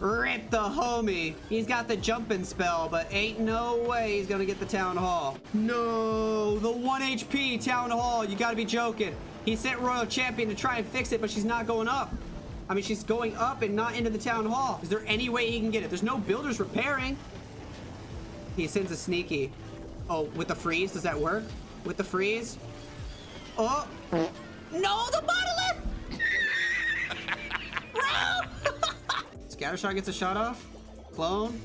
Rip the homie. He's got the jumping spell, but ain't no way he's gonna get the town hall. No, the 1 HP town hall. You gotta be joking. He sent Royal Champion to try and fix it, but she's not going up. I mean, she's going up and not into the town hall. Is there any way he can get it? There's no builders repairing. He sends a sneaky. Oh, with the freeze, does that work? With the freeze? Oh, no, the monolith! Bro! Scattershot gets a shot off. Clone.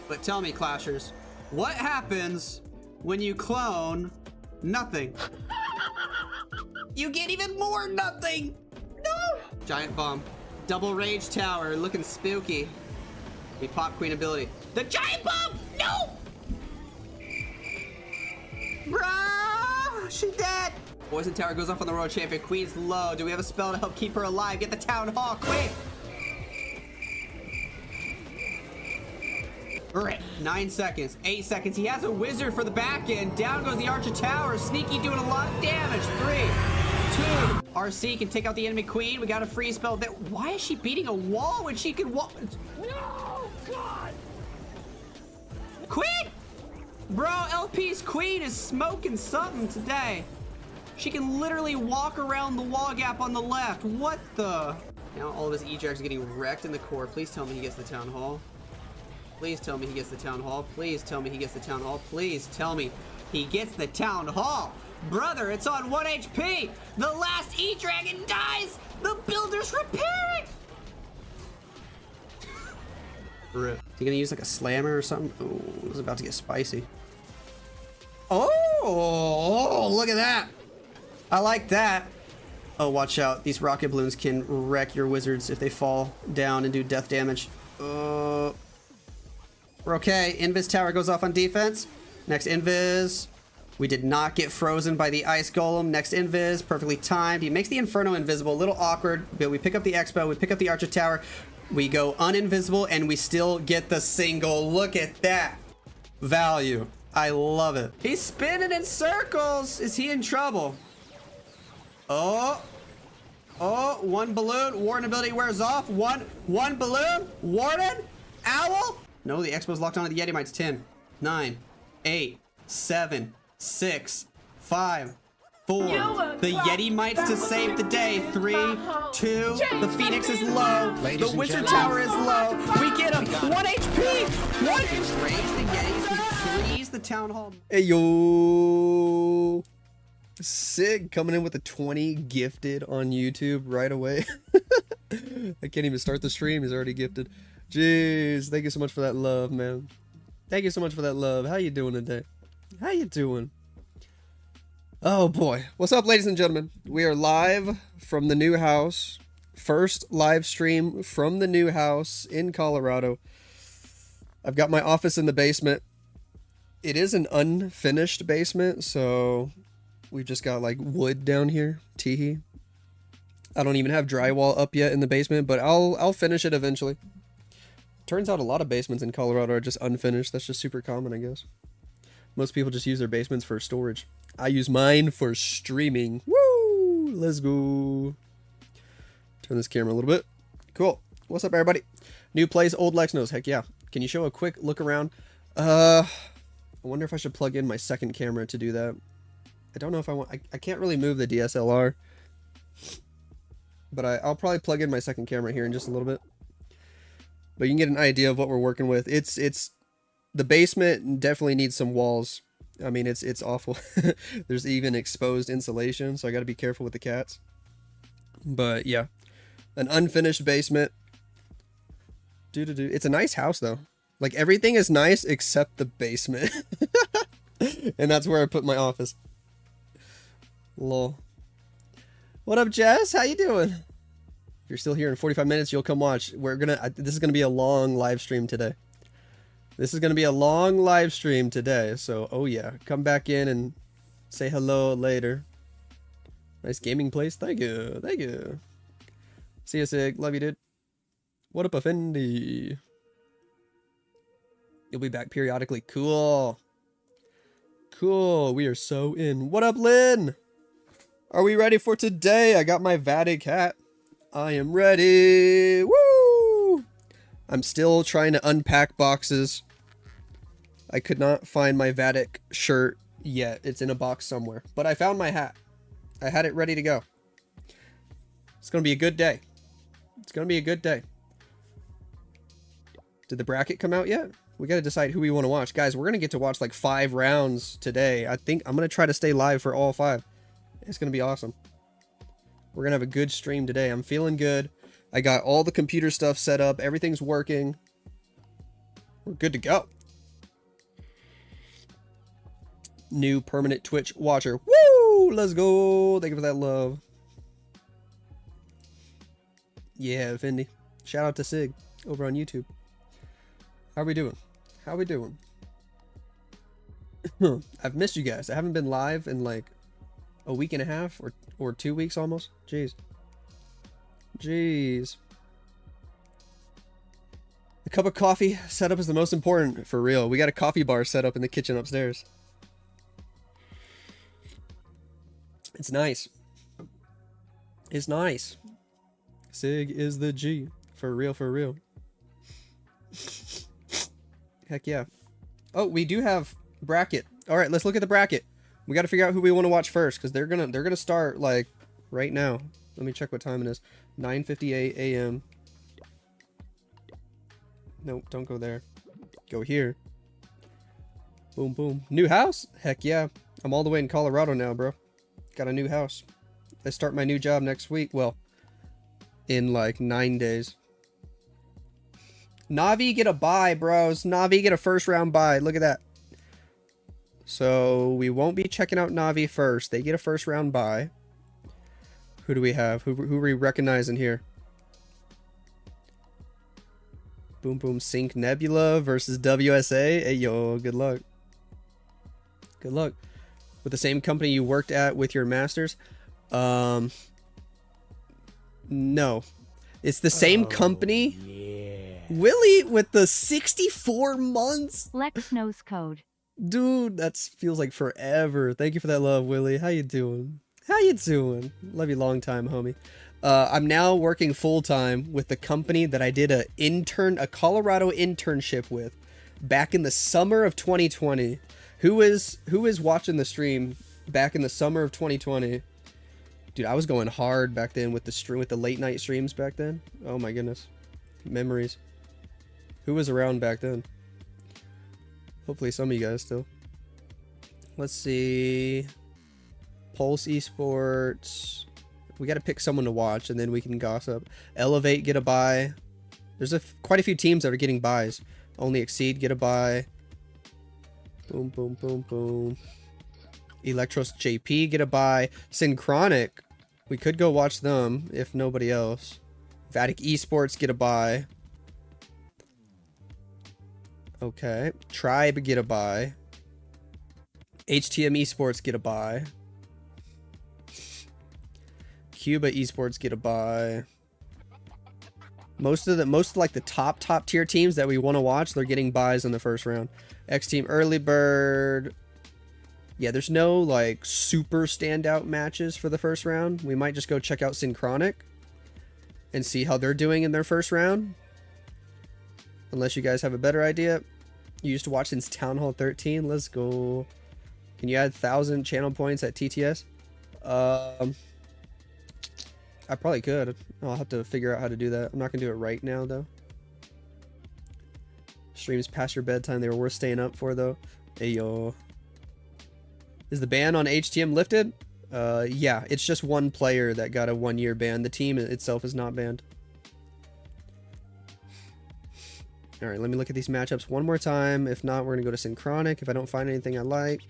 But tell me, Clashers, what happens when you clone nothing? You get even more nothing! No! Giant bomb. Double rage tower, looking spooky. We pop queen ability. The giant bomb! No! Bruh! She's dead! Poison tower goes off on the Royal Champion. Queen's low. Do we have a spell to help keep her alive? Get the town hall, quick! Alright, 9 seconds, 8 seconds. He has a wizard for the back end. Down goes the Archer Tower. Sneaky doing a lot of damage. 3, 2. RC can take out the enemy queen. We got a free spell. Why is she beating a wall when she can walk? No, God! Queen! Bro, LP's queen is smoking something today. She can literally walk around the wall gap on the left. What the? Now all of his E-Drags are getting wrecked in the core. Please tell me he gets the town hall. Please tell me he gets the town hall. Please tell me he gets the town hall. Please tell me he gets the town hall. Brother, it's on 1 HP. The last E-Dragon dies. The builder's repairing. Rip. Is he gonna use like a slammer or something? Oh, this is about to get spicy. Oh, look at that. I like that. Oh, watch out. These rocket balloons can wreck your wizards if they fall down and do death damage. We're okay. Invis tower goes off on defense. Next invis. We did not get frozen by the ice golem. Next invis, perfectly timed. He makes the inferno invisible, a little awkward, but we pick up the expo, we pick up the archer tower, we go uninvisible, and we still get the single. Look at that value. I love it. He's spinning in circles. Is he in trouble? Oh, one balloon. Warden ability wears off. One balloon. Warden. Owl. No, the expo's locked onto the Yeti Mites. 10, 9, 8, 7, 6, 5, 4. The Yeti Mites to save the day. 3, 2. The Phoenix is low. The Wizard Tower is low. We get him. 1 HP. What? Raise the Yetis and freeze the Town Hall. Hey, yo. Sig coming in with a 20 gifted on YouTube right away. I can't even start the stream. He's already gifted. Jeez, thank you so much for that love, man. Thank you so much for that love. How you doing today? How you doing? Oh boy. What's up, ladies and gentlemen? We are live from the new house. First live stream from the new house in Colorado. I've got my office in the basement. It is an unfinished basement, so we've just got like wood down here. Teehee. I don't even have drywall up yet in the basement, but I'll finish it eventually. Turns out a lot of basements in Colorado are just unfinished. That's just super common, I guess. Most people just use their basements for storage. I use mine for streaming. Woo! Let's go. Turn this camera a little bit. Cool. What's up, everybody? New place, old Lexnos. Heck yeah. Can you show a quick look around? I wonder if I should plug in my second camera to do that. I don't know if I want... I can't really move the DSLR. But I'll probably plug in my second camera here in just a little bit. But you can get an idea of what we're working with. It's the basement definitely needs some walls. I mean, it's awful. There's even exposed insulation, so I got to be careful with the cats. But yeah, an unfinished basement. It's a nice house though. Like everything is nice except the basement. And that's where I put my office. Lol. What up, Jess? How you doing? If you're still here in 45 minutes, you'll come watch. This is gonna be a long live stream today. This is gonna be a long live stream today. So, oh yeah, come back in and say hello later. Nice gaming place. Thank you. Thank you. See you, Sig. Love you, dude. What up, Effendi? You'll be back periodically. Cool. Cool. We are so in. What up, Lynn? Are we ready for today? I got my Vatic hat. I am ready. Woo! I'm still trying to unpack boxes. I could not find my Vatic shirt yet. It's in a box somewhere. But I found my hat. I had it ready to go. It's going to be a good day. It's going to be a good day. Did the bracket come out yet? We got to decide who we want to watch. Guys, we're going to get to watch like 5 rounds today. I think I'm going to try to stay live for all 5. It's going to be awesome. We're going to have a good stream today. I'm feeling good. I got all the computer stuff set up. Everything's working. We're good to go. New permanent Twitch watcher. Woo! Let's go. Thank you for that love. Yeah, Fendi. Shout out to Sig over on YouTube. How are we doing? How are we doing? I've missed you guys. I haven't been live in like a week and a half or 2 weeks almost. Jeez. Jeez. A cup of coffee setup is the most important, for real. We got a coffee bar set up in the kitchen upstairs. It's nice. It's nice. Sig is the G. For real, for real. Heck yeah. Oh, we do have bracket. All right, let's look at the bracket. We got to figure out who we want to watch first, because they're gonna start like right now. Let me check what time it is. 9:58 a.m. Nope, don't go there. Go here. Boom, boom. New house? Heck yeah. I'm all the way in Colorado now, bro. Got a new house. I start my new job next week. Well, in like 9 days. Navi get a bye, bros. Navi get a first round bye. Look at that. So we won't be checking out Navi first. They get a first round bye. Who do we have? Who are we recognizing here? Boom Boom Sync Nebula versus WSA. Hey yo, good luck. Good luck. With the same company you worked at with your masters? No. It's the same company. Yeah. Willie with the 64 months. Lexnos code. Dude, that feels like forever. Thank you for that love, Willie. How you doing? How you doing? Love you long time, homie. I'm now working full-time with the company that I did a Colorado internship with back in the summer of 2020. Who is watching the stream back in the summer of 2020? Dude, I was going hard back then with the late night streams back then. Oh my goodness. Memories. Who was around back then? Hopefully some of you guys still. Let's see. Pulse Esports. We got to pick someone to watch and then we can gossip. Elevate get a bye. There's quite a few teams that are getting buys. Only Exceed get a bye. Boom, boom, boom, boom. Electros JP get a bye. Synchronic. We could go watch them if nobody else. Vatic Esports get a bye. Okay. Tribe get a bye. HTM Esports get a bye. Cuba Esports get a bye. Most like the top tier teams that we want to watch, they're getting buys in the first round. X Team Early Bird. Yeah, there's no like super standout matches for the first round. We might just go check out Synchronic and see how they're doing in their first round. Unless you guys have a better idea. You used to watch since Town Hall 13. Let's go. Can you add 1,000 channel points at TTS? I probably could. I'll have to figure out how to do that. I'm not gonna do it right now though. Streams past your bedtime, they were worth staying up for though. Hey yo. Is the ban on HTM lifted? Yeah, it's just one player that got a 1-year ban. The team itself is not banned. Alright, let me look at these matchups one more time. If not, we're gonna go to Synchronic if I don't find anything I like.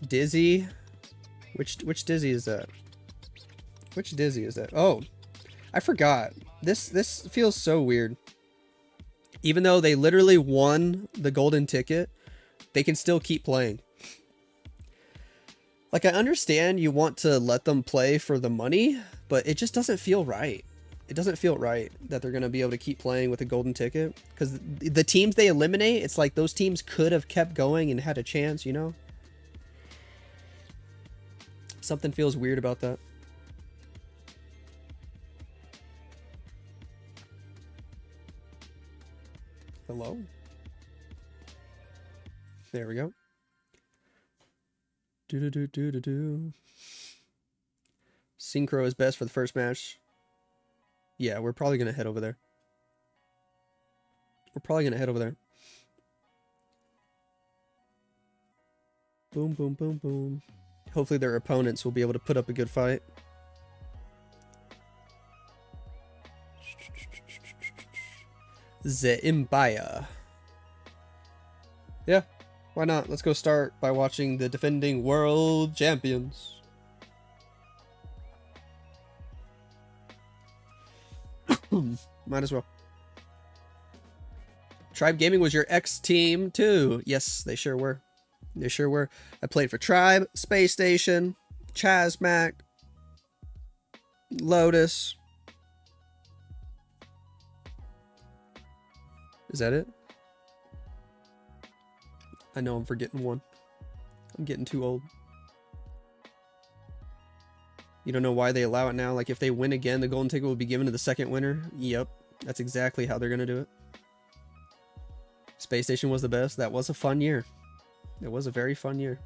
Dizzy. Which Dizzy is that? Which Dizzy is that? Oh, I forgot. This feels so weird. Even though they literally won the golden ticket, they can still keep playing. Like, I understand you want to let them play for the money, but it just doesn't feel right. It doesn't feel right that they're going to be able to keep playing with a golden ticket. Because the teams they eliminate, it's like those teams could have kept going and had a chance, you know? Something feels weird about that. Hello? There we go. Do. Synchro is best for the first match. Yeah, we're probably going to head over there. Boom, boom, boom, boom. Hopefully their opponents will be able to put up a good fight. The Empire. Yeah, why not? Let's go start by watching the defending world champions. Might as well. Tribe Gaming was your ex-team too. Yes, they sure were. They sure were. I played for Tribe, Space Station, Chazmac, Lotus. Is that it? I know I'm forgetting one. I'm getting too old. You don't know why they allow it now? Like, if they win again, the golden ticket will be given to the second winner? Yep. That's exactly how they're going to do it. Space Station was the best. That was a fun year. It was a very fun year.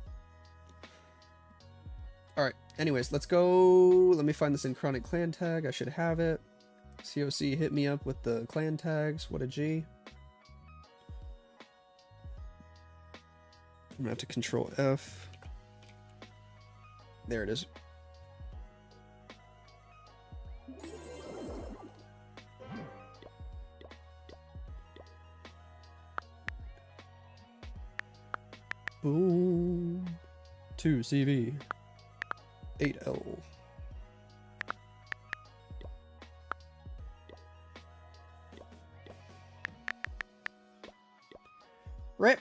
Alright, anyways, let's go. Let me find the Synchronic clan tag. I should have it. COC hit me up with the clan tags. What a G. I'm gonna have to control F. There it is. Boom. 2 CV. 8L. Rip.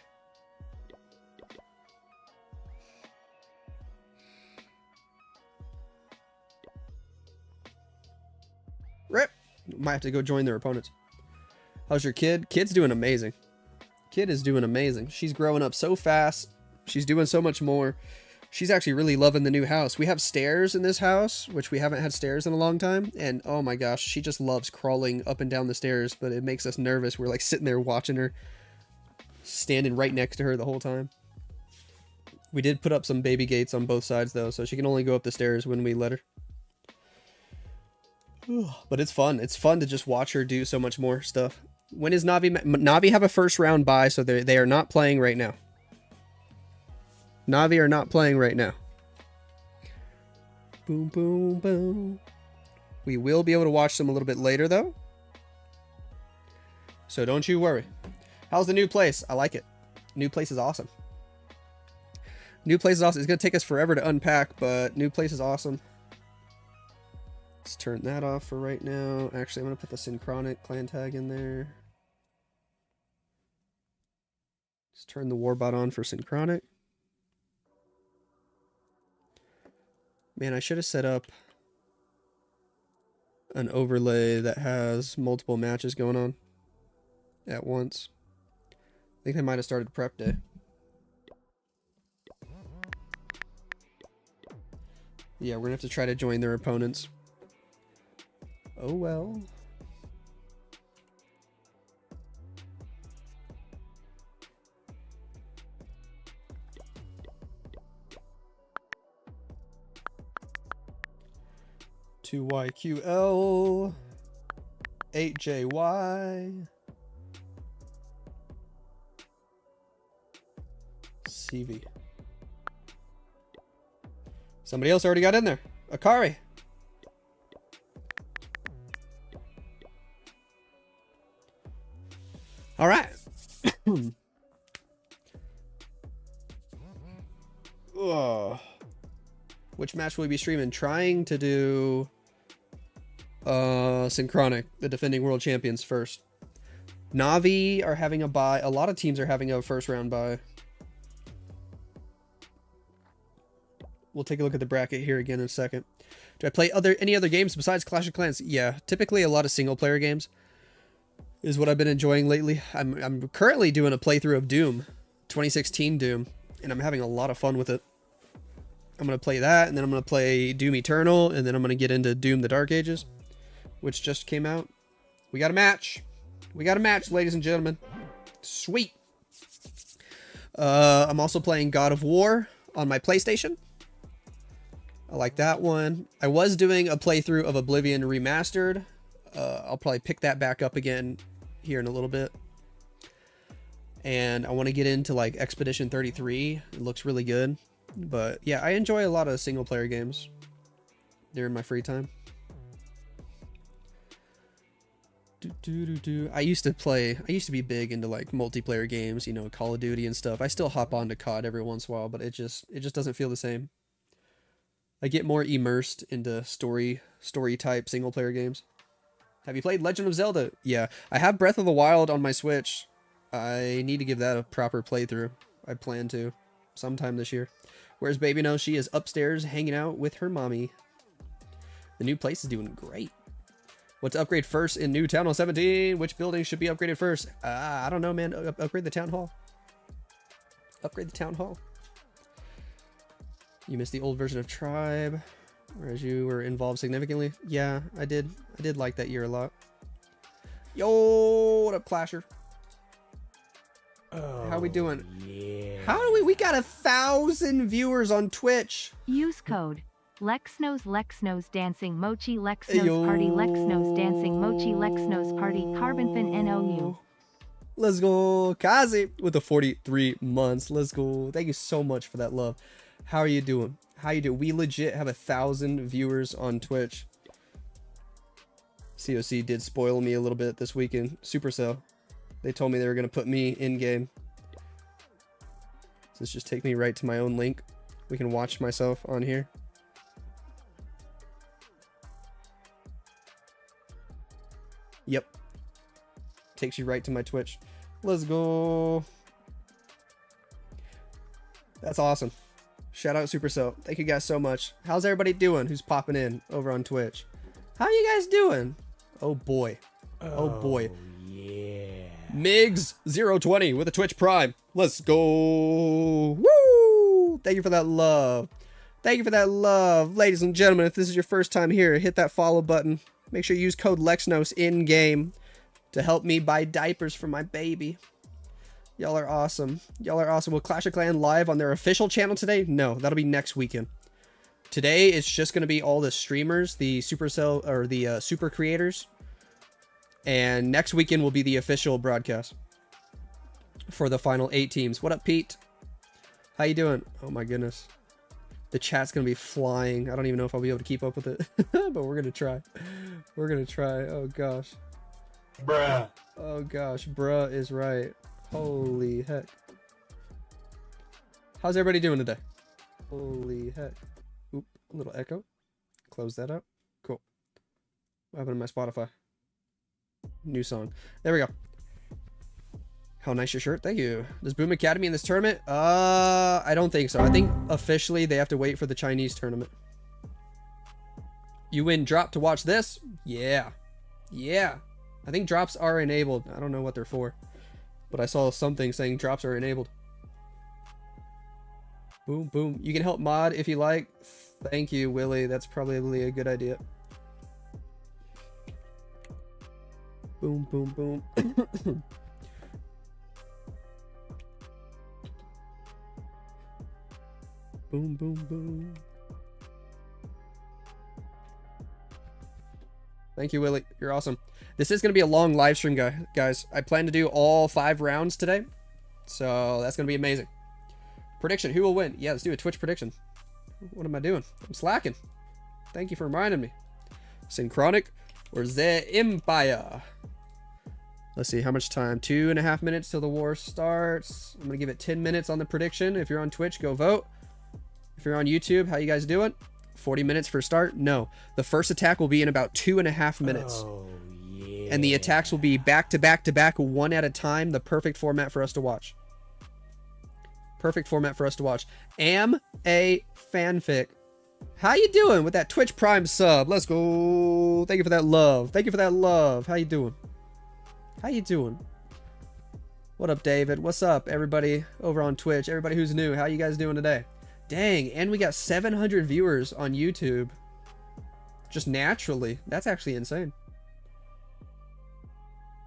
Rip. Might have to go join their opponents. How's your kid? Kid's doing amazing. Kid is doing amazing. She's growing up so fast. She's doing so much more. She's actually really loving the new house. We have stairs in this house, which we haven't had stairs in a long time. And oh my gosh, she just loves crawling up and down the stairs, but it makes us nervous. We're like sitting there watching her, standing right next to her the whole time. We did put up some baby gates on both sides though, so she can only go up the stairs when we let her. But it's fun. It's fun to just watch her do so much more stuff. When is Navi? Navi have a first round bye, so they are not playing right now. Navi are not playing right now. Boom, boom, boom. We will be able to watch them a little bit later, though. So don't you worry. How's the new place? I like it. New place is awesome. New place is awesome. It's going to take us forever to unpack, but new place is awesome. Let's turn that off for right now. Actually, I'm going to put the Synchronic clan tag in there. Let's turn the Warbot on for Synchronic. Man, I should have set up an overlay that has multiple matches going on at once. I think they might have started prep day. Yeah, we're going to have to try to join their opponents. Oh well. $2YQL 8JY CV. Somebody else already got in there. Akari. All right. Which match will we be streaming? Trying to do Synchronic, the defending world champions first. Navi are having a bye. A lot of teams are having a first round bye. We'll take a look at the bracket here again in a second. Do I play any other games besides Clash of Clans? Yeah, typically a lot of single player games is what I've been enjoying lately. I'm currently doing a playthrough of Doom, 2016 Doom, and I'm having a lot of fun with it. I'm going to play that, and then I'm going to play Doom Eternal, and then I'm going to get into Doom the Dark Ages, which just came out. We got a match. We got a match, ladies and gentlemen. Sweet. I'm also playing God of War on my PlayStation. I like that one. I was doing a playthrough of Oblivion Remastered. I'll probably pick that back up again here in a little bit. And I want to get into like Expedition 33. It looks really good. But yeah, I enjoy a lot of single player games during my free time. I used to be big into like multiplayer games, you know, Call of Duty and stuff. I still hop onto COD every once in a while, but it just doesn't feel the same. I get more immersed into story type single player games. Have you played Legend of Zelda? Yeah, I have Breath of the Wild on my Switch. I need to give that a proper playthrough. I plan to sometime this year. Whereas Baby knows she is upstairs hanging out with her mommy. The new place is doing great. What to upgrade first in new Town Hall 17? Which building should be upgraded first? I don't know, man. Upgrade the Town Hall. Upgrade the Town Hall. You missed the old version of Tribe, whereas you were involved significantly. Yeah, I did like that year a lot. Yo, what up, Clasher? How we doing? Yeah. How do we got 1,000 viewers on Twitch? Use code Lexnos dancing mochi Lexnos party Lexnos dancing mochi Lexnos party carbonfin NOU. Let's go, Kazi with the 43 months. Let's go. Thank you so much for that love. How are you doing? How you doing? We legit have 1,000 viewers on Twitch. COC did spoil me a little bit this weekend. Supercell. They told me they were going to put me in game. So let's just take me right to my own link. We can watch myself on here. Yep. Takes you right to my Twitch. Let's go. That's awesome. Shout out Supercell. Thank you guys so much. How's everybody doing who's popping in over on Twitch? How are you guys doing? Oh boy. Oh boy. Yeah. Migs020 with a Twitch Prime. Let's go. Woo! Thank you for that love. Thank you for that love. Ladies and gentlemen, if this is your first time here, hit that follow button. Make sure you use code Lexnos in game to help me buy diapers for my baby. Y'all are awesome. Y'all are awesome. Will Clash of Clans live on their official channel today? No, that'll be next weekend. Today it's just going to be all the streamers, the Supercell or the super creators. And next weekend will be the official broadcast for the final 8 teams. What up, Pete? How you doing? Oh my goodness. The chat's going to be flying. I don't even know if I'll be able to keep up with it. But we're going to try. We're going to try. Oh gosh. Bruh. Oh gosh. Bruh is right. Holy heck. How's everybody doing today? Holy heck. Oop, a little echo. Close that out. Cool. What happened to my Spotify? New song. There we go. How nice your shirt. Thank you. Does Boom Academy in this tournament? I don't think so. I think officially they have to wait for the Chinese tournament. You win drop to watch this? Yeah. Yeah. I think drops are enabled. I don't know what they're for. But I saw something saying drops are enabled. Boom, boom. You can help mod if you like. Thank you, Willie. That's probably a good idea. Boom, boom, boom. Boom, boom, boom. Thank you, Willie. You're awesome. This is going to be a long live stream, guys. I plan to do all 5 rounds today. So that's going to be amazing. Prediction. Who will win? Yeah, let's do a Twitch prediction. What am I doing? I'm slacking. Thank you for reminding me. Synchronic or the Empire? Let's see. How much time? 2.5 minutes till the war starts. I'm going to give it 10 minutes on the prediction. If you're on Twitch, go vote. If you're on YouTube, how you guys doing? 40 minutes for start? No. The first attack will be in about 2.5 minutes. Oh, yeah. And the attacks will be back to back to back, one at a time. The perfect format for us to watch. Perfect format for us to watch. Am a fanfic. How you doing with that Twitch Prime sub? Let's go. Thank you for that love. Thank you for that love. How you doing? How you doing? What up, David? What's up, everybody over on Twitch? Everybody who's new, how you guys doing today? Dang, and we got 700 viewers on YouTube. Just naturally. That's actually insane.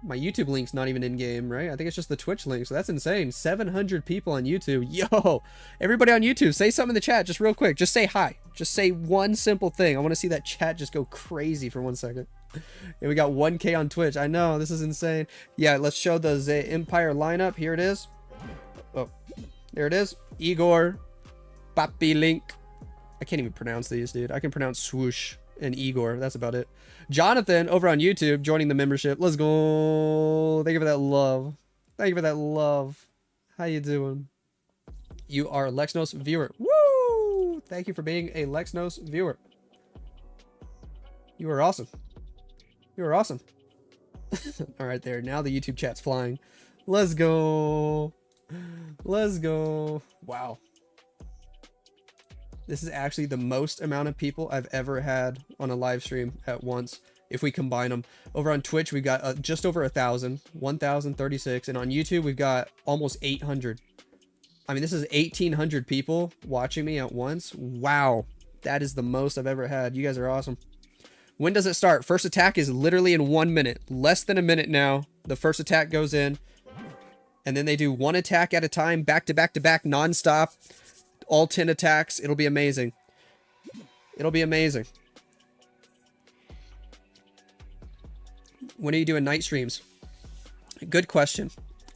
My YouTube link's not even in game, right? I think it's just the Twitch link, so that's insane. 700 people on YouTube. Yo, everybody on YouTube, say something in the chat just real quick. Just say hi. Just say one simple thing. I want to see that chat just go crazy for 1 second. And we got 1K on Twitch. I know, this is insane. Yeah, let's show the Empire lineup. Here it is. Oh, there it is. Igor, Papi Link. I can't even pronounce these, dude. I can pronounce swoosh and Igor. That's about it. Jonathan over on YouTube joining the membership. Let's go. Thank you for that love. Thank you for that love. How you doing? You are a Lexnos viewer. Woo! Thank you for being a Lexnos viewer. You are awesome. You are awesome. All right, there. Now the YouTube chat's flying. Let's go. Let's go. Wow. This is actually the most amount of people I've ever had on a live stream at once, if we combine them. Over on Twitch, we've got just over 1,000, 1,036, and on YouTube, we've got almost 800. I mean, this is 1,800 people watching me at once. Wow, that is the most I've ever had. You guys are awesome. When does it start? First attack is literally in 1 minute. Less than a minute now. The first attack goes in, and then they do one attack at a time, back to back to back, non-stop. All 10 attacks. It'll be amazing. It'll be amazing. When are you doing night streams? Good question.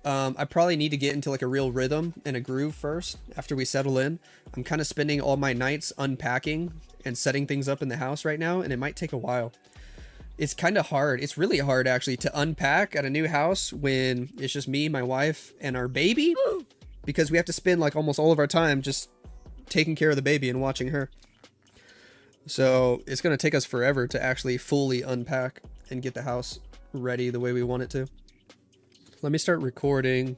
I probably need to get into like a real rhythm and a groove first after we settle in. I'm kind of spending all my nights unpacking and setting things up in the house right now, and it might take a while. It's kind of hard. It's really hard actually to unpack at a new house when it's just me, my wife, and our baby, because we have to spend like almost all of our time just taking care of the baby and watching her. So it's going to take us forever to actually fully unpack and get the house ready the way we want it to. Let me start recording.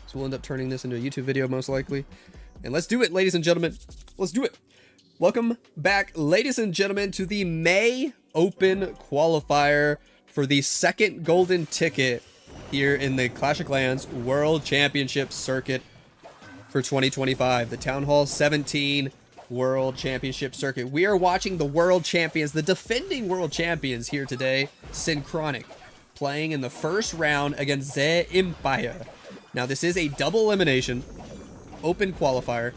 So we'll end up turning this into a YouTube video most likely. And let's do it, ladies and gentlemen. Let's do it. Welcome back, ladies and gentlemen, to the May Open qualifier for the second golden ticket here in the Clash of Clans World Championship Circuit for 2025, the Town Hall 17 World Championship Circuit. We are watching the world champions, the defending world champions here today, Synchronic, playing in the first round against the Empire. Now, this is a double elimination open qualifier,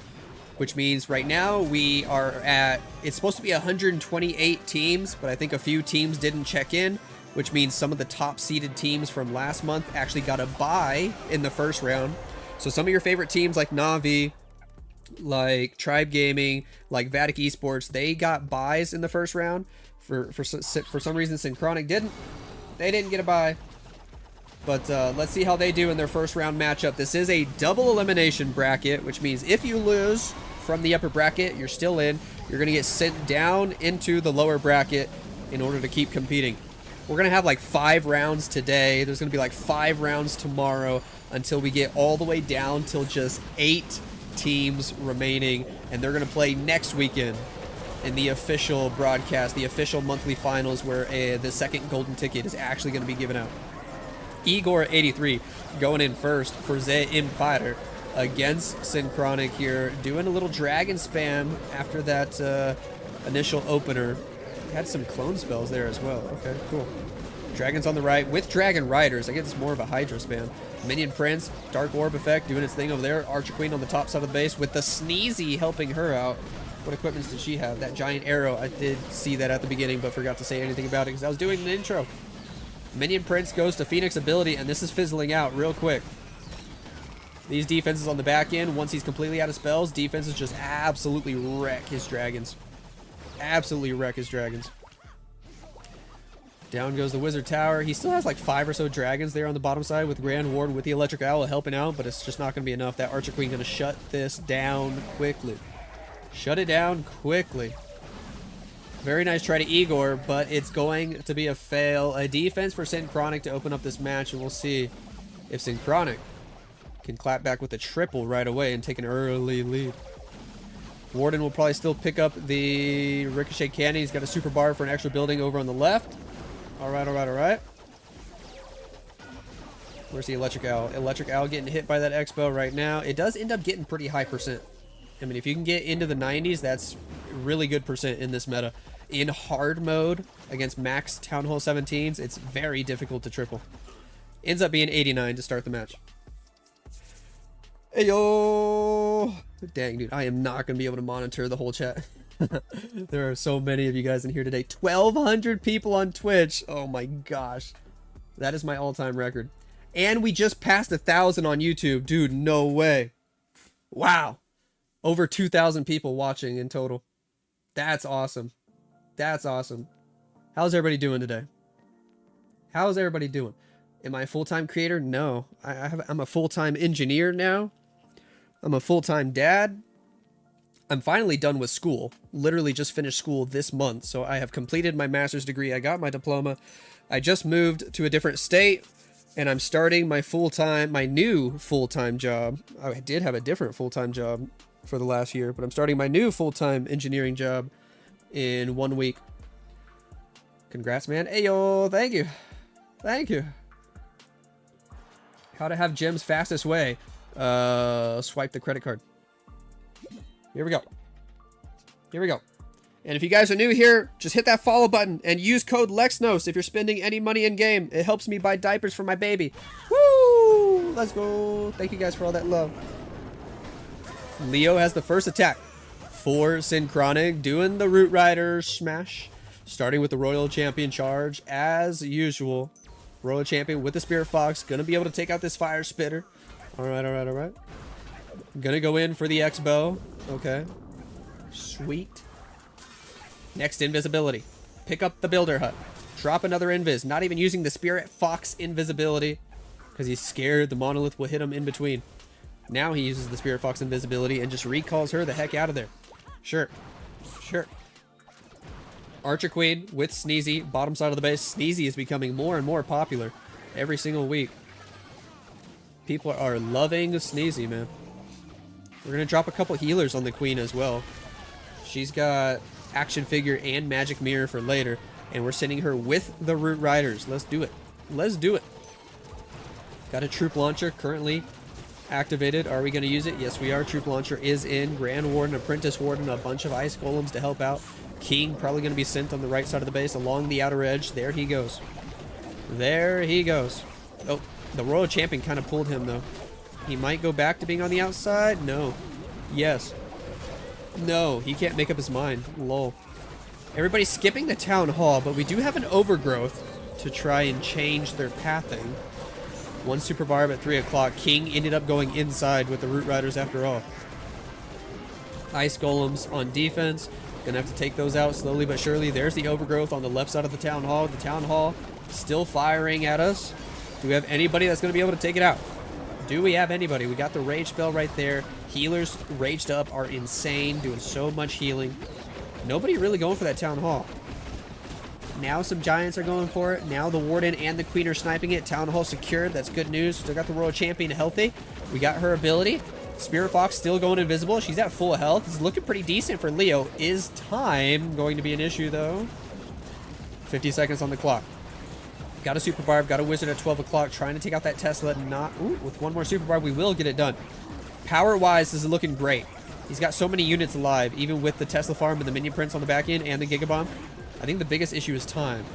which means right now we are at, it's supposed to be 128 teams, but I think a few teams didn't check in, which means some of the top seeded teams from last month actually got a bye in the first round. So some of your favorite teams like Na'Vi, like Tribe Gaming, like Vatic Esports, they got buys in the first round. For some reason, Synchronic didn't. They didn't get a bye. But let's see how they do in their first round matchup. This is a double elimination bracket, which means if you lose from the upper bracket, you're still in. You're going to get sent down into the lower bracket in order to keep competing. We're going to have like 5 rounds today. There's going to be like 5 rounds tomorrow until we get all the way down till just 8 teams remaining. And they're going to play next weekend in the official broadcast, the official monthly finals, where the second golden ticket is actually going to be given out. Igor 83 going in first for the Empire against Synchronic here, doing a little dragon spam after that initial opener. Had some clone spells there as well. Okay, cool. Dragons on the right with Dragon Riders. I guess it's more of a Hydra spam. Minion Prince, Dark Orb effect doing its thing over there. Archer Queen on the top side of the base with the Sneezy helping her out. What equipments did she have? That giant arrow. I did see that at the beginning, but forgot to say anything about it because I was doing an intro. Minion Prince goes to Phoenix ability, and this is fizzling out real quick. These defenses on the back end, once he's completely out of spells, defenses just absolutely wreck his dragons. Absolutely wreck his dragons. Down goes the Wizard Tower. He still has like 5 or so dragons there on the bottom side with Grand Ward with the Electric Owl helping out, but it's just not going to be enough. That Archer Queen going to shut this down quickly. Shut it down quickly. Very nice try to Igor, but it's going to be a fail. A defense for Synchronic to open up this match, and we'll see if Synchronic can clap back with a triple right away and take an early lead. Warden will probably still pick up the Ricochet Cannon. He's got a super bar for an extra building over on the left. All right, all right, all right. Where's the Electric Owl? Electric Owl getting hit by that Expo right now. It does end up getting pretty high percent. I mean, if you can get into the 90s, that's really good percent in this meta. In hard mode against max Town Hall 17s, it's very difficult to triple. Ends up being 89 to start the match. Hey, yo. Dang, dude. I am not going to be able to monitor the whole chat. There are so many of you guys in here today. 1,200 people on Twitch. Oh, my gosh. That is my all-time record. And we just passed 1,000 on YouTube. Dude, no way. Wow. Over 2,000 people watching in total. That's awesome. That's awesome. How's everybody doing today? How's everybody doing? Am I a full-time creator? No. I'm a full-time engineer now. I'm a full-time dad. I'm finally done with school. Literally just finished school this month. So I have completed my master's degree. I got my diploma. I just moved to a different state. And I'm starting my new full-time job. I did have a different full-time job for the last year, but I'm starting my new full-time engineering job in 1 week. Congrats, man. Ayo, thank you. Thank you. How to have gems fastest way. Swipe the credit card. Here we go. Here we go. And if you guys are new here, just hit that follow button and use code Lexnos if you're spending any money in game. It helps me buy diapers for my baby. Woo! Let's go. Thank you guys for all that love. Leo has the first attack for Synchronic, doing the Root Rider smash, starting with the Royal Champion charge as usual. Royal Champion with the Spirit Fox, gonna be able to take out this Fire Spitter. All right, all right, all right. Gonna go in for the X-Bow. Okay. Sweet. Next, invisibility. Pick up the Builder Hut. Drop another invis. Not even using the Spirit Fox invisibility because he's scared the Monolith will hit him in between. Now he uses the Spirit Fox invisibility and just recalls her the heck out of there. Sure. Sure. Archer Queen with Sneezy. Bottom side of the base. Sneezy is becoming more and more popular every single week. People are loving Sneezy, man. We're going to drop a couple healers on the Queen as well. She's got action figure and magic mirror for later, and we're sending her with the Root Riders. Let's do it. Let's do it. Got a troop launcher currently activated. Are we going to use it? Yes, we are. Troop launcher is in. Grand Warden, Apprentice Warden, a bunch of ice golems to help out. King probably going to be sent on the right side of the base along the outer edge. There he goes. There he goes. Oh, the Royal Champion kind of pulled him though. He might go back to being on the outside. No. Yes. No, he can't make up his mind. Lol. Everybody's skipping the Town Hall, but we do have an Overgrowth to try and change their pathing. One Super Barb at 3 o'clock. King ended up going inside with the Root Riders after all. Ice Golems on defense. Gonna have to take those out slowly but surely. There's the Overgrowth on the left side of the Town Hall. The Town Hall still firing at us. Do we have anybody that's gonna be able to take it out? Do we have anybody? We got the Rage spell right there. Healers raged up are insane, doing so much healing. Nobody really going for that Town Hall. Now some Giants are going for it. Now the Warden and the Queen are sniping it. Town Hall secured. That's good news. Still got the Royal Champion healthy. We got her ability. Spirit Fox still going invisible. She's at full health. It's looking pretty decent for Leo. Is time going to be an issue, though? 50 seconds on the clock. Got a Super Barb, got a Wizard at 12 o'clock, trying to take out that Tesla. Not, ooh, with one more Super Barb, we will get it done. Power-wise, this is looking great. He's got so many units alive, even with the Tesla farm and the Minion Prince on the back end and the Giga Bomb. I think the biggest issue is time.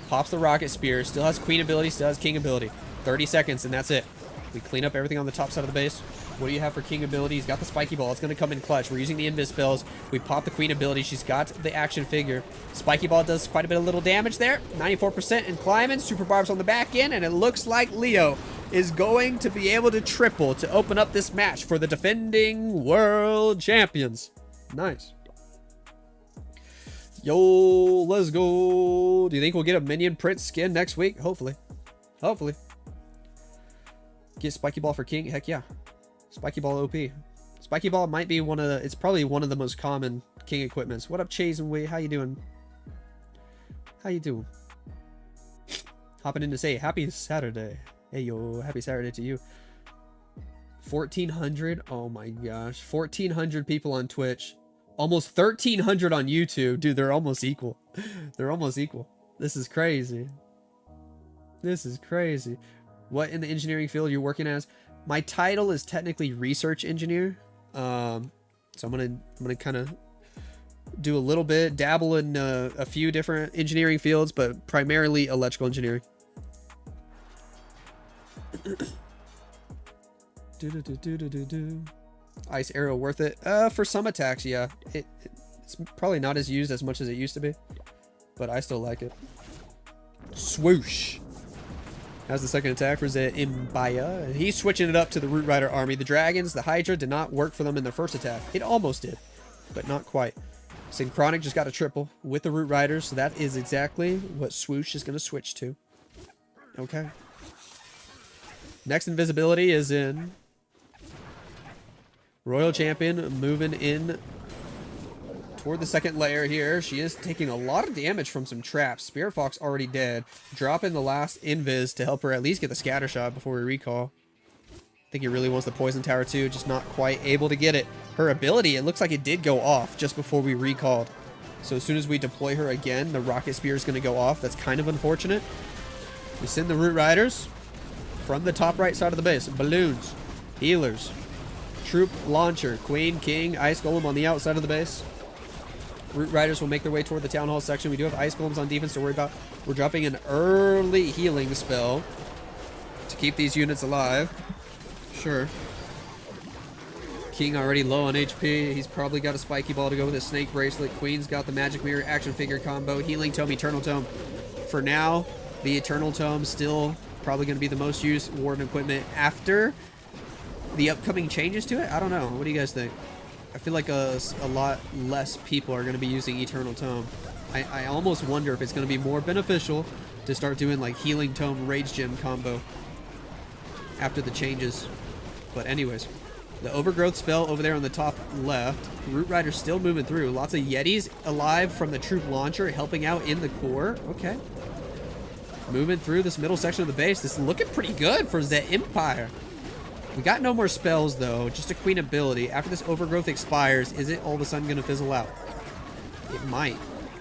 Pops the Rocket Spear, still has Queen ability, still has King ability. 30 seconds, and that's it. We clean up everything on the top side of the base. What do you have for King ability? He's got the Spiky Ball. It's going to come in clutch. We're using the Invis spells. We pop the Queen ability. She's got the action figure. Spiky Ball does quite a bit of little damage there. 94% and climbing. Super Barb's on the back end, and it looks like Leo is going to be able to triple to open up this match for the defending world champions. Nice. Yo, let's go. Do you think we'll get a Minion Prince skin next week? Hopefully. Hopefully. Get Spiky Ball for King? Heck yeah. Spiky Ball OP. Spiky Ball might be one of the, it's probably one of the most common King equipments. What up, Chase and Wee? How you doing? How you doing? Hopping in to say happy Saturday. Hey yo, happy Saturday to you. 1,400? Oh my gosh. 1,400 people on Twitch. Almost 1,300 on YouTube. Dude, they're almost equal. They're almost equal. This is crazy. This is crazy. What in the engineering field you're working as? My title is technically research engineer. So I'm gonna kind of do a little bit, dabble in a few different engineering fields, but primarily electrical engineering. Ice arrow worth it? For some attacks, yeah. It's probably not as used as much as it used to be, but I still like it. Swoosh. How's the second attack for the Imbaya? He's switching it up to the Root Rider army. The dragons, the Hydra did not work for them in their first attack. It almost did, but not quite. Synchronic just got a triple with the Root Riders, so that is exactly what Swoosh is going to switch to. Okay. Next invisibility is in Royal Champion, moving in toward the second layer here. She is taking a lot of damage from some traps. Spirit Fox already dead. Drop in the last invis to help her at least get the scatter shot before we recall. I think he really wants the poison tower too, just not quite able to get it. Her ability, it looks like it did go off just before we recalled. So as soon as we deploy her again, the rocket spear is going to go off. That's kind of unfortunate. We send the Root Riders from the top right side of the base. Balloons, healers, troop launcher, queen, king, ice golem on the outside of the base. Root Riders will make their way toward the Town Hall section. We do have Ice Golems on defense to worry about. We're dropping an early healing spell to keep these units alive. Sure. King already low on HP. He's probably got a Spiky Ball to go with his Snake Bracelet. Queen's got the Magic Mirror action figure combo. Healing Tome, Eternal Tome. For now, the Eternal Tome still probably going to be the most used Warden equipment after the upcoming changes to it. I don't know. What do you guys think? I feel like a lot less people are going to be using Eternal Tome. I almost wonder if it's going to be more beneficial to start doing like Healing Tome Rage Gem combo after the changes. But anyways, the Overgrowth spell over there on the top left. Root Rider's still moving through. Lots of Yetis alive from the Troop Launcher helping out in the core. Okay. Moving through this middle section of the base. This is looking pretty good for the Empire. We got no more spells, though. Just a queen ability. After this Overgrowth expires, is it all of a sudden going to fizzle out? It might.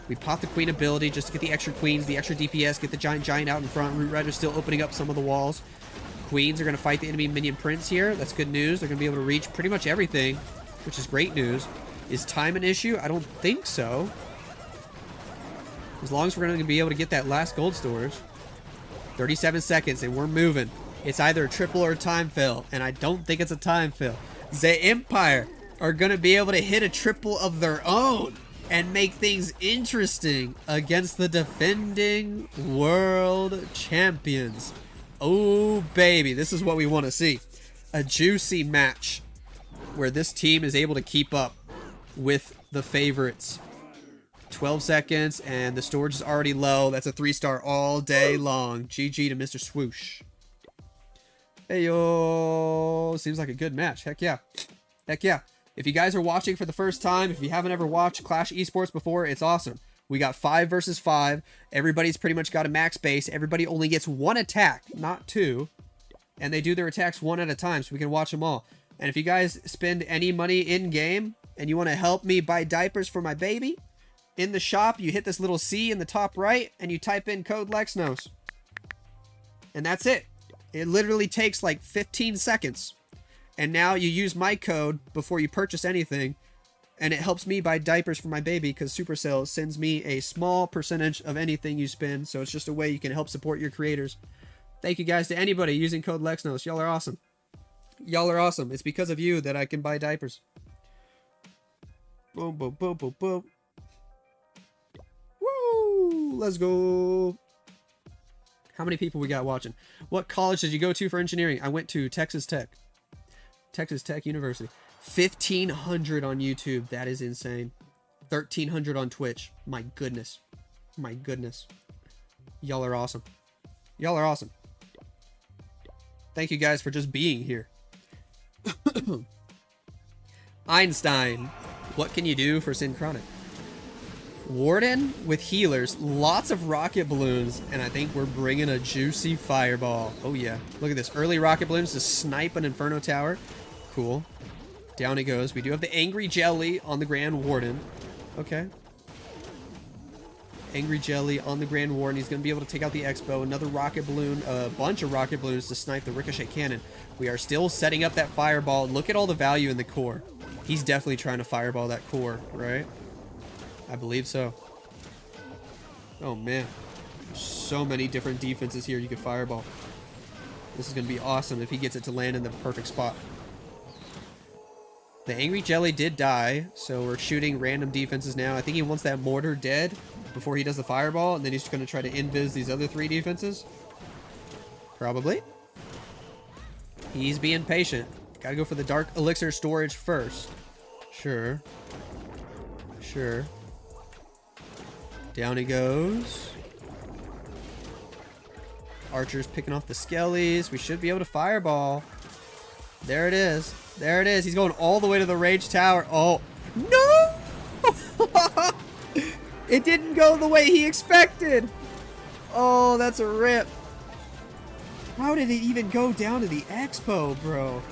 We pop the queen ability just to get the extra queens, the extra DPS, get the giant out in front. Root Rider's still opening up some of the walls. Queens are going to fight the enemy minion prince here. That's good news. They're going to be able to reach pretty much everything, which is great news. Is time an issue? I don't think so. As long as we're going to be able to get that last gold storage. 37 seconds, and we're moving. It's either a triple or a time fill, and I don't think it's a time fill. The Empire are going to be able to hit a triple of their own and make things interesting against the defending world champions. Oh, baby, this is what we want to see. A juicy match where this team is able to keep up with the favorites. 12 seconds, and the storage is already low. That's a 3-star all day long. GG to Mr. Swoosh. Hey, yo. Seems like a good match. Heck yeah. Heck yeah. If you guys are watching for the first time, if you haven't ever watched Clash Esports before, it's awesome. We got 5 versus 5. Everybody's pretty much got a max base. Everybody only gets 1 attack, not 2. And they do their attacks 1 at a time, so we can watch them all. And if you guys spend any money in-game and you want to help me buy diapers for my baby, in the shop, you hit this little C in the top right, and you type in code Lexnos. And that's it. It literally takes like 15 seconds. And now you use my code before you purchase anything, and it helps me buy diapers for my baby because Supercell sends me a small percentage of anything you spend. So it's just a way you can help support your creators. Thank you guys to anybody using code Lexnos. Y'all are awesome. Y'all are awesome. It's because of you that I can buy diapers. Boom, boom, boom, boom, boom. Woo! Let's go. How many people we got watching? What college did you go to for engineering? I went to Texas Tech. Texas Tech University. 1,500 on YouTube. That is insane. 1,300 on Twitch. My goodness. My goodness. Y'all are awesome. Y'all are awesome. Thank you guys for just being here. Einstein. What can you do for Synchronic? Warden with healers, lots of rocket balloons, and I think we're bringing a juicy fireball. Oh yeah, look at this. Early rocket balloons to snipe an Inferno Tower. Cool. Down it goes. We do have the Angry Jelly on the Grand Warden. Okay. Angry Jelly on the Grand Warden. He's going to be able to take out the Expo. Another rocket balloon, a bunch of rocket balloons to snipe the Ricochet Cannon. We are still setting up that fireball. Look at all the value in the core. He's definitely trying to fireball that core, right? I believe so. Oh man. So many different defenses here you could fireball. This is going to be awesome if he gets it to land in the perfect spot. The Angry Jelly did die, so we're shooting random defenses now. I think he wants that mortar dead before he does the fireball, and then he's going to try to invis these other 3 defenses. Probably. He's being patient. Gotta go for the Dark Elixir storage first. Sure. Sure. Down he goes. Archer's picking off the skellies. We should be able to fireball. There it is. There it is. He's going all the way to the rage tower. Oh, no! It didn't go the way he expected. Oh, that's a rip. How did it even go down to the expo, bro?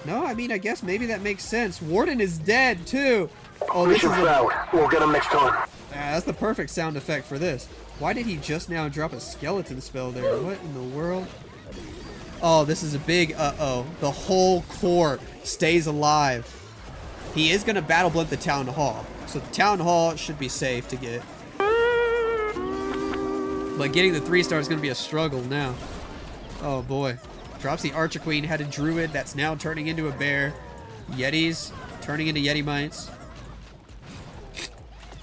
No, I mean, I guess maybe that makes sense. Warden is dead, too. Oh, this is We'll get him next time. that's the perfect sound effect for this. Why did he just now drop a skeleton spell there? What in the world? Oh, this is a big uh-oh. The whole core stays alive. He is going to battle blimp the town hall. So the town hall should be safe to get. But getting the 3-star is going to be a struggle now. Oh boy. Drops the Archer Queen, had a druid that's now turning into a bear. Yetis turning into Yeti mites.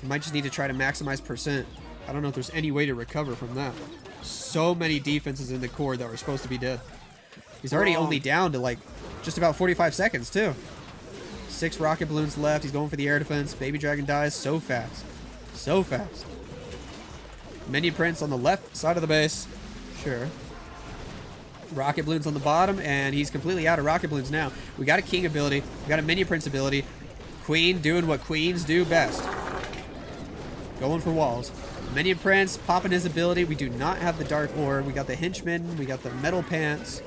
Might just need to try to maximize percent. I don't know if there's any way to recover from that. So many defenses in the core that were supposed to be dead. He's already only down to like just about 45 seconds too. 6 rocket balloons left. He's going for the air defense. Baby Dragon dies so fast. So fast. Minion Prince on the left side of the base. Sure. Rocket balloons on the bottom, and he's completely out of rocket balloons now. We got a King ability. We got a Minion Prince ability. Queen doing what queens do best. Going for walls. Minion Prince popping his ability. We do not have the Dark Lord. We got the Henchman. We got the Metal Pants.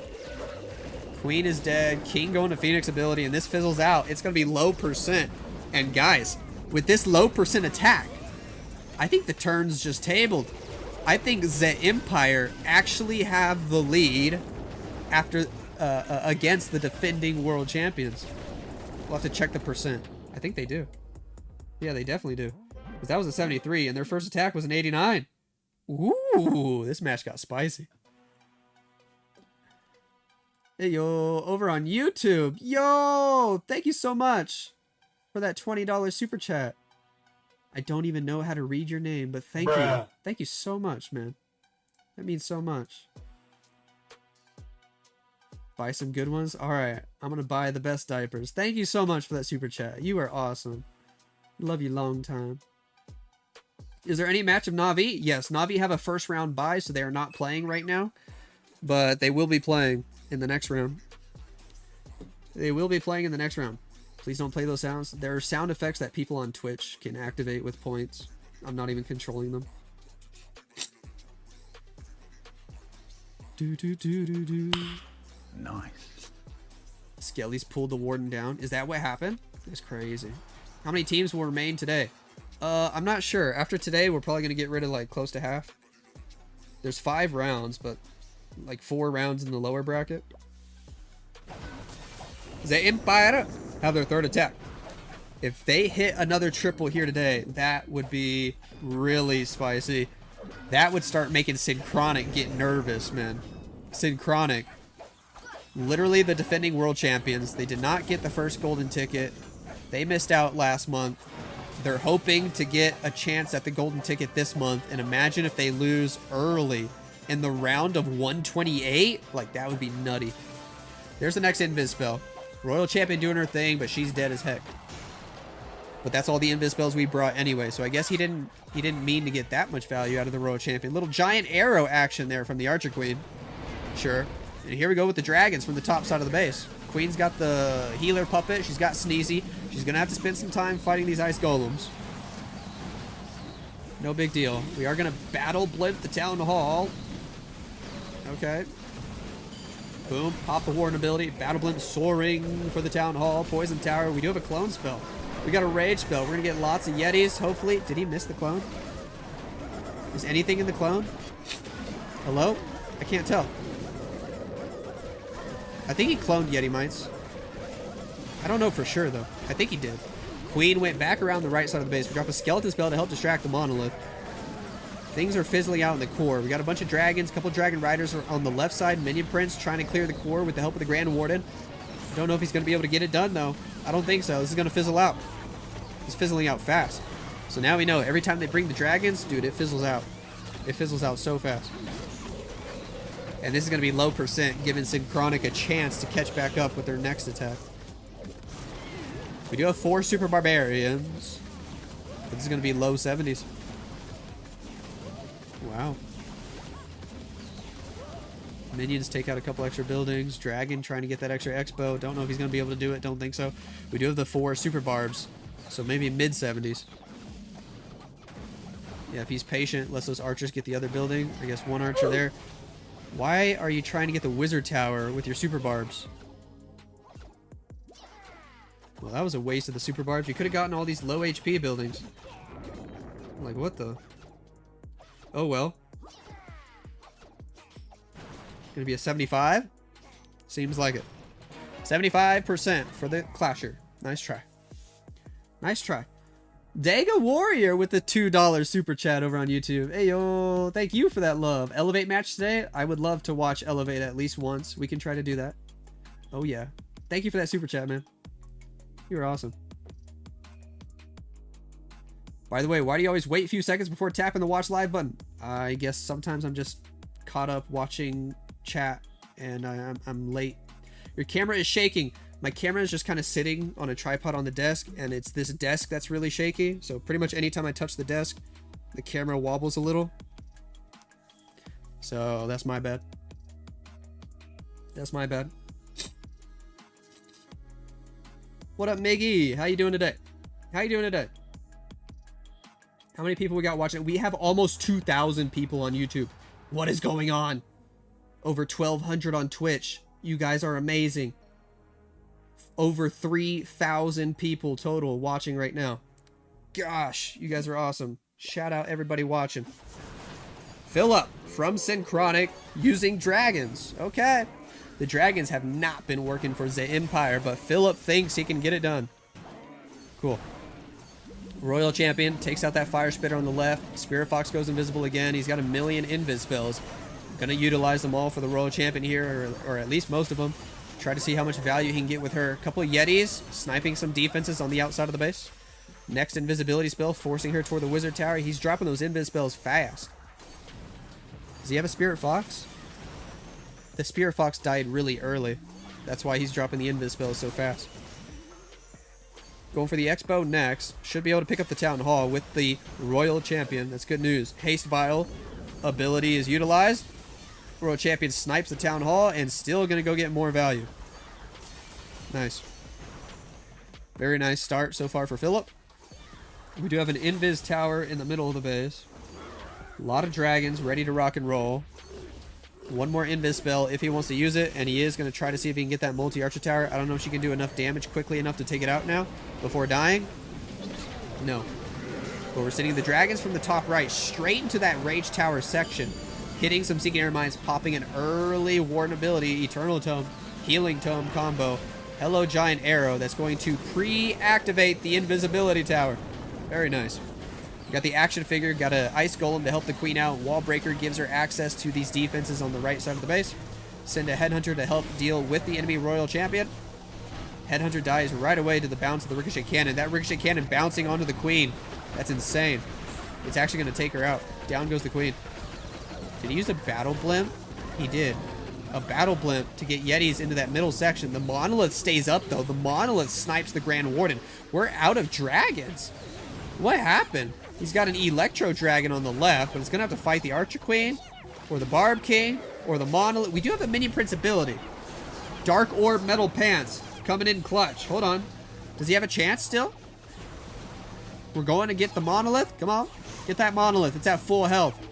Queen is dead. King going to Phoenix ability, and this fizzles out. It's going to be low percent. And guys, with this low percent attack, I think the turn's just tabled. I think the Empire actually have the lead after against the defending world champions. We'll have to check the percent. I think they do. Yeah, they definitely do. Because that was a 73, and their first attack was an 89. Ooh, this match got spicy. Hey, yo, over on YouTube. Yo, thank you so much for that $20 super chat. I don't even know how to read your name, but thank you. Thank you so much, man. That means so much. Buy some good ones? All right, I'm going to buy the best diapers. Thank you so much for that super chat. You are awesome. Love you long time. Is there any match of Na'Vi? Yes, Na'Vi have a first round bye, so they are not playing right now. But they will be playing in the next round. They will be playing in the next round. Please don't play those sounds. There are sound effects that people on Twitch can activate with points. I'm not even controlling them. Do. Nice. Skelly's pulled the Warden down. Is that what happened? That's crazy. How many teams will remain today? I'm not sure. After today, we're probably going to get rid of like close to half. There's 5 rounds, but like 4 rounds in the lower bracket. The Empire have their 3rd attack. If they hit another triple here today, that would be really spicy. That would start making Synchronic get nervous, man. Synchronic. Literally the defending world champions. They did not get the first golden ticket. They missed out last month. They're hoping to get a chance at the golden ticket this month. And imagine if they lose early in the round of 128. Like, that would be nutty. There's the next invis spell. Royal champion doing her thing, but she's dead as heck. But that's all the invis spells we brought anyway. So I guess he didn't mean to get that much value out of the royal champion. Little giant arrow action there from the Archer Queen. Sure. And here we go with the dragons from the top side of the base. Queen's got the healer puppet. She's got Sneezy. She's going to have to spend some time fighting these ice golems. No big deal. We are going to battle blimp the town hall. Okay. Boom. Pop the Warden ability. Battle blimp soaring for the town hall. Poison tower. We do have a clone spell. We got a rage spell. We're going to get lots of Yetis, hopefully. Did he miss the clone? Is anything in the clone? Hello? I can't tell. I think he cloned Yeti mites. I don't know for sure, though. I think he did. Queen went back around the right side of the base. We drop a skeleton spell to help distract the monolith. Things are fizzling out in the core. We got a bunch of dragons, a couple dragon riders on the left side. Minion Prince trying to clear the core with the help of the Grand Warden. Don't know if he's going to be able to get it done, though. I don't think so. This is going to fizzle out. It's fizzling out fast. So now we know every time they bring the dragons, dude, it fizzles out. It fizzles out so fast. And this is going to be low percent, giving Synchronic a chance to catch back up with their next attack. We do have 4 Super Barbarians. But this is going to be low 70s. Wow. Minions take out a couple extra buildings. Dragon trying to get that extra expo. Don't know if he's going to be able to do it. Don't think so. We do have the 4 Super Barbs. So maybe mid 70s. Yeah, if he's patient, lets those archers get the other building. I guess 1 archer there. Why are you trying to get the wizard tower with your super barbs? Well, that was a waste of the super barbs. You could have gotten all these low HP buildings. Like, what the? Oh, well. Gonna be a 75? Seems like it. 75% for the Clasher. Nice try. Nice try. Dega Warrior with the $2 super chat over on YouTube. Hey, yo, thank you for that love. Elevate match today? I would love to watch Elevate at least once. We can try to do that. Oh, yeah. Thank you for that super chat, man. You're awesome. By the way, why do you always wait a few seconds before tapping the watch live button? I guess sometimes I'm just caught up watching chat and I'm late. Your camera is shaking. My camera is just kind of sitting on a tripod on the desk, and it's this desk that's really shaky. So pretty much anytime I touch the desk, the camera wobbles a little. So that's my bad. That's my bad. What up, Miggy? How you doing today? How you doing today? How many people we got watching? We have almost 2,000 people on YouTube. What is going on? Over 1,200 on Twitch. You guys are amazing. Over 3,000 people total watching right now. Gosh, you guys are awesome. Shout out everybody watching. Philip from Synchronic using dragons. Okay. The dragons have not been working for the Empire, but Philip thinks he can get it done. Cool. Royal Champion takes out that Fire Spitter on the left. Spirit Fox goes invisible again. He's got a million invis spells. Gonna utilize them all for the Royal Champion here, or at least most of them. Try to see how much value he can get with her. A couple of Yetis, sniping some defenses on the outside of the base. Next invisibility spell, forcing her toward the Wizard Tower. He's dropping those invis spells fast. Does he have a Spirit Fox? The Spirit Fox died really early. That's why he's dropping the invis spells so fast. Going for the Expo next. Should be able to pick up the Town Hall with the Royal Champion. That's good news. Haste Vial ability is utilized. Royal Champion snipes the Town Hall and still going to go get more value. Nice. Very nice start so far for Philip. We do have an Invis Tower in the middle of the base. A lot of dragons ready to rock and roll. One more Invis spell if he wants to use it, and he is going to try to see if he can get that multi-archer tower. I don't know if she can do enough damage quickly enough to take it out now before dying. No. But we're sending the dragons from the top right straight into that Rage Tower section. Hitting some Seeking Air Mines, popping an early Warden ability, Eternal Tome, Healing Tome combo. Hello Giant Arrow that's going to pre-activate the Invisibility Tower. Very nice. Got the action figure, got an Ice Golem to help the Queen out. Wall Breaker gives her access to these defenses on the right side of the base. Send a Headhunter to help deal with the enemy Royal Champion. Headhunter dies right away to the bounce of the Ricochet Cannon. That Ricochet Cannon bouncing onto the Queen. That's insane. It's actually going to take her out. Down goes the Queen. Did he use a Battle Blimp? He did. A Battle Blimp to get Yetis into that middle section. The Monolith stays up, though. The Monolith snipes the Grand Warden. We're out of dragons. What happened? He's got an Electro Dragon on the left, but it's going to have to fight the Archer Queen, or the Barb King, or the Monolith. We do have a Minion Prince ability. Dark Orb Metal Pants coming in clutch. Hold on. Does he have a chance still? We're going to get the Monolith. Come on. Get that Monolith. It's at full health.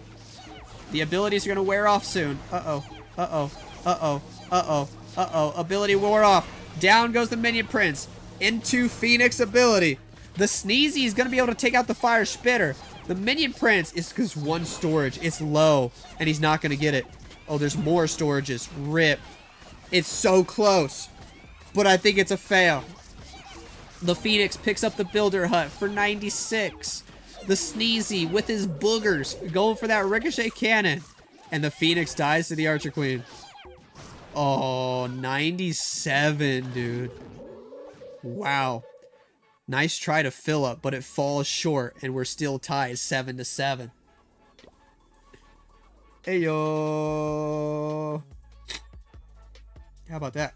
The abilities are going to wear off soon. Uh-oh. Uh-oh. Uh-oh. Uh-oh. Uh-oh. Ability wore off. Down goes the Minion Prince. Into Phoenix ability. The Sneezy is going to be able to take out the Fire Spitter. The Minion Prince is because one storage. It's low. And he's not going to get it. Oh, there's more storages. Rip. It's so close. But I think it's a fail. The Phoenix picks up the Builder Hut for 96. The Sneezy with his boogers going for that ricochet cannon. And the Phoenix dies to the Archer Queen. Oh, 97, dude. Wow. Nice try to fill up, but it falls short, and we're still tied 7-7. Hey, yo. How about that?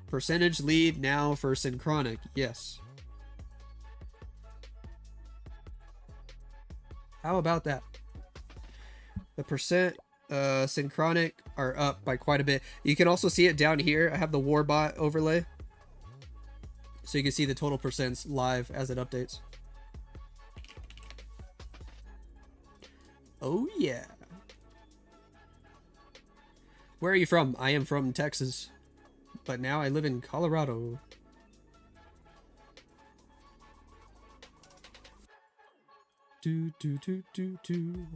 Percentage lead now for Synchronic. Yes. How about that? The percent Synchronic are up by quite a bit. You can also see it down here. I have the Warbot overlay. So you can see the total percents live as it updates. Oh yeah. Where are you from? I am from Texas. But now I live in Colorado.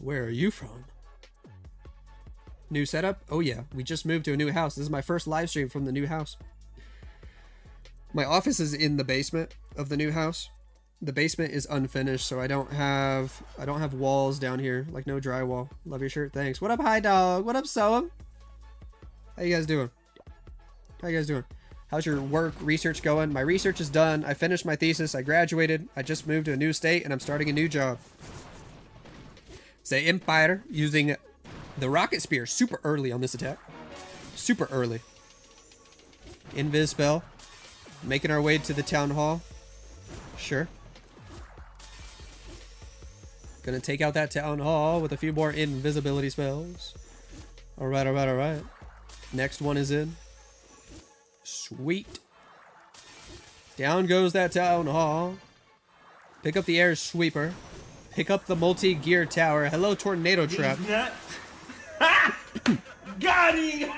Where are you from? New setup? Oh yeah, we just moved to a new house. This is my first live stream from the new house. My office is in the basement of the new house. The basement is unfinished, so I don't have walls down here, like no drywall. Love your shirt, thanks. What up, Hi Dog? What up, Soam? How you guys doing? How you guys doing? How's your work research going? My research is done. I finished my thesis. I graduated. I just moved to a new state, and I'm starting a new job. Say Empire using the rocket spear super early on this attack. Super early. Invis spell. Making our way to the town hall. Sure. Gonna take out that town hall with a few more invisibility spells. Alright, alright, alright. Next one is in. Sweet. Down goes that town hall. Pick up the air sweeper. Pick up the multi-gear tower. Hello, tornado trap. Got him!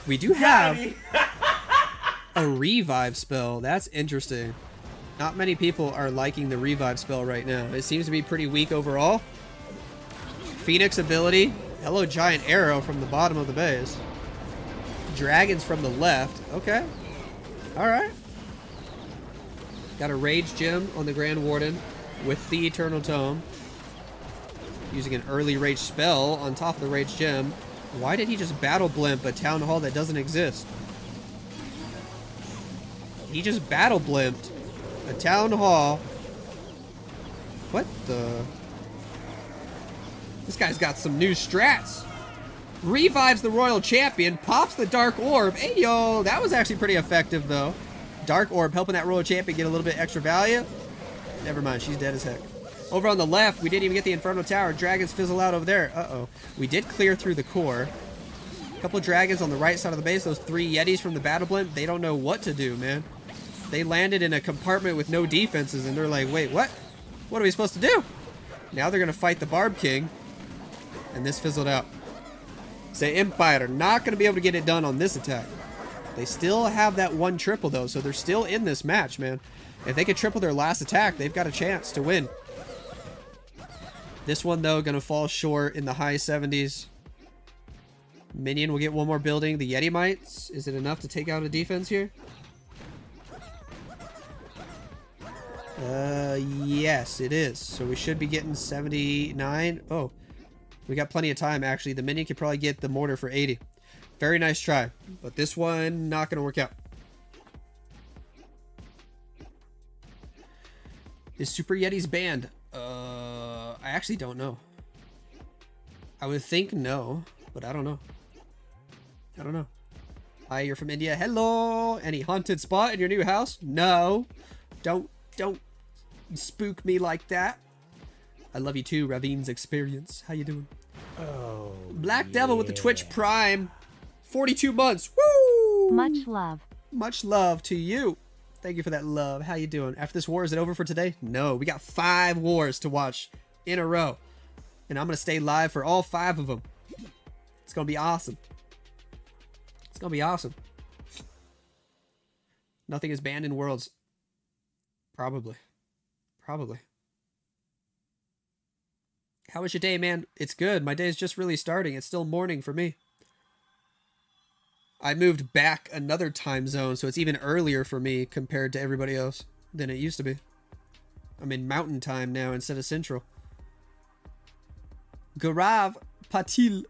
We do have a revive spell. That's interesting. Not many people are liking the revive spell right now. It seems to be pretty weak overall. Phoenix ability. Hello, giant arrow from the bottom of the base. Dragons from the left. Okay. Alright. Got a Rage Gem on the Grand Warden with the Eternal Tome. Using an early Rage spell on top of the Rage Gem. Why did he just Battle Blimp a Town Hall that doesn't exist? He just Battle Blimped a Town Hall. What the? This guy's got some new strats. Revives the Royal Champion, pops the Dark Orb. Hey, yo, that was actually pretty effective, though. Dark Orb helping that Royal Champion get a little bit extra value. Never mind, she's dead as heck. Over on the left, we didn't even get the Inferno Tower. Dragons fizzle out over there. Uh-oh. We did clear through the core. A couple of dragons on the right side of the base. Those 3 Yetis from the Battle Blimp, they don't know what to do, man. They landed in a compartment with no defenses, and they're like, wait, what? What are we supposed to do? Now they're going to fight the Barb King. And this fizzled out. Say Empire are not going to be able to get it done on this attack. They still have that 1 triple, though, so they're still in this match, man. If they could triple their last attack, they've got a chance to win. This one, though, going to fall short in the high 70s. Minion will get 1 more building. The Yeti Mites, is it enough to take out a defense here? Yes, it is. So we should be getting 79. Oh, we got plenty of time, actually. The Minion could probably get the mortar for 80. Very nice try. But this one, not going to work out. Is Super Yeti's banned? I actually don't know. I would think no, but I don't know. I don't know. Hi, you're from India. Hello! Any haunted spot in your new house? No. Don't spook me like that. I love you too, Ravine's Experience. How you doing? Oh, Black Devil with the Twitch Prime. 42 months. Woo! Much love. Much love to you. Thank you for that love. How you doing? After this war, is it over for today? No, we got 5 wars to watch in a row. And I'm going to stay live for all 5 of them. It's going to be awesome. It's going to be awesome. Nothing is banned in Worlds. Probably. Probably. How was your day, man? It's good. My day is just really starting. It's still morning for me. I moved back another time zone, so it's even earlier for me compared to everybody else than it used to be. I'm in mountain time now instead of central. Gaurav Patil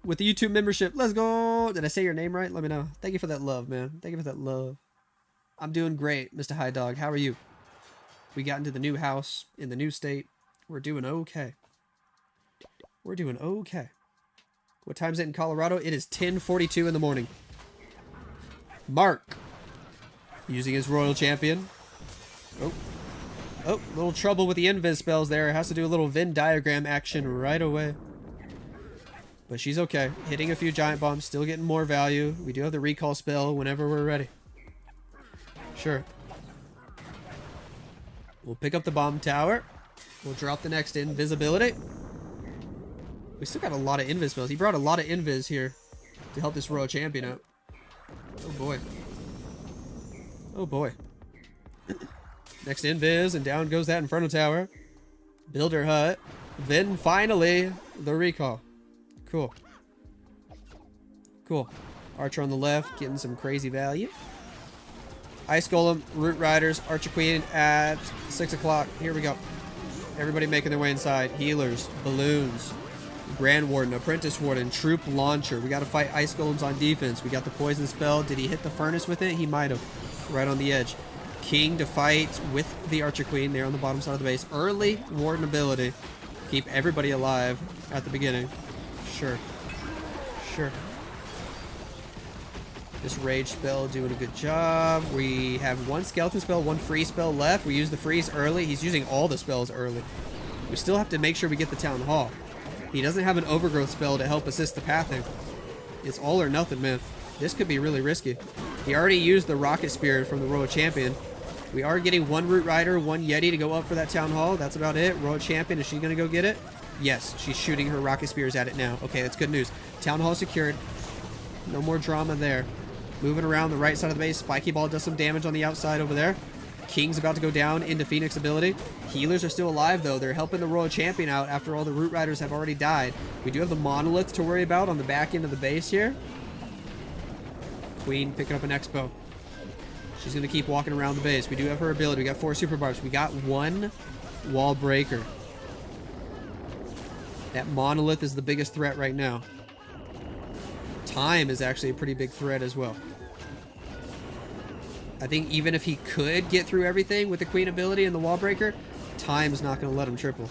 with the YouTube membership. Let's go. Did I say your name right? Let me know. Thank you for that love, man. Thank you for that love. I'm doing great, Mr. High Dog. How are you? We got into the new house in the new state. We're doing okay. We're doing okay. What time is it in Colorado? It is 10:42 in the morning. Mark. Using his Royal Champion. Oh, little trouble with the invis spells there. Has to do a little Venn diagram action right away. But she's okay. Hitting a few giant bombs, still getting more value. We do have the recall spell whenever we're ready. Sure. We'll pick up the bomb tower. We'll drop the next invisibility. We still got a lot of invis spells. He brought a lot of invis here to help this Royal Champion out. Oh boy. Oh boy. Next invis, and down goes that Inferno Tower. Builder hut. Then finally, the recall. Cool. Cool. Archer on the left, getting some crazy value. Ice Golem, Root Riders, Archer Queen at 6 o'clock. Here we go. Everybody making their way inside. Healers, Balloons, Grand Warden, Apprentice Warden, Troop Launcher. We got to fight Ice Golems on defense. We got the Poison Spell. Did he hit the Furnace with it? He might have. Right on the edge. King to fight with the Archer Queen there on the bottom side of the base. Early Warden ability. Keep everybody alive at the beginning. Sure. Sure. This Rage spell doing a good job. We have one Skeleton spell, one Freeze spell left. We use the Freeze early. He's using all the spells early. We still have to make sure we get the Town Hall. He doesn't have an Overgrowth spell to help assist the pathing. It's all or nothing, man. This could be really risky. He already used the Rocket Spirit from the Royal Champion. We are getting one Root Rider, one Yeti to go up for that Town Hall. That's about it. Royal Champion, is she going to go get it? Yes, she's shooting her Rocket Spears at it now. Okay, that's good news. Town Hall secured. No more drama there. Moving around the right side of the base. Spiky Ball does some damage on the outside over there. King's about to go down into Phoenix ability. Healers are still alive, though. They're helping the Royal Champion out after all the Root Riders have already died. We do have the Monolith to worry about on the back end of the base here. Queen picking up an Expo. She's going to keep walking around the base. We do have her ability. We got 4 Super Barbs. We got 1 Wall Breaker. That Monolith is the biggest threat right now. Time is actually a pretty big threat as well. I think even if he could get through everything with the Queen ability and the Wall Breaker, Time's not going to let him triple.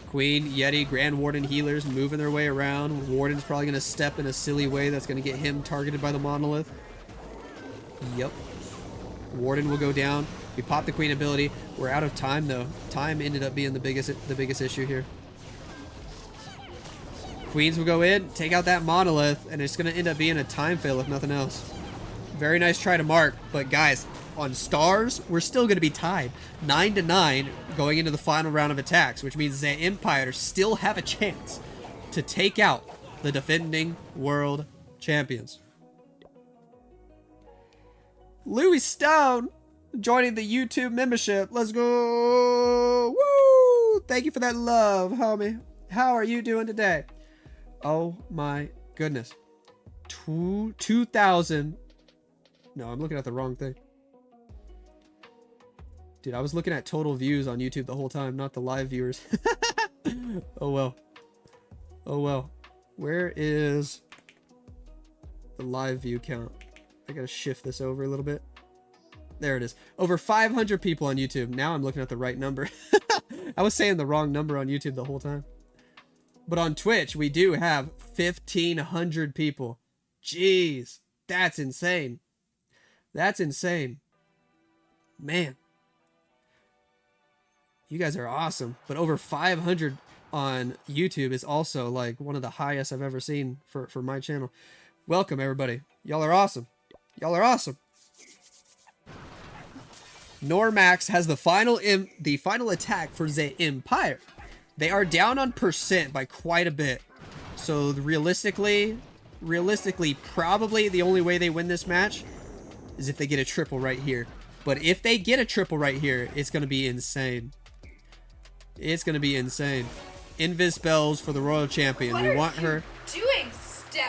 Queen, Yeti, Grand Warden, Healers moving their way around. Warden's probably going to step in a silly way that's going to get him targeted by the Monolith. Yep. Warden will go down. We pop the Queen ability. We're out of time, though. Time ended up being the biggest issue here. Queens will go in, take out that Monolith, and it's going to end up being a time fail if nothing else. Very nice try to mark, but guys, on stars, we're still going to be tied. 9-9 going into the final round of attacks, which means the Empire still have a chance to take out the defending world champions. Louis Stone joining the YouTube membership. Let's go. Woo! Thank you for that love, homie. How are you doing today? Oh my goodness. 2,000. No, I'm looking at the wrong thing. Dude, I was looking at total views on YouTube the whole time, not the live viewers. Oh well. Oh well. Where is the live view count? I gotta shift this over a little bit. There it is. Over 500 people on YouTube. Now I'm looking at the right number. I was saying the wrong number on YouTube the whole time. But on Twitch, we do have 1,500 people. Jeez, that's insane. That's insane. Man. You guys are awesome. But over 500 on YouTube is also like one of the highest I've ever seen for my channel. Welcome, everybody. Y'all are awesome. Y'all are awesome. Normax has the final attack for the Empire. They are down on percent by quite a bit. So realistically, probably the only way they win this match is if they get a triple right here. But if they get a triple right here, it's going to be insane. It's going to be insane. Invis spells for the Royal Champion. We want her. Doing,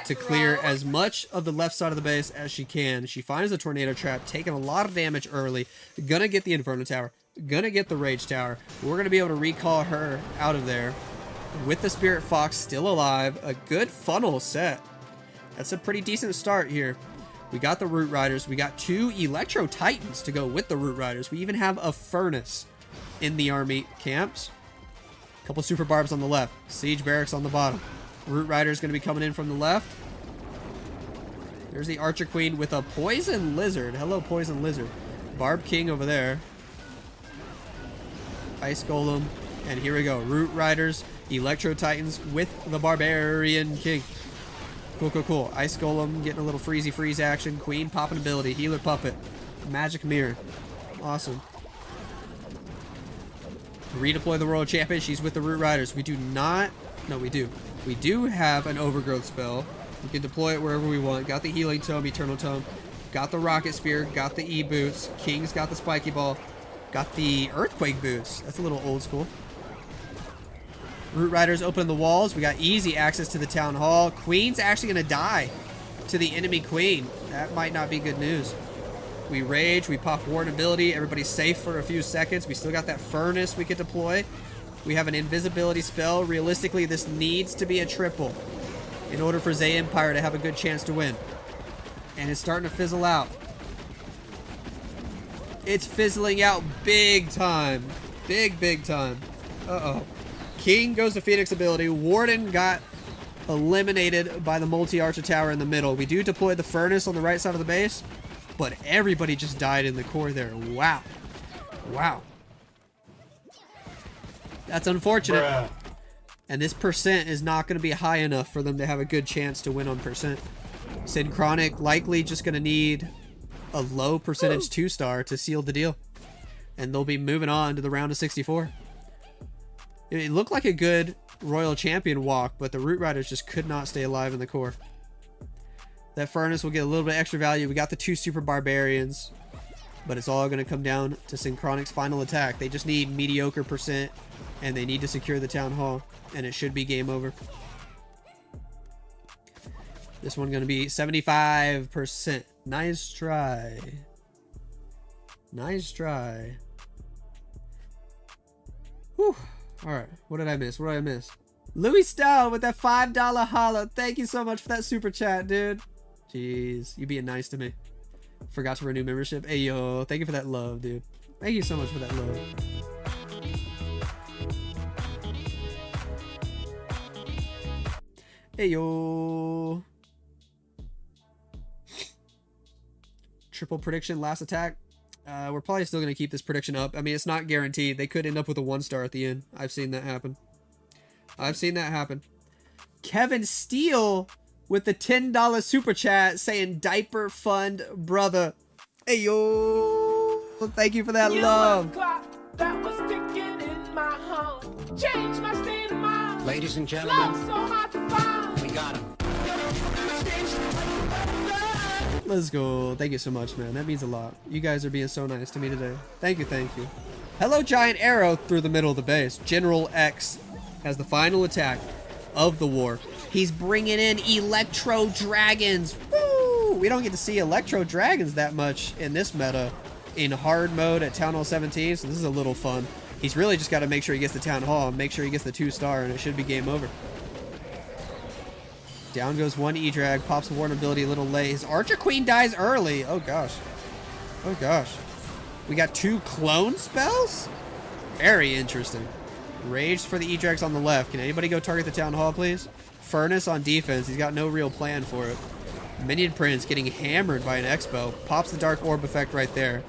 to clear as much of the left side of the base as she can. She finds the tornado trap, taking a lot of damage early. Gonna get the Inferno Tower. Gonna get the Rage Tower. We're gonna be able to recall her out of there with the Spirit Fox still alive. A good funnel set. That's a pretty decent start here. We got the Root Riders. We got 2 Electro Titans to go with the Root Riders. We even have a Furnace in the army camps. Couple Super Barbs on the left. Siege Barracks on the bottom. Root Rider is going to be coming in from the left. There's the Archer Queen with a Poison Lizard. Hello, Poison Lizard. Barb King over there. Ice Golem. And here we go. Root Riders, Electro Titans with the Barbarian King. Cool, cool, cool. Ice Golem getting a little freezy freeze action. Queen popping ability. Healer Puppet. Magic Mirror. Awesome. Redeploy the Royal Champion. She's with the Root Riders. We do not... No, we do. We do have an Overgrowth spell. We can deploy it wherever we want. Got the Healing Tome, Eternal Tome. Got the Rocket Spear. Got the E-Boots. King's got the Spiky Ball. Got the Earthquake Boots. That's a little old school. Root Riders open the walls. We got easy access to the Town Hall. Queen's actually going to die to the enemy Queen. That might not be good news. We rage, we pop Warden ability, everybody's safe for a few seconds. We still got that Furnace we could deploy. We have an invisibility spell. Realistically, this needs to be a triple in order for Zay Empire to have a good chance to win. And it's starting to fizzle out. It's fizzling out big time. Big time. Uh-oh. King goes to Phoenix ability. Warden got eliminated by the multi-archer tower in the middle. We do deploy the Furnace on the right side of the base. But everybody just died in the core there. Wow. Wow. That's unfortunate. Bruh. And this percent is not going to be high enough for them to have a good chance to win on percent. Synchronic likely just going to need a low percentage 2-star to seal the deal. And they'll be moving on to the round of 64. It looked like a good Royal Champion walk, but the Root Riders just could not stay alive in the core. That Furnace will get a little bit extra value. We got the 2 Super Barbarians, but it's all going to come down to Synchronic's final attack. They just need mediocre percent, and they need to secure the Town Hall, and it should be game over. This one going to be 75%. Nice try. Nice try. Whew. All right. What did I miss? What did I miss? Louis Style with that $5 holla. Thank you so much for that super chat, dude. Jeez, you being nice to me. Forgot to renew membership. Hey, yo, thank you for that love, dude. Thank you so much for that love. Hey, yo. Triple prediction, last attack. We're probably still going to keep this prediction up. I mean, it's not guaranteed. They could end up with a 1-star at the end. I've seen that happen. I've seen that happen. Kevin Steele with the $10 super chat saying diaper fund brother. Hey yo, thank you for that love. That was ticking in my home. Change my state of mind. Ladies and gentlemen, Love so hard to find. we got him. Let's go. Thank you so much, man. That means a lot. You guys are being so nice to me today. Thank you, thank you. Hello, Giant Arrow through the middle of the base. General X has the final attack of the war. He's bringing in Electro Dragons. Woo! We don't get to see Electro Dragons that much in this meta in hard mode at Town Hall 17, so this is a little fun. He's really just got to make sure he gets the Town Hall and make sure he gets the 2-star, and it should be game over. Down goes one E-Drag, pops a Warden ability a little late. His Archer Queen dies early. Oh gosh. Oh gosh. We got 2 clone spells? Very interesting. Rage for the E-Drags on the left. Can anybody go target the Town Hall, please? Furnace on defense. He's got no real plan for it. Minion Prince getting hammered by an Expo. Pops the Dark Orb effect right there.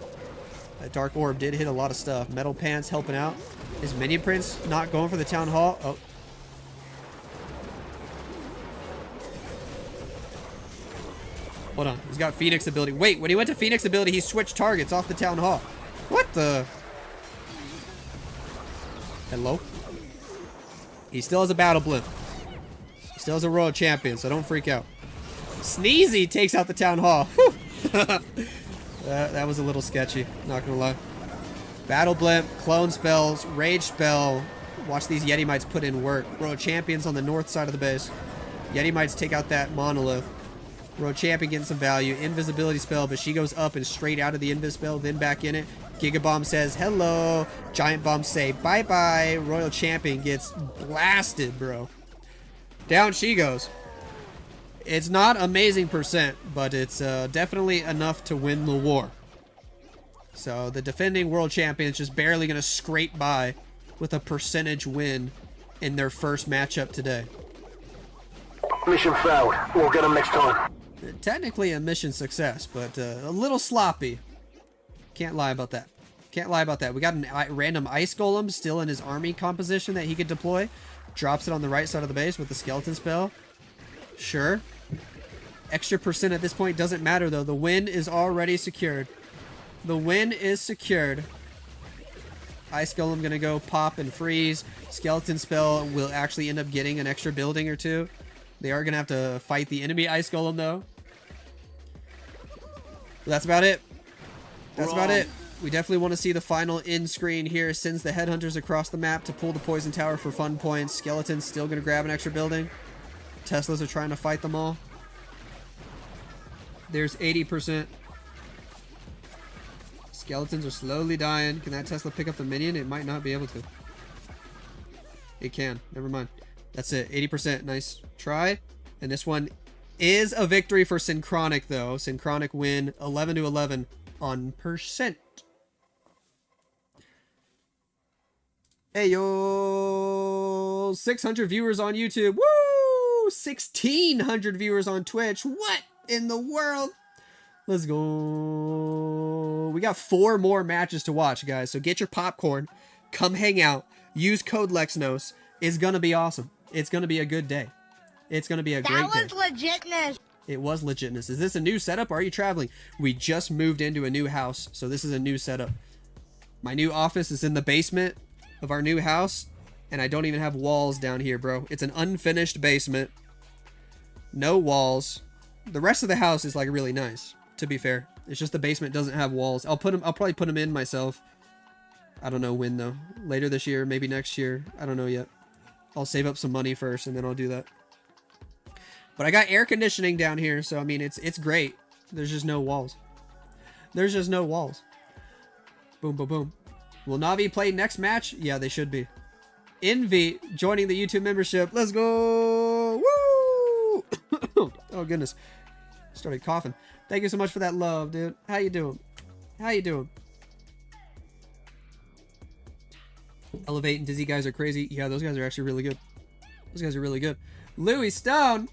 That Dark Orb did hit a lot of stuff. Metal Pants helping out. Is Minion Prince not going for the Town Hall? Oh. Hold on. He's got Phoenix ability. Wait, when he went to Phoenix ability, he switched targets off the Town Hall. What the? Hello? He still has a Battle Blimp. He still has a Royal Champion, so don't freak out. Sneezy takes out the Town Hall. That was a little sketchy, not gonna lie. Battle Blimp, Clone Spells, Rage Spell. Watch these Yeti Mites put in work. Royal Champions on the north side of the base. Yeti might take out that monolith. World champion getting some value. Invisibility spell, but she goes up and straight out of the invis spell, then back in it. Giga Bomb says hello. Giant Bomb say bye-bye. Royal champion gets blasted, bro. Down she goes. It's not amazing percent, but it's definitely enough to win the war. So the defending world champions just barely going to scrape by with a percentage win in their first matchup today. Mission failed. We'll get them next time. Technically a mission success, but a little sloppy. Can't lie about that. Can't lie about that. We got a random ice golem still in his army composition that he could deploy. Drops it on the right side of the base with the skeleton spell. Sure. Extra percent at this point doesn't matter though. The win is already secured. The win is secured. Ice golem gonna go pop and freeze. Skeleton spell will actually end up getting an extra building or two. They are gonna have to fight the enemy ice golem though. But that's about it. That's about it. We definitely want to see the final end screen here. Sends the headhunters across the map to pull the poison tower for fun points. Skeleton's still gonna grab an extra building. Teslas are trying to fight them all. There's 80%. Skeletons are slowly dying. Can that Tesla pick up the minion? It might not be able to. It can. Never mind. That's it. 80%. Nice try. And this one is a victory for Synchronic, though. Synchronic win 11-11 on percent. Hey, yo. 600 viewers on YouTube. Woo! 1,600 viewers on Twitch. What in the world? Let's go. We got 4 more matches to watch, guys. So get your popcorn. Come hang out. Use code Lexnos. It's going to be awesome. It's going to be a good day. It's going to be a great day. That was legitness. It was legitness. Is this a new setup? Or are you traveling? We just moved into a new house. So this is a new setup. My new office is in the basement of our new house. And I don't even have walls down here, bro. It's an unfinished basement. No walls. The rest of the house is like really nice. To be fair, it's just the basement doesn't have walls. I'll probably put them in myself. I don't know when though. Later this year, maybe next year. I don't know yet. I'll save up some money first and then I'll do that. But I got air conditioning down here, so I mean it's great. There's just no walls. There's just no walls. Boom, boom, boom. Will Navi play next match? Yeah, they should be. Envy joining the YouTube membership. Let's go! Woo! Oh goodness. Started coughing. Thank you so much for that love, dude. How you doing? How you doing? Elevate and Dizzy guys are crazy. Yeah, those guys are actually really good. Those guys are really good. Louis Stone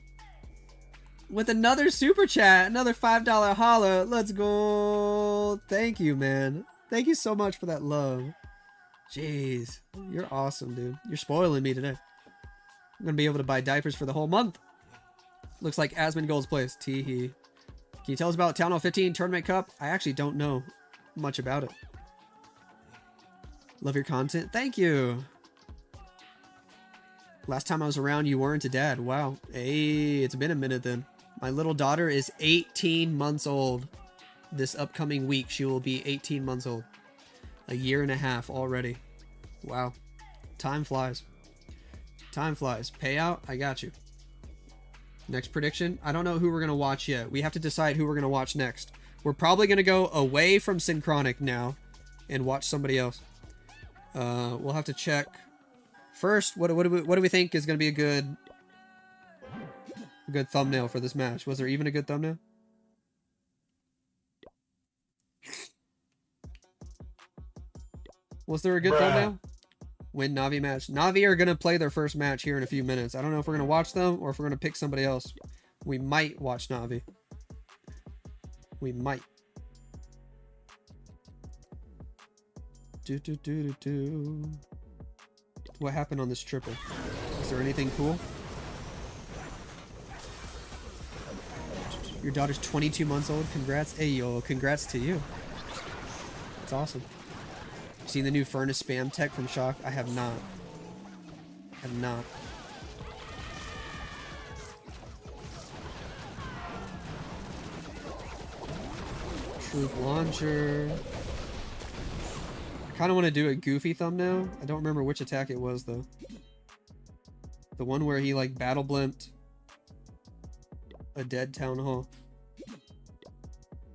with another super chat, another $5 holla. Let's go. Thank you, man. Thank you so much for that love. Jeez, you're awesome, dude. You're spoiling me today. I'm gonna be able to buy diapers for the whole month. Looks like Asmund Gold's place. Teehee. Can you tell us about Town Hall 15 Tournament Cup? I actually don't know much about it. Love your content. Thank you. Last time I was around, you weren't a dad. Wow. Hey, it's been a minute then. My little daughter is 18 months old. This upcoming week, she will be 18 months old. A year and a half already. Wow. Time flies. Time flies. Payout? I got you. Next prediction? I don't know who we're going to watch yet. We have to decide who we're going to watch next. We're probably going to go away from Synchronic now and watch somebody else. We'll have to check. First, what do we think is going to be a good thumbnail for this match? Was there even a good thumbnail? Was there a good thumbnail? Win Navi match. Navi are going to play their first match here in a few minutes. I don't know if we're going to watch them or if we're going to pick somebody else. We might watch Navi. We might. What happened on this triple? Is there anything cool? Your daughter's 22 months old. Congrats. Hey, yo, congrats to you. That's awesome. Seen the new furnace spam tech from Shock? I have not. Have not. Troop launcher. I kind of want to do a goofy thumbnail. I don't remember which attack it was though. The one where he like battle blimped A dead town hall.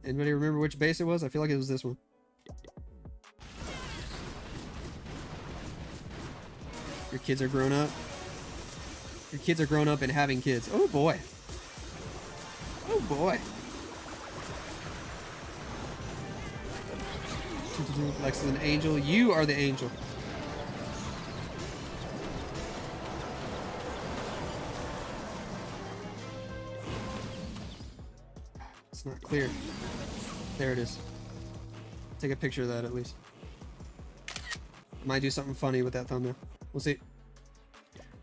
Anybody remember which base it was? I feel like it was this one. Your kids are grown up. Your kids are grown up and having kids. Oh boy. Oh boy. Lex is an angel. You are the angel. It's not clear. There it is. Take a picture of that at least. Might do something funny with that thumbnail. We'll see.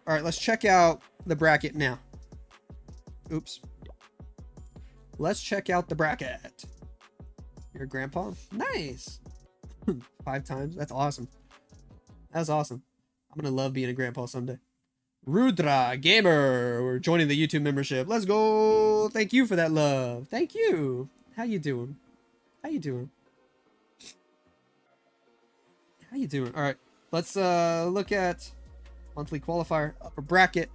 Alright, let's check out the bracket now. Oops. Let's check out the bracket. Your grandpa? Nice! 5 times? That's awesome. That's awesome. I'm gonna love being a grandpa someday. Rudra Gamer, we're joining the YouTube membership. Let's go! Thank you for that love. Thank you. How you doing? How you doing? How you doing? All right, let's look at monthly qualifier upper bracket.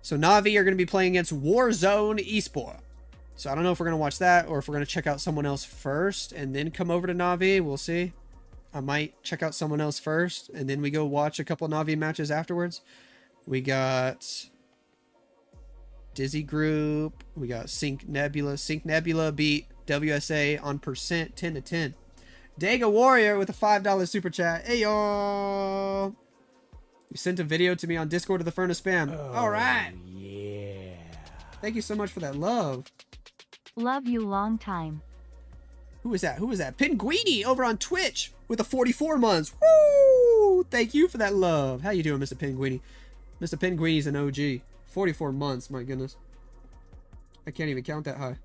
So Navi are going to be playing against Warzone Esport. So I don't know if we're going to watch that or if we're going to check out someone else first and then come over to Navi. We'll see. I might check out someone else first and then we go watch a couple Navi matches afterwards. We got Dizzy Group. We got Sync Nebula. Sync Nebula beat WSA on percent 10 to 10. Dega Warrior with a $5 super chat. Hey y'all. You sent a video to me on Discord to the Furnace Spam. All right. Yeah. Thank you so much for that love. Love you long time. Who is that? Who is that? Pinguini over on Twitch with a 44 months. Woo! Thank you for that love. How you doing, Mr. Pinguini? Mr. Pinguini's an OG. 44 months, my goodness. I can't even count that high.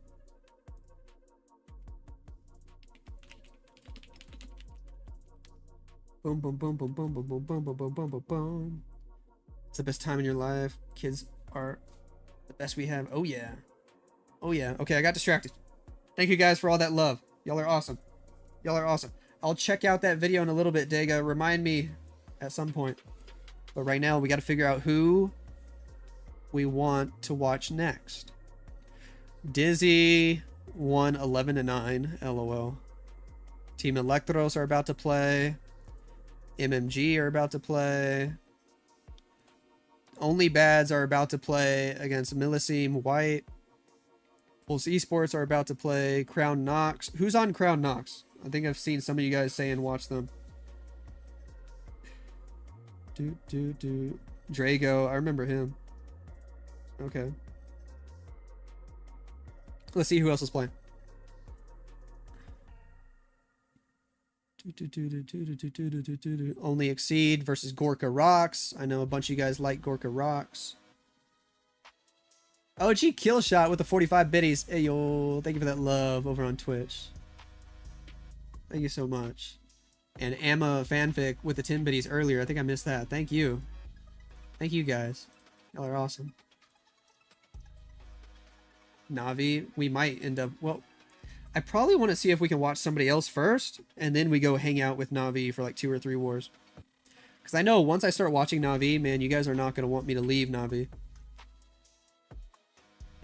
Boom, boom, boom, boom, boom, boom, boom, boom, boom, boom, boom, boom, boom. It's the best time in your life. Kids are the best we have. Oh, yeah. Oh, yeah. Okay, I got distracted. Thank you guys for all that love. Y'all are awesome. Y'all are awesome. I'll check out that video in a little bit, Dega. Remind me at some point. But right now, we got to figure out who we want to watch next. Dizzy won 11-9. LOL. Team Electros are about to play. MMG are about to play. Only Bads are about to play against Milliceme White. Pulse Esports are about to play Crown Knox. Who's on Crown Knox? I think I've seen some of you guys saying watch them. Drago. I remember him. Okay. Let's see who else is playing. Only Exceed versus Gorka Rocks. I know a bunch of you guys like Gorka Rocks. OG Killshot with the 45 biddies. Hey yo, thank you for that love over on Twitch. Thank you so much. And Amma Fanfic with the 10 biddies earlier. I think I missed that. Thank you. Thank you guys. Y'all are awesome. Navi, we might end up... Well, I probably want to see if we can watch somebody else first, and then we go hang out with Navi for like 2 or 3 wars. Because I know once I start watching Navi, man, you guys are not going to want me to leave Navi.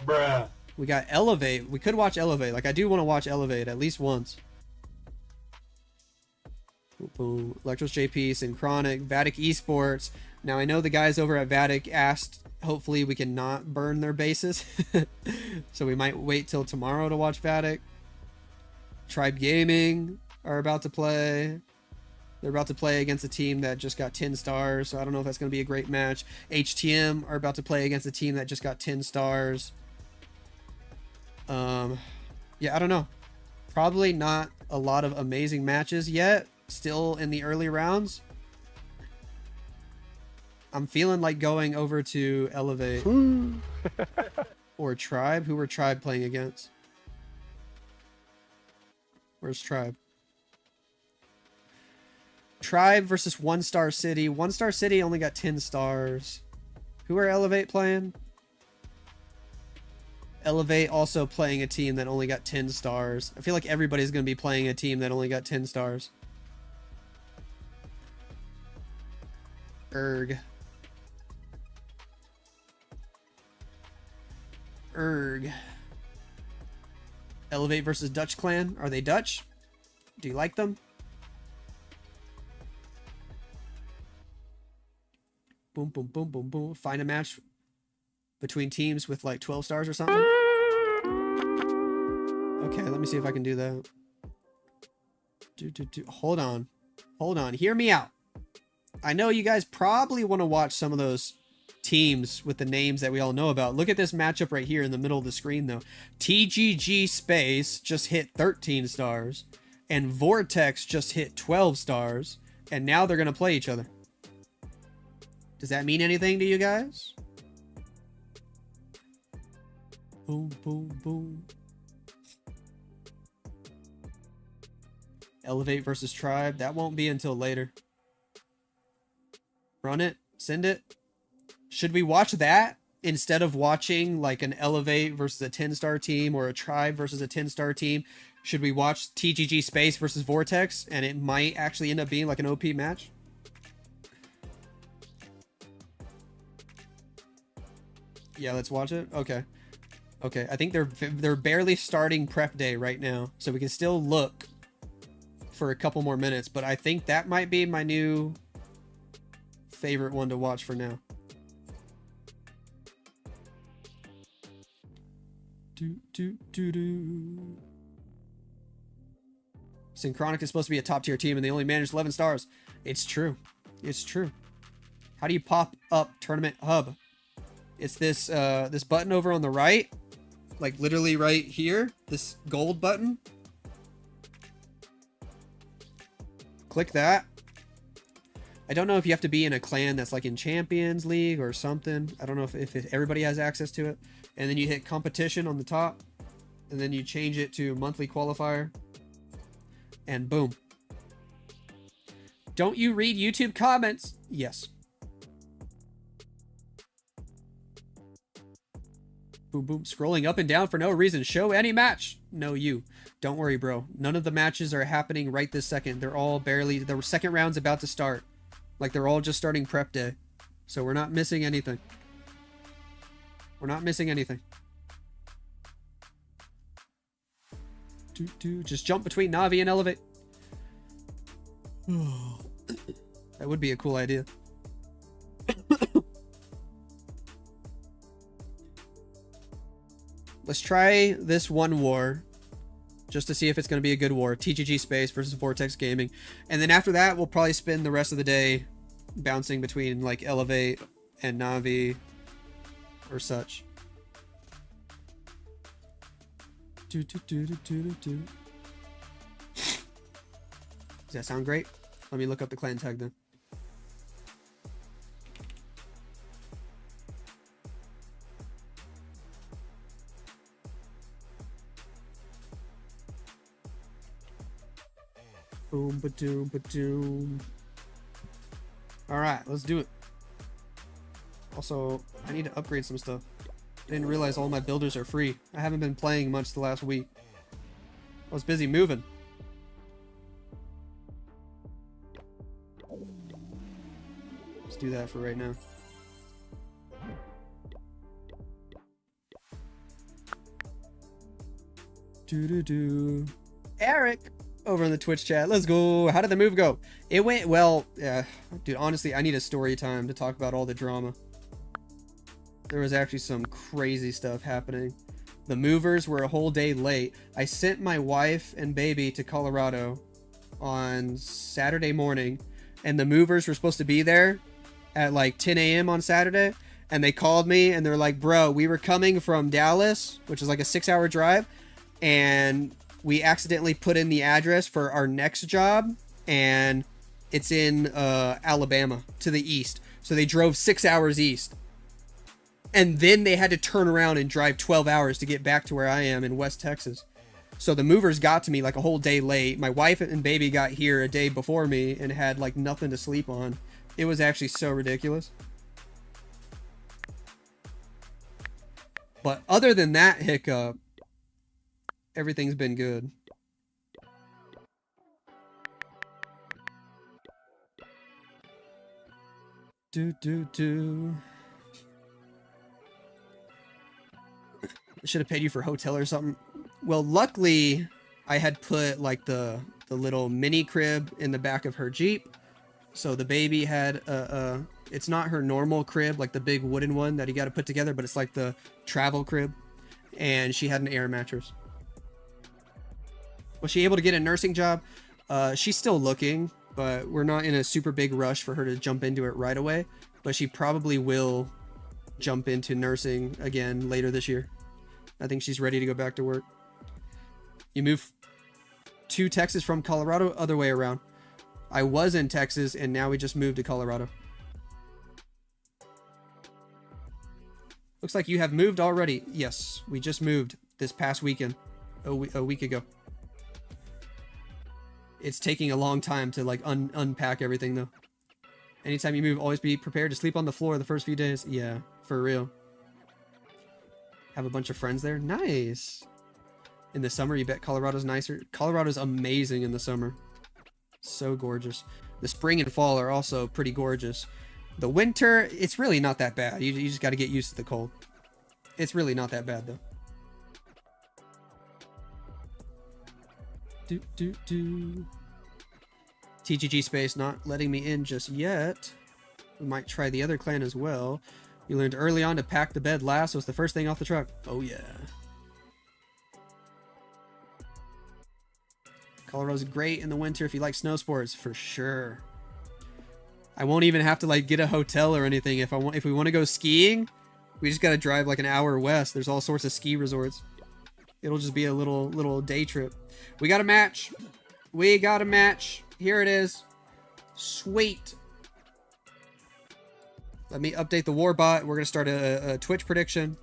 Bruh. We got Elevate. We could watch Elevate. Like, I do want to watch Elevate at least once. Boom, boom. Lexnos JP, Synchronic, Vatic Esports. Now, I know the guys over at Vatic asked, hopefully we can not burn their bases. So we might wait till tomorrow to watch Vatic. Tribe Gaming are about to play. They're about to play against a team that just got 10 stars, so I don't know if that's going to be a great match. HTM are about to play against a team that just got 10 stars. Yeah, I don't know. Probably not a lot of amazing matches yet. Still in the early rounds. I'm feeling like going over to Elevate. Or Tribe. Who were Tribe playing against? Where's Tribe? Tribe versus One Star City. One Star City only got 10 stars. Who are Elevate playing? Elevate also playing a team that only got 10 stars. I feel like everybody's going to be playing a team that only got 10 stars. Erg. Erg. Elevate versus Dutch clan. Are they Dutch? Do you like them? Boom, boom, boom, boom, boom. Find a match between teams with like 12 stars or something. Okay, let me see if I can do that. Hold on. Hold on. Hear me out. I know you guys probably want to watch some of those teams with the names that we all know about. Look at this matchup right here in the middle of the screen, though. TGG Space just hit 13 stars, and Vortex just hit 12 stars, and now they're going to play each other. Does that mean anything to you guys? Boom, boom, boom. Elevate versus Tribe. That won't be until later. Run it. Send it. Should we watch that instead of watching like an Elevate versus a 10-star team or a Tribe versus a 10-star team? Should we watch TGG Space versus Vortex, and it might actually end up being like an OP match? Yeah, let's watch it. Okay. Okay, I think they're barely starting prep day right now, so we can still look for a couple more minutes, but I think that might be my new favorite one to watch for now. Synchronic is supposed to be a top tier team and they only managed 11 stars. It's true. It's true. How do you pop up Tournament Hub? It's this this button over on the right, like literally right here, this gold button. Click that. I don't know if you have to be in a clan that's like in Champions League or something. I don't know if everybody has access to it. And then you hit competition on the top, and then you change it to monthly qualifier, and boom. Don't you read YouTube comments? Yes. Boom, boom. Scrolling up and down for no reason. Show any match. No, you. Don't worry, bro. None of the matches are happening right this second. They're all barely... The second round's about to start. Like, they're all just starting prep day. So we're not missing anything. We're not missing anything. Just jump between Navi and Elevate. That would be a cool idea. Let's try this one war just to see if it's going to be a good war. TGG Space versus Vortex Gaming. And then after that, we'll probably spend the rest of the day bouncing between like Elevate and Navi or such. Does that sound great? Let me look up the clan tag then. Boom, ba-doom, ba-doom. Alright, let's do it. Also, I need to upgrade some stuff. Didn't realize all my builders are free. I haven't been playing much the last week. I was busy moving. Let's do that for right now. Eric! Over in the Twitch chat. Let's go. How did the move go? It went well. Yeah, dude, honestly, I need a story time to talk about all the drama. There was actually some crazy stuff happening. The movers were a whole day late. I sent my wife and baby to Colorado on Saturday morning, and the movers were supposed to be there at like 10 a.m. on Saturday, and they called me and they're like, bro, we were coming from Dallas, which is like a 6-hour drive, and we accidentally put in the address for our next job, and it's in Alabama to the east. So they drove 6 hours east. And then they had to turn around and drive 12 hours to get back to where I am in West Texas. So the movers got to me like a whole day late. My wife and baby got here a day before me and had like nothing to sleep on. It was actually so ridiculous. But other than that hiccup, everything's been good. Should have paid you for hotel or something. Well, luckily, I had put like the little mini crib in the back of her Jeep. So the baby had it's not her normal crib, like the big wooden one that you got to put together, but it's like the travel crib. And she had an air mattress. Was she able to get a nursing job? She's still looking, but we're not in a super big rush for her to jump into it right away. But she probably will jump into nursing again later this year. I think she's ready to go back to work. You move to Texas from Colorado, other way around. I was in Texas and now we just moved to Colorado. Looks like you have moved already. Yes, we just moved this past weekend, a week ago. It's taking a long time to like unpack everything though. Anytime you move, always be prepared to sleep on the floor the first few days. Yeah, for real. Have a bunch of friends there. Nice. In the summer, you bet Colorado's nicer. Colorado's amazing in the summer. So gorgeous. The spring and fall are also pretty gorgeous. The winter, it's really not that bad. You just got to get used to the cold. It's really not that bad, though. TGG space not letting me in just yet. We might try the other clan as well. You learned early on to pack the bed last, so it's the first thing off the truck. Oh, yeah. Colorado's great in the winter if you like snow sports, for sure. I won't even have to like get a hotel or anything. If we want to go skiing, we just got to drive like an hour west. There's all sorts of ski resorts. It'll just be a little day trip. We got a match. We got a match. Here it is. Sweet. Let me update the Warbot. We're going to start a Twitch prediction.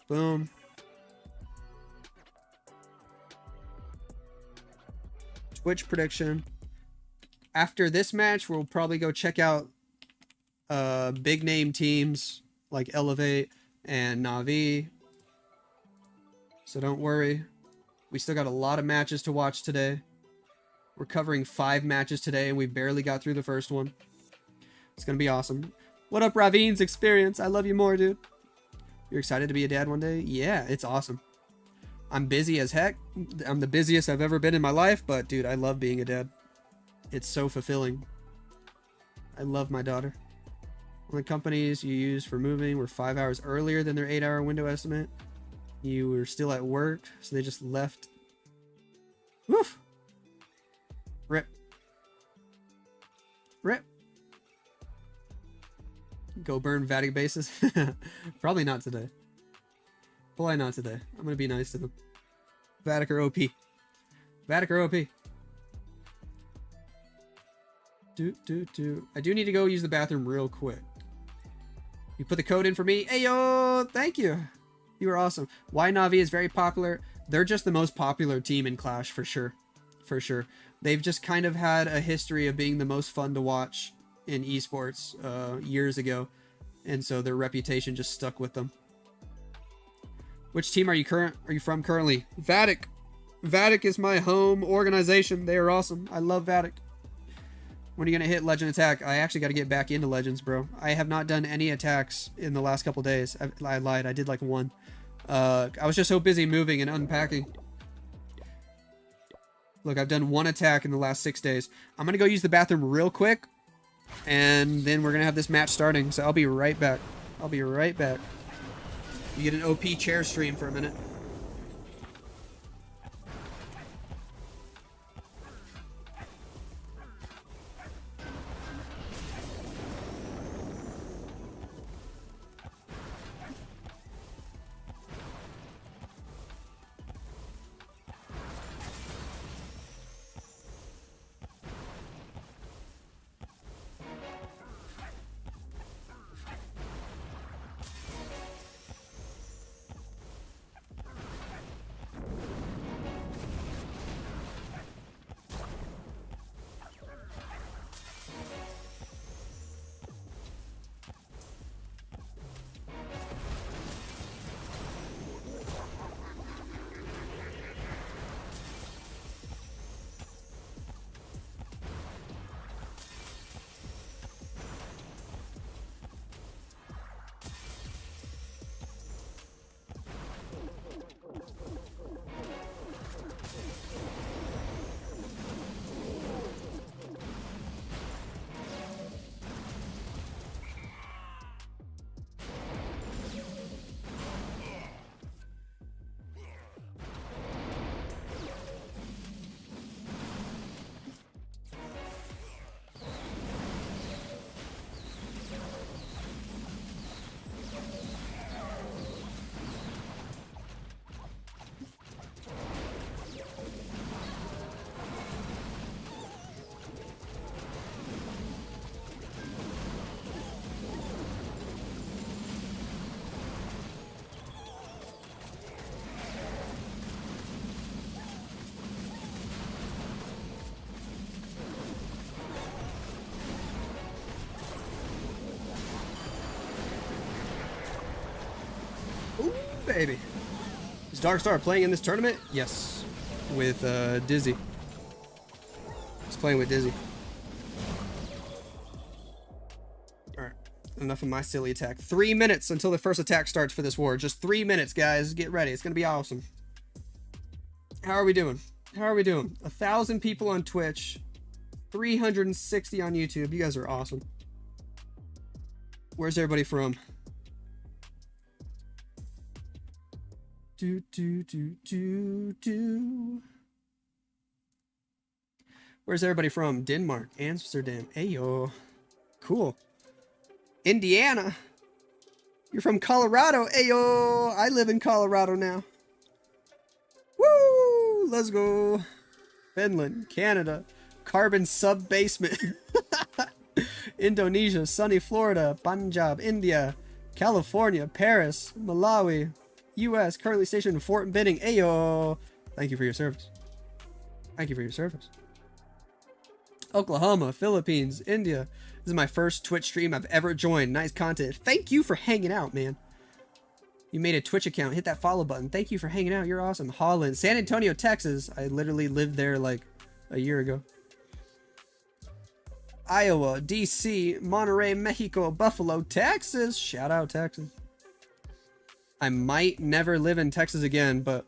Boom. Twitch prediction. After this match, we'll probably go check out big name teams like Elevate and Na'Vi. So don't worry. We still got a lot of matches to watch today. We're covering 5 matches today, and we barely got through the first one. It's going to be awesome. What up, Raveen's Experience? I love you more, dude. You're excited to be a dad one day? Yeah, it's awesome. I'm busy as heck. I'm the busiest I've ever been in my life, but dude, I love being a dad. It's so fulfilling. I love my daughter. One of the companies you use for moving were 5 hours earlier than their 8-hour window estimate. You were still at work, so they just left. Woof. Rip. Rip. Go burn Vatic bases. Probably not today. Probably not today. I'm gonna be nice to them. Vatic or OP. Vatic or OP. I do need to go use the bathroom real quick. You put the code in for me. Hey yo, thank you. You are awesome. Why Na'Vi is very popular. They're just the most popular team in Clash for sure. For sure. They've just kind of had a history of being the most fun to watch in esports years ago. And so their reputation just stuck with them. Which team are you from currently? Vatic. Vatic is my home organization. They are awesome. I love Vatic. When are you going to hit Legend Attack? I actually got to get back into Legends, bro. I have not done any attacks in the last couple days. I lied. I did like one. I was just so busy moving and unpacking. Look, I've done one attack in the last 6 days. I'm going to go use the bathroom real quick. And then we're going to have this match starting. So I'll be right back. I'll be right back. You get an OP chair stream for a minute. baby. Is Dark Star playing in this tournament? Yes. With Dizzy. He's playing with Dizzy. Alright. Enough of my silly attack. 3 minutes until the first attack starts for this war. Just 3 minutes, guys. Get ready. It's gonna be awesome. How are we doing? How are we doing? 1,000 people on Twitch. 360 on YouTube. You guys are awesome. Where's everybody from? Where's everybody from? Denmark, Amsterdam. Ayo. Cool. Indiana. You're from Colorado. Ayo. I live in Colorado now. Woo! Let's go. Finland, Canada, Carbon Sub Basement. Indonesia, sunny Florida, Punjab, India, California, Paris, Malawi, U.S., currently stationed in Fort Benning. Ayo! Thank you for your service. Thank you for your service. Oklahoma, Philippines, India. This is my first Twitch stream I've ever joined. Nice content. Thank you for hanging out, man. You made a Twitch account. Hit that follow button. Thank you for hanging out. You're awesome. Holland, San Antonio, Texas. I literally lived there like a year ago. Iowa, D.C., Monterrey, Mexico, Buffalo, Texas. Shout out, Texas. I might never live in Texas again, but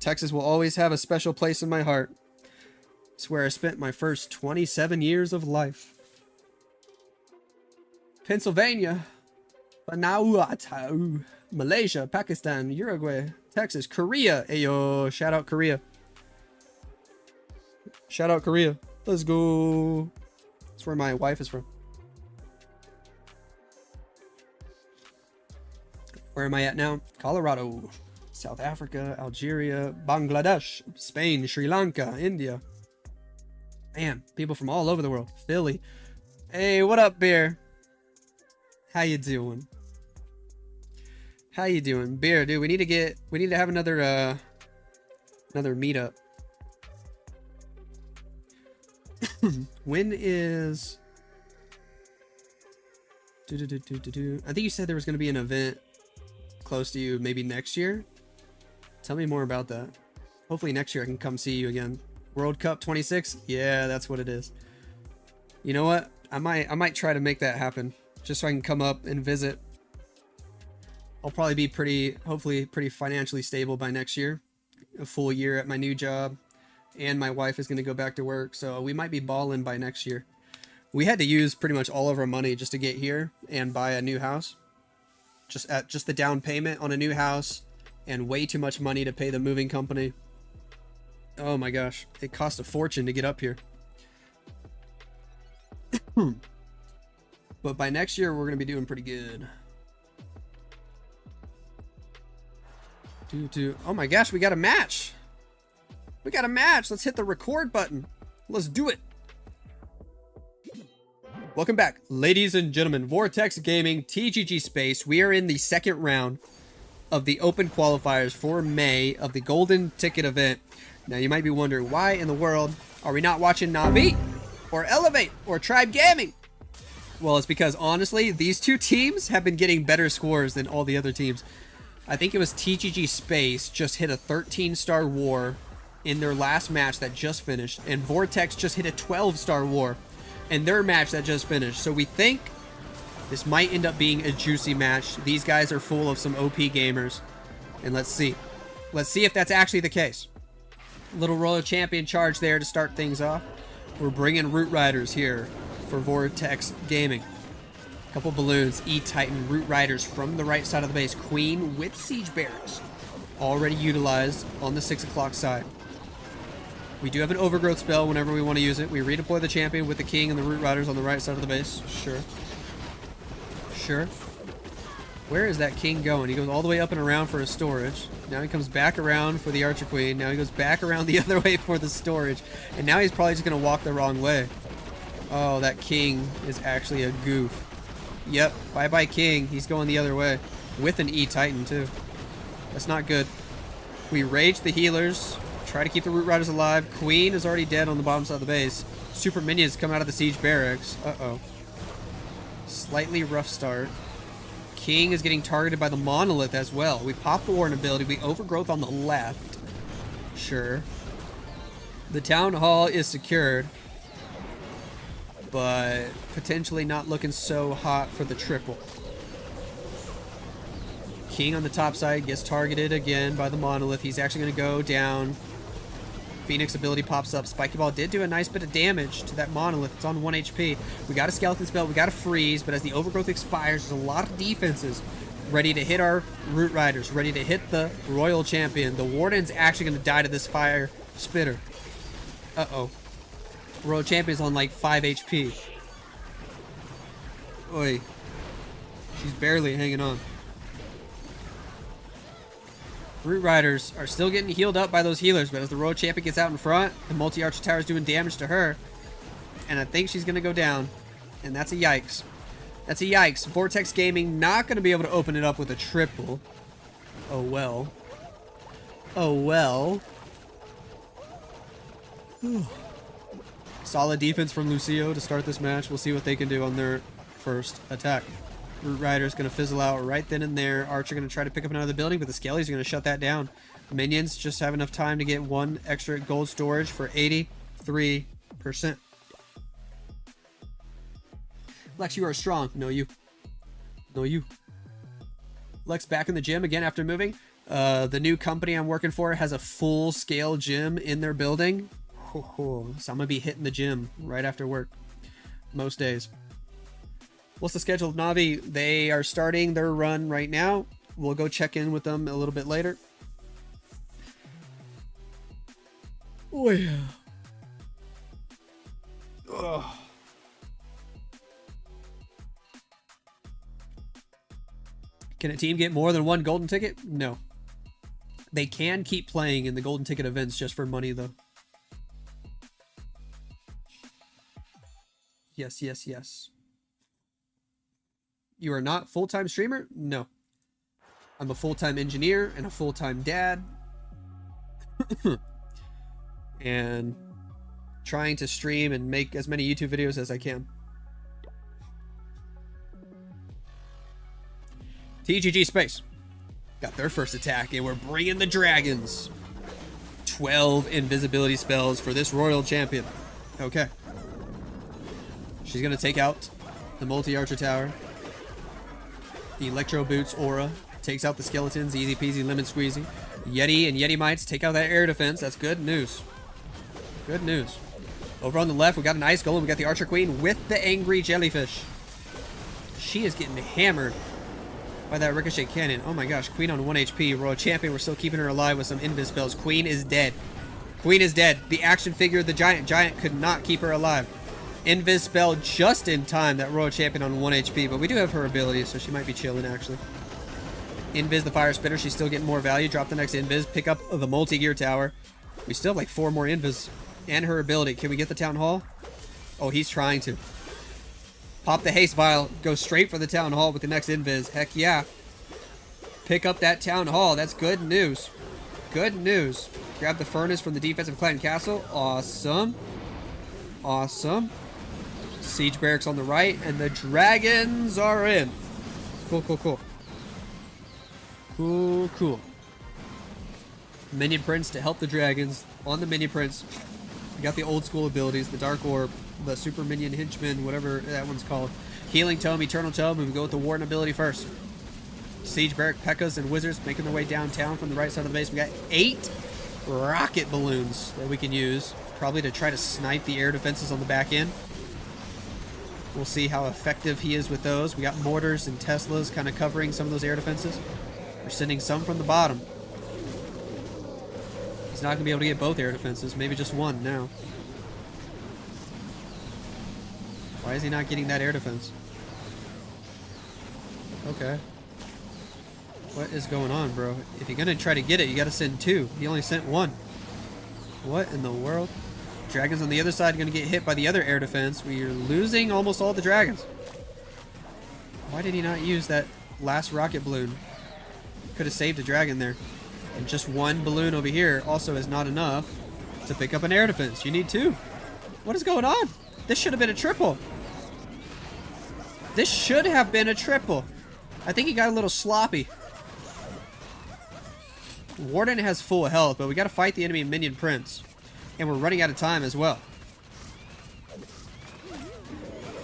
Texas will always have a special place in my heart. It's where I spent my first 27 years of life. Pennsylvania, Vanuatu, Malaysia, Pakistan, Uruguay, Texas, Korea. Ayo, shout out Korea. Shout out Korea. Let's go. That's where my wife is from. Where am I at now? Colorado, South Africa, Algeria, Bangladesh, Spain, Sri Lanka, India. Man, people from all over the world. Philly. Hey, what up, Bear? How you doing? How you doing? Bear, dude, we need to have another meetup. When is I think you said there was going to be an event close to you maybe next year. Tell me more about that. Hopefully next year I can come see you again. World Cup 26? Yeah, that's what it is. You know what? I might try to make that happen just so I can come up and visit. I'll probably be hopefully pretty financially stable by next year. A full year at my new job. And my wife is going to go back to work, so we might be balling by next year. We had to use pretty much all of our money just to get here and buy a new house. Just the down payment on a new house and way too much money to pay the moving company. Oh my gosh, it cost a fortune to get up here. But by next year, we're going to be doing pretty good. Oh my gosh, we got a match. We got a match. Let's hit the record button. Let's do it. Welcome back, ladies and gentlemen. Vortex Gaming, TGG Space. We are in the second round of the open qualifiers for May of the Golden Ticket event. Now, you might be wondering, why in the world are we not watching Navi or Elevate or Tribe Gaming? Well, it's because, honestly, these two teams have been getting better scores than all the other teams. I think it was TGG Space just hit a 13-star war in their last match that just finished, and Vortex just hit a 12-star war in their match that just finished. So we think this might end up being a juicy match. These guys are full of some OP gamers, and let's see. Let's see if that's actually the case. Little Royal Champion charge there to start things off. We're bringing Root Riders here for Vortex Gaming. Couple balloons, E-Titan, Root Riders from the right side of the base. Queen with Siege Barracks already utilized on the 6 o'clock side. We do have an Overgrowth spell whenever we want to use it. We redeploy the champion with the King and the Root Riders on the right side of the base. Sure. Sure. Where is that King going? He goes all the way up and around for his storage. Now he comes back around for the Archer Queen. Now he goes back around the other way for the storage. And now he's probably just going to walk the wrong way. Oh, that King is actually a goof. Yep. Bye-bye King. He's going the other way. With an E-Titan, too. That's not good. We rage the healers. Try to keep the Root Riders alive. Queen is already dead on the bottom side of the base. Super minions come out of the Siege Barracks. Uh-oh. Slightly rough start. King is getting targeted by the monolith as well. We pop the Warden ability. We overgrowth on the left. Sure. The town hall is secured, but potentially not looking so hot for the triple. King on the top side gets targeted again by the monolith. He's actually going to go down. Phoenix ability pops up. Spiky Ball did do a nice bit of damage to that monolith. It's on 1 HP. We got a skeleton spell. We got a freeze, but as the overgrowth expires, there's a lot of defenses ready to hit our Root Riders, ready to hit the Royal Champion. The Warden's actually going to die to this fire spitter. Uh-oh. Royal Champion's on like 5 HP. Oi. She's barely hanging on. Root Riders are still getting healed up by those healers, but as the Royal Champion gets out in front, the multi-archer tower is doing damage to her. And I think she's going to go down. And that's a yikes. That's a yikes. Vortex Gaming not going to be able to open it up with a triple. Oh well. Oh well. Solid defense from Lucio to start this match. We'll see what they can do on their first attack. Root Rider's going to fizzle out right then and there. Archer going to try to pick up another building, but the Skellies are going to shut that down. Minions just have enough time to get 1 extra gold storage for 83%. Lex, you are strong. No, you. No, you. Lex back in the gym again after moving. The new company I'm working for has a full-scale gym in their building. So I'm going to be hitting the gym right after work. Most days. What's the schedule of Navi? They are starting their run right now. We'll go check in with them a little bit later. Oh, yeah. Ugh. Can a team get more than 1 golden ticket? No. They can keep playing in the golden ticket events just for money, though. Yes, yes, yes. You are not full-time streamer? No. I'm a full-time engineer and a full-time dad. And trying to stream and make as many YouTube videos as I can. TGG Space got their first attack, and we're bringing the dragons. 12 invisibility spells for this Royal Champion. Okay. She's going to take out the multi-archer tower. The Electro Boots aura takes out the skeletons. Easy peasy lemon squeezy. Yeti and Yeti Mites take out that air defense. That's good news. Good news. Over on the left, we got an Ice Golem. We got the Archer Queen with the Angry Jellyfish. She is getting hammered by that Ricochet Cannon. Oh my gosh. Queen on 1 HP. Royal Champion. We're still keeping her alive with some invis spells. Queen is dead. Queen is dead. The action figure, the Giant. Giant could not keep her alive. Invis spell just in time, that Royal Champion on 1 HP, but we do have her ability, so she might be chilling, actually. Invis the Fire Spitter, she's still getting more value. Drop the next Invis, pick up the multi-gear tower. We still have like 4 more Invis and her ability. Can we get the Town Hall? Oh, he's trying to. Pop the Haste Vial, go straight for the Town Hall with the next Invis. Heck yeah. Pick up that Town Hall, that's good news. Good news. Grab the Furnace from the defensive Clan Castle. Awesome. Awesome. Siege Barracks on the right, and the dragons are in. Cool, cool, cool. Cool, cool. Minion Prince to help the dragons on the Minion Prince. We got the old school abilities, the Dark Orb, the Super Minion Henchman, whatever that one's called. Healing Tome, Eternal Tome, and we go with the Warden ability first. Siege Barrack, P.E.K.K.A.s, and Wizards making their way downtown from the right side of the base. We got 8 rocket balloons that we can use, probably to try to snipe the air defenses on the back end. We'll see how effective he is with those. We got mortars and Teslas kind of covering some of those air defenses. We're sending some from the bottom. He's not going to be able to get both air defenses. Maybe just one now. Why is he not getting that air defense? Okay. What is going on, bro? If you're going to try to get it, you got to send 2. He only sent 1. What in the world? Dragons on the other side are going to get hit by the other air defense. We are losing almost all the dragons. Why did he not use that last rocket balloon? Could have saved a dragon there. And just 1 balloon over here also is not enough to pick up an air defense. You need 2. What is going on? This should have been a triple. This should have been a triple. I think he got a little sloppy. Warden has full health, but we gotta fight the enemy minion prince. And we're running out of time as well.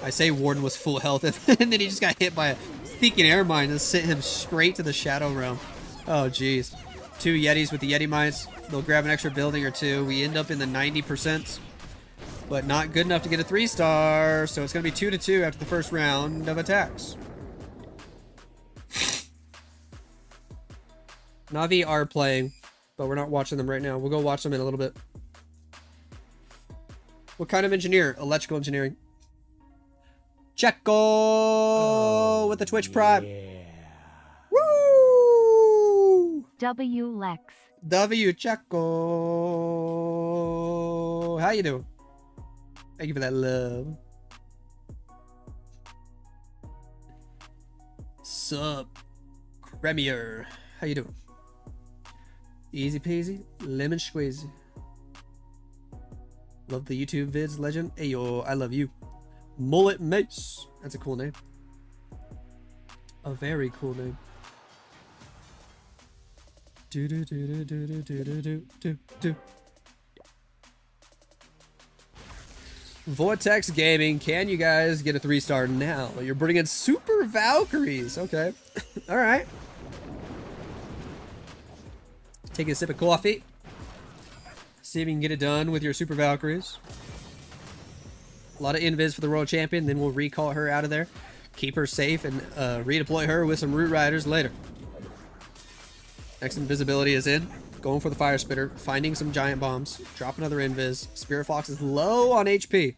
I say Warden was full health, and then he just got hit by a sneaking air mine and sent him straight to the Shadow Realm. Oh, jeez. 2 Yetis with the Yeti mines. They'll grab an extra building or 2. We end up in the 90%, but not good enough to get a 3-star. So it's going to be 2-2 after the first round of attacks. Na'Vi are playing, but we're not watching them right now. We'll go watch them in a little bit. What kind of engineer? Electrical engineering. Checo with the Twitch Prime. Woo! W Lex. W Checo. How you doing? Thank you for that love. Sup, Premier. How you doing? Easy peasy, lemon squeezy. Love the YouTube vids, legend. Ayo, I love you. Mullet Mace. That's a cool name. A very cool name. Do do do do do do do do do do. Vortex Gaming, can you guys get a 3-star now? You're bringing Super Valkyries. Okay. All right. Taking a sip of coffee. See if you can get it done with your Super Valkyries. A lot of invis for the World Champion, then we'll recall her out of there. Keep her safe and redeploy her with some Root Riders later. Next invisibility is in. Going for the Fire Spitter. Finding some Giant Bombs. Drop another invis. Spirit Fox is low on HP.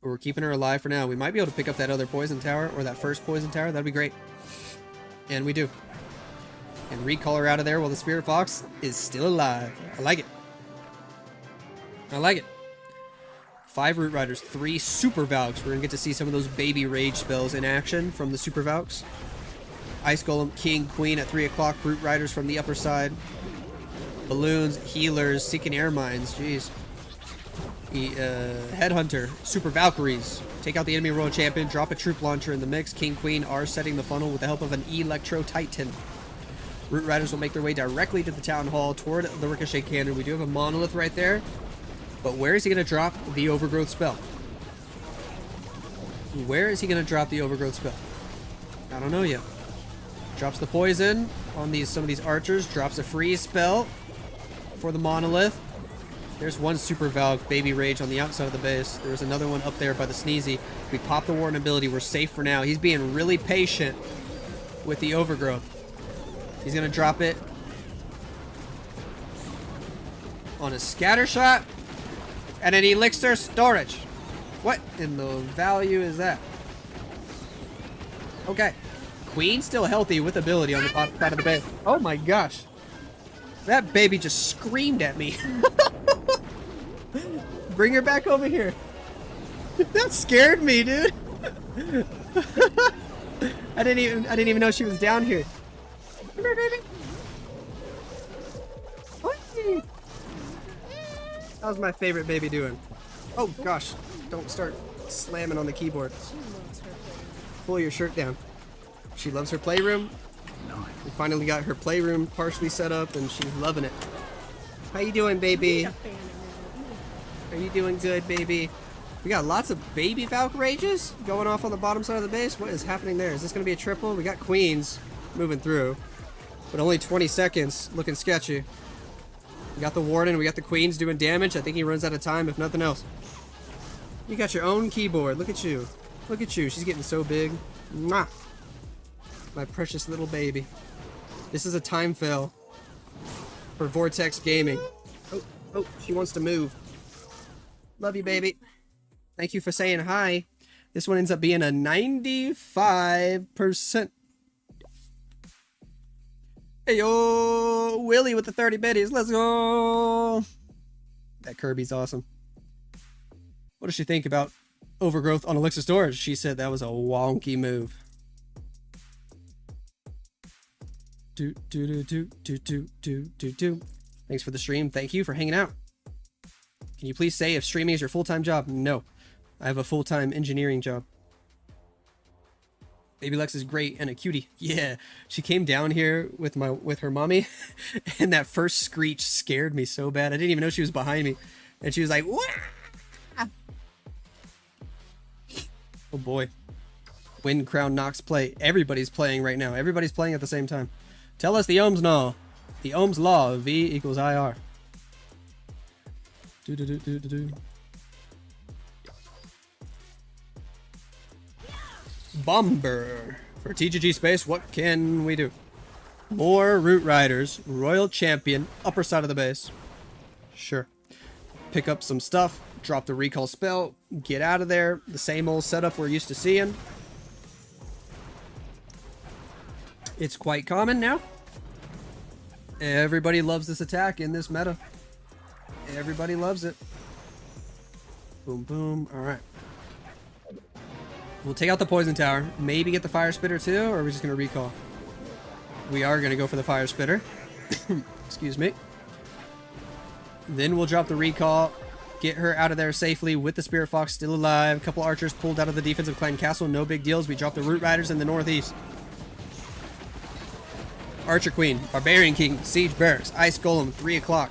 But we're keeping her alive for now. We might be able to pick up that other Poison Tower or that first Poison Tower. That'd be great. And we do. And recall her out of there while the Spirit Fox is still alive. I like it. I like it. 5 Root Riders, 3 Super Valks. We're going to get to see some of those baby rage spells in action from the Super Valks. Ice Golem, King, Queen at 3 o'clock. Root Riders from the upper side. Balloons, Healers, Seeking Air Mines. Jeez. Headhunter, Super Valkyries. Take out the enemy World Champion. Drop a Troop Launcher in the mix. King, Queen are setting the funnel with the help of an Electro Titan. Root Riders will make their way directly to the Town Hall toward the Ricochet Cannon. We do have a Monolith right there. But where is he going to drop the Overgrowth spell? Where is he going to drop the Overgrowth spell? I don't know yet. Drops the poison on some of these archers. Drops a freeze spell for the Monolith. There's one Super Valk, Baby Rage, on the outside of the base. There's another one up there by the Sneezy. We pop the Warden ability. We're safe for now. He's being really patient with the Overgrowth. He's going to drop it on a Scatter Shot. And an Elixir Storage. What in the value is that? Okay. Queen still healthy with ability on the top side of the base. Oh my gosh. That baby just screamed at me. Bring her back over here. That scared me, dude. I didn't even know she was down here. Come here, baby. How's my favorite baby doing? Oh gosh, don't start slamming on the keyboard. Pull your shirt down. She loves her playroom. We finally got her playroom partially set up and she's loving it. How you doing, baby? Are you doing good, baby? We got lots of baby Valk Rages going off on the bottom side of the base. What is happening there? Is this going to be a triple? We got Queens moving through, but only 20 seconds. Looking sketchy. We got the Warden, we got the Queens doing damage. I think he runs out of time, if nothing else. You got your own keyboard. Look at you. Look at you. She's getting so big. Mwah. My precious little baby. This is a time fail for Vortex Gaming. Oh, she wants to move. Love you, baby. Thank you for saying hi. This one ends up being a 95%. Hey yo, Willie with the 30 biddies. Let's go. That Kirby's awesome. What does she think about Overgrowth on Elixir Storage? She said that was a wonky move. Do. Thanks for the stream. Thank you for hanging out. Can you please say if streaming is your full-time job? No, I have a full-time engineering job. Baby Lex is great and a cutie. Yeah, she came down here with her mommy, and that first screech scared me so bad. I didn't even know she was behind me, and she was like, "Wah!" Oh boy. Wind Crown Nox play. Everybody's playing right now. Everybody's playing at the same time. Tell us the Ohm's law. The Ohm's law. V equals IR. Do. Bomber. For TGG space, what can we do? More Root Riders. Royal Champion. Upper side of the base. Sure. Pick up some stuff. Drop the recall spell. Get out of there. The same old setup we're used to seeing. It's quite common now. Everybody loves this attack in this meta. Everybody loves it. Boom, boom. All right. We'll take out the poison tower. Maybe get the fire spitter too, or are we just going to recall? We are going to go for the fire spitter. Excuse me. Then we'll drop the recall. Get her out of there safely with the Spirit Fox still alive. A couple archers pulled out of the defensive clan castle. No big deals. We drop the Root Riders in the northeast. Archer Queen, Barbarian King, Siege Barracks, Ice Golem, 3 o'clock.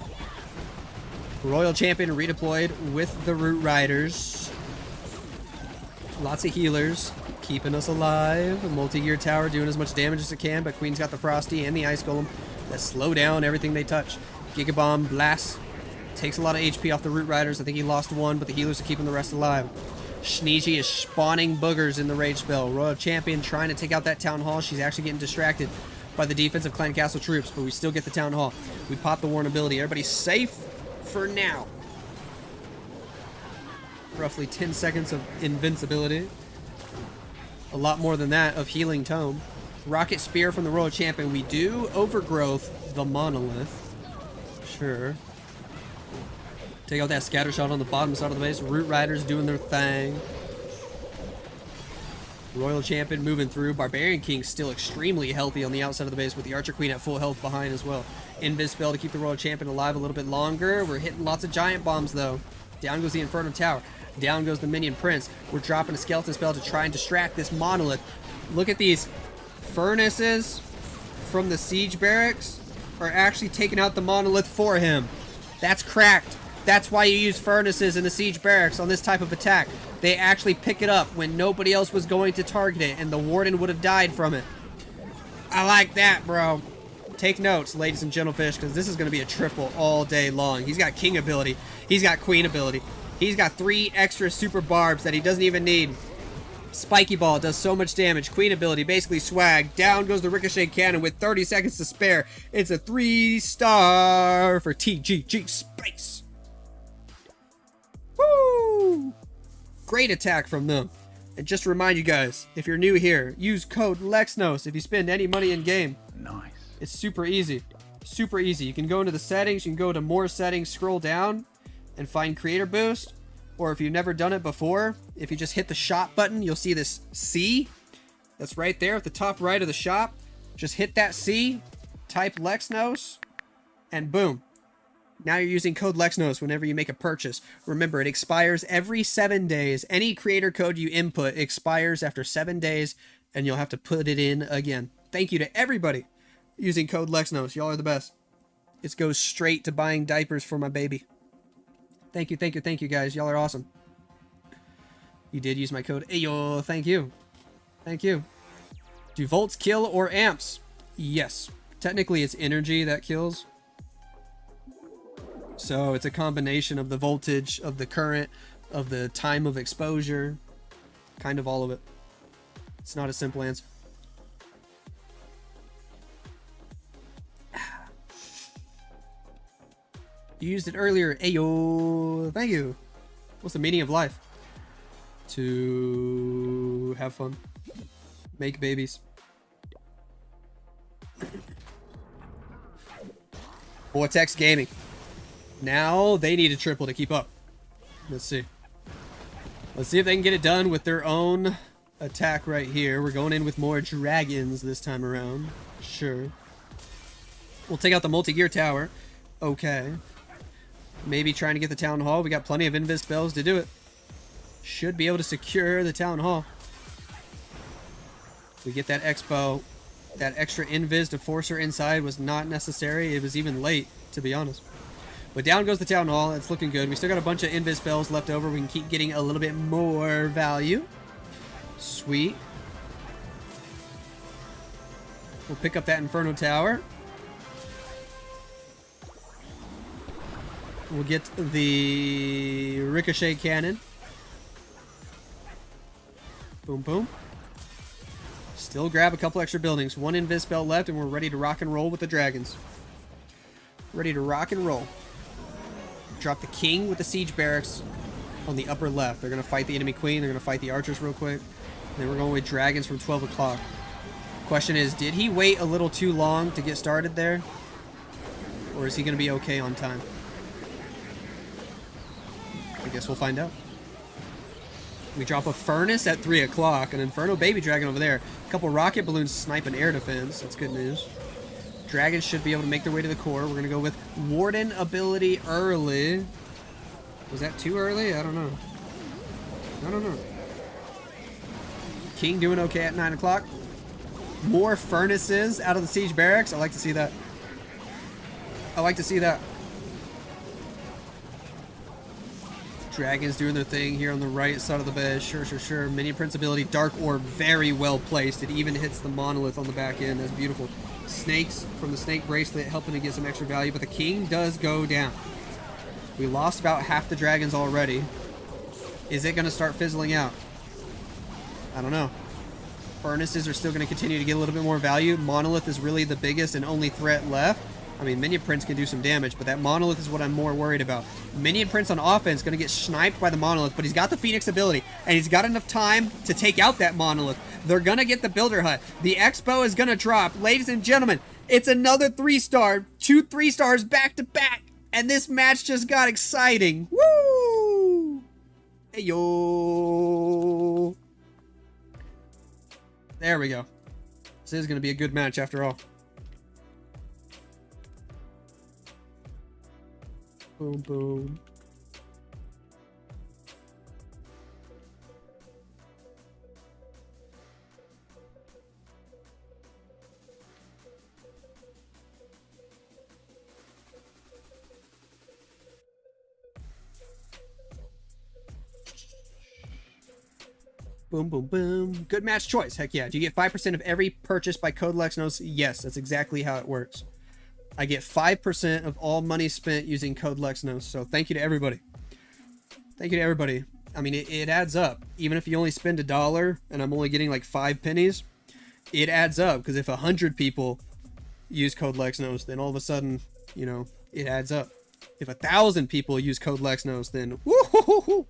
Royal Champion redeployed with the Root Riders. Lots of healers, keeping us alive. Multi-gear tower doing as much damage as it can, but Queen's got the Frosty and the Ice Golem that slow down everything they touch. Gigabomb, Blast, takes a lot of HP off the Root Riders. I think he lost one, but the healers are keeping the rest alive. Sneezy is spawning boogers in the Rage spell. Royal Champion trying to take out that Town Hall. She's actually getting distracted by the defensive clan castle troops, but we still get the Town Hall. We pop the Warren ability. Everybody's safe for now. Roughly 10 seconds of invincibility. A lot more than that of healing tome. Rocket Spear from the Royal Champion. We do overgrowth the Monolith. Sure. Take out that scatter shot on the bottom side of the base. Root Riders doing their thing. Royal Champion moving through. Barbarian King still extremely healthy on the outside of the base with the Archer Queen at full health behind as well. Invis spell to keep the Royal Champion alive a little bit longer. We're hitting lots of giant bombs though. Down goes the Inferno Tower. Down goes the Minion Prince. We're dropping a Skeleton spell to try and distract this Monolith. Look at these furnaces from the Siege Barracks are actually taking out the Monolith for him. That's cracked. That's why you use furnaces in the Siege Barracks on this type of attack. They actually pick it up when nobody else was going to target it, and the Warden would have died from it. I like that, bro. Take notes, ladies and gentlefish, because this is going to be a triple all day long. He's got King ability. He's got Queen ability. He's got 3 extra super barbs that he doesn't even need. Spiky Ball does so much damage. Queen ability, basically swag. Down goes the Ricochet Cannon with 30 seconds to spare. It's a 3-star for TGG Space. Woo! Great attack from them. And just to remind you guys, if you're new here, use code Lexnos if you spend any money in game. Nice. It's super easy. Super easy. You can go into the settings, you can go to more settings, scroll down, and find Creator Boost. Or if you've never done it before, if you just hit the shop button, you'll see this C. That's right there at the top right of the shop. Just hit that C, type Lexnos, and boom. Now you're using code Lexnos whenever you make a purchase. Remember, it expires every 7 days. Any creator code you input expires after 7 days, and you'll have to put it in again. Thank you to everybody using code Lexnos. Y'all are the best. It goes straight to buying diapers for my baby. Thank you, thank you, thank you, guys. Y'all are awesome. You did use my code. Ayo, thank you. Thank you. Do volts kill or amps? Yes. Technically, it's energy that kills. So it's a combination of the voltage, of the current, of the time of exposure. Kind of all of it. It's not a simple answer. You used it earlier. Ayo. Thank you. What's the meaning of life? To have fun. Make babies. Vortex Gaming. Now they need a triple to keep up. Let's see. Let's see if they can get it done with their own attack right here. We're going in with more dragons this time around. Sure. We'll take out the multi-gear tower. Okay. Maybe trying to get the town hall. We got plenty of invis spells to do it. Should be able to secure the town hall. We get that expo. That extra invis to force her inside was not necessary. It was even late, to be honest. But down goes the town hall. It's looking good. We still got a bunch of invis spells left over. We can keep getting a little bit more value. Sweet. We'll pick up that Inferno Tower. We'll get the Ricochet Cannon. Boom, boom. Still grab a couple extra buildings. One invis spell left, and we're ready to rock and roll with the dragons. Ready to rock and roll. Drop the king with the siege barracks on the upper left. They're going to fight the enemy queen. They're going to fight the archers real quick. Then we're going with dragons from 12 o'clock. Question is, did he wait a little too long to get started there? Or is he going to be okay on time? I guess we'll find out. We drop a furnace at 3 o'clock. An Inferno baby dragon over there. A couple rocket balloons sniping air defense. That's good news. Dragons should be able to make their way to the core. We're going to go with Warden ability early. Was that too early? I don't know. I don't know. King doing okay at 9 o'clock. More furnaces out of the siege barracks. I like to see that. I like to see that. Dragons doing their thing here on the right side of the bed. Sure, sure, sure. Minion Prince ability. Dark Orb, very well placed. It even hits the monolith on the back end. That's beautiful. Snakes from the snake bracelet helping to get some extra value, but the king does go down. We lost about half the dragons already. Is it going to start fizzling out? I don't know. Furnaces are still going to continue to get a little bit more value. Monolith is really the biggest and only threat left. I mean, Minion Prince can do some damage, but that Monolith is what I'm more worried about. Minion Prince on offense going to get sniped by the Monolith, but he's got the Phoenix ability, and he's got enough time to take out that Monolith. They're going to get the Builder Hut. The Expo is going to drop. Ladies and gentlemen, it's another 3-star. 2 3-stars back-to-back, and this match just got exciting. Woo! Hey, yo! There we go. This is going to be a good match after all. Boom, boom. Boom, boom, boom. Good match choice. Heck yeah. Do you get 5% of every purchase by code Lexnos? Yes, that's exactly how it works. I get 5% of all money spent using code Lexnos. So thank you to everybody. Thank you to everybody. I mean, it adds up. Even if you only spend $1 and I'm only getting like 5 pennies, it adds up. Because if 100 people use code Lexnos, then all of a sudden, you know, it adds up. If 1,000 people use code Lexnos, then woo-hoo-hoo-hoo,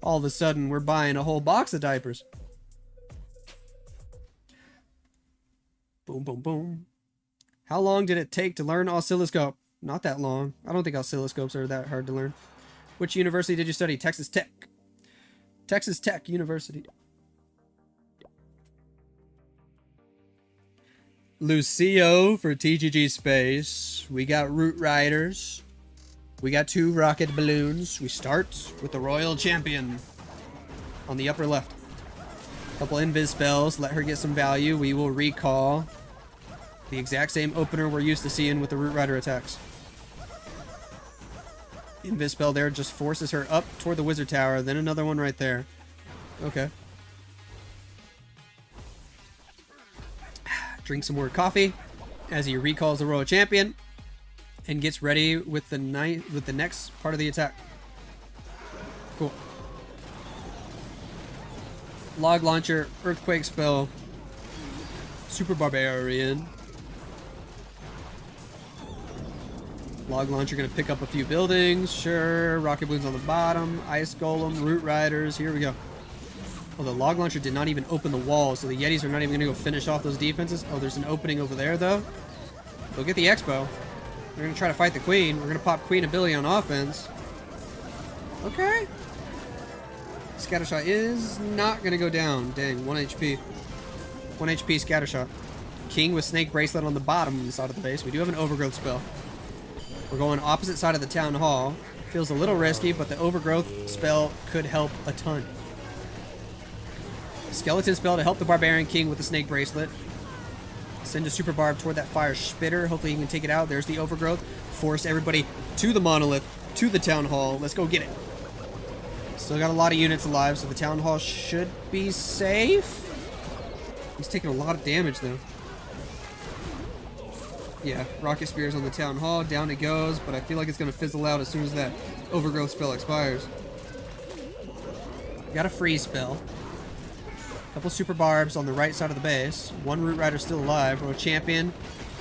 all of a sudden we're buying a whole box of diapers. Boom, boom, boom. How long did it take to learn oscilloscope? Not that long. I don't think oscilloscopes are that hard to learn. Which university did you study? Texas Tech. Texas Tech University. Lucio for TGG Space. We got Root Riders. We got 2 rocket balloons. We start with the Royal Champion on the upper left. Couple invis spells. Let her get some value. We will recall the exact same opener we're used to seeing with the Root Rider attacks. Invis spell there just forces her up toward the Wizard Tower. Then another one right there. Okay. Drink some more coffee as he recalls the Royal Champion and gets ready with the next part of the attack. Cool. Log Launcher, Earthquake spell, Super Barbarian. Log Launcher gonna pick up a few buildings, sure. Rocket Balloons on the bottom, Ice Golem, Root Riders, here we go. Oh, the Log Launcher did not even open the wall, so the Yetis are not even gonna go finish off those defenses. Oh, there's an opening over there though. Go get the Expo. We're gonna try to fight the Queen. We're gonna pop Queen ability on offense. Okay. Scattershot is not gonna go down. Dang, 1 HP. 1 HP Scattershot. King with Snake Bracelet on the bottom side of the base. We do have an Overgrowth spell. We're going opposite side of the Town Hall. Feels a little risky, but the Overgrowth spell could help a ton. Skeleton spell to help the Barbarian King with the Snake Bracelet. Send a Super Barb toward that Fire Spitter. Hopefully he can take it out. There's the Overgrowth. Force everybody to the Monolith, to the Town Hall. Let's go get it. Still got a lot of units alive, so the Town Hall should be safe. He's taking a lot of damage, though. Yeah, Rocket Spears on the Town Hall. Down it goes, but I feel like it's going to fizzle out as soon as that Overgrowth spell expires. Got a freeze spell. Couple Super Barbs on the right side of the base. One Root Rider still alive. Royal Champion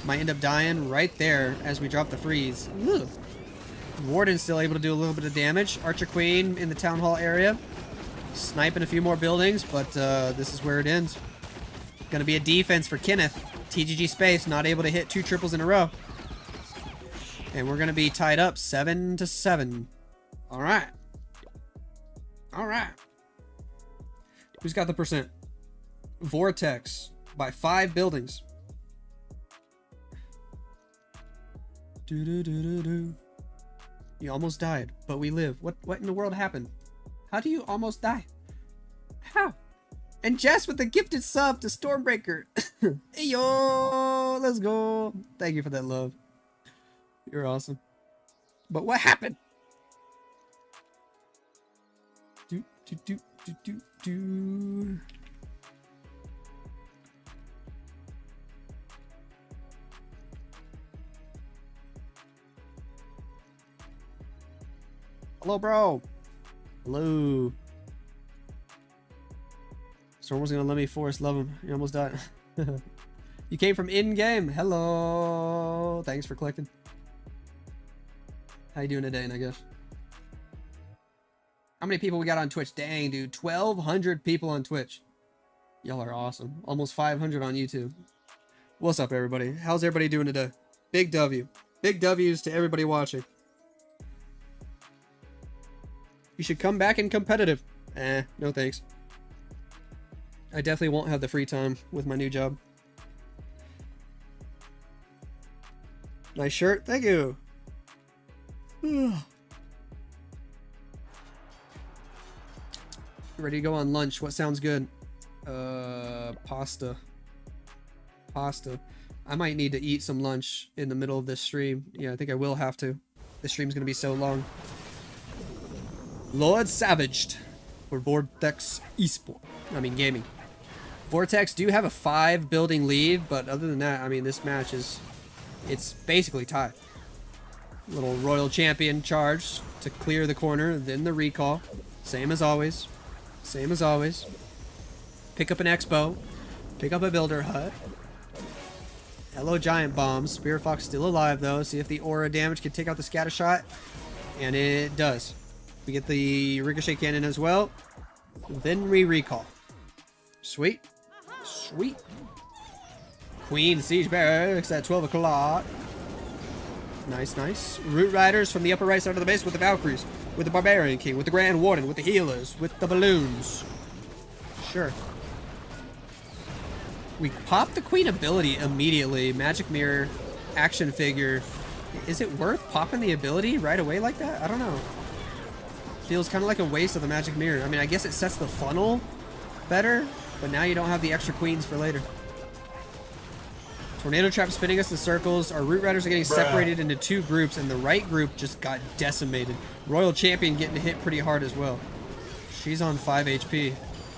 might end up dying right there as we drop the freeze. Ugh. Warden's still able to do a little bit of damage. Archer Queen in the Town Hall area. Sniping a few more buildings, but this is where it ends. Gonna be a defense for Kenneth. TGG Space not able to hit 2 triples in a row. And we're gonna be tied up 7-7. Alright. Alright. Who's got the percent? Vortex by 5 buildings. Do. You almost died, but we live. What in the world happened? How do you almost die? How? And Jess with the gifted sub to Stormbreaker. Hey yo, let's go. Thank you for that love. You're awesome. But what happened? Do. Hello, bro. Hello. Storm was gonna let me force love him. You almost died. You came from in-game. Hello. Thanks for clicking. How you doing today, I guess? How many people we got on Twitch? Dang, dude. 1,200 people on Twitch. Y'all are awesome. Almost 500 on YouTube. What's up, everybody? How's everybody doing today? Big W. Big W's to everybody watching. You should come back in competitive. No thanks. I definitely won't have the free time with my new job. Nice shirt. Thank you. Ready to go on lunch. What sounds good? Pasta. I might need to eat some lunch in the middle of this stream. Yeah, I think I will have to. This stream's gonna be so long. Lord Savaged for Vortex Gaming. Vortex do have a 5 building lead, but other than that, I mean, this match it's basically tied. Little Royal Champion charge to clear the corner, then the recall. Same as always. Same as always. Pick up an Expo. Pick up a Builder Hut. Hello, Giant Bombs. Spear Fox still alive, though. See if the aura damage can take out the scatter shot. And it does. We get the Ricochet Cannon as well. Then we recall. Sweet. Sweet. Queen Siege Barracks at 12 o'clock. Nice, nice. Root Riders from the upper right side of the base with the Valkyries. With the Barbarian King. With the Grand Warden. With the Healers. With the Balloons. Sure. We pop the Queen ability immediately. Magic Mirror. Action figure. Is it worth popping the ability right away like that? I don't know. Feels kind of like a waste of the Magic Mirror. I mean, I guess it sets the funnel better, but now you don't have the extra queens for later. Tornado Trap spinning us in circles. Our Root Riders are getting separated into 2 groups, and the right group just got decimated. Royal Champion getting hit pretty hard as well. She's on 5 HP.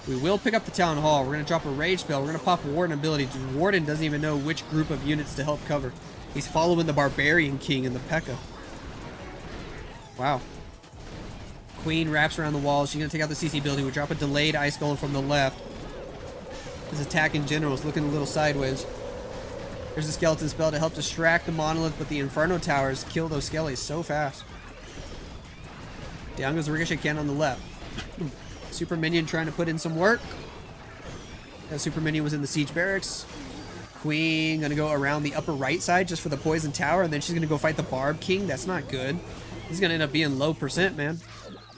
We will pick up the Town Hall. We're going to drop a Rage spell. We're going to pop Warden ability. Warden doesn't even know which group of units to help cover. He's following the Barbarian King and the P.E.K.K.A. Wow. Queen wraps around the wall. She's going to take out the CC building. We drop a delayed Ice Golem from the left. His attack in general is looking a little sideways. There's a Skeleton spell to help distract the Monolith, but the Inferno Towers kill those Skellies so fast. Down goes the Ricochet Cannon on the left. Super Minion trying to put in some work. That Super Minion was in the Siege Barracks. Queen going to go around the upper right side just for the Poison Tower, and then she's going to go fight the Barb King. That's not good. This is going to end up being low percent, man.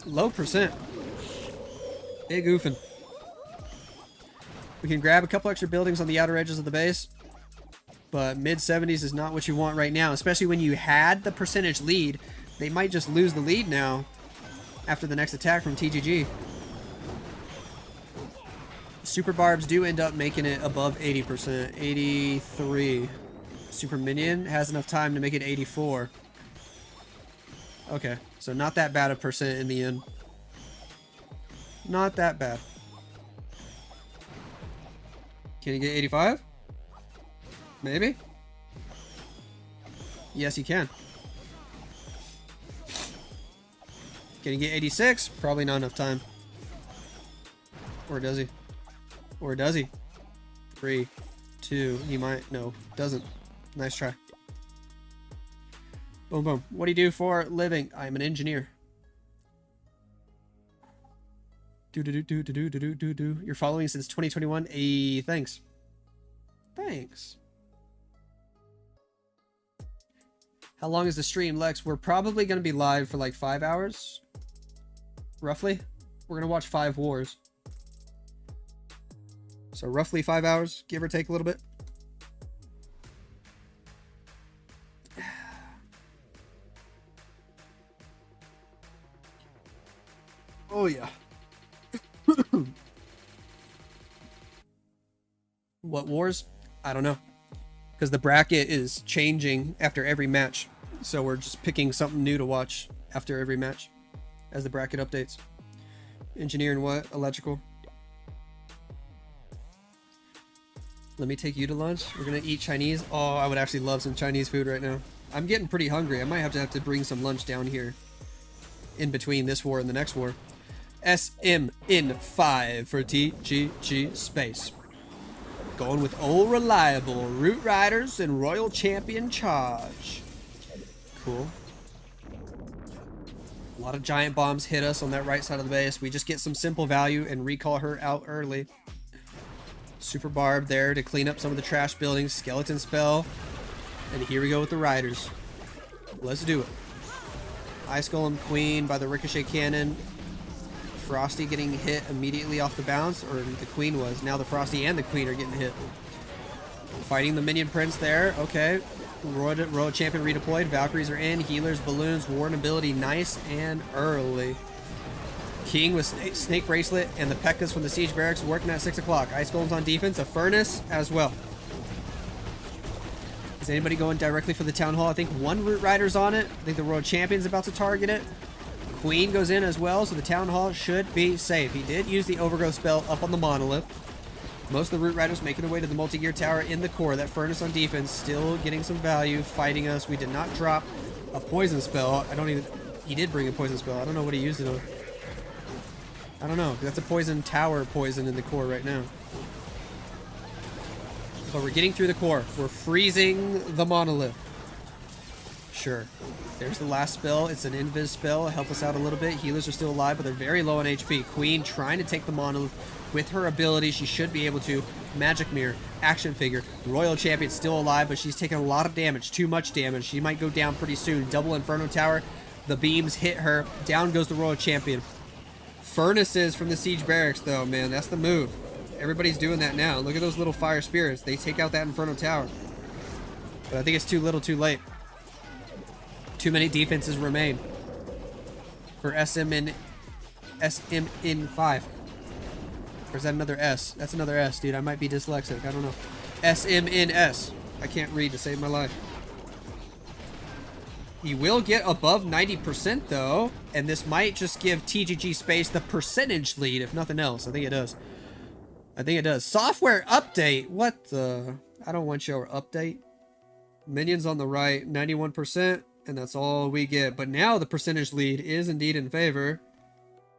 Low percent. Big oofing. We can grab a couple extra buildings on the outer edges of the base, but mid-70s is not what you want right now, especially when you had the percentage lead. They might just lose the lead now after the next attack from TGG. Super Barbs do end up making it above 80%. 83. Super Minion has enough time to make it 84. Okay, so not that bad a percent in the end. Not that bad. Can you get 85? Maybe? Yes, you can. Can you get 86? Probably not enough time. Or does he? Or does he? 3, 2, he might. No, doesn't. Nice try. Boom, boom. What do you do for a living? I'm an engineer. Do. You're following since 2021. Hey, thanks. Thanks. How long is the stream, Lex? We're probably going to be live for like 5 hours. Roughly. We're going to watch 5 wars. So roughly 5 hours, give or take a little bit. Oh yeah. What wars? I don't know. Because the bracket is changing after every match. So we're just picking something new to watch after every match as the bracket updates. Engineering what? Electrical. Let me take you to lunch. We're gonna eat Chinese. Oh, I would actually love some Chinese food right now. I'm getting pretty hungry. I might have to bring some lunch down here in between this war and the next war. SM in 5 for TGG space. Going with old reliable Root Riders and Royal Champion Charge. Cool. A lot of giant bombs hit us on that right side of the base. We just get some simple value and recall her out early. Super Barb there to clean up some of the trash buildings. Skeleton spell. And here we go with the Riders. Let's do it. Ice Golem Queen by the Ricochet Cannon. Frosty getting hit immediately off the bounce, or the Queen was. Now the Frosty and the Queen are getting hit. Fighting the Minion Prince there. Okay. Royal Champion redeployed. Valkyries are in. Healers, balloons, Warden ability nice and early. King with Snake Bracelet and the P.E.K.K.A.s from the Siege Barracks working at 6 o'clock. Ice Golem's on defense. A Furnace as well. Is anybody going directly for the Town Hall? I think one Root Rider's on it. I think the Royal Champion's about to target it. Queen goes in as well, so the Town Hall should be safe. He did use the Overgrowth spell up on the Monolith. Most of the Root Riders making their way to the Multi-Gear Tower in the core. That Furnace on defense still getting some value, fighting us. We did not drop a poison spell. He did bring a poison spell. I don't know what he used it on. I don't know. That's a poison tower poison in the core right now. But we're getting through the core. We're freezing the Monolith. Sure. There's the last spell. It's an invis spell. Help us out a little bit. Healers are still alive, but they're very low on HP. Queen trying to take the Monolith with her ability. She should be able to. Magic Mirror, Action Figure. Royal Champion still alive, but she's taking a lot of damage. Too much damage. She might go down pretty soon. Double Inferno Tower. The beams hit her. Down goes the Royal Champion. Furnaces from the Siege Barracks, though, man. That's the move. Everybody's doing that now. Look at those little fire spirits. They take out that Inferno Tower. But I think it's too little too late. Too many defenses remain for SM in 5. Or is that another S? That's another S, dude. I might be dyslexic. I don't know. SM in S. I can't read to save my life. He will get above 90% though, and this might just give TGG Space the percentage lead, if nothing else. I think it does. I think it does. Software update. What the? I don't want your update. Minions on the right, 91%. And that's all we get. But now the percentage lead is indeed in favor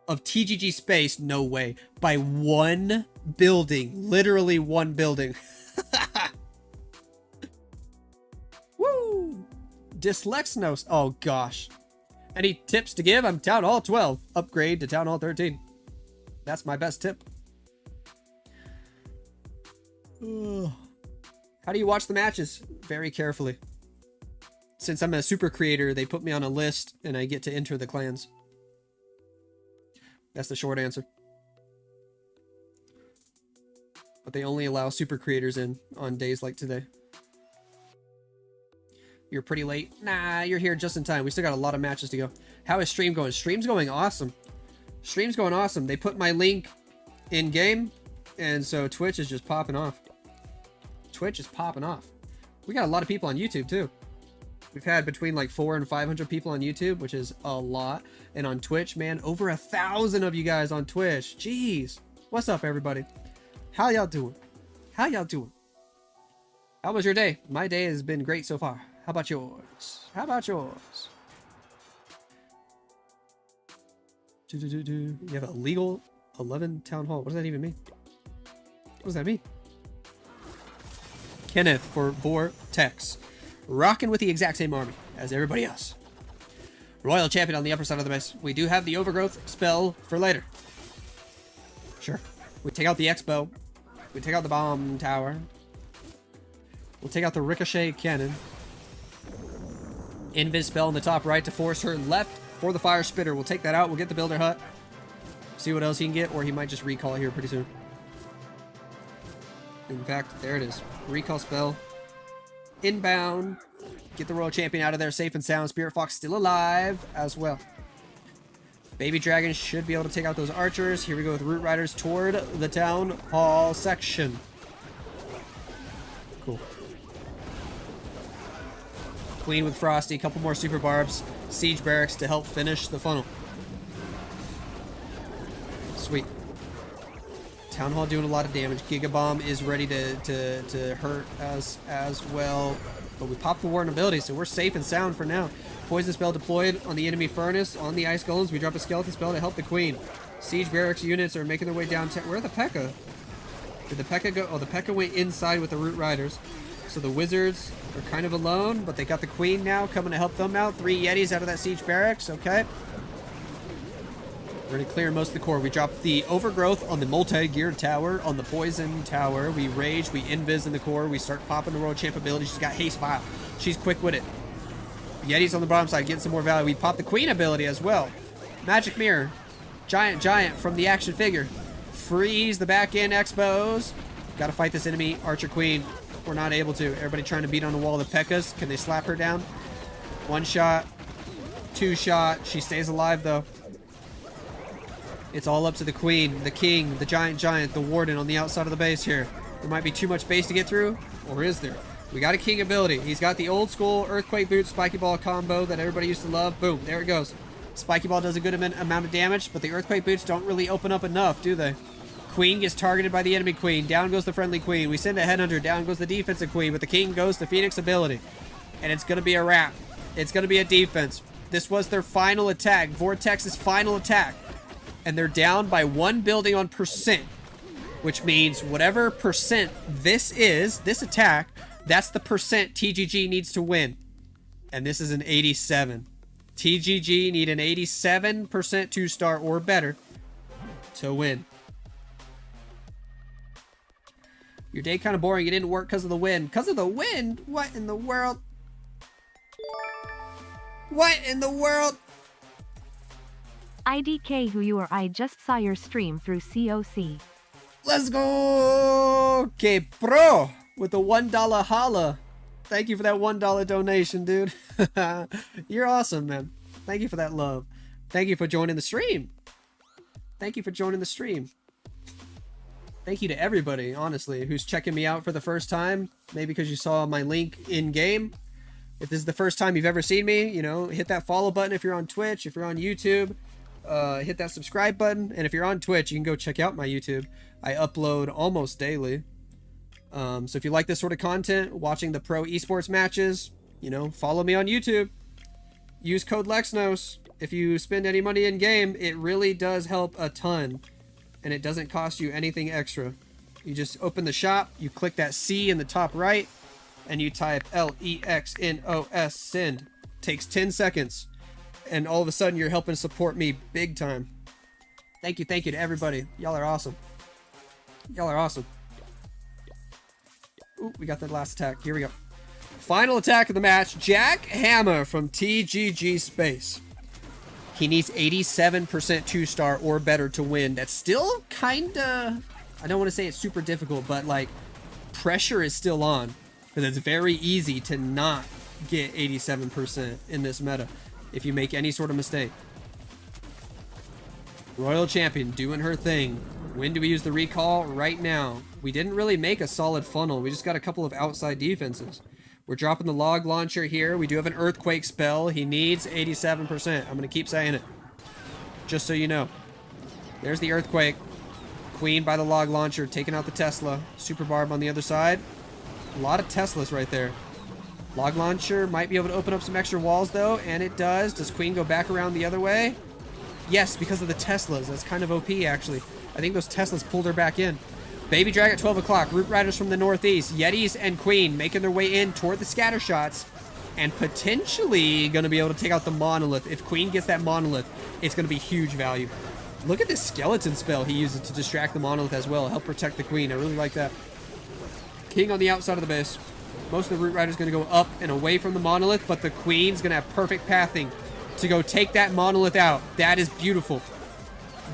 of TGG Space. No way. By one building. Literally one building. Woo! Lexnos. Oh, gosh. Any tips to give? I'm Town Hall 12. Upgrade to Town Hall 13. That's my best tip. How do you watch the matches? Very carefully. Since I'm a super creator, they put me on a list and I get to enter the clans. That's the short answer. But they only allow super creators in on days like today. You're pretty late. Nah, you're here just in time. We still got a lot of matches to go. How is stream going? Stream's going awesome. Stream's going awesome. They put my link in game And so Twitch is just popping off. Twitch is popping off. We got a lot of people on YouTube too. We've had between like 400 and 500 people on YouTube, which is a lot. And on Twitch, man, over 1,000 of you guys on Twitch. Jeez. What's up, everybody? How y'all doing? How y'all doing? How was your day? My day has been great so far. How about yours? How about yours? You have a legal 11 town hall. What does that even mean? What does that mean? Kenneth for Vortex. Rocking with the exact same army as everybody else. Royal Champion on the upper side of the base. We do have the Overgrowth spell for later. Sure. We take out the Expo. We take out the Bomb Tower. We'll take out the Ricochet Cannon. Invis spell in the top right to force her left for the Fire Spitter. We'll take that out. We'll get the Builder Hut. See what else he can get, or he might just recall here pretty soon. In fact, there it is. Recall spell. Inbound. Get the Royal Champion out of there safe and sound. Spirit Fox still alive as well. Baby Dragon should be able to take out those archers. Here we go with Root Riders toward the Town Hall section. Cool. Queen with Frosty. Couple more Super Barbs. Siege Barracks to help finish the funnel. Sweet. Town Hall doing a lot of damage. Giga Bomb is ready to hurt as well. But we popped the Warden ability, so we're safe and sound for now. Poison spell deployed on the enemy furnace. On the Ice Golems, we drop a Skeleton spell to help the Queen. Siege Barracks units are making their way down. Where are the P.E.K.K.A.? Did the P.E.K.K.A. go? Oh, the P.E.K.K.A. went inside with the Root Riders. So the Wizards are kind of alone, but they got the Queen now coming to help them out. 3 Yetis out of that Siege Barracks. Okay. We're going to clear most of the core. We drop the Overgrowth on the multi-geared tower, on the Poison tower. We Rage, we Invis in the core. We start popping the Royal Champ ability. She's got Haste File. She's quick with it. Yetis on the bottom side, getting some more value. We pop the Queen ability as well. Magic Mirror. Giant from the action figure. Freeze the back end Expos. Got to fight this enemy Archer Queen. We're not able to. Everybody trying to beat on the wall of the P.E.K.K.A.s. Can they slap her down? 1 shot. 2 shot. She stays alive though. It's all up to the Queen, the King, the Giant, the Warden on the outside of the base here. There might be too much base to get through, or is there? We got a King ability. He's got the old school Earthquake Boot Spiky Ball combo that everybody used to love. Boom, there it goes. Spiky Ball does a good amount of damage, but the Earthquake Boots don't really open up enough, do they? Queen gets targeted by the enemy Queen. Down goes the friendly Queen. We send a Headhunter. Down goes the defensive Queen, but the King goes to Phoenix ability. And it's going to be a wrap. It's going to be a defense. This was their final attack. Vortex's final attack. And they're down by 1 building on percent, which means whatever percent this is, this attack, that's the percent TGG needs to win. And this is an 87. TGG need an 87% 2-star or better to win. Your day kind of boring. It didn't work because of the wind. Because of the wind? What in the world? What in the world? IDK who you are, I just saw your stream through COC. Let's go! Okay, bro! With the $1 holla. Thank you for that $1 donation, dude. You're awesome, man. Thank you for that love. Thank you for joining the stream. Thank you for joining the stream. Thank you to everybody, honestly, who's checking me out for the first time. Maybe because you saw my link in-game. If this is the first time you've ever seen me, you know, hit that follow button if you're on Twitch, if you're on YouTube. Hit that subscribe button, and if you're on Twitch, you can go check out my YouTube. I upload almost daily. So if you like this sort of content, watching the pro esports matches, you know, follow me on YouTube. Use code Lexnos. If you spend any money in game, it really does help a ton, and it doesn't cost you anything extra. You just open the shop, you click that C in the top right, and you type LEXNOS send. Takes 10 seconds. And all of a sudden, you're helping support me big time. Thank you to everybody. Y'all are awesome. Y'all are awesome. Ooh, we got that last attack. Here we go. Final attack of the match. Jack Hammer from TGG Space. He needs 87% 2-star or better to win. That's still kinda... I don't want to say it's super difficult, but like, pressure is still on. Because it's very easy to not get 87% in this meta if you make any sort of mistake. Royal Champion doing her thing. When do we use the recall? Right now. We didn't really make a solid funnel. We just got a couple of outside defenses. We're dropping the log launcher here. We do have an earthquake spell. He needs 87%. I'm going to keep saying it. Just so you know. There's the earthquake. Queen by the log launcher, taking out the Tesla. Super Barb on the other side. A lot of Teslas right there. Log launcher might be able to open up some extra walls, though, and it does. Does Queen go back around the other way? Yes, because of the Teslas. That's kind of OP, actually. I think those Teslas pulled her back in. Baby Drag at 12 o'clock. Root Riders from the northeast. Yetis and Queen making their way in toward the scatter shots. And potentially going to be able to take out the Monolith. If Queen gets that Monolith, it's going to be huge value. Look at this skeleton spell he uses to distract the Monolith as well. Help protect the Queen. I really like that. King on the outside of the base. Most of the Root Riders going to go up and away from the Monolith, but the Queen's going to have perfect pathing to go take that Monolith out. That is beautiful.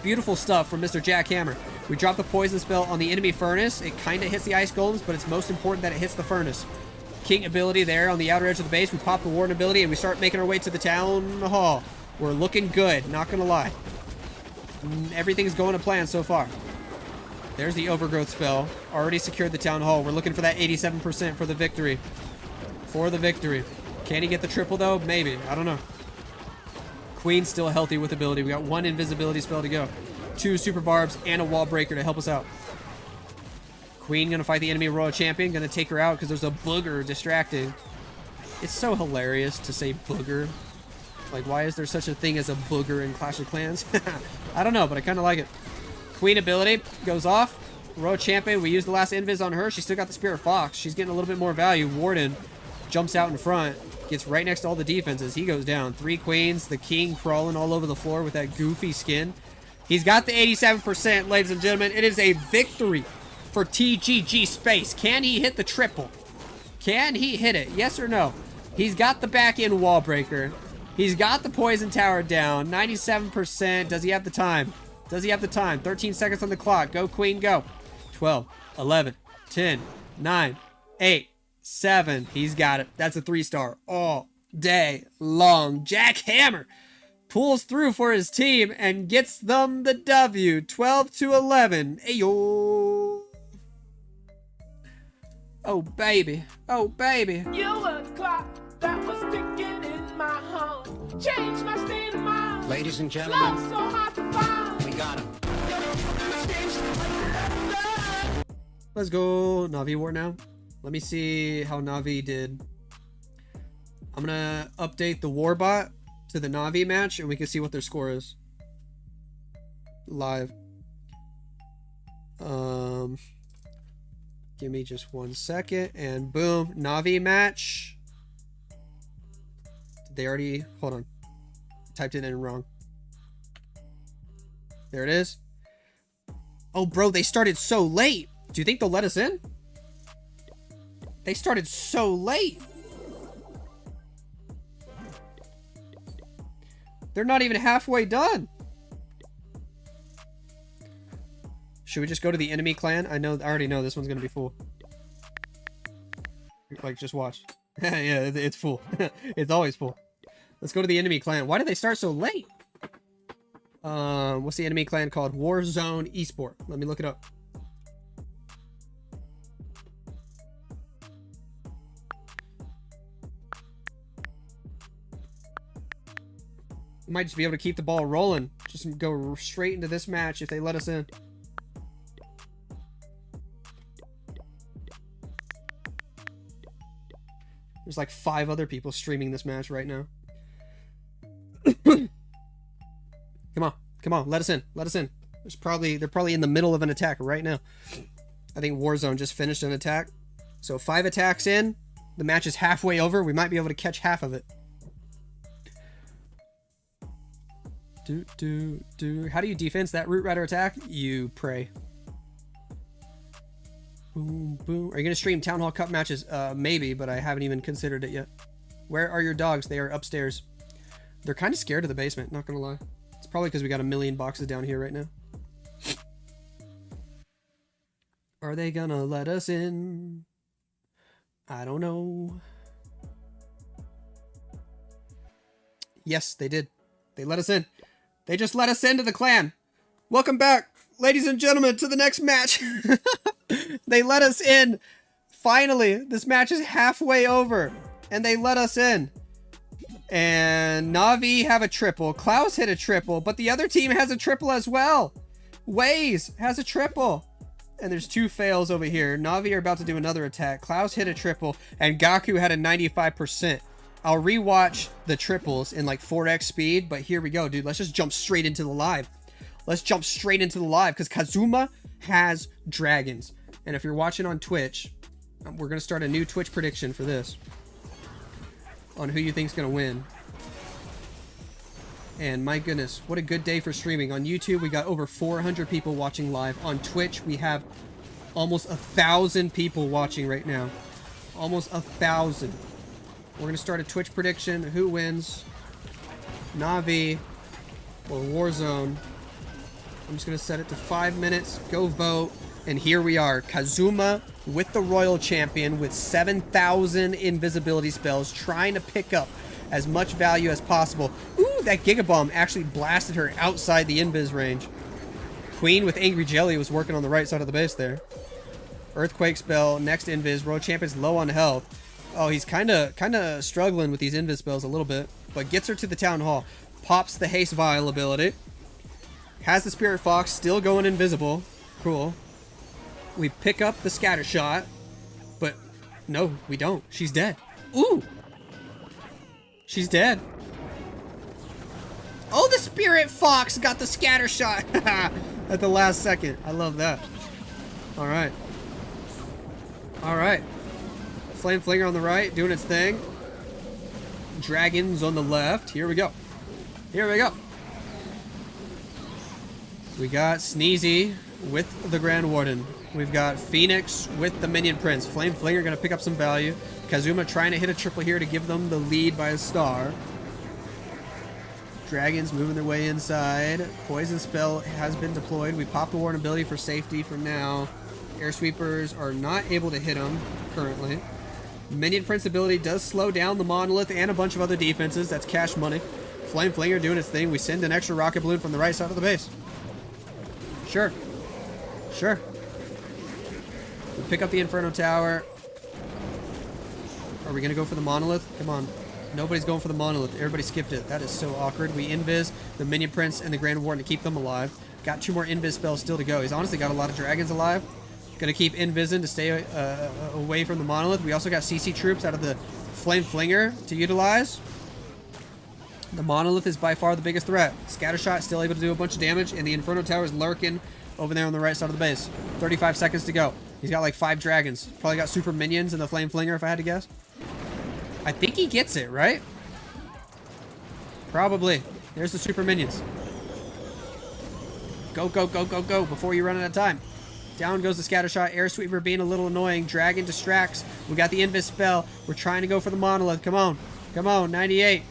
Beautiful stuff from Mr. Jackhammer. We drop the poison spell on the enemy furnace. It kind of hits the ice golems, but it's most important that it hits the furnace. King ability there on the outer edge of the base. We pop the Warden ability, and we start making our way to the town hall. We're looking good, not going to lie. Everything's going to plan so far. There's the overgrowth spell. Already secured the town hall. We're looking for that 87% for the victory. For the victory. Can he get the triple, though? Maybe. I don't know. Queen's still healthy with ability. We got one invisibility spell to go. 2 super barbs and a wall breaker to help us out. Queen gonna fight the enemy royal champion. Gonna take her out because there's a booger distracting. It's so hilarious to say booger. Like, why is there such a thing as a booger in Clash of Clans? I don't know, but I kind of like it. Queen ability goes off. Royal champion, we used the last invis on her. She still got the Spirit Fox. She's getting a little bit more value. Warden jumps out in front. Gets right next to all the defenses. He goes down. 3 queens. The king crawling all over the floor with that goofy skin. He's got the 87%, ladies and gentlemen. It is a victory for TGG Space. Can he hit the triple? Can he hit it? Yes or no? He's got the back-end wall breaker. He's got the poison tower down. 97%. Does he have the time? Does he have the time? 13 seconds on the clock. Go, queen, go. 12, 11, 10, 9, 8, 7. He's got it. That's a 3-star all day long. Jackhammer pulls through for his team and gets them the W. 12-11. Ayo. Oh, baby. Oh, baby. You were the clock that was ticking in my home. Change my state of mind. Ladies and gentlemen, Love so hard to find. we got him. Let's go. Navi War now. Let me see how Navi did. I'm going to update the Warbot to the Navi match, and we can see what their score is. Live. Give me just 1 second, and boom. Navi match. Did they already... Hold on. Typed it in wrong. There it is. Oh, bro, they started so late. Do you think they'll let us in? They started so late. They're not even halfway done. Should we just go to the enemy clan? I already know this one's gonna be full. Like, just watch. Yeah, it's full. It's always full. Let's go to the enemy clan. Why did they start so late? What's the enemy clan called? Warzone Esport. Let me look it up. We might just be able to keep the ball rolling. Just go straight into this match if they let us in. There's like 5 other people streaming this match right now. Come on, let us in. Let us in. They're probably in the middle of an attack right now. I think Warzone just finished an attack. So 5 attacks in. The match is halfway over. We might be able to catch half of it. How do you defense that Root Rider attack? You pray. Boom, boom. Are you going to stream Town Hall Cup matches? Maybe, but I haven't even considered it yet. Where are your dogs? They are upstairs. They're kind of scared of the basement, not going to lie. It's probably because we got a million boxes down here right now. Are they going to let us in? I don't know. Yes, they did. They let us in. They just let us into the clan. Welcome back, ladies and gentlemen, to the next match. They let us in. Finally, this match is halfway over, and they let us in. And Na'Vi have a triple. Klaus hit a triple, but the other team has a triple as well. Waze has a triple. And there's 2 fails over here. Na'Vi are about to do another attack. Klaus hit a triple, and Gaku had a 95%. I'll rewatch the triples in like 4x speed, but here we go, dude. Let's just jump straight into the live. Let's jump straight into the live, because Kazuma has dragons. And if you're watching on Twitch, we're going to start a new Twitch prediction for this. On who you think's going to win. And my goodness, what a good day for streaming. On YouTube, we got over 400 people watching live. On Twitch, we have almost 1,000 people watching right now. Almost 1,000. We're going to start a Twitch prediction. Who wins? Na'Vi or Warzone? I'm just going to set it to 5 minutes. Go vote. And here we are. Kazuma with the Royal Champion with 7,000 invisibility spells, trying to pick up as much value as possible. Ooh, that Giga Bomb actually blasted her outside the invis range. Queen with Angry Jelly was working on the right side of the base there. Earthquake spell, next invis. Royal Champion's low on health. Oh, he's kind of struggling with these invis spells a little bit, but gets her to the Town Hall. Pops the Haste Vial ability. Has the Spirit Fox still going invisible. Cool. We pick up the Scatter Shot, but no, we don't. She's dead. Ooh! She's dead. Oh, the Spirit Fox got the Scatter Shot at the last second. I love that. All right. All right. Flame Flinger on the right, doing its thing. Dragons on the left. Here we go. Here we go. We got Sneezy with the Grand Warden. We've got Phoenix with the Minion Prince. Flame Flinger going to pick up some value. Kazuma trying to hit a triple here to give them the lead by a star. Dragons moving their way inside. Poison spell has been deployed. We pop the Warden ability for safety for now. Air Sweepers are not able to hit them currently. Minion Prince ability does slow down the Monolith and a bunch of other defenses. That's cash money. Flame Flinger doing its thing. We send an extra rocket balloon from the right side of the base. Sure. Sure. We pick up the Inferno Tower. Are we going to go for the Monolith? Come on. Nobody's going for the Monolith. Everybody skipped it. That is so awkward. We invis the Minion Prince and the Grand Warden to keep them alive. Got 2 more invis spells still to go. He's honestly got a lot of dragons alive. Going to keep invising to stay away from the Monolith. We also got CC troops out of the Flame Flinger to utilize. The Monolith is by far the biggest threat. Scattershot still able to do a bunch of damage, and the Inferno Tower is lurking over there on the right side of the base. 35 seconds to go. He's got like 5 dragons. Probably got super minions in the Flame Flinger if I had to guess. I think he gets it, right? Probably. There's the super minions. Go, go, go, go, go before you run out of time. Down goes the Scattershot. Air Sweeper being a little annoying. Dragon distracts. We got the Invis spell. We're trying to go for the Monolith. Come on. Come on. 98.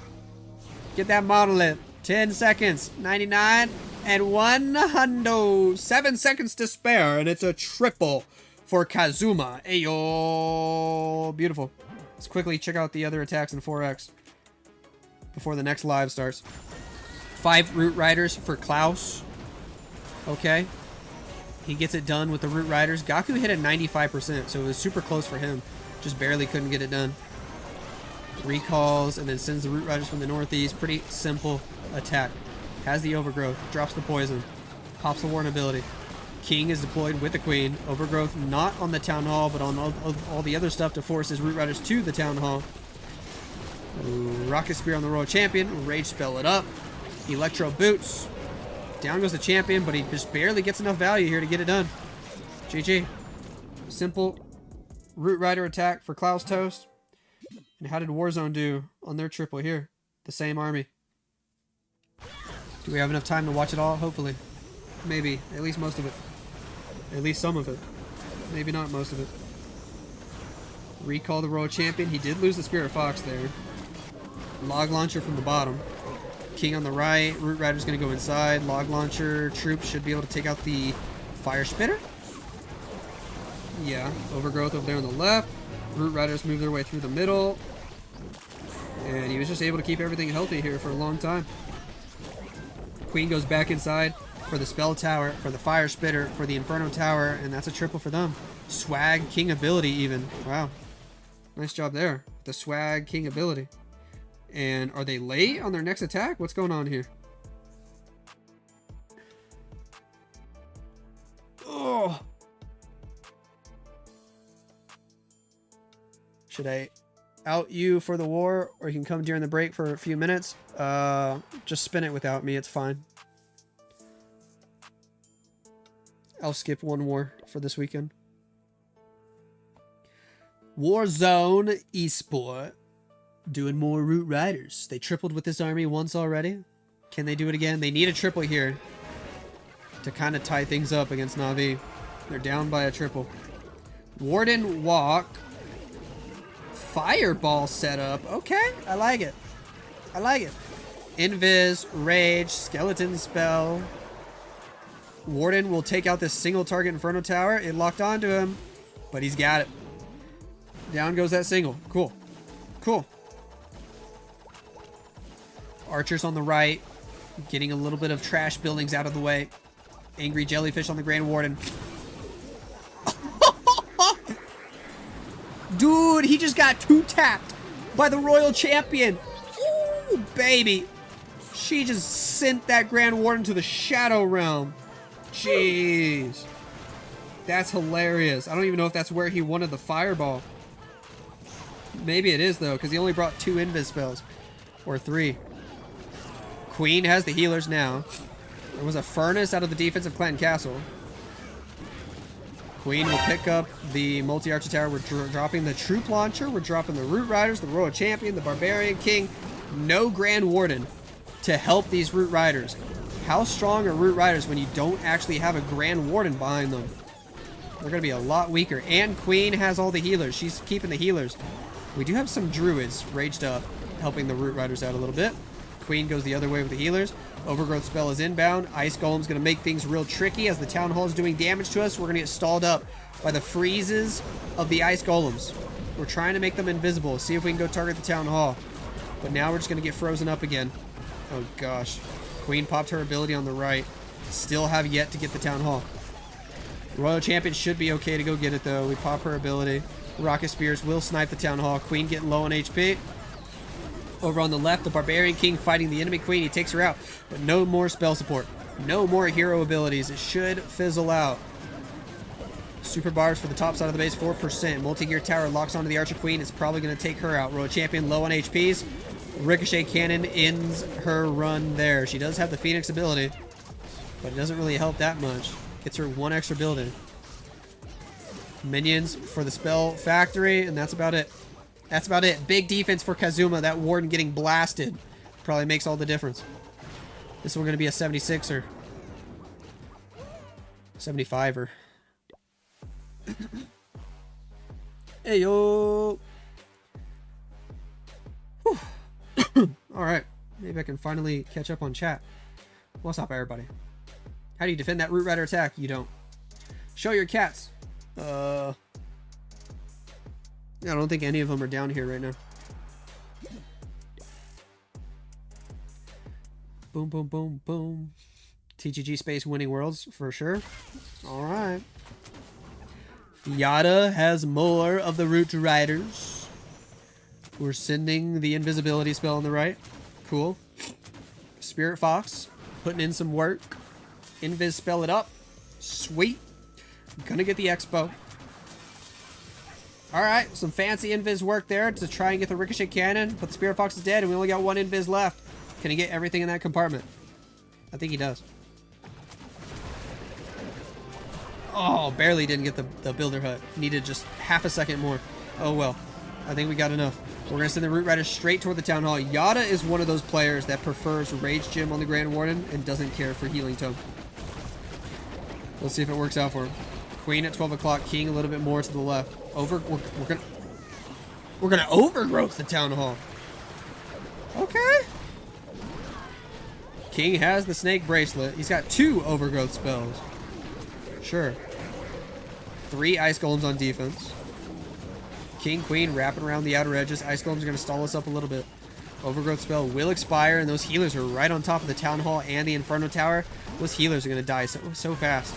Get that Monolith. 10 seconds. 99. And 100. 7 seconds to spare. And it's a triple for Kazuma. Ayo. Beautiful. Let's quickly check out the other attacks in 4X before the next live starts. 5 Root Riders for Klaus. Okay. He gets it done with the Root Riders. Gaku hit at 95%, so it was super close for him. Just barely couldn't get it done. Recalls and then sends the Root Riders from the northeast. Pretty simple attack. Has the Overgrowth. Drops the poison. Pops the Warden ability. King is deployed with the Queen. Overgrowth not on the Town Hall, but on all the other stuff to force his Root Riders to the Town Hall. Rocket Spear on the Royal Champion. Rage spell it up. Electro Boots. Down goes the Champion, but he just barely gets enough value here to get it done. GG. Simple Root Rider attack for Klaus Toast. And how did Warzone do on their triple here? The same army. Do we have enough time to watch it all? Hopefully. Maybe. At least most of it. At least some of it. Maybe not most of it. Recall the Royal Champion. He did lose the Spirit Fox there. Log Launcher from the bottom. King on the right. Root Rider's going to go inside. Log Launcher. Troops should be able to take out the Fire Spitter. Yeah. Overgrowth over there on the left. Root Riders move their way through the middle. And he was just able to keep everything healthy here for a long time. Queen goes back inside. for the spell tower, for the fire spitter, for the inferno tower, and that's a triple for them. Swag king ability even. Wow. Nice job there. The swag king ability. And are they late on their next attack? What's going on here? Oh. Should I out you for the war, or you can come during the break for a few minutes? Just spin it without me. It's fine. I'll skip one war for this weekend. Warzone Esport. Doing more Root Riders. They tripled with this army once already. Can they do it again? They need a triple here to kind of tie things up against Na'Vi. They're down by a triple. Warden Walk. Fireball setup. Okay, I like it. I like it. Invis, Rage, Skeleton Spell. Warden will take out this single target Inferno Tower. It locked onto him, but he's got it. Down goes that single. Cool. Cool. Archers on the right. Getting a little bit of trash buildings out of the way. Angry Jellyfish on the Grand Warden. Dude, he just got two-tapped by the Royal Champion. Ooh, baby. She just sent that Grand Warden to the Shadow Realm. Jeez. That's hilarious. I don't even know if that's where he wanted the Fireball. Maybe it is, though, because he only brought 2 Invis spells. Or 3. Queen has the healers now. There was a Furnace out of the defensive Clan Castle. Queen will pick up the multi-archer tower. We're dropping the Troop Launcher. We're dropping the Root Riders, the Royal Champion, the Barbarian King. No Grand Warden to help these Root Riders. How strong are Root Riders when you don't actually have a Grand Warden behind them? They're going to be a lot weaker. And Queen has all the healers. She's keeping the healers. We do have some Druids raged up, helping the Root Riders out a little bit. Queen goes the other way with the healers. Overgrowth spell is inbound. Ice Golem's going to make things real tricky as the Town Hall is doing damage to us. We're going to get stalled up by the freezes of the Ice Golems. We're trying to make them invisible. See if we can go target the Town Hall. But now we're just going to get frozen up again. Oh gosh. Queen popped her ability on the right. Still have yet to get the Town Hall. Royal Champion should be okay to go get it though. We pop her ability. Rocket Spears will snipe the Town Hall. Queen getting low on HP. Over on the left, the Barbarian King fighting the enemy Queen. He takes her out, but no more spell support. No more hero abilities. It should fizzle out. Super bars for the top side of the base, 4%. Multi-gear tower locks onto the Archer Queen. It's probably going to take her out. Royal Champion low on HPs. Ricochet Cannon ends her run there. She does have the Phoenix ability, but it doesn't really help that much. Gets her 1 extra building. Minions for the Spell Factory, and that's about it. That's about it. Big defense for Kazuma. That Warden getting blasted probably makes all the difference. This one going to be a 76er. 75er. Hey, yo. Alright. Maybe I can finally catch up on chat. What's up, everybody? How do you defend that Root Rider attack? You don't. Show your cats. I don't think any of them are down here right now. Boom, boom, boom, boom. TGG Space winning worlds for sure. All right. Yada has more of the Root Riders. We're sending the invisibility spell on the right. Cool. Spirit Fox putting in some work. Invis spell it up. Sweet. I'm gonna get the Expo. Alright, some fancy invis work there to try and get the Ricochet Cannon, but the Spirit Fox is dead and we only got 1 invis left. Can he get everything in that compartment? I think he does. Oh, barely didn't get the Builder Hut. Needed just half a second more. Oh well, I think we got enough. We're going to send the Root Riders straight toward the Town Hall. Yada is one of those players that prefers Rage Gem on the Grand Warden and doesn't care for Healing Tome. Let's see if it works out for him. Queen at 12 o'clock, King a little bit more to the left. We're gonna overgrowth the Town Hall. Okay. King has the Snake Bracelet. He's got 2 overgrowth spells. Sure. 3 Ice Golems on defense. King, Queen wrapping around the outer edges. Ice Golems are gonna stall us up a little bit. Overgrowth spell will expire, and those healers are right on top of the Town Hall and the Inferno Tower. Those healers are going to die so fast.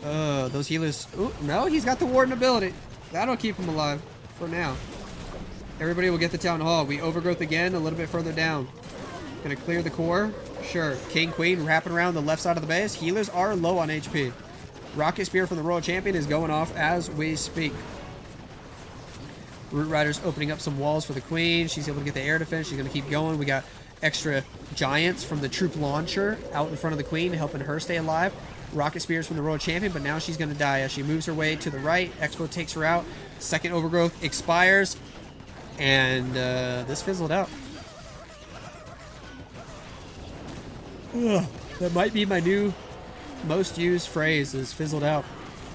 Those healers... Ooh, no, he's got the Warden ability. That'll keep him alive for now. Everybody will get the Town Hall. We Overgrowth again a little bit further down. Gonna clear the core. Sure. King, Queen, wrapping around the left side of the base. Healers are low on HP. Rocket Spear from the Royal Champion is going off as we speak. Root Rider's opening up some walls for the Queen. She's able to get the air defense. She's gonna keep going. We got extra Giants from the Troop Launcher out in front of the Queen, helping her stay alive. Rocket Spears from the Royal Champion, but now she's gonna die as she moves her way to the right. Expo takes her out. Second Overgrowth expires. And this fizzled out. Ugh, that might be my new most used phrase, is fizzled out.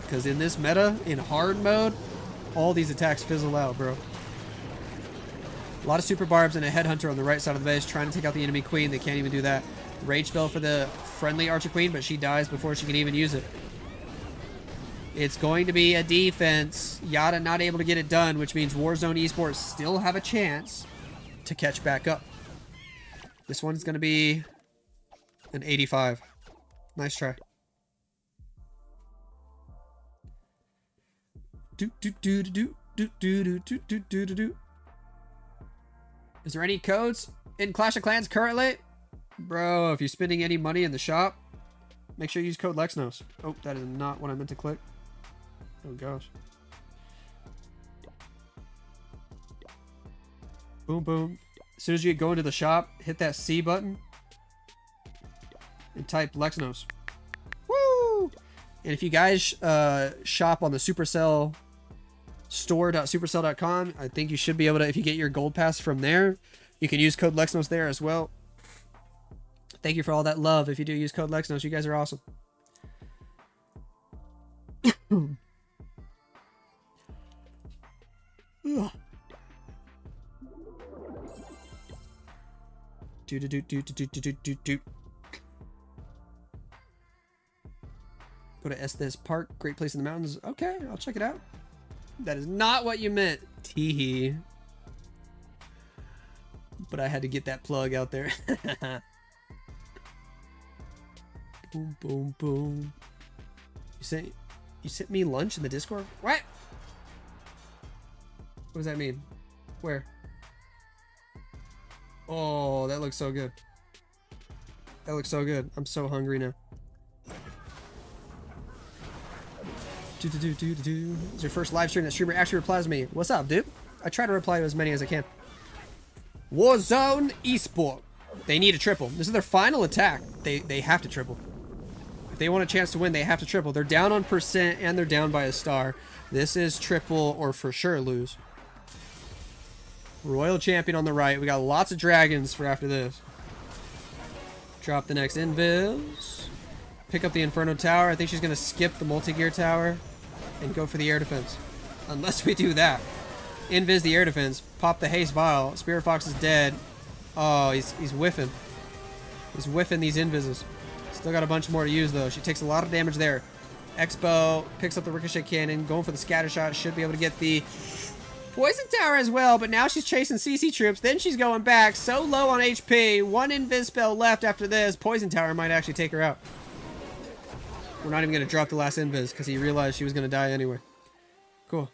Because in this meta, in hard mode, all these attacks fizzle out, bro. A lot of super barbs and a headhunter on the right side of the base trying to take out the enemy queen. They can't even do that. Rage spell for the friendly archer queen, but she dies before she can even use it. It's going to be a defense. Yada not able to get it done, which means Warzone Esports still have a chance to catch back up. This one's going to be an 85. Nice try. Is there any codes in Clash of Clans currently? Bro, if you're spending any money in the shop, make sure you use code Lexnos. Oh, that is not what I meant to click. Oh gosh. Boom, boom. As soon as you go into the shop, hit that C button and type Lexnos. Woo! And if you guys shop on the Supercell store.supercell.com, I think you should be able to, if you get your gold pass from there, you can use code Lexnos there as well. Thank you for all that love. If you do use code Lexnos, you guys are awesome. Go to Estes Park, great place in the mountains. Okay, I'll check it out. That is not what you meant. Teehee. But I had to get that plug out there. Boom, boom, boom. You sent me lunch in the Discord? What? What does that mean? Where? Oh, that looks so good. That looks so good. I'm so hungry now. It's your first live stream that streamer actually replies to me. What's up, dude? I try to reply to as many as I can. Warzone Esport. They need a triple. This is their final attack. They have to triple. If they want a chance to win, they have to triple. They're down on percent and they're down by a star. This is triple or for sure lose. Royal Champion on the right. We got lots of dragons for after this. Drop the next invis. Pick up the Inferno Tower. I think she's going to skip the multi-gear tower and go for the air defense. Unless we do that. Invis the air defense. Pop the haste vial. Spirit Fox is dead. Oh, he's whiffing. He's whiffing these invises. Still got a bunch more to use though. She takes a lot of damage there. Expo picks up the ricochet cannon. Going for the scatter shot. Should be able to get the poison tower as well. But now she's chasing CC troops. Then she's going back. So low on HP. One invis spell left after this. Poison tower might actually take her out. We're not even going to drop the last invis because he realized she was going to die anyway. Cool.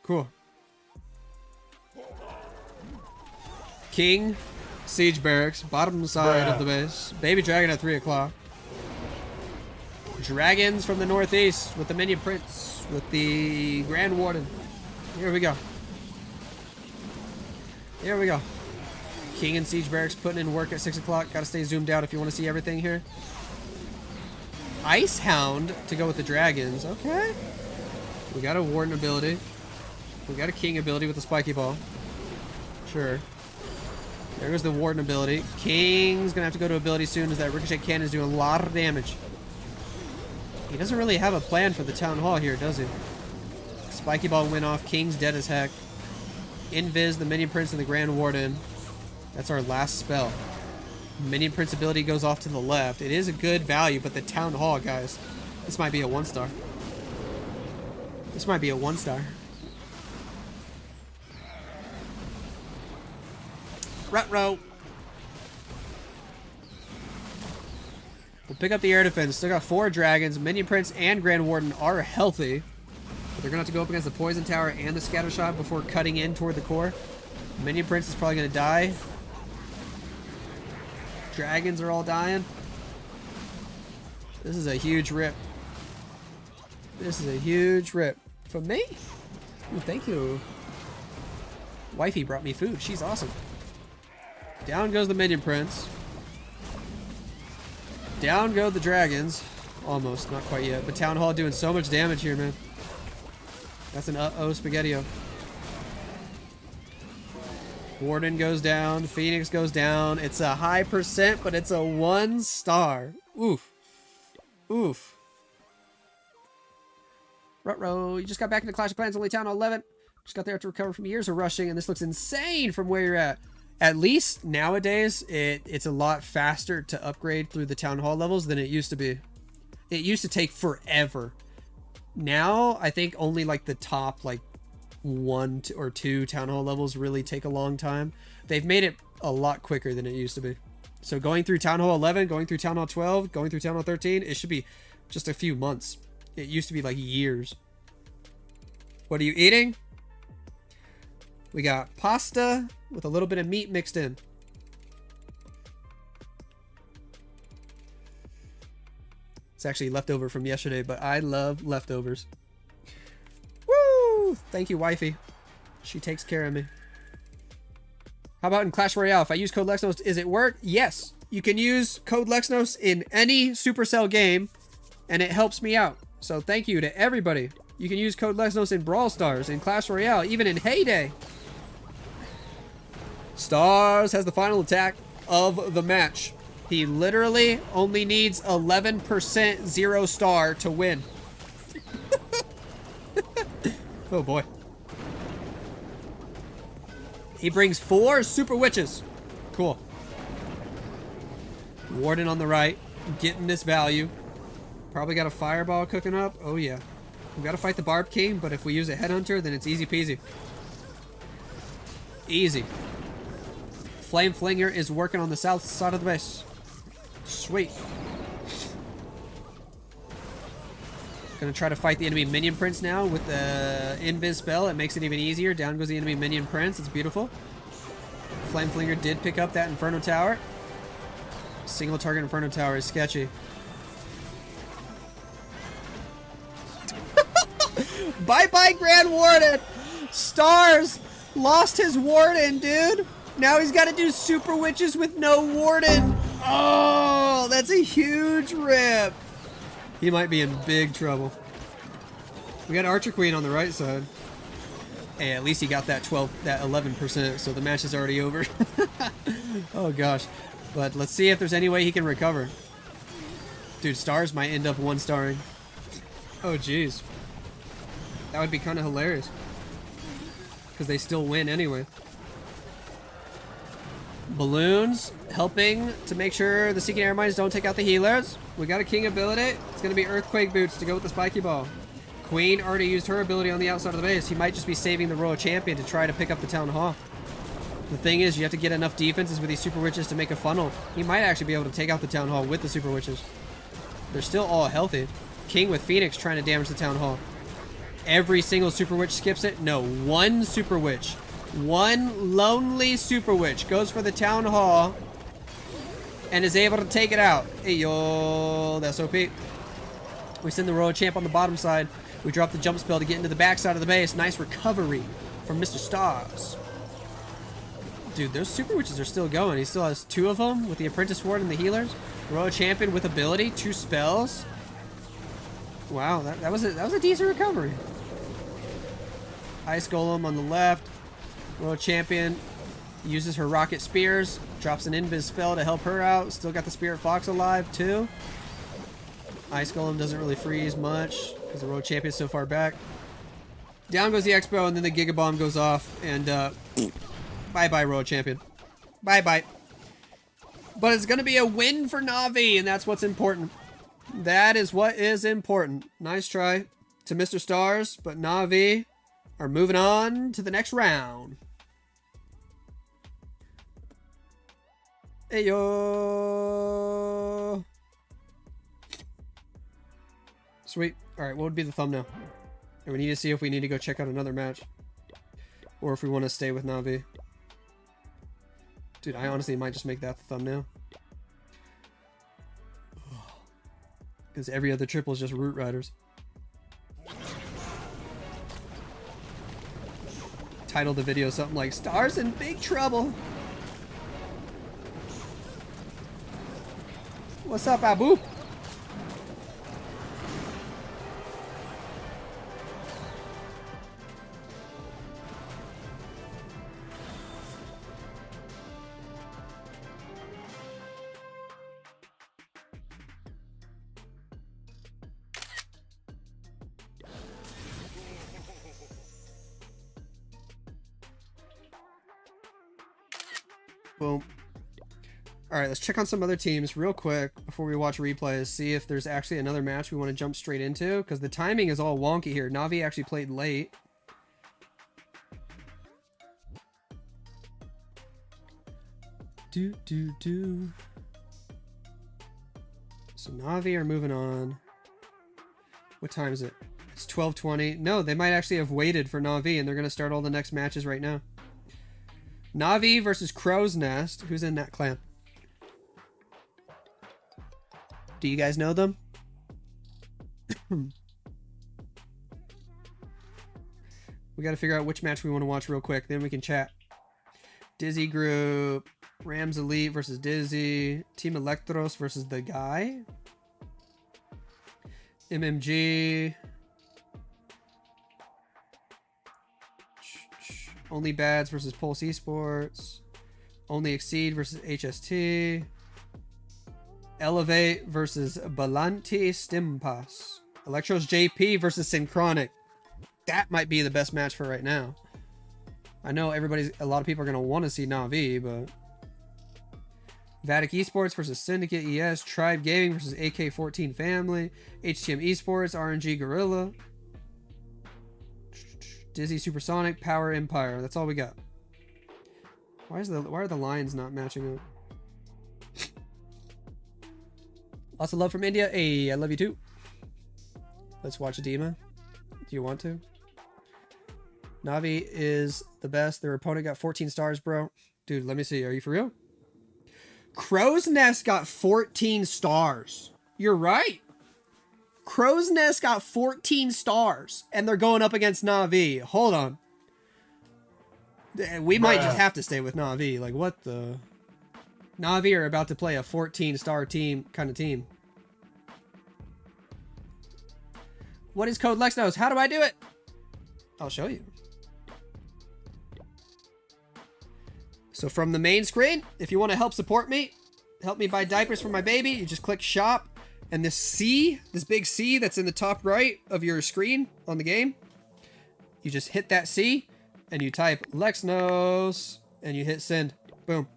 Cool. King, Siege Barracks, bottom side of the base. Baby Dragon at 3 o'clock. Dragons from the northeast with the Minion Prince, with the Grand Warden. Here we go. Here we go. King and Siege Barracks putting in work at 6 o'clock. Gotta stay zoomed out if you want to see everything here. Ice Hound to go with the dragons. Okay. We got a Warden ability. We got a King ability with the Spiky Ball. Sure. There goes the Warden ability. King's gonna have to go to ability soon as that Ricochet Cannon is doing a lot of damage. He doesn't really have a plan for the Town Hall here, does he? Spiky Ball went off. King's dead as heck. Invis, the Minion Prince, and the Grand Warden. That's our last spell. Minion Prince ability goes off to the left. It is a good value, but the Town Hall, guys. This might be a 1-star. This might be a 1-star. Ruh-roh. We'll pick up the air defense. Still got 4 dragons. Minion Prince and Grand Warden are healthy. But they're going to have to go up against the Poison Tower and the Scatter Shot before cutting in toward the core. Minion Prince is probably going to die. Dragons are all dying. This is a huge rip. This is a huge rip. From me? Ooh, thank you. Wifey brought me food. She's awesome. Down goes the Minion Prince. Down go the dragons. Almost, not quite yet. But Town Hall doing so much damage here, man. That's an uh-oh spaghetti-o. Warden goes down. Phoenix goes down. It's a high percent, but it's a 1 star. Oof. Oof. Ruh-roh. You just got back into Clash of Clans, only Town Hall 11. Just got there to recover from years of rushing, and this looks insane from where you're at. At least nowadays, it's a lot faster to upgrade through the Town Hall levels than it used to be. It used to take forever. Now, I think only like the top like 1 or 2 Town Hall levels really take a long time. They've made it a lot quicker than it used to be. So going through Town Hall 11, going through Town Hall 12, going through Town Hall 13, it should be just a few months. It used to be like years. What are you eating? We got pasta with a little bit of meat mixed in. It's actually leftover from yesterday, but I love leftovers. Woo! Thank you, wifey. She takes care of me. How about in Clash Royale? If I use code Lexnos, does it work? Yes. You can use code Lexnos in any Supercell game, and it helps me out. So thank you to everybody. You can use code Lexnos in Brawl Stars, in Clash Royale, even in Heyday. Stars has the final attack of the match. He literally only needs 11% 0 star to win. Oh boy. He brings 4 super witches. Cool. Warden on the right, getting this value. Probably got a fireball cooking up. Oh yeah. We gotta fight the Barb King, but if we use a headhunter, then it's easy peasy. Easy. Flame Flinger is working on the south side of the base. Sweet. Gonna try to fight the enemy Minion Prince now with the Invis spell. It makes it even easier. Down goes the enemy Minion Prince. It's beautiful. Flame Flinger did pick up that Inferno Tower. Single target Inferno Tower is sketchy. Bye-bye, Grand Warden! Stars lost his Warden, dude! Now he's got to do Super Witches with no Warden! Oh, that's a huge rip! He might be in big trouble. We got Archer Queen on the right side. Hey, at least he got that 11%, so the match is already over. Oh gosh. But let's see if there's any way he can recover. Dude, Stars might end up 1-starring. Oh jeez. That would be kind of hilarious. Because they still win anyway. Balloons helping to make sure the Seeking Air Mines don't take out the healers. We got a King ability. It's going to be Earthquake Boots to go with the Spiky Ball. Queen already used her ability on the outside of the base. He might just be saving the Royal Champion to try to pick up the Town Hall. The thing is, you have to get enough defenses with these Super Witches to make a funnel. He might actually be able to take out the Town Hall with the Super Witches. They're still all healthy. King with Phoenix trying to damage the Town Hall. Every single Super Witch skips it? No, 1 Super Witch. 1 lonely Super Witch goes for the Town Hall and is able to take it out. Hey, yo, that's OP. We send the Royal Champ on the bottom side. We drop the jump spell to get into the back side of the base. Nice recovery from Mr. Stars. Dude, those Super Witches are still going. He still has 2 of them with the Apprentice Ward and the healers. Royal Champion with ability, 2 spells. Wow, that was a decent recovery. Ice Golem on the left. Royal Champion uses her Rocket Spears. Drops an Invis spell to help her out. Still got the Spirit Fox alive, too. Ice Golem doesn't really freeze much because the Royal Champion's so far back. Down goes the Expo, and then the Giga Bomb goes off. And bye-bye, Royal Champion. Bye-bye. But it's going to be a win for Na'Vi, and that's what's important. That is what is important. Nice try to Mr. Stars, but Na'Vi are moving on to the next round. Hey yo. Sweet. All right, what would be the thumbnail? And we need to see if we need to go check out another match, or if we want to stay with Navi. Dude, I honestly might just make that the thumbnail. Because every other triple is just Root Riders. Title the video something like Stars in Big Trouble. What's up, Abu? Boom. Alright, let's check on some other teams real quick before we watch replays. See if there's actually another match we want to jump straight into. Because the timing is all wonky here. Navi actually played late. So Navi are moving on. What time is it? It's 12:20. No, they might actually have waited for Navi and they're going to start all the next matches right now. Navi versus Crow's Nest. Who's in that clan? Do you guys know them? We got to figure out which match we want to watch real quick. Then we can chat. Dizzy Group. Rams Elite versus Dizzy. Team Electros versus The Guy. MMG. Only Bads versus Pulse Esports. Only Exceed versus HST. Elevate versus Balanti Stimpas. Electros JP versus Synchronic. That might be the best match for right now. I know a lot of people are going to want to see Navi, but... Vatic Esports versus Syndicate ES. Tribe Gaming versus AK-14 Family. HTM Esports. RNG Gorilla. Dizzy Supersonic, Power Empire. That's all we got. Why are the lines not matching up? Lots of love from India. Hey, I love you too. Let's watch Adema. Do you want to? Navi is the best. Their opponent got 14 stars, bro. Dude, let me see. Are you for real? Crow's Nest got 14 stars. You're right. Crow's Nest got 14 stars, and they're going up against Navi. Hold on. We might just have to stay with Navi. Like, what the... Navi are about to play a 14-star team, kind of team. What is code Lexnos? How do I do it? I'll show you. So from the main screen, if you want to help support me, help me buy diapers for my baby, you just click shop. And this C, this big C that's in the top right of your screen on the game, you just hit that C and you type Lexnos and you hit send. Boom.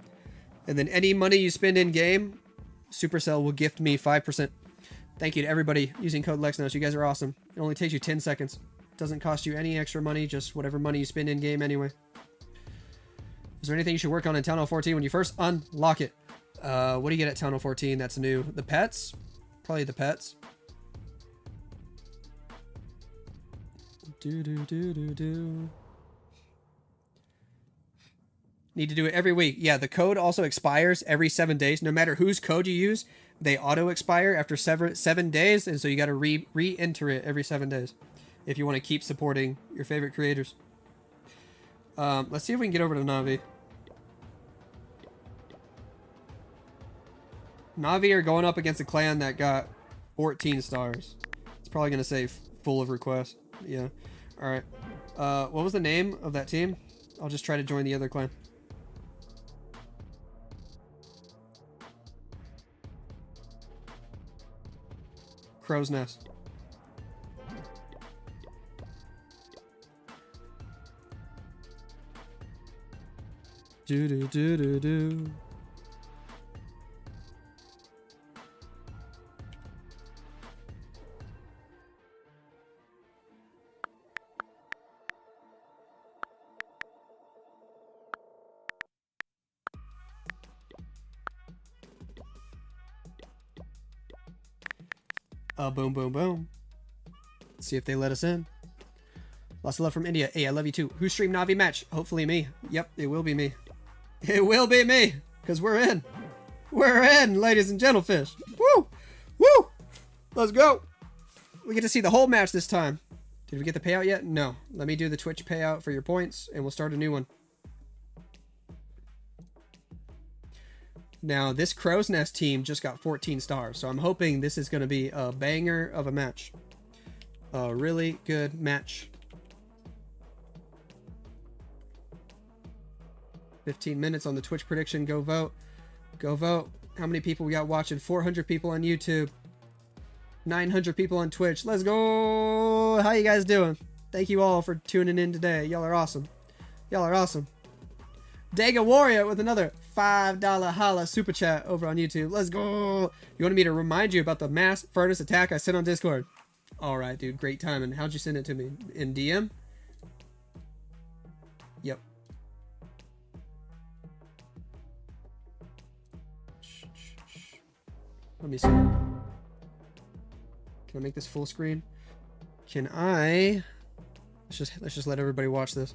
And then any money you spend in game, Supercell will gift me 5%. Thank you to everybody using code Lexnos. You guys are awesome. It only takes you 10 seconds. It doesn't cost you any extra money, just whatever money you spend in game anyway. Is there anything you should work on in Town Hall 14 when you first unlock it? What do you get at Town Hall 14 that's new? The pets? Probably the pets. Need to do it every week. Yeah, the code also expires every 7 days. No matter whose code you use, they auto expire after 7 days, and so you got to re-enter it every 7 days if you want to keep supporting your favorite creators. Let's see if we can get over to Navi. Navi are going up against a clan that got 14 stars. It's probably going to say full of requests. Yeah. All right. What was the name of that team? I'll just try to join the other clan. Crow's Nest. Do do do do do. Boom, boom, boom. Let's see if they let us in. Lots of love from India. Hey, I love you too. Who streamed Navi match? Hopefully me. Yep, it will be me. It will be me, because we're in. We're in, ladies and gentlefish. Woo! Woo! Let's go. We get to see the whole match this time. Did we get the payout yet? No. Let me do the Twitch payout for your points, and we'll start a new one. Now, this Crow's Nest team just got 14 stars, so I'm hoping this is going to be a banger of a match. A really good match. 15 minutes on the Twitch prediction. Go vote. Go vote. How many people we got watching? 400 people on YouTube. 900 people on Twitch. Let's go. How you guys doing? Thank you all for tuning in today. Y'all are awesome. Y'all are awesome. Daga Warrior with another $5 holla super chat over on YouTube. Let's go. You wanted me to remind you about the mass furnace attack I sent on Discord? All right, dude. Great timing. How'd you send it to me? In DM? Yep. Let me see. Can I make this full screen? Can I? Let's just let everybody watch this.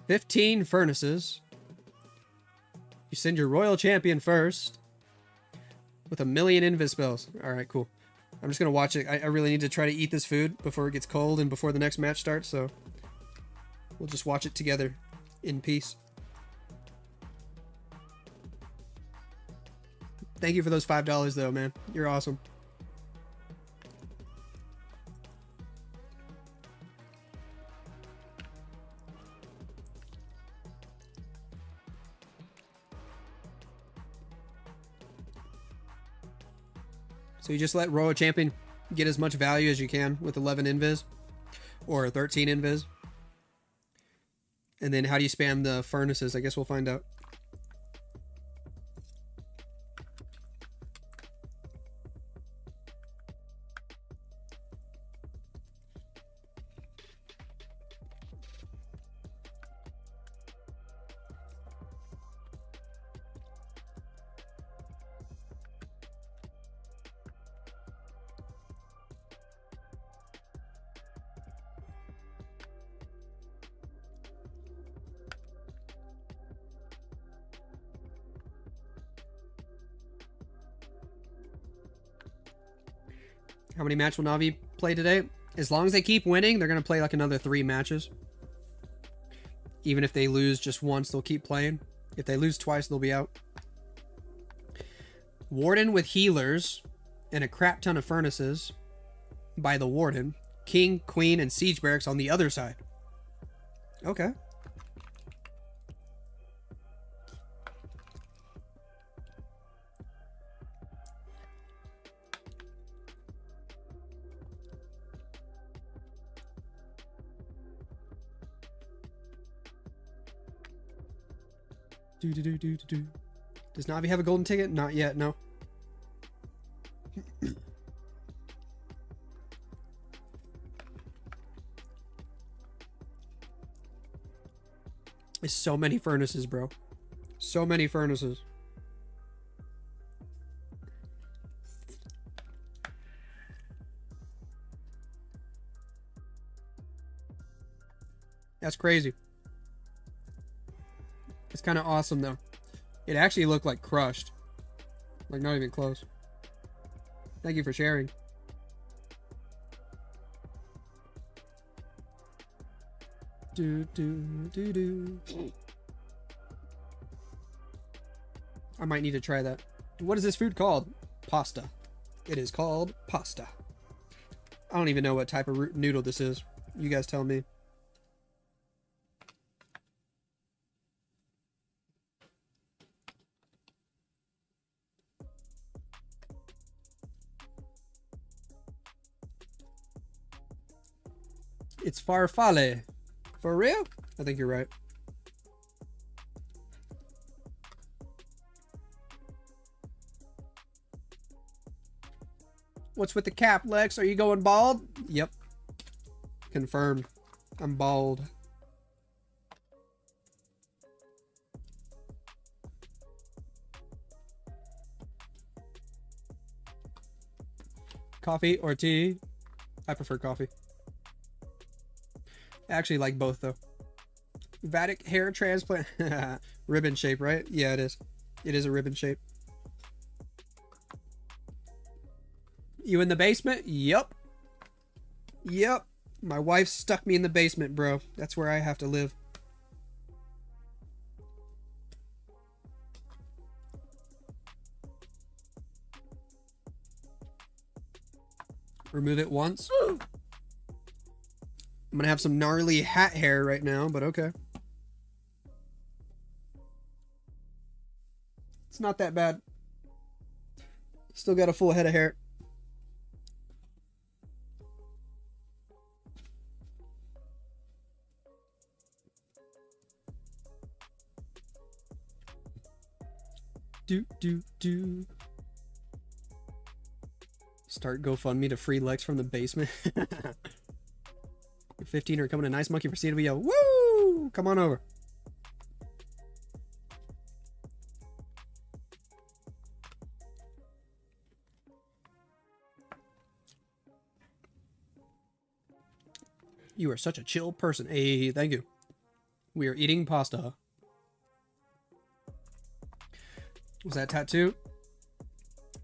15 furnaces. You send your royal champion first with 1,000,000 invis spells. All right, cool. I'm just gonna watch it. I really need to try to eat this food before it gets cold and before the next match starts. So we'll just watch it together in peace. Thank you for those $5 though, man. You're awesome. So you just let Royal Champion get as much value as you can with 11 invis or 13 invis. And then how do you spam the furnaces? I guess we'll find out. How many matches will Navi play today? As long as they keep winning, they're going to play like another 3 matches. Even if they lose just once, they'll keep playing. If they lose twice, they'll be out. Warden with healers and a crap ton of furnaces by the Warden. King, Queen, and Siege Barracks on the other side. Okay. Does Navi have a golden ticket? Not yet, no. There's so many furnaces, bro. So many furnaces. That's crazy. It's kind of awesome, though. It actually looked like crushed. Like, not even close. Thank you for sharing. I might need to try that. What is this food called? Pasta. It is called pasta. I don't even know what type of noodle this is. You guys tell me. It's farfalle. For real? I think you're right. What's with the cap, Lex? Are you going bald? Yep. Confirmed. I'm bald. Coffee or tea? I prefer coffee. I actually like both though. Vatic hair transplant. Ribbon shape, right? Yeah, it is. It is a ribbon shape. You in the basement? Yup. Yep. My wife stuck me in the basement, bro. That's where I have to live. Remove it once. I'm gonna have some gnarly hat hair right now, but okay. It's not that bad. Still got a full head of hair. Do. Start GoFundMe to free Lex from the basement. 15 are coming to Nice Monkey for CWO. Woo! Come on over. You are such a chill person. Hey, thank you. We are eating pasta. Was that tattoo?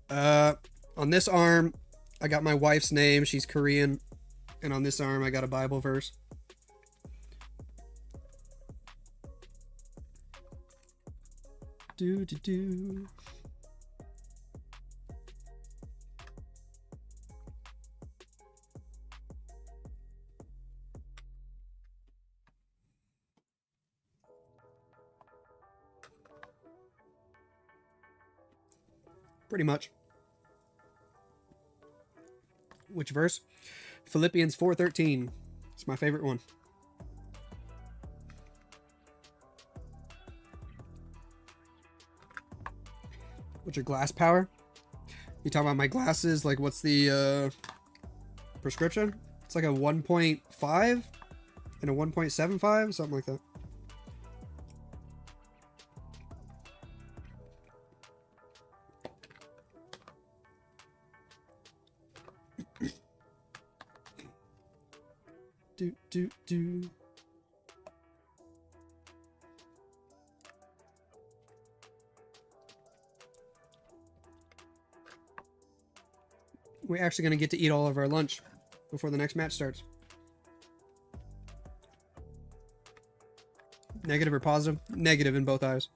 On this arm, I got my wife's name. She's Korean. And on this arm, I got a Bible verse. Do. Pretty much. Which verse? Philippians 4:13. It's my favorite one. What's your glass power? You talking about my glasses? Like, what's the prescription? It's like a 1.5 and a 1.75, something like that. Do. We're actually going to get to eat all of our lunch before the next match starts. Negative or positive? Negative in both eyes.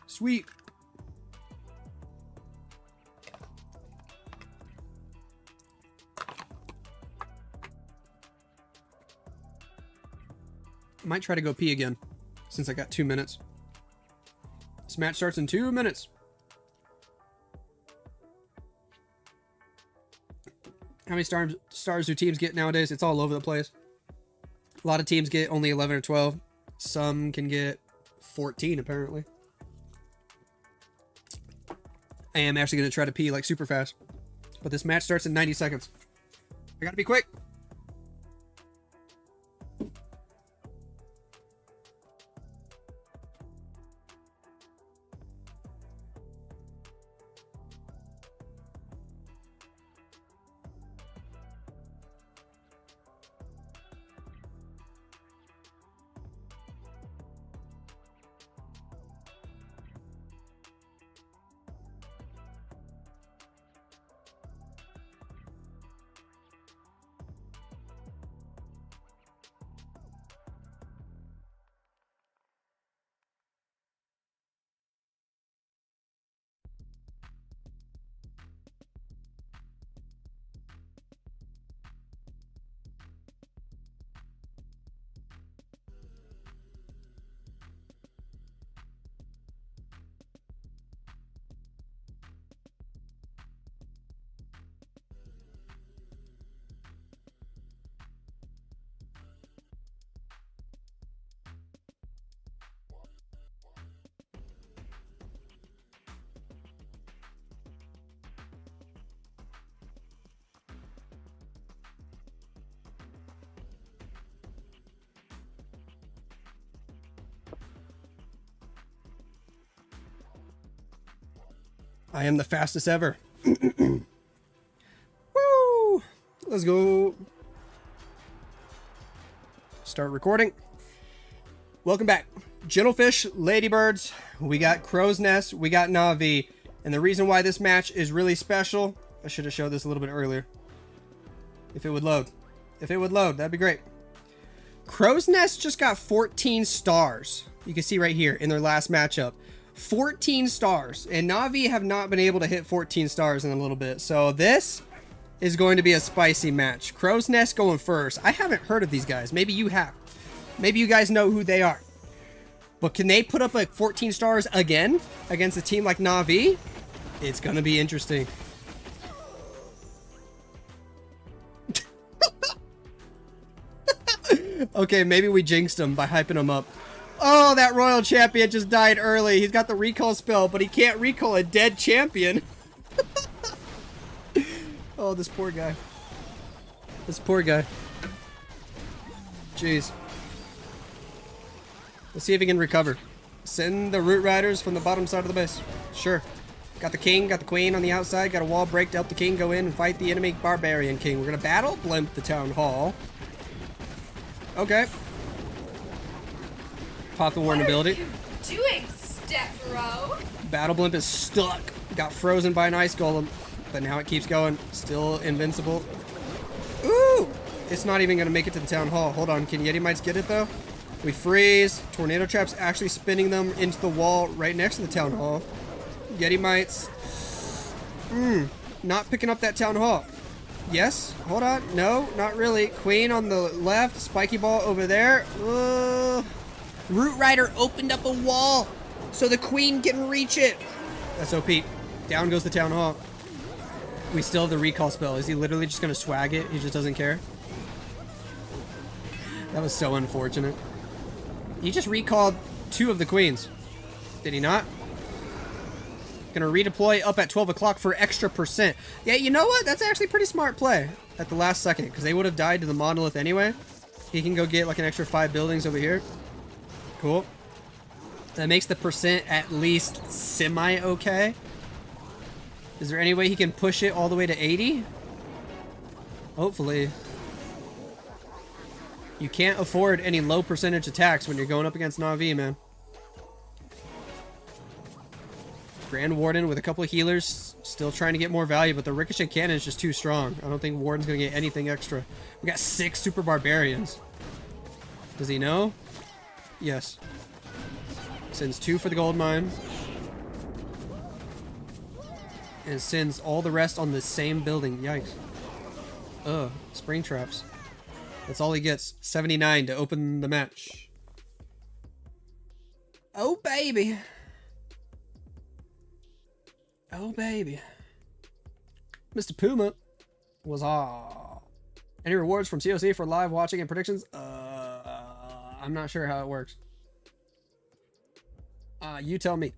Sweet. Might try to go pee again, since I got 2 minutes. This match starts in 2 minutes. How many stars do teams get nowadays? It's all over the place. A lot of teams get only 11 or 12. Some can get 14, apparently. I am actually going to try to pee like super fast. But this match starts in 90 seconds. I gotta be quick. I am the fastest ever. Woo! Let's go. Start recording. Welcome back. Gentlefish, ladybirds, we got crow's nest, we got Na'vi. And the reason why this match is really special, I should have showed this a little bit earlier. If it would load. If it would load, that'd be great. Crow's Nest just got 14 stars. You can see right here in their last matchup. 14 stars. And Na'vi have not been able to hit 14 stars in a little bit. So this is going to be a spicy match. Crow's Nest going first. I haven't heard of these guys. Maybe you have. Maybe you guys know who they are. But can they put up like 14 stars again against a team like Na'vi? It's going to be interesting. Okay, maybe we jinxed him by hyping him up. Oh, that royal champion just died early. He's got the recall spell, but he can't recall a dead champion. Oh, this poor guy. This poor guy. Jeez. Let's see if he can recover. Send the root riders from the bottom side of the base. Sure. Got the king, got the queen on the outside. Got a wall break to help the king go in and fight the enemy barbarian king. We're going to battle blimp the town hall. Okay. Pop the warden ability. What are you doing, Step Bro? Battle blimp is stuck. Got frozen by an ice golem. But now it keeps going. Still invincible. Ooh! It's not even going to make it to the town hall. Hold on. Can Yeti Mites get it, though? We freeze. Tornado Trap's actually spinning them into the wall right next to the town hall. Yeti Mites. Not picking up that town hall. Yes. Hold on. No, not really. Queen on the left. Spiky ball over there. Root Rider opened up a wall so the queen can reach it. That's OP. Down goes the town hall. We still have the recall spell. Is he literally just going to swag it? He just doesn't care? That was so unfortunate. He just recalled 2 of the queens. Did he not? Gonna redeploy up at 12 o'clock for extra %. Yeah, you know what? That's actually pretty smart play at the last second, because they would have died to the monolith anyway. He can go get like an extra 5 buildings over here. Cool. That makes the % at least semi-okay. Is there any way he can push it all the way to 80? Hopefully. You can't afford any low percentage attacks when you're going up against Na'vi, man. Grand Warden with a couple of healers, still trying to get more value, but the Ricochet Cannon is just too strong. I don't think Warden's going to get anything extra. We got 6 Super Barbarians. Does he know? Yes. Sends 2 for the gold mine. And sends all the rest on the same building. Yikes. Ugh. Spring traps. That's all he gets. 79 to open the match. Oh, baby. Oh, baby. Mr. Puma was any rewards from COC for live watching and predictions? I'm not sure how it works. You tell me.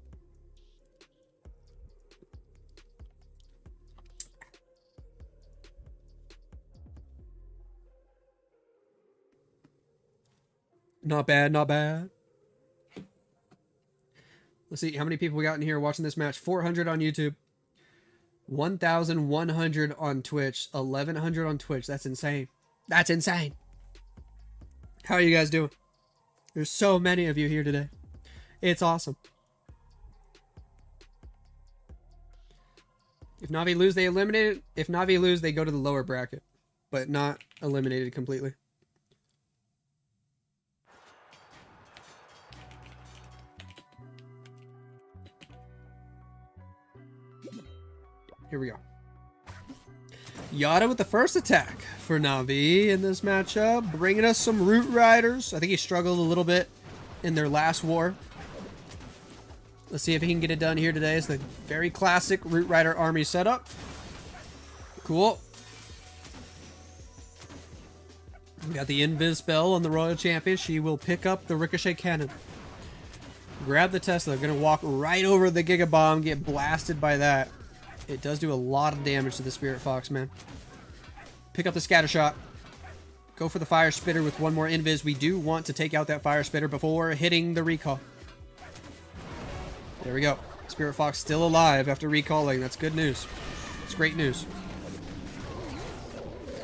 Not bad, not bad. Let's see how many people we got in here watching this match. 400 on YouTube. 1,100 on Twitch. 1,100 on Twitch. That's insane. That's insane. How are you guys doing? There's so many of you here today. It's awesome. If Na'vi lose, they eliminate it. If Na'vi lose, they go to the lower bracket. But not eliminated completely. Here we go. Yada with the first attack for Na'vi in this matchup, bringing us some Root Riders. I think he struggled a little bit in their last war. Let's see if he can get it done here today. It's the very classic Root Rider army setup. Cool. We got the Invis spell on the Royal Champion. She will pick up the Ricochet Cannon. Grab the Tesla. Gonna walk right over the Giga Bomb, get blasted by that. It does do a lot of damage to the Spirit Fox, man. Pick up the Scatter Shot. Go for the Fire Spitter with 1 more Invis. We do want to take out that Fire Spitter before hitting the recall. There we go. Spirit Fox still alive after recalling. That's good news. It's great news.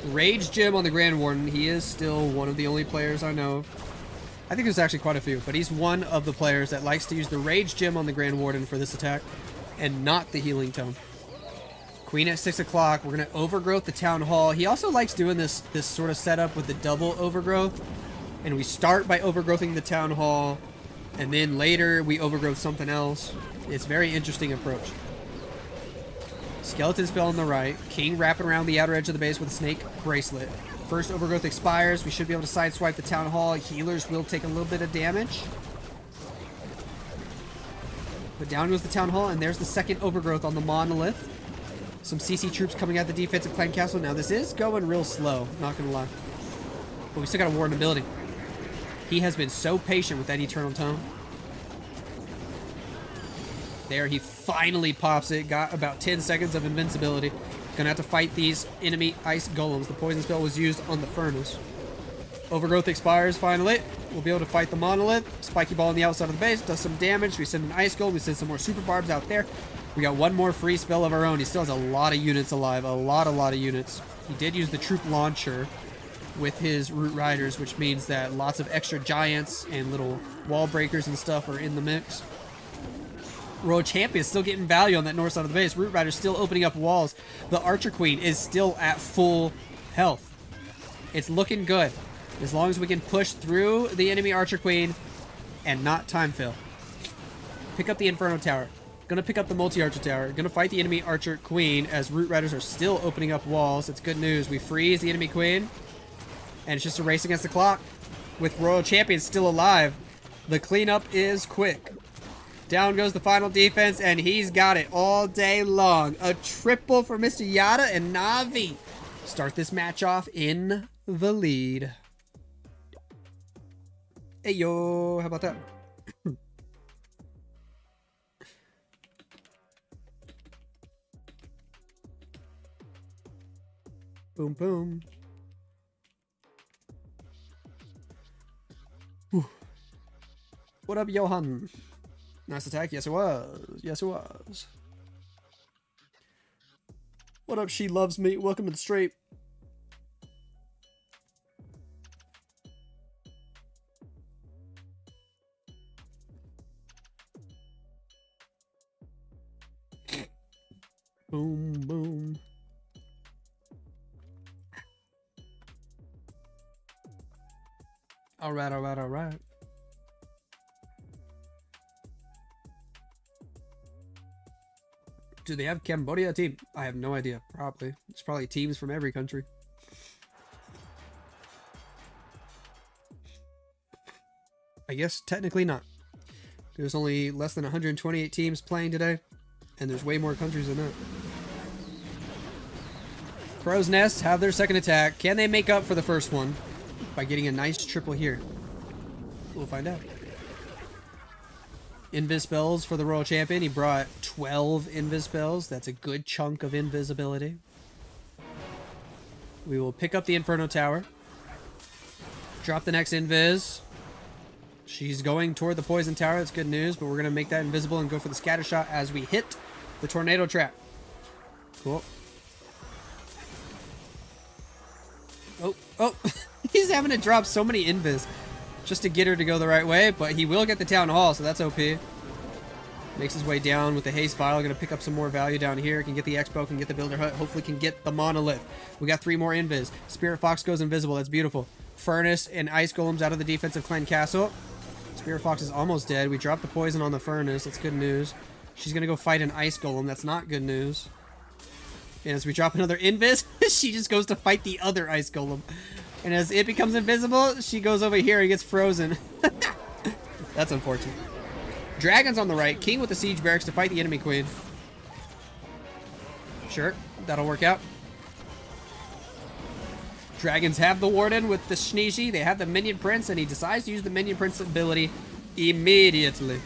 Rage Jim on the Grand Warden. He is still one of the only players I know of. I think there's actually quite a few, but he's one of the players that likes to use the Rage Gem on the Grand Warden for this attack, and not the Healing Tome. Queen at 6 o'clock. We're going to overgrowth the Town Hall. He also likes doing this sort of setup with the double overgrowth, and we start by overgrowthing the Town Hall, and then later we overgrowth something else. It's a very interesting approach. Skeleton spell on the right. King wrapping around the outer edge of the base with a snake bracelet. First overgrowth expires. We should be able to sideswipe the Town Hall. Healers will take a little bit of damage. But down goes the Town Hall, and there's the second overgrowth on the monolith. Some CC troops coming at the defensive clan castle. Now this is going real slow, not gonna lie. But we still got a Warden ability. He has been so patient with that Eternal Tome. There, he finally pops it. Got about 10 seconds of invincibility. Gonna have to fight these enemy ice golems. The poison spell was used on the furnace. Overgrowth expires finally. We'll be able to fight the monolith. Spiky ball on the outside of the base does some damage. We send an ice golem. We send some more super barbs out there. We got one more free spell of our own. He still has a lot of units alive. A lot of units. He did use the troop launcher with his Root Riders, which means that lots of extra giants and little wall breakers and stuff are in the mix. Royal Champion is still getting value on that north side of the base. Root Rider's still opening up walls. The Archer Queen is still at full health. It's looking good. As long as we can push through the enemy Archer Queen and not time fill. Pick up the Inferno Tower. Gonna pick up the Multi-Archer Tower. Gonna fight the enemy Archer Queen as Root Riders are still opening up walls. It's good news. We freeze the enemy Queen. And it's just a race against the clock. With Royal Champion still alive, the cleanup is quick. Down goes the final defense, and he's got it all day long. A triple for Mr. Yada and Navi. Start this match off in the lead. Hey, yo. How about that? Boom, boom. Whew. What up, Johan? Nice attack. Yes, it was. Yes, it was. What up, She Loves Me? Welcome to the stream. Boom, boom. All right, all right, all right. Do they have Cambodia team? I have no idea. Probably. It's probably teams from every country. I guess technically not. There's only less than 128 teams playing today, and there's way more countries than that. Crow's Nest have their second attack. Can they make up for the first one by getting a nice triple here? We'll find out. Invis spells for the Royal Champion. He brought 12 invis spells. That's a good chunk of invisibility. We will pick up the Inferno Tower. Drop the next invis. She's going toward the Poison Tower. That's good news, but we're going to make that invisible and go for the scatter shot as we hit the Tornado Trap. Cool. Oh. He's having to drop so many invis just to get her to go the right way, but he will get the Town Hall, so that's OP. Makes his way down with the Haste Vial. Going to pick up some more value down here. Can get the Expo, can get the Builder Hut. Hopefully can get the Monolith. We got 3 more invis. Spirit Fox goes invisible. That's beautiful. Furnace and Ice Golems out of the defensive clan castle. Spirit Fox is almost dead. We dropped the poison on the Furnace. That's good news. She's going to go fight an Ice Golem. That's not good news. And as we drop another invis, she just goes to fight the other Ice Golem. And as it becomes invisible, she goes over here and gets frozen. That's unfortunate. Dragons on the right. King with the Siege Barracks to fight the enemy Queen. Sure, that'll work out. Dragons have the Warden with the Shinichi. They have the Minion Prince, and he decides to use the Minion Prince ability immediately.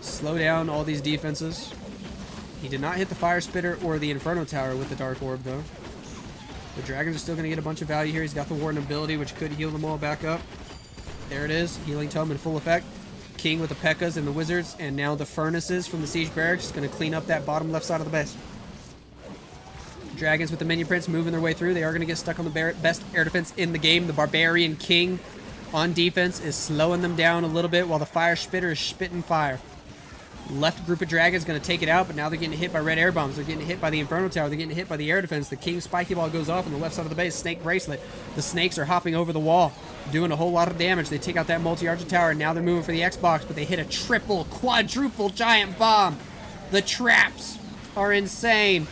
Slow down all these defenses. He did not hit the Fire Spitter or the Inferno Tower with the Dark Orb, though. The Dragons are still going to get a bunch of value here. He's got the Warden ability, which could heal them all back up. There it is. Healing Tome in full effect. King with the P.E.K.K.A.s and the Wizards, and now the Furnaces from the Siege Barracks. Going to clean up that bottom left side of the base. Dragons with the Minion Prince moving their way through. They are going to get stuck on the best air defense in the game. The Barbarian King on defense is slowing them down a little bit while the Fire Spitter is spitting fire. Left group of dragons going to take it out, but now they're getting hit by red air bombs. They're getting hit by the Inferno Tower. They're getting hit by the air defense. The King Spiky Ball goes off on the left side of the base. Snake Bracelet. The snakes are hopping over the wall, doing a whole lot of damage. They take out that multi-archer tower, and now they're moving for the Xbox, but they hit a triple, quadruple giant bomb. The traps are insane,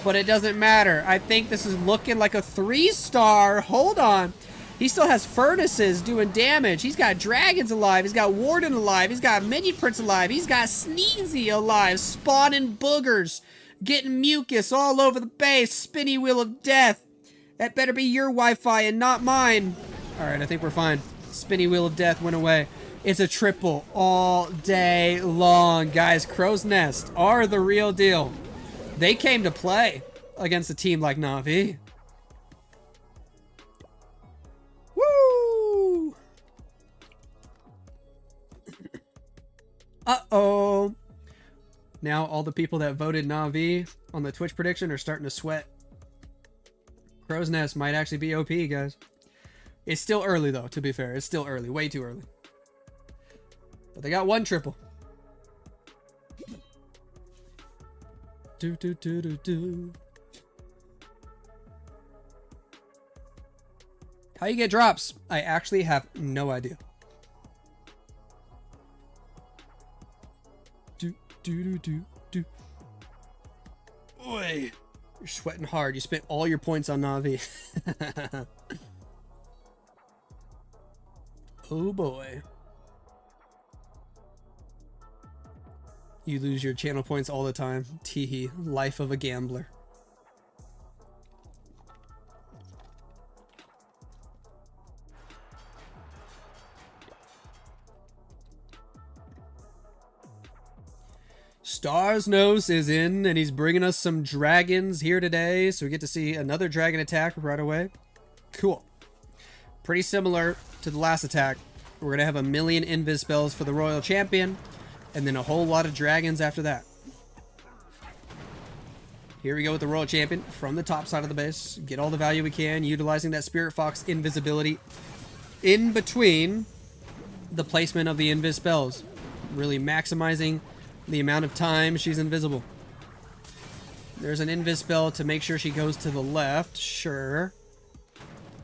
but it doesn't matter. I think this is looking like a 3-star. Hold on. He still has Furnaces doing damage. He's got Dragons alive. He's got Warden alive. He's got Minion Prince alive. He's got Sneezy alive. Spawning boogers. Getting mucus all over the base. Spinny Wheel of Death. That better be your Wi-Fi and not mine. Alright, I think we're fine. Spinny Wheel of Death went away. It's a triple all day long. Guys, Crow's Nest are the real deal. They came to play against a team like Na'Vi. Woo! Uh-oh. Now all the people that voted Na'Vi on the Twitch prediction are starting to sweat. Crow's Nest might actually be OP, guys. It's still early, though, to be fair. It's still early. Way too early. But they got one triple. Do. How you get drops? I actually have no idea. Do. Oi. You're sweating hard. You spent all your points on Na'Vi. Oh boy. You lose your channel points all the time. Teehee. Life of a gambler. Stars Nose is in, and he's bringing us some dragons here today, so we get to see another dragon attack right away. Cool. Pretty similar to the last attack. We're going to have a million invis spells for the Royal Champion, and then a whole lot of dragons after that. Here we go with the Royal Champion from the top side of the base. Get all the value we can, utilizing that Spirit Fox invisibility in between the placement of the invis spells. Really maximizing the amount of time she's invisible. There's an invis spell to make sure she goes to the left. Sure.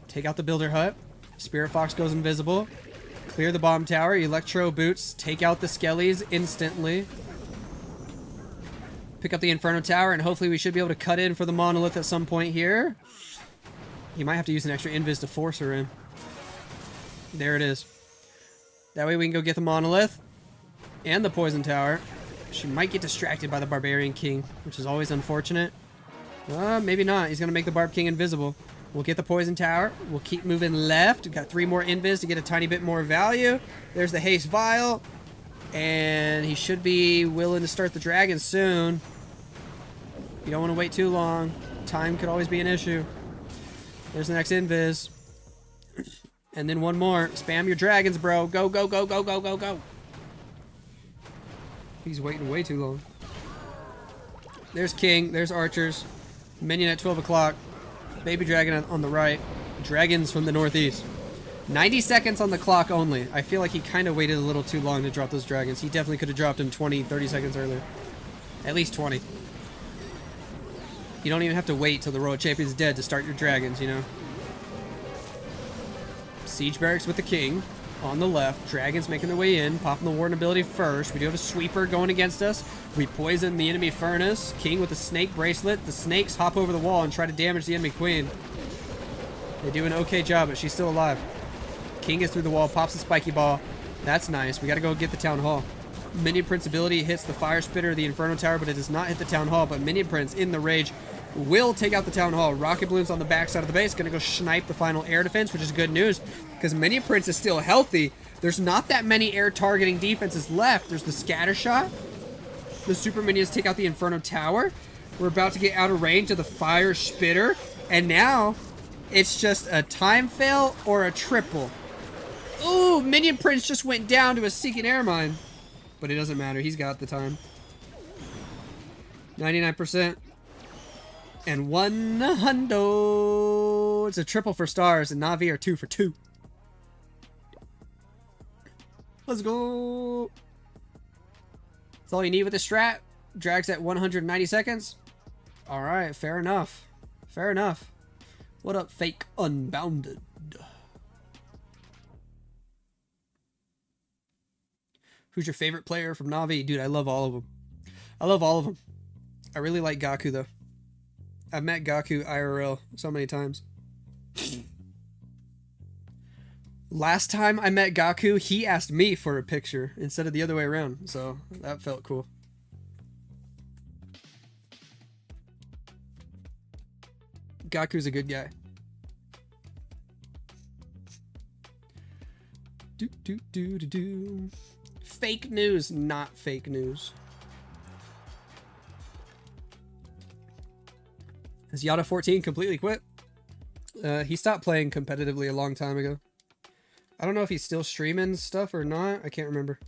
Take out the Builder Hut. Spirit Fox goes invisible. Clear the bomb tower. Electro Boots. Take out the Skellies instantly. Pick up the Inferno Tower, and hopefully we should be able to cut in for the Monolith at some point here. You might have to use an extra invis to force her in. There it is. That way we can go get the Monolith and the Poison Tower. She might get distracted by the Barbarian King, which is always unfortunate. Maybe not. He's going to make the Barb King invisible. We'll get the Poison Tower. We'll keep moving left. We've got 3 more invis to get a tiny bit more value. There's the Haste Vial. And he should be willing to start the dragon soon. You don't want to wait too long. Time could always be an issue. There's the next invis. And then one more. Spam your dragons, bro. Go, go, go, go, go, go, go. He's waiting way too long. There's King. There's archers. Minion at 12 o'clock. Baby dragon on the right. Dragons from the northeast. 90 seconds on the clock only. I feel like he kind of waited a little too long to drop those dragons. He definitely could have dropped them 20, 30 seconds earlier. At least 20. You don't even have to wait till the Royal Champion's dead to start your dragons, you know? Siege Barracks with the King on the left. Dragons making their way in. Popping the Warden ability first. We do have a Sweeper going against us. We poison the enemy Furnace. King with the Snake Bracelet. The snakes hop over the wall and try to damage the enemy Queen. They do an okay job, but she's still alive. King gets through the wall, pops the Spiky Ball. That's nice. We gotta go get the Town Hall. Minion Prince ability hits the Fire Spitter, the Inferno Tower, but it does not hit the Town Hall. But Minion Prince, in the rage, will take out the Town Hall. Rocket Balloons on the backside of the base. Gonna go snipe the final air defense, which is good news, because Minion Prince is still healthy. There's not that many air targeting defenses left. There's the Scatter Shot. The Super Minions take out the Inferno Tower. We're about to get out of range of the Fire Spitter. And now, it's just a time fail or a triple. Ooh, Minion Prince just went down to a Seeking Air Mine. But it doesn't matter. He's got the time. 99%. And 100. It's a triple for stars, and Na'Vi are 2 for 2. Let's go. That's all you need with this strat. Drags at 190 seconds. All right, fair enough. Fair enough. What up, fake unbounded? Who's your favorite player from Na'Vi? Dude, I love all of them. I love all of them. I really like Gaku, though. I've met Gaku IRL so many times. Last time I met Gaku, he asked me for a picture instead of the other way around. So that felt cool. Gaku's a good guy. Do. Fake news, not fake news. Has Yada 14 completely quit? He stopped playing competitively a long time ago. I don't know if he's still streaming stuff or not. I can't remember.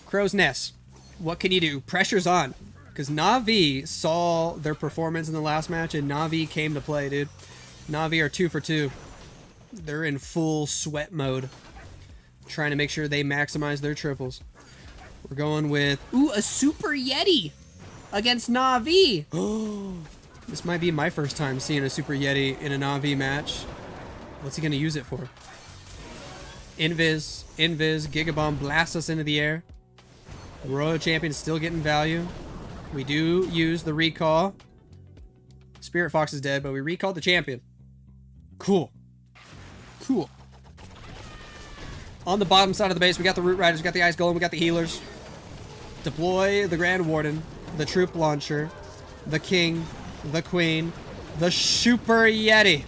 Crow's Nest. What can you do? Pressure's on. Because Na'Vi saw their performance in the last match, and Na'Vi came to play, dude. Na'Vi are 2 for 2. They're in full sweat mode. Trying to make sure they maximize their triples. We're going with... Ooh, a Super Yeti against Na'Vi. Oh, this might be my first time seeing a Super Yeti in a Na'Vi match. What's he going to use it for? Invis, Gigabomb blasts us into the air. Royal Champion still getting value. We do use the recall. Spirit Fox is dead, but we recalled the champion. Cool. Cool. On the bottom side of the base, we got the Root Riders, we got the Ice Golem, we got the healers. Deploy the Grand Warden, the Troop Launcher, the King, the Queen, the Super Yeti.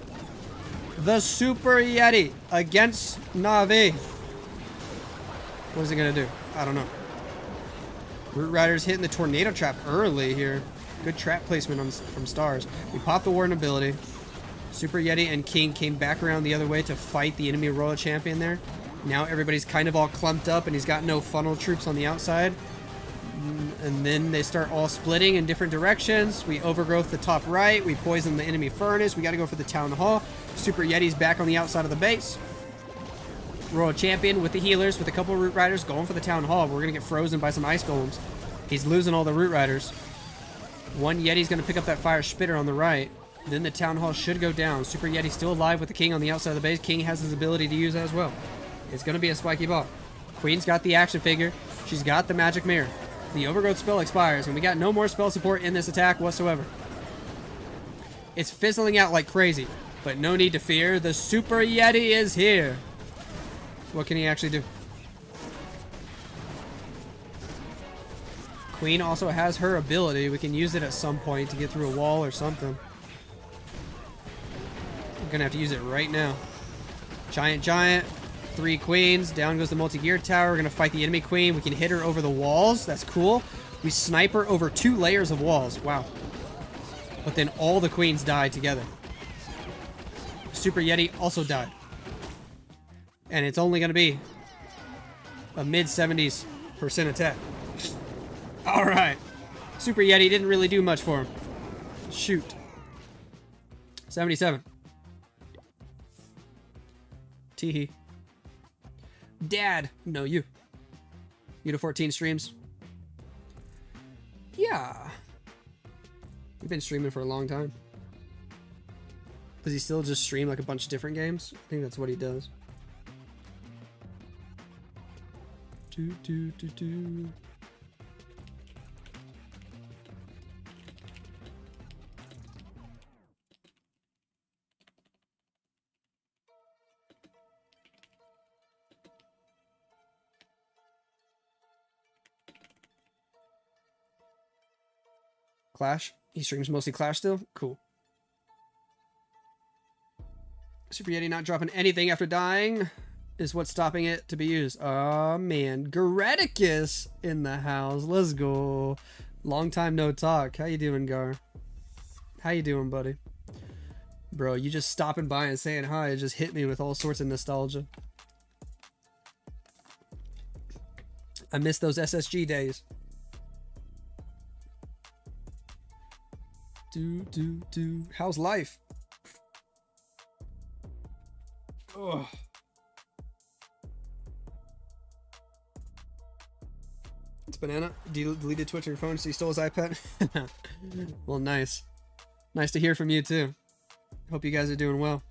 The Super Yeti against Na'Vi. What is it going to do? I don't know. Root Riders hitting the Tornado Trap early here. Good trap placement from Stars. We popped the Warden ability. Super Yeti and King came back around the other way to fight the enemy Royal Champion there. Now everybody's kind of all clumped up and he's got no funnel troops on the outside. And then they start all splitting in different directions. We overgrowth the top right. We poison the enemy furnace. We got to go for the Town Hall. Super Yeti's back on the outside of the base. Royal Champion with the healers, with a couple of Root Riders going for the Town Hall. We're going to get frozen by some Ice Golems. He's losing all the Root Riders. One Yeti's going to pick up that Fire Spitter on the right. Then the Town Hall should go down. Super Yeti still alive with the King on the outside of the base. King has his ability to use that as well. It's going to be a spiky ball. Queen's got the action figure. She's got the magic mirror. The overgrowth spell expires, and we got no more spell support in this attack whatsoever. It's fizzling out like crazy, but no need to fear. The Super Yeti is here. What can he actually do? Queen also has her ability. We can use it at some point to get through a wall or something. We're going to have to use it right now. Giant. 3 queens. Down goes the multi-gear tower. We're going to fight the enemy queen. We can hit her over the walls. That's cool. We snipe her over 2 layers of walls. Wow. But then all the queens died together. Super Yeti also died. And it's only going to be a mid-70s% attack. All right. Super Yeti didn't really do much for him. Shoot. 77. Teehee. Dad. No, you. You to 14 streams? Yeah. You've been streaming for a long time. Does he still just stream like a bunch of different games? I think that's what he does. Do. Clash? He streams mostly Clash still? Cool. Super Yeti not dropping anything after dying is what's stopping it to be used. Oh man. Greticus in the house. Let's go. Long time no talk. How you doing, Gar? How you doing, buddy? Bro, you just stopping by and saying hi, it just hit me with all sorts of nostalgia. I miss those SSG days. How's life? Ugh. It's Banana. Deleted Twitch on your phone so you stole his iPad? Well, nice. Nice to hear from you too. Hope you guys are doing well.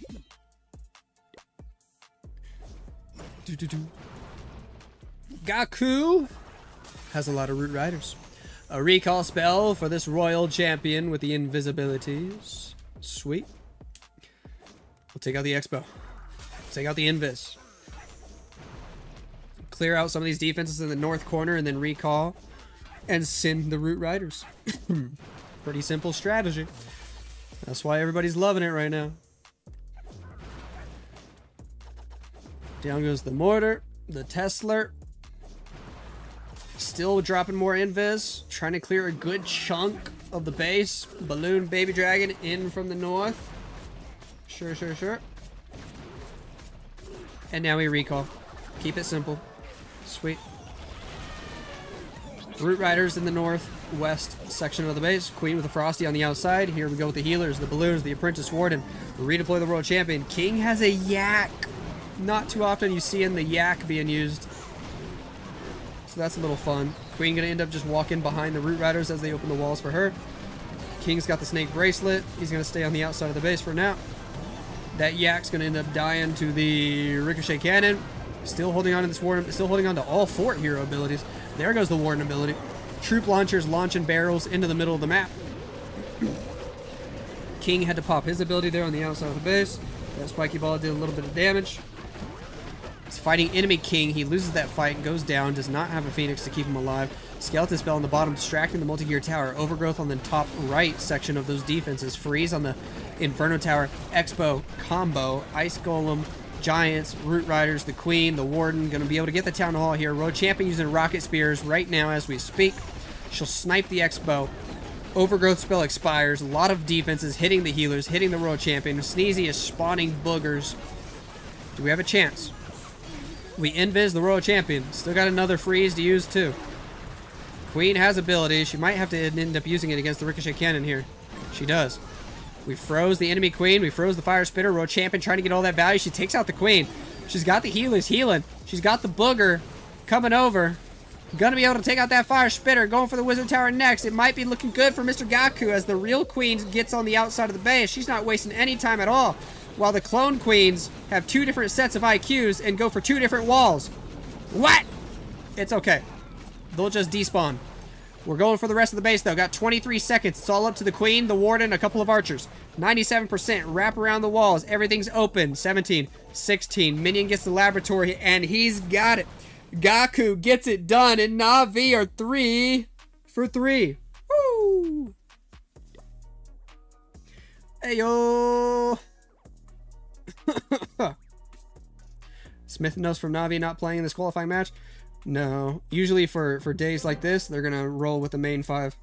Gaku has a lot of root riders. A recall spell for this royal champion with the invisibilities. Sweet. We'll take out the Expo. Take out the Invis. Clear out some of these defenses in the north corner and then recall and send the root riders. Pretty simple strategy. That's why everybody's loving it right now. Down goes the mortar, the Tesla. Still dropping more invis, trying to clear a good chunk of the base. Balloon baby dragon in from the north. Sure. And now we recall. Keep it simple. Sweet. Root riders in the northwest section of the base. Queen with the Frosty on the outside. Here we go with the healers, the balloons, the apprentice warden. Redeploy the world champion. King has a yak. Not too often you see in the yak being used. So that's a little fun. Queen gonna end up just walking behind the root riders as they open the walls for her. King's got the snake bracelet. He's gonna stay on the outside of the base for now. That yak's gonna end up dying to the ricochet cannon. Still holding on to this warden, still holding on to all fort hero abilities. There goes the warden ability. Troop launchers launching barrels into the middle of the map. King had to pop his ability there on the outside of the base. That spiky ball did a little bit of damage. He's fighting enemy King. He loses that fight, goes down, does not have a Phoenix to keep him alive. Skeleton spell on the bottom, distracting the multi-gear tower. Overgrowth on the top right section of those defenses. Freeze on the Inferno Tower. Expo, combo, Ice Golem, Giants, Root Riders, the Queen, the Warden. Going to be able to get the Town Hall here. Road Champion using Rocket Spears right now as we speak. She'll snipe the Expo. Overgrowth spell expires. A lot of defenses hitting the healers, hitting the Road Champion. Sneezy is spawning boogers. Do we have a chance? We invis the Royal Champion. Still got another freeze to use too. Queen has ability. She might have to end up using it against the Ricochet Cannon here. She does. We froze the enemy Queen. We froze the Fire Spitter. Royal Champion trying to get all that value. She takes out the Queen. She's got the healers healing. She's got the booger coming over. Gonna be able to take out that Fire Spitter. Going for the Wizard Tower next. It might be looking good for Mr. Gaku as the real Queen gets on the outside of the base. She's not wasting any time at all. While the clone queens have two different sets of IQs and go for two different walls. What? It's okay. They'll just despawn. We're going for the rest of the base, though. Got 23 seconds. It's all up to the Queen, the Warden, a couple of archers. 97%. Wrap around the walls. Everything's open. 17. 16. Minion gets the laboratory, and he's got it. Gaku gets it done, and Na'Vi are 3 for 3. Woo! Ayo! Smith knows from Na'Vi not playing in this qualifying match. No, usually for days like this, they're gonna roll with the main 5.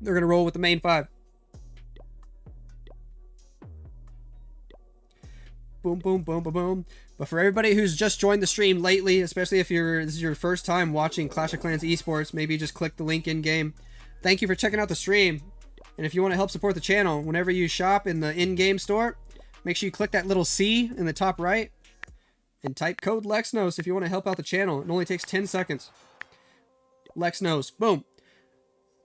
They're gonna roll with the main 5. Boom, boom, boom, boom, boom. But for everybody who's just joined the stream lately, especially if this is your first time watching Clash of Clans esports, maybe just click the link in game. Thank you for checking out the stream. And if you want to help support the channel, whenever you shop in the in-game store, make sure you click that little C in the top right and type code Lexnos if you want to help out the channel. It only takes 10 seconds. Lexnos, boom.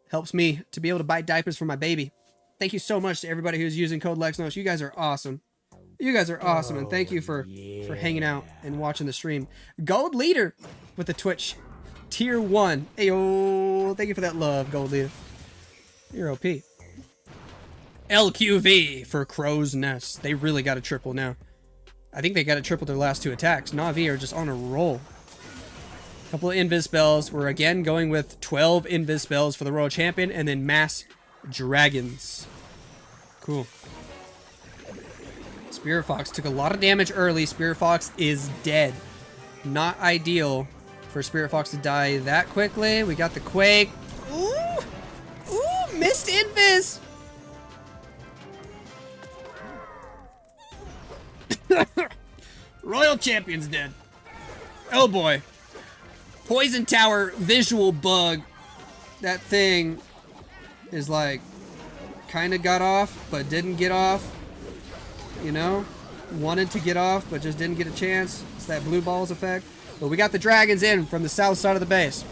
Helps me to be able to buy diapers for my baby. Thank you so much to everybody who's using code Lexnos. You guys are awesome. You guys are awesome, and thank you for hanging out and watching the stream. Gold Leader with the Twitch Tier 1. Ayo, thank you for that love, Gold Leader. You're OP. LQV for Crow's Nest. They really got a triple now. I think they got a triple their last 2 attacks. Na'Vi are just on a roll. A couple of invis spells. We're again going with 12 invis spells for the Royal Champion, and then Mass Dragons. Cool. Spirit Fox took a lot of damage early. Spirit Fox is dead. Not ideal for Spirit Fox to die that quickly. We got the Quake. Ooh! Ooh! Missed Invis! Royal Champion's dead. Oh boy. Poison Tower visual bug. That thing is like kind of got off, but didn't get off. You know? Wanted to get off, but just didn't get a chance. It's that blue balls effect. But we got the dragons in from the south side of the base.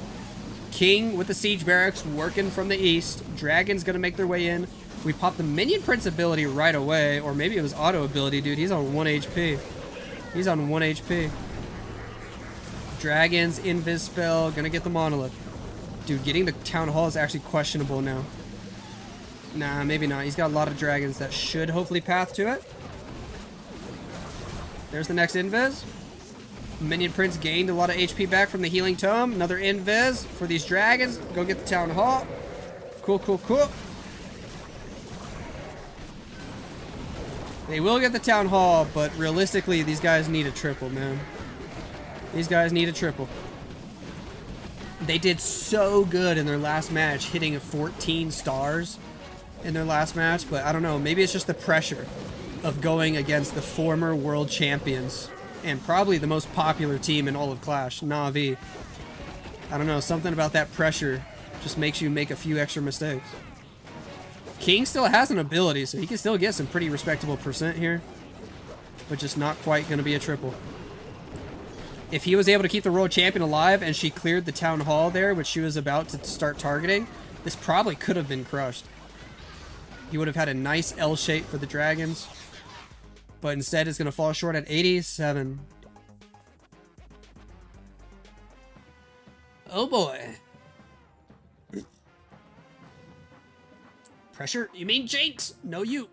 King with the siege barracks working from the east. Dragons gonna make their way in. We popped the minion prince ability right away, or maybe it was auto ability, dude. He's on 1 HP. He's on 1 HP. Dragons, invis spell, gonna get the monolith. Dude, getting the town hall is actually questionable now. Nah, maybe not. He's got a lot of dragons that should hopefully path to it. There's the next invis. Minion Prince gained a lot of HP back from the healing tome. Another invis for these dragons. Go get the town hall. Cool, cool, cool. They will get the town hall, but realistically, these guys need a triple, man. These guys need a triple. They did so good in their last match, hitting 14 stars in their last match, but I don't know. Maybe it's just the pressure of going against the former world champions and probably the most popular team in all of Clash, Na'Vi. I don't know, something about that pressure just makes you make a few extra mistakes. King still has an ability, so he can still get some pretty respectable percent here, but just not quite going to be a triple. If he was able to keep the world champion alive and she cleared the town hall there, which she was about to start targeting, this probably could have been crushed. He would have had a nice L shape for the dragons. But instead, it's going to fall short at 87. Oh boy. Pressure? You mean Jinx? No, you.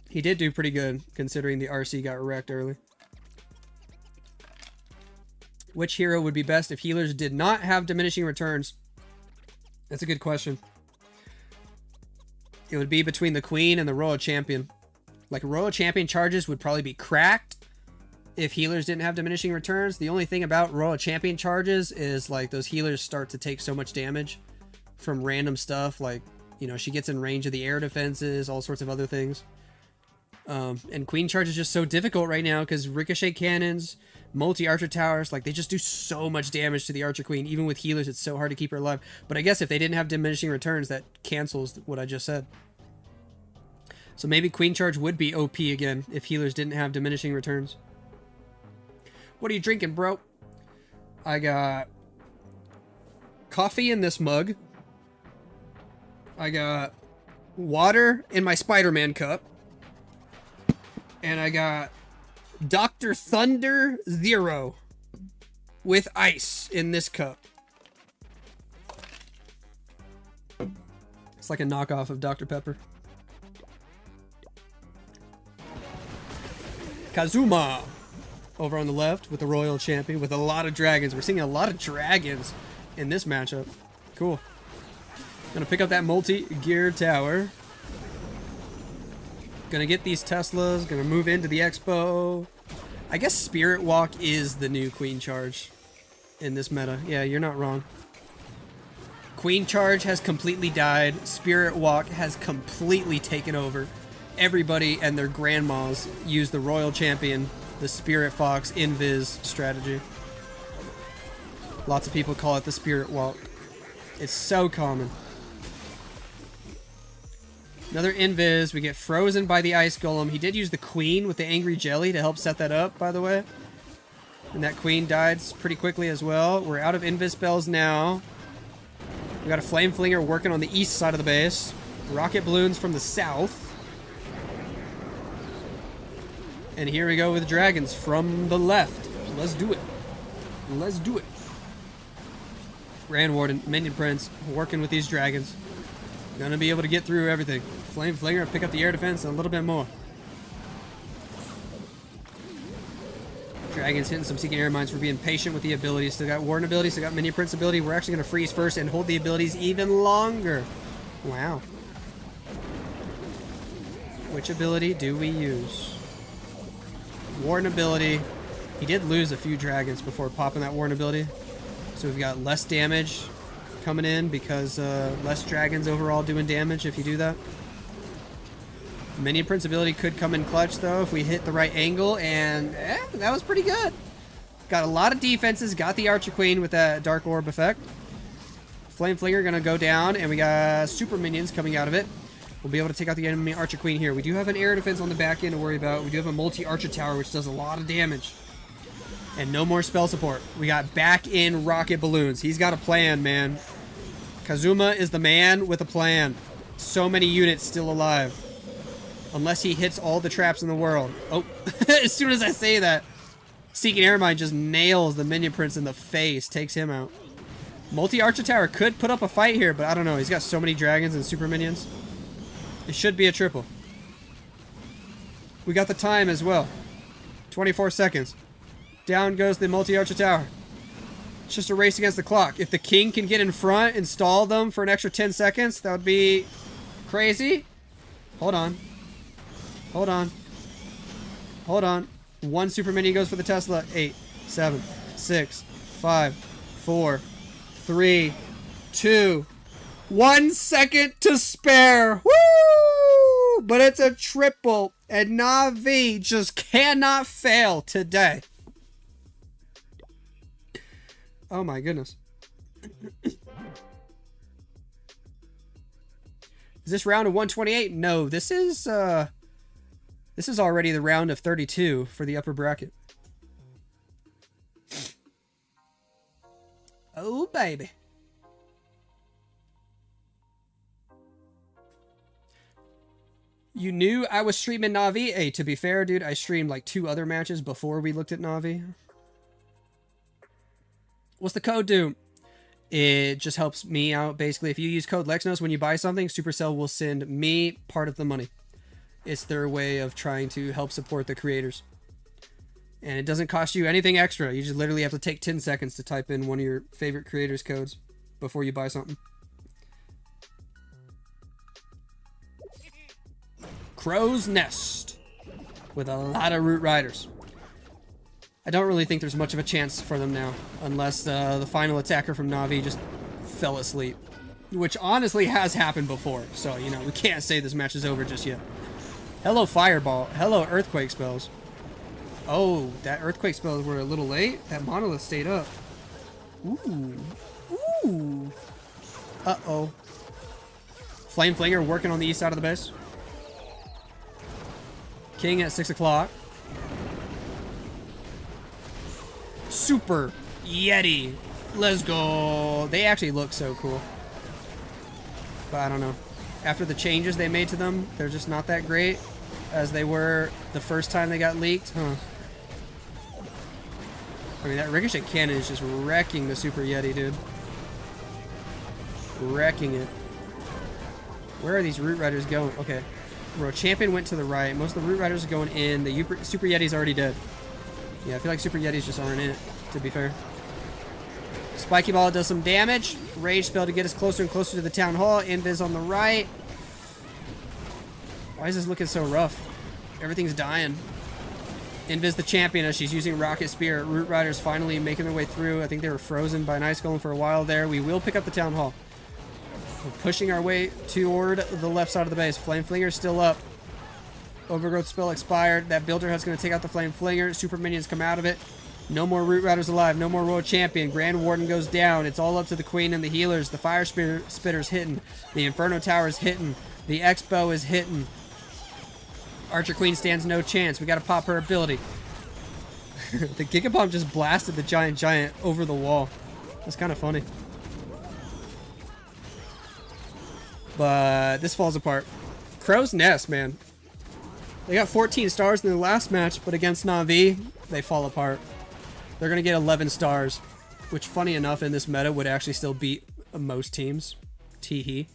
He did do pretty good, considering the RC got wrecked early. Which hero would be best if healers did not have diminishing returns? That's a good question. It would be between the Queen and the Royal Champion. Like, Royal Champion charges would probably be cracked if healers didn't have diminishing returns. The only thing about Royal Champion charges is, like, those healers start to take so much damage from random stuff. Like, you know, she gets in range of the air defenses, all sorts of other things. And Queen charge is just so difficult right now because ricochet cannons, multi-archer towers, like, they just do so much damage to the Archer Queen. Even with healers, it's so hard to keep her alive. But I guess if they didn't have diminishing returns, that cancels what I just said. So maybe Queen charge would be OP again if healers didn't have diminishing returns. What are you drinking, bro? I got coffee in this mug. I got water in my Spider-Man cup. And I got Dr. Thunder Zero with ice in this cup. It's like a knockoff of Dr. Pepper. Kazuma over on the left with the Royal Champion with a lot of dragons. We're seeing a lot of dragons in this matchup. Cool. Gonna pick up that multi-gear tower. Gonna get these Teslas. Gonna move into the Expo. I guess Spirit Walk is the new Queen Charge in this meta. Yeah, you're not wrong. Queen Charge has completely died. Spirit Walk has completely taken over. Everybody and their grandmas use the Royal Champion, the Spirit Fox Invis strategy. Lots of people call it the Spirit Walk. It's so common. Another Invis. We get frozen by the Ice Golem. He did use the Queen with the Angry Jelly to help set that up, by the way. And that Queen died pretty quickly as well. We're out of Invis spells now. We got a Flame Flinger working on the east side of the base. Rocket Balloons from the south. And here we go with dragons from the left. Let's do it. Let's do it. Grand Warden, Minion Prince, working with these dragons. Gonna be able to get through everything. Flame Flinger, pick up the air defense and a little bit more. Dragons hitting some Seeking Air Mines for being patient with the abilities. Still got Warden ability, still got Minion Prince ability. We're actually gonna freeze first and hold the abilities even longer. Wow. Which ability do we use? Warden ability. He did lose a few dragons before popping that Warren ability. So we've got less damage coming in because less dragons overall doing damage if you do that. Minion Prince ability could come in clutch though if we hit the right angle, and that was pretty good. Got a lot of defenses, got the Archer Queen with that Dark Orb effect. Flame Flinger gonna go down, and we got super minions coming out of it. We'll be able to take out the enemy Archer Queen here. We do have an air defense on the back end to worry about. We do have a multi-Archer Tower, which does a lot of damage. And no more spell support. We got back in rocket balloons. He's got a plan, man. Kazuma is the man with a plan. So many units still alive. Unless he hits all the traps in the world. Oh, as soon as I say that, Seeking Airmine just nails the Minion Prince in the face. Takes him out. Multi-Archer Tower could put up a fight here, but I don't know. He's got so many dragons and super minions. It should be a triple. We got the time as well. 24 seconds. Down goes the multi-Archer Tower. It's just a race against the clock. If the king can get in front and stall them for an extra 10 seconds, that would be crazy. Hold on. Hold on. Hold on. One super minion goes for the Tesla. 8, 7, 6, 5, 4, 3, 2, 1 second to spare. Woo! But it's a triple, and Na'Vi just cannot fail today. Oh my goodness. Is this round of 128? No, this is already the round of 32 for the upper bracket. Oh baby. You knew I was streaming Na'Vi? Hey, to be fair, dude, I streamed like 2 other matches before we looked at Na'Vi. What's the code do? It just helps me out. Basically, if you use code Lexnos when you buy something, Supercell will send me part of the money. It's their way of trying to help support the creators. And it doesn't cost you anything extra. You just literally have to take 10 seconds to type in one of your favorite creators' codes before you buy something. Crow's Nest with a lot of Root Riders. I don't really think there's much of a chance for them now, unless the final attacker from Na'Vi just fell asleep, which honestly has happened before. So, you know, we can't say this match is over just yet. Hello, Fireball. Hello, Earthquake spells. Oh, that Earthquake spells were a little late. That Monolith stayed up. Ooh. Ooh. Uh-oh. Flame Flinger working on the east side of the base. King at 6 o'clock. Super Yeti. Let's go. They actually look so cool. But I don't know. After the changes they made to them, they're just not that great as they were the first time they got leaked. Huh. I mean, that Ricochet cannon is just wrecking the Super Yeti, dude. Wrecking it. Where are these Root Riders going? Okay. Bro, Champion went to the right. Most of the Root Riders are going in. The Super Yeti's already dead. Yeah, I feel like Super Yetis just aren't in it, to be fair. Spiky Ball does some damage. Rage spell to get us closer and closer to the Town Hall. Invis on the right. Why is this looking so rough? Everything's dying. Invis the champion as she's using Rocket Spear. Root Riders finally making their way through. I think they were frozen by an Ice Golem for a while there. We will pick up the Town Hall. We're pushing our way toward the left side of the base. Flame Flinger's still up. Overgrowth spell expired. That Builder Hut's going to take out the Flame Flinger. Super minions come out of it. No more Root Riders alive. No more World Champion. Grand Warden goes down. It's all up to the Queen and the healers. The Fire Spitter's hitting. The Inferno Tower's hitting. The X-Bow is hitting. Archer Queen stands no chance. We got to pop her ability. The Giga Bomb just blasted the Giant over the wall. That's kind of funny. But this falls apart. Crow's Nest, man. They got 14 stars in the last match, but against Na'Vi, they fall apart. They're going to get 11 stars, which, funny enough, in this meta would actually still beat most teams. Tee-hee.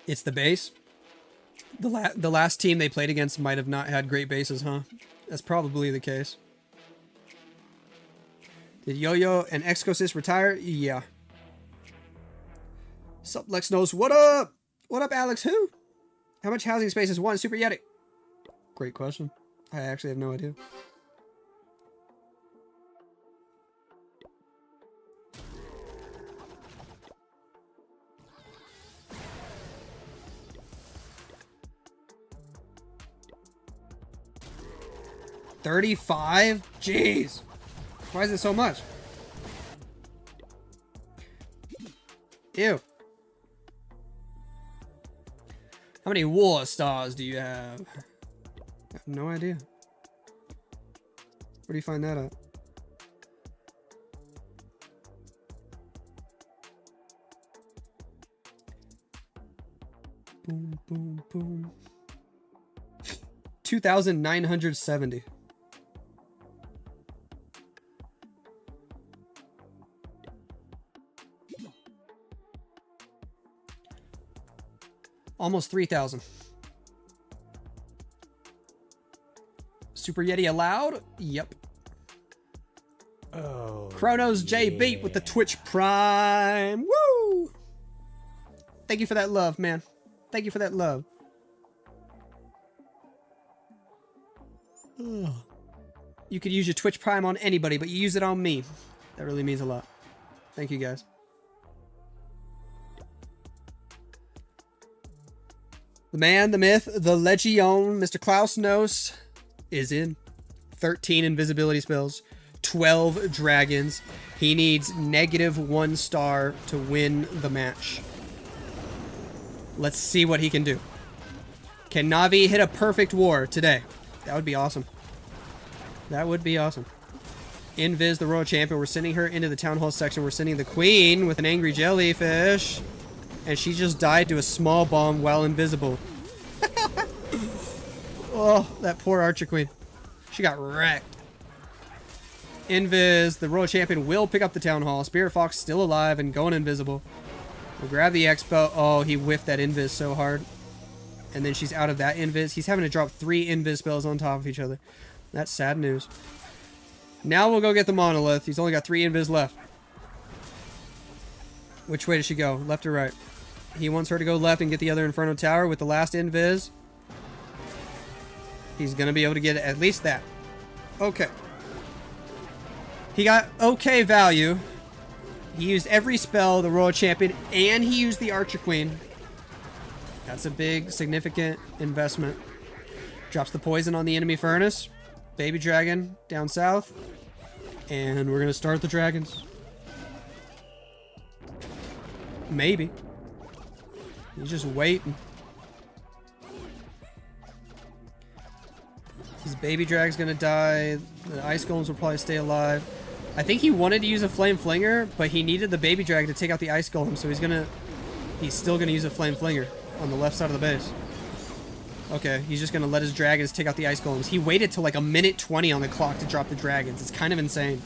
It's the base. The last team they played against might have not had great bases, huh? That's probably the case. Did Yo-Yo and Excosis retire? Yeah. Sup, Lexnos? What up? What up, Alex? Who? How much housing space is one Super Yeti? Great question. I actually have no idea. $35? Jeez. Why is it so much? Ew. How many war stars do you have? I have no idea. Where do you find that at? Boom, boom, boom. 2,970. Almost 3,000. Super Yeti allowed? Yep. Oh. Chronos J Beat with the Twitch Prime. Woo! Thank you for that love, man. Thank you for that love. You could use your Twitch Prime on anybody, but you use it on me. That really means a lot. Thank you, guys. The man, the myth, the Legion, Mr. Klaus Nos is in. 13 invisibility spells, 12 dragons. He needs -1 star to win the match. Let's see what he can do. Can Navi hit a perfect war today? That would be awesome. That would be awesome. Invis, the Royal Champion. We're sending her into the Town Hall section. We're sending the Queen with an angry jellyfish. And she just died to a small bomb while invisible. Oh, that poor Archer Queen. She got wrecked. Invis, the Royal Champion, will pick up the Town Hall. Spirit Fox still alive and going invisible. We'll grab the Expo. Oh, he whiffed that Invis so hard. And then she's out of that Invis. He's having to drop 3 Invis spells on top of each other. That's sad news. Now we'll go get the Monolith. He's only got 3 Invis left. Which way does she go? Left or right? He wants her to go left and get the other Inferno Tower with the last Invis. He's going to be able to get at least that. Okay. He got okay value. He used every spell, the Royal Champion, and he used the Archer Queen. That's a big, significant investment. Drops the poison on the enemy furnace. Baby Dragon down south. And we're going to start the dragons. Maybe. He's just waiting. His baby drag's gonna die. The ice golems will probably stay alive. I think he wanted to use a flame flinger, but he needed the baby drag to take out the ice golem, so he's still gonna use a flame flinger on the left side of the base. Okay, he's just gonna let his dragons take out the ice golems. He waited till like 1:20 on the clock to drop the dragons. It's kind of insane.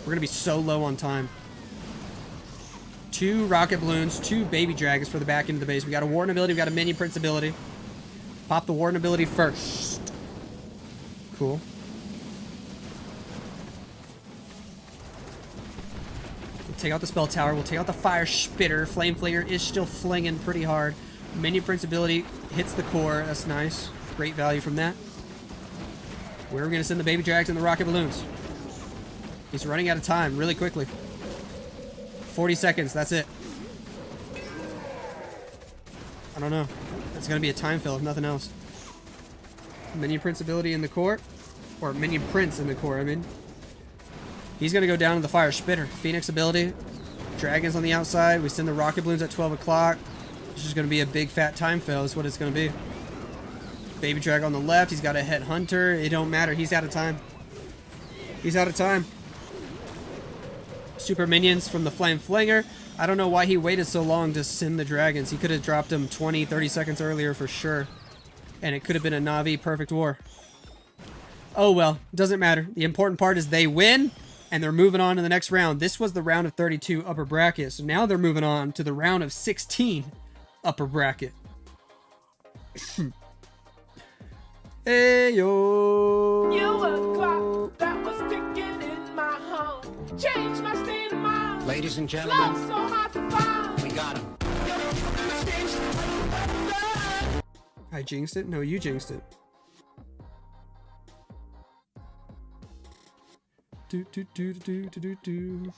We're gonna be so low on time. 2 rocket balloons, 2 baby dragons for the back end of the base. We got a Warden ability, we got a Minion Prince ability. Pop the Warden ability first. Cool. We'll take out the Spell Tower, we'll take out the Fire Spitter. Flame Flinger is still flinging pretty hard. Minion Prince ability hits the core, that's nice. Great value from that. Where are we going to send the baby drags and the rocket balloons? He's running out of time really quickly. 40 seconds, that's it. I don't know. It's going to be a time fill if nothing else. Minion Prince ability in the core. Or Minion Prince in the core, I mean. He's going to go down to the Fire Spitter. Phoenix ability. Dragons on the outside. We send the rocket balloons at 12 o'clock. It's just going to be a big fat time fill is what it's going to be. Baby drag on the left. He's got a head hunter. It don't matter. He's out of time. He's out of time. Super minions from the Flame Flinger. I don't know why he waited so long to send the dragons. He could have dropped them 20, 30 seconds earlier for sure. And it could have been a Na'vi perfect war. Oh well, doesn't matter. The important part is they win, and they're moving on to the next round. This was the round of 32 upper bracket, so now they're moving on to the round of 16 upper bracket. Hey yo! You were a clock that was ticking in my home. Changed my state of mind. Ladies and Love gentlemen, so hard to find. we got him. I jinxed it? No, you jinxed it. Do do do do do do do.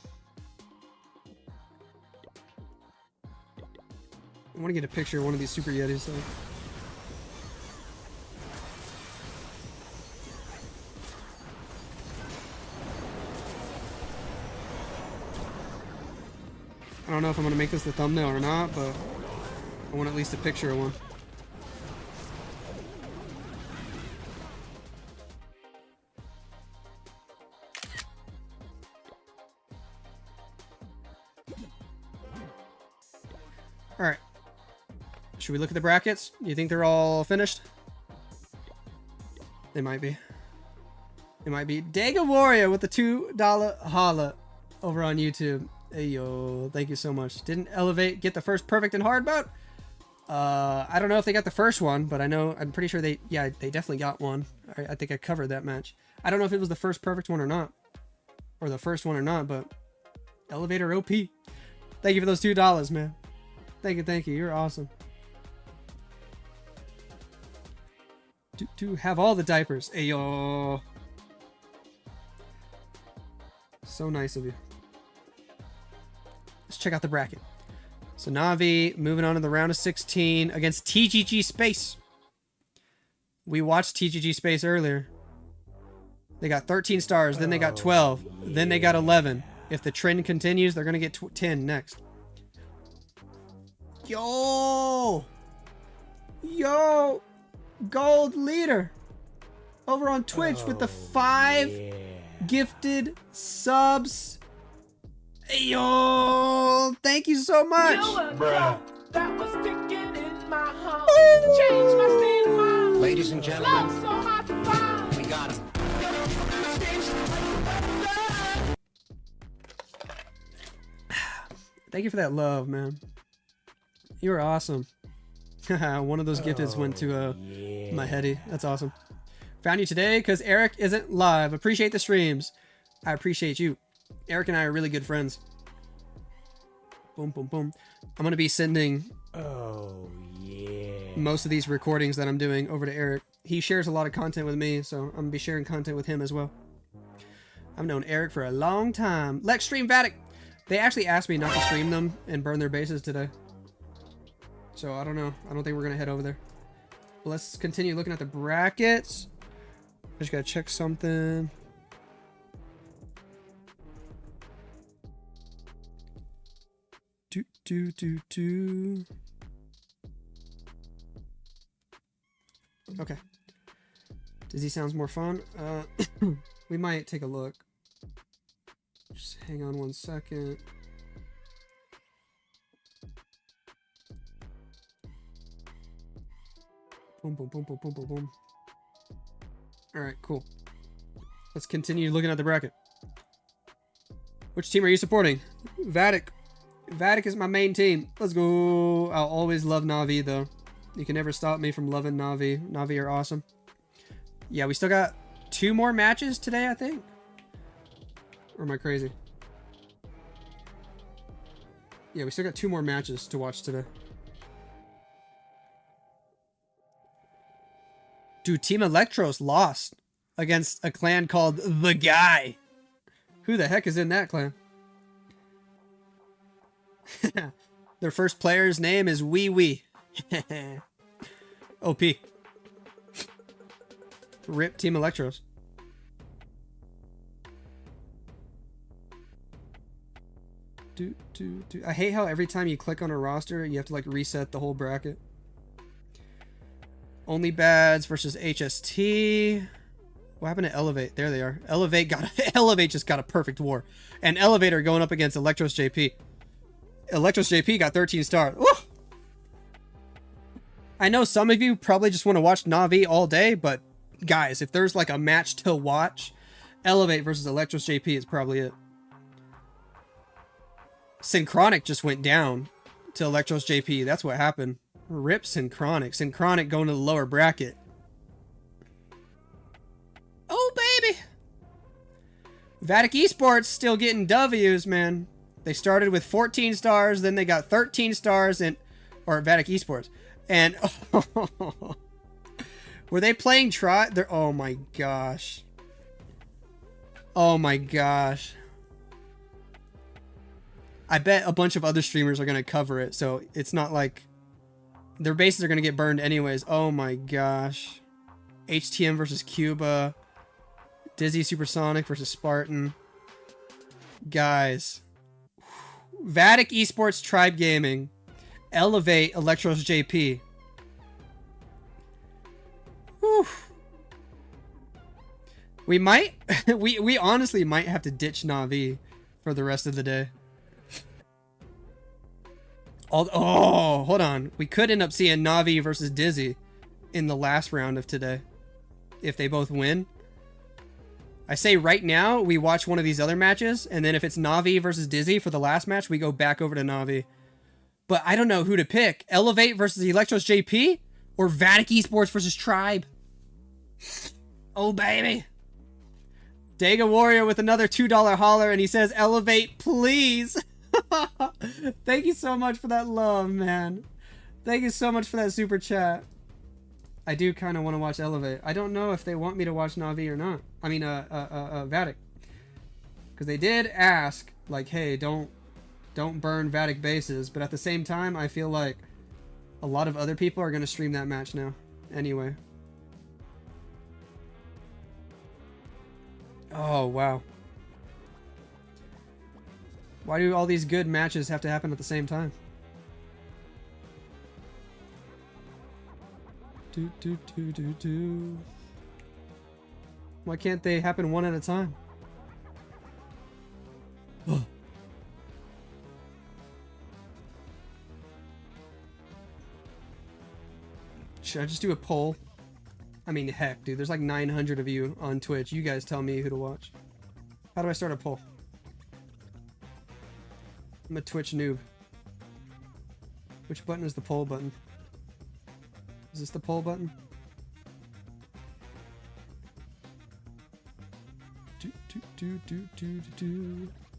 I want to get a picture of one of these Super Yetis though. I don't know if I'm going to make this the thumbnail or not, but I want at least a picture of one. Alright. Should we look at the brackets? Do you think they're all finished? They might be. It might be. Daga Warrior with the $2 holla over on YouTube. Hey yo, thank you so much. Didn't Elevate get the first perfect in hard mode? I don't know if they got the first one, but I'm pretty sure they definitely got one. I think I covered that match. I don't know if it was the first perfect one or not, or the first one or not, but Elevator OP. Thank you for those $2, man. Thank you. You're awesome. To have all the diapers. Hey yo. So nice of you. Let's check out the bracket. So Na'Vi moving on to the round of 16 against TGG Space. We watched TGG Space earlier. They got 13 stars, then they got 12, then they got 11. If the trend continues, they're going to get 10 next. Yo! Gold leader over on Twitch with the 5 gifted subs. Yo, thank you so much. Bruh. That was sticking in my home. Change my state of mind. Ladies and gentlemen, Love so hard to find. we got him. Thank you for that love, man. You were awesome. One of those gifteds went to my heady. That's awesome. Found you today because Eric isn't live. Appreciate the streams. I appreciate you. Eric and I are really good friends. Boom, boom, boom. I'm going to be sending most of these recordings that I'm doing over to Eric. He shares a lot of content with me, so I'm going to be sharing content with him as well. I've known Eric for a long time. Lexstream Vatic. They actually asked me not to stream them and burn their bases today. So I don't know. I don't think we're going to head over there. But let's continue looking at the brackets. I just got to check something. Okay. Dizzy sounds more fun. We might take a look. Just hang on one second. Boom, boom, boom, boom, boom, boom, boom. Alright, cool. Let's continue looking at the bracket. Which team are you supporting? Vatic. Vatic is my main team. Let's go. I'll always love Na'Vi, though. You can never stop me from loving Na'Vi. Na'Vi are awesome. Yeah, we still got 2 more matches today, I think. Or am I crazy? Yeah, we still got 2 more matches to watch today. Dude, Team Electros lost against a clan called The Guy. Who the heck is in that clan? Their first player's name is Wee Wee. OP. Rip Team Electros. I hate how every time you click on a roster, you have to like reset the whole bracket. Only Bads versus HST. What happened to Elevate? There they are. Elevate just got a perfect war. And Elevator going up against Electros JP. Electros JP got 13 stars. Woo! I know some of you probably just want to watch Na'Vi all day, but guys, if there's like a match to watch, Elevate versus Electros JP is probably it. Synchronic just went down to Electros JP. That's what happened. Rip Synchronic. Synchronic going to the lower bracket. Oh, baby. Vatic Esports still getting W's, man. They started with 14 stars, then they got 13 stars, or Vatic Esports. And Were they playing Tribe? They're, oh my gosh. Oh my gosh. I bet a bunch of other streamers are going to cover it, so it's not like their bases are going to get burned anyways. Oh my gosh. HTM versus Cuba. Dizzy Supersonic versus Spartan. Guys. Vatic Esports Tribe Gaming. Elevate Electros JP. Whew. We might, we honestly might have to ditch Na'Vi for the rest of the day. Oh, hold on. We could end up seeing Na'Vi versus Dizzy in the last round of today. If they both win. I say right now, we watch one of these other matches, and then if it's Na'Vi versus Dizzy for the last match, we go back over to Na'Vi. But I don't know who to pick. Elevate versus Electros JP? Or Vatic Esports versus Tribe? Oh, baby. Dega Warrior with another $2 holler, and he says, Elevate, please. Thank you so much for that love, man. Thank you so much for that super chat. I do kind of want to watch Elevate. I don't know if they want me to watch Na'Vi or not. I mean, Vatic. Because they did ask, like, hey, don't burn Vatic bases. But at the same time, I feel like a lot of other people are going to stream that match now. Anyway. Oh, wow. Why do all these good matches have to happen at the same time? Why can't they happen one at a time? Should I just do a poll? I mean, heck, dude, there's like 900 of you on Twitch. You guys tell me who to watch. How do I start a poll? I'm a Twitch noob. Which button is the poll button? Is this the poll button?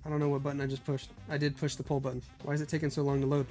I don't know what button I just pushed. I did push the poll button. Why is it taking so long to load?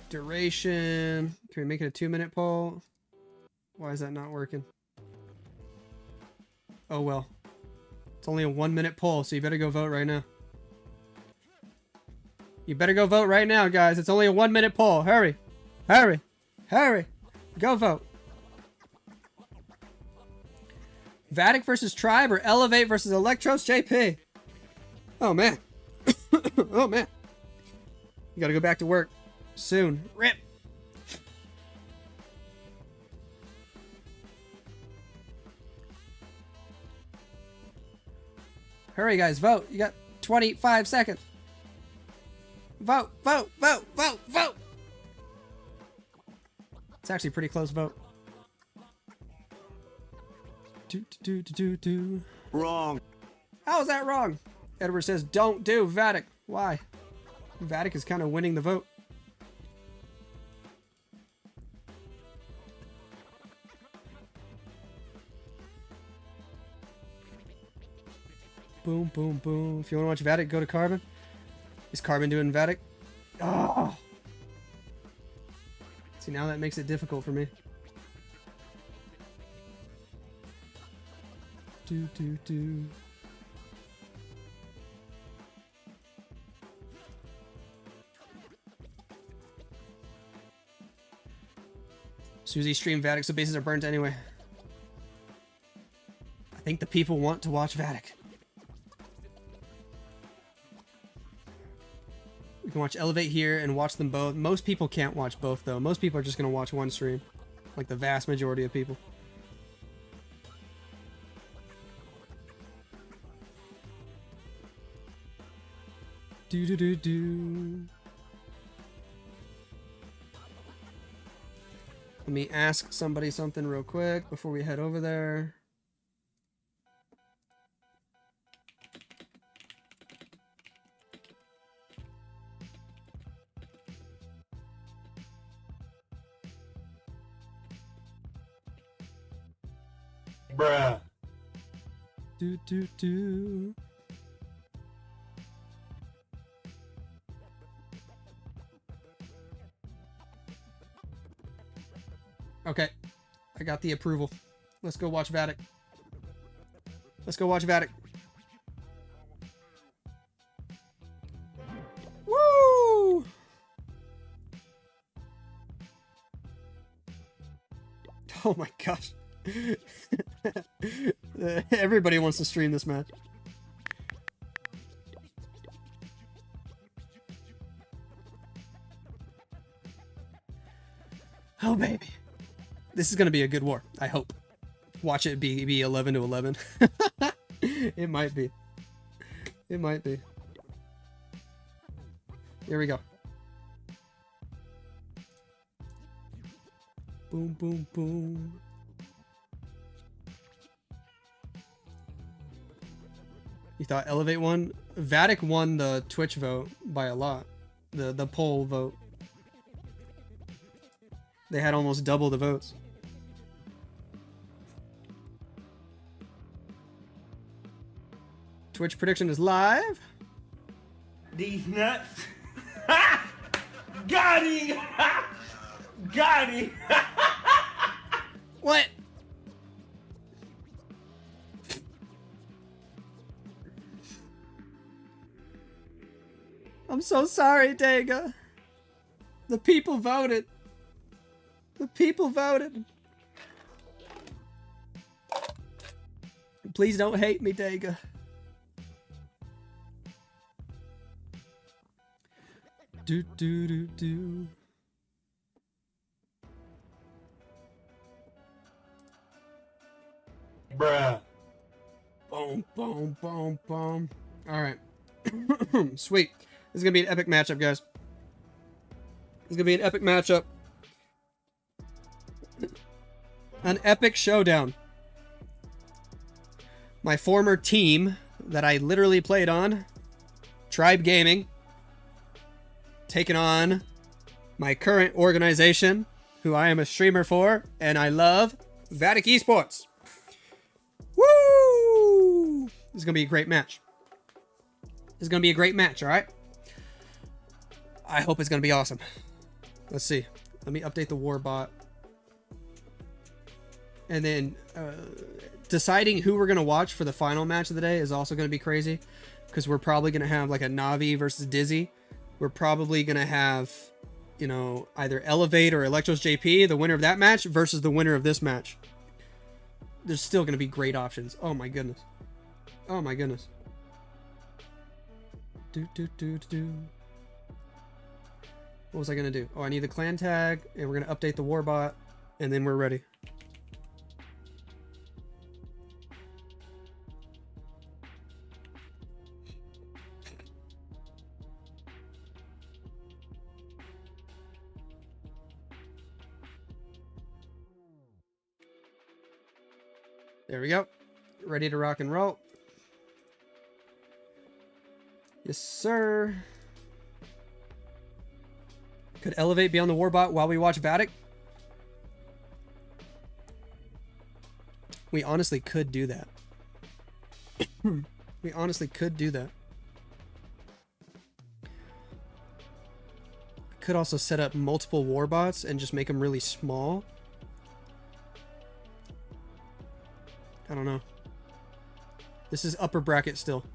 Duration. Can we make it a 2-minute poll? Why is that not working? Oh well. It's only a 1-minute poll, so you better go vote right now. You better go vote right now, guys. It's only a 1-minute poll. Hurry. Hurry. Hurry. Go vote. Vatic versus Tribe or Elevate versus Electros JP? Oh, man. Oh, man. You gotta go back to work. Soon. Rip. Hurry, guys. Vote. You got 25 seconds. Vote. Vote. Vote. Vote. Vote. It's actually a pretty close vote. Wrong. How is that wrong? Edward says, don't do Vatic. Why? Vatic is kind of winning the vote. Boom, boom, boom. If you want to watch Vatic, go to Carbon. Is Carbon doing Vatic? Oh. See, now that makes it difficult for me. Susie streamed Vatic, so bases are burnt anyway. I think the people want to watch Vatic. We can watch Elevate here and watch them both. Most people can't watch both, though. Most people are just going to watch one stream. Like the vast majority of people. Let me ask somebody something real quick before we head over there. Bruh. Do. Okay, I got the approval. Let's go watch Vatic. Let's go watch Vatic. Woo! Oh my gosh. Everybody wants to stream this match. Oh baby. This is going to be a good war, I hope. Watch it be 11 to 11. It might be. It might be. Here we go. Boom, boom, boom. You thought Elevate won? Vatic won the Twitch vote by a lot. The poll vote. They had almost double the votes. Twitch prediction is live. These nuts. Got him. Got him. What? I'm so sorry, Dega. The people voted. The people voted. Please don't hate me, Dega. Do. Bruh. Boom, boom, boom, boom. All right. Sweet. This is going to be an epic matchup, guys. This is going to be an epic matchup. An epic showdown. My former team that I literally played on, Tribe Gaming, taking on my current organization, who I am a streamer for, and I love, Vatic Esports. Woo! This is going to be a great match. This is going to be a great match, all right? I hope it's going to be awesome. Let's see. Let me update the war bot. And then deciding who we're going to watch for the final match of the day is also going to be crazy. Because we're probably going to have like a Navi versus Dizzy. We're probably going to have, you know, either Elevate or Lexnos JP, the winner of that match, versus the winner of this match. There's still going to be great options. Oh my goodness. Oh my goodness. What was I going to do? Oh, I need the clan tag, and we're going to update the war bot, and then we're ready. There we go. Ready to rock and roll. Yes, sir. Could Elevate be on the Warbot while we watch Vatic? We honestly could do that. We honestly could do that. Could also set up multiple Warbots and just make them really small. I don't know. This is upper bracket still.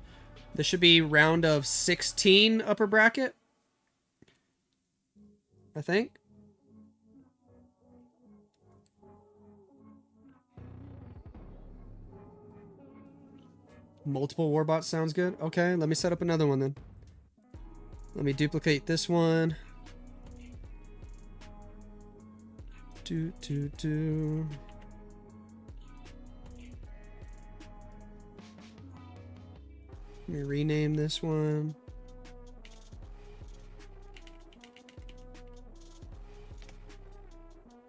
This should be round of 16 upper bracket, I think. Multiple Warbots sounds good. Okay, let me set up another one then. Let me duplicate this one. Do. Let me rename this one.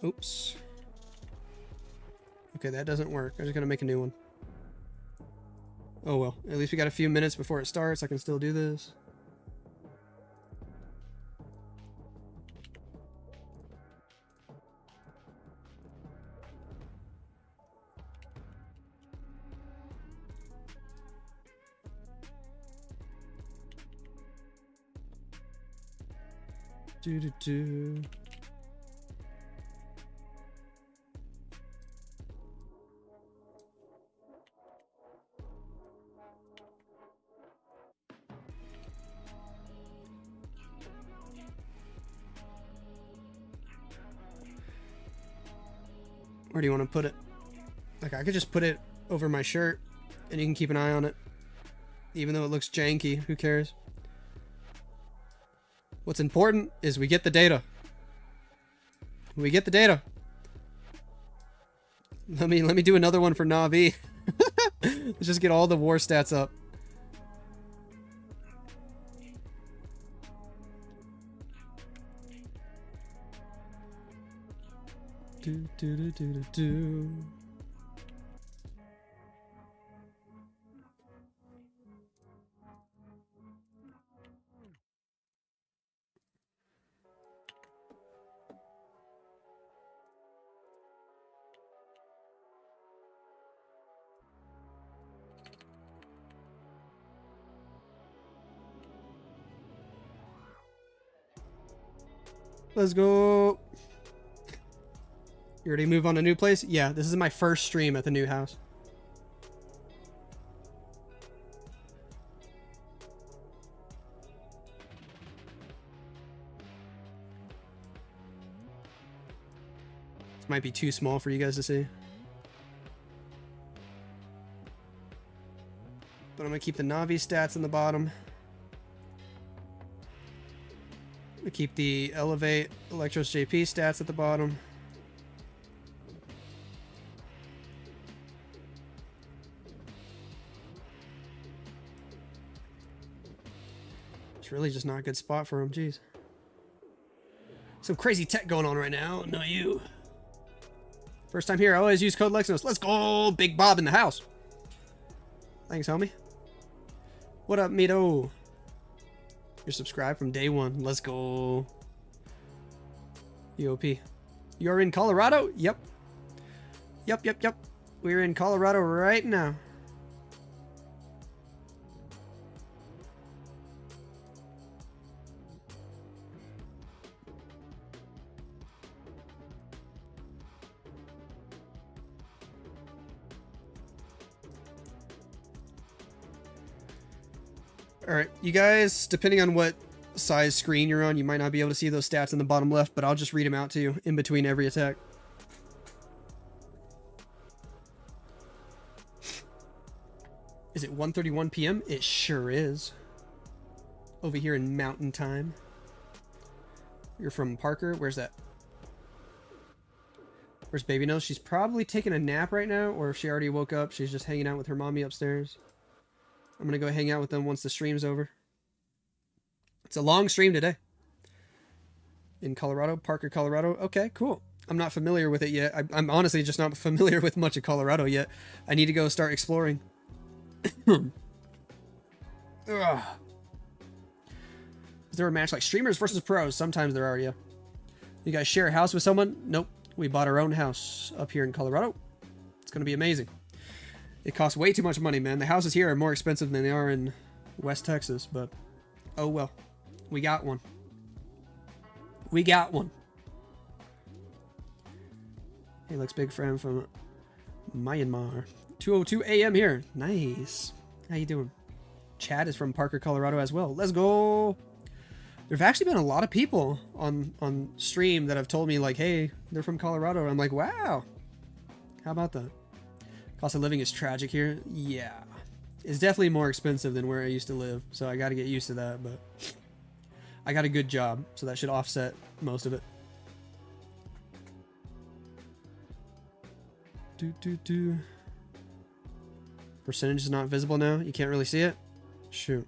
Oops. Okay, that doesn't work. I'm just gonna make a new one. Oh well, at least we got a few minutes before it starts. I can still do this. Do do do. Where do you want to put it? Like, I could just put it over my shirt and you can keep an eye on it. Even though it looks janky, who cares? What's important is we get the data. We get the data. Let me do another one for Na'Vi. Let's just get all the war stats up. Do do do do do do. Let's go. You ready to move on to a new place? Yeah, this is my first stream at the new house. This might be too small for you guys to see. But I'm going to keep the Na'Vi stats in the bottom. We keep the Elevate Electros JP stats at the bottom. It's really just not a good spot for him, jeez. Some crazy tech going on right now, not you. First time here, I always use code Lexnos. Let's go! Big Bob in the house. Thanks, homie. What up, Mito? You're subscribed from day one. Let's go. EOP. You're in Colorado? Yep. Yep. We're in Colorado right now. Alright, you guys, depending on what size screen you're on, you might not be able to see those stats in the bottom left, but I'll just read them out to you in between every attack. Is it 1:31 p.m.? It sure is. Over here in Mountain Time. You're from Parker? Where's that? Where's Baby Nose? She's probably taking a nap right now, or if she already woke up, she's just hanging out with her mommy upstairs. I'm gonna go hang out with them once the stream's over. It's a long stream today. In Colorado, Parker, Colorado. Okay, cool. I'm not familiar with it yet. I'm honestly just not familiar with much of Colorado yet. I need to go start exploring. Ugh. Is there a match like streamers versus pros? Sometimes there are, yeah. You guys share a house with someone? Nope. We bought our own house up here in Colorado. It's gonna be amazing. It costs way too much money, man. The houses here are more expensive than they are in West Texas, but oh well. We got one. We got one. Hey, looks big friend from Myanmar. 2:02 a.m. here. Nice. How you doing? Chad is from Parker, Colorado as well. Let's go. There've actually been a lot of people on stream that have told me like, hey, they're from Colorado. I'm like, wow. How about that? Cost of living is tragic here. Yeah. It's definitely more expensive than where I used to live, so I got to get used to that, but I got a good job, so that should offset most of it. Percentage is not visible now. You can't really see it? Shoot.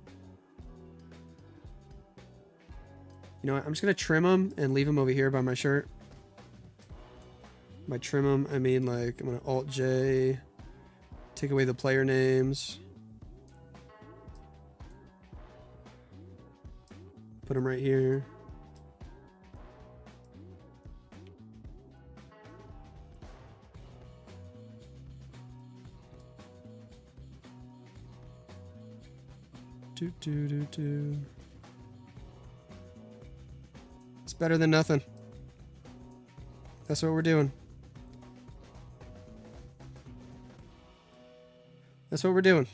You know what? I'm just going to trim them and leave them over here by my shirt. By trim them, I mean like I'm gonna Alt J, take away the player names, put them right here. It's better than nothing. That's what we're doing. That's what we're doing.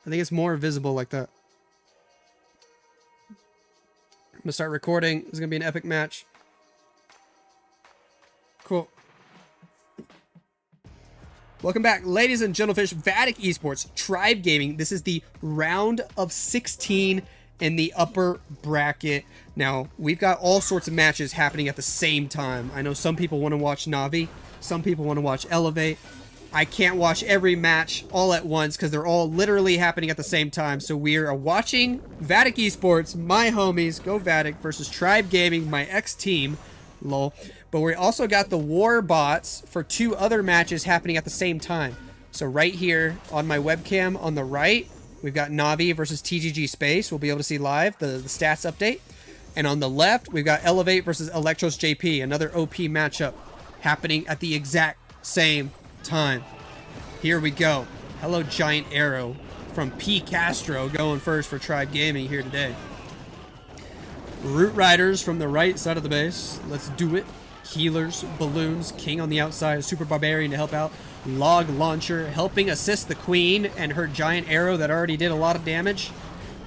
I think it's more visible like that. I'm gonna start recording. This is gonna be an epic match. Cool. Welcome back, ladies and gentlefish. Vatic Esports, Tribe Gaming. This is the round of 16 in the upper bracket. Now, we've got all sorts of matches happening at the same time. I know some people want to watch Navi. Some people want to watch Elevate. I can't watch every match all at once because they're all literally happening at the same time. So we are watching Vatic Esports, my homies, go Vatic, versus Tribe Gaming, my ex-team, lol. But we also got the war bots for 2 other matches happening at the same time. So right here on my webcam on the right, we've got Navi versus TGG Space. We'll be able to see live the stats update. And on the left, we've got Elevate versus Electros JP, another OP matchup happening at the exact same time. Here we go. Hello, Giant Arrow from P. Castro going first for Tribe Gaming here today. Root Riders from the right side of the base. Let's do it. Healers, Balloons, King on the outside, Super Barbarian to help out. Log Launcher helping assist the Queen and her Giant Arrow that already did a lot of damage.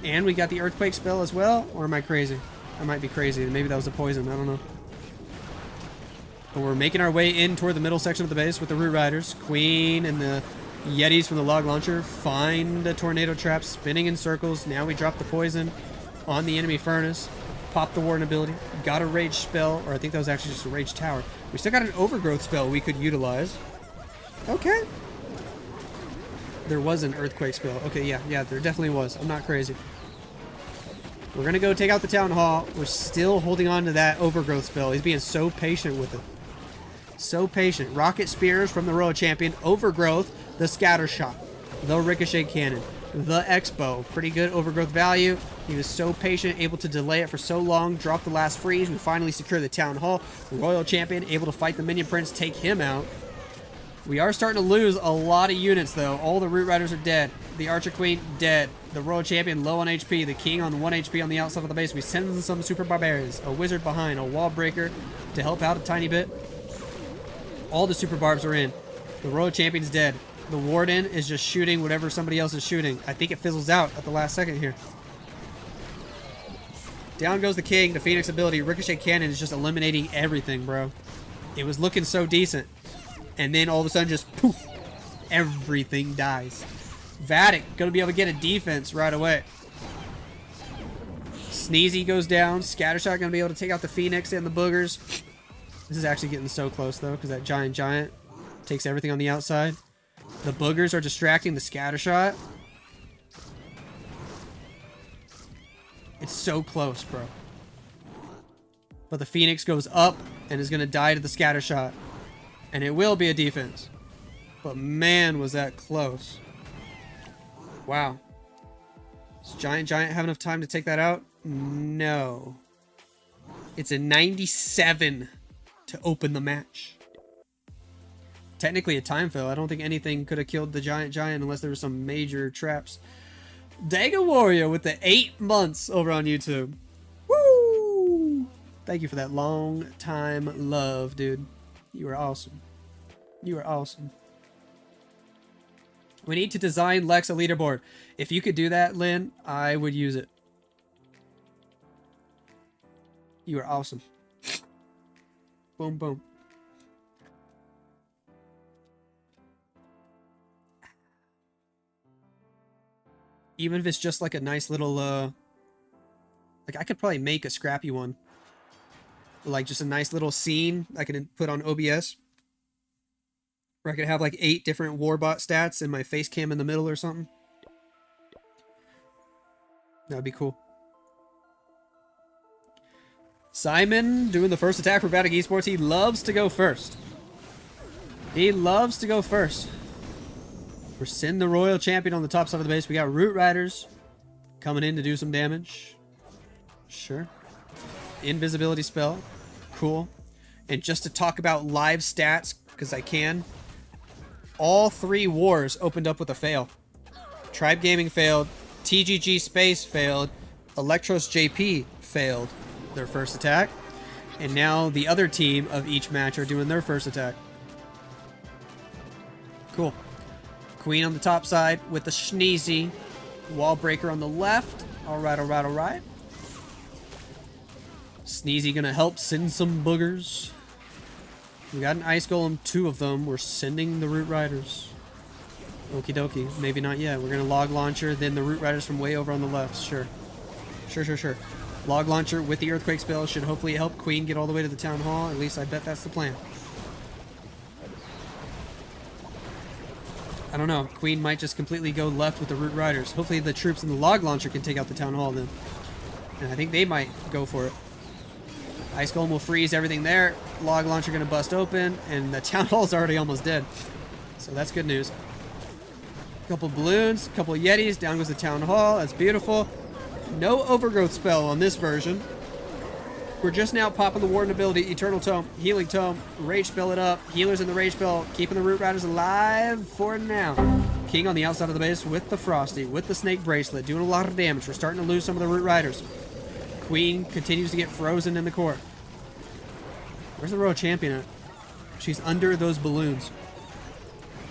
And we got the Earthquake spell as well. Or am I crazy? I might be crazy. Maybe that was a poison. I don't know. But we're making our way in toward the middle section of the base with the Root Riders. Queen and the Yetis from the Log Launcher find a Tornado Trap spinning in circles. Now we drop the poison on the enemy Furnace. Pop the Warden ability. Got a Rage spell, or I think that was actually just a Rage Tower. We still got an Overgrowth spell we could utilize. Okay. There was an Earthquake spell. Okay, yeah, there definitely was. I'm not crazy. We're going to go take out the Town Hall. We're still holding on to that Overgrowth spell. He's being so patient with it. So patient. Rocket Spears from the Royal Champion. Overgrowth, the Scatter Shot, the Ricochet Cannon, the Expo. Pretty good Overgrowth value. He was so patient, able to delay it for so long. Drop the last freeze. We finally secure the Town Hall. Royal Champion able to fight the Minion Prince, take him out. We are starting to lose a lot of units, though. All the Root Riders are dead. The Archer Queen, dead. The Royal Champion, low on HP. The King on 1 HP on the outside of the base. We send in some Super Barbarians. A Wizard behind. A Wall Breaker to help out a tiny bit. All the Super Barbs are in. The Royal Champion's dead. The Warden is just shooting whatever somebody else is shooting. I think it fizzles out at the last second here. Down goes the King. The Phoenix ability. Ricochet Cannon is just eliminating everything, bro. It was looking so decent. And then all of a sudden just poof. Everything dies. Vatic going to be able to get a defense right away. Sneezy goes down. Scattershot going to be able to take out the Phoenix and the Boogers. This is actually getting so close, though, because that Giant takes everything on the outside. The Boogers are distracting the Scattershot. It's so close, bro. But the Phoenix goes up and is going to die to the Scattershot. And it will be a defense. But man, was that close. Wow. Does Giant have enough time to take that out? No. It's a 97 to open the match. Technically a time fill. I don't think anything could have killed the Giant unless there were some major traps. Dagger Warrior with the 8 months over on YouTube. Woo! Thank you for that long time love, dude. You are awesome. You are awesome. We need to design Lex a leaderboard. If you could do that, Lynn, I would use it. You are awesome. Boom, boom. Even if it's just like a nice little, like I could probably make a scrappy one. Like just a nice little scene I can put on OBS. Where I could have like 8 different Warbot stats and my face cam in the middle or something. That'd be cool. Simon doing the first attack for Vatic Esports. He loves to go first. He loves to go first. We're sending the Royal Champion on the top side of the base. We got Root Riders coming in to do some damage. Sure. Invisibility spell. Cool. And just to talk about live stats, because I can, all 3 wars opened up with a fail. Tribe Gaming failed. TGG Space failed. Electros JP failed their first attack. And now the other team of each match are doing their first attack. Cool. Queen on the top side with the Sneezy. Wall Breaker on the left. Alright, alright, alright. Sneezy gonna help send some boogers. We got an Ice Golem, 2 of them. We're sending the Root Riders. Okie dokie. Maybe not yet. We're gonna Log Launcher, then the Root Riders from way over on the left. Sure. Sure. Log Launcher with the Earthquake spell should hopefully help Queen get all the way to the Town Hall. At least I bet that's the plan. I don't know. Queen might just completely go left with the Root Riders. Hopefully the troops in the Log Launcher can take out the Town Hall then. And I think they might go for it. Ice Golem will freeze everything there. Log Launcher going to bust open. And the Town Hall's already almost dead. So that's good news. Couple balloons, couple Yetis. Down goes the Town Hall. That's beautiful. No Overgrowth spell on this version. We're just now popping the Warden ability, Eternal Tome, Healing Tome, Rage spell it up, Healers in the Rage spell, keeping the Root Riders alive for now. King on the outside of the base with the Frosty, with the Snake Bracelet, doing a lot of damage. We're starting to lose some of the Root Riders. Queen continues to get frozen in the core. Where's the Royal Champion at? She's under those balloons.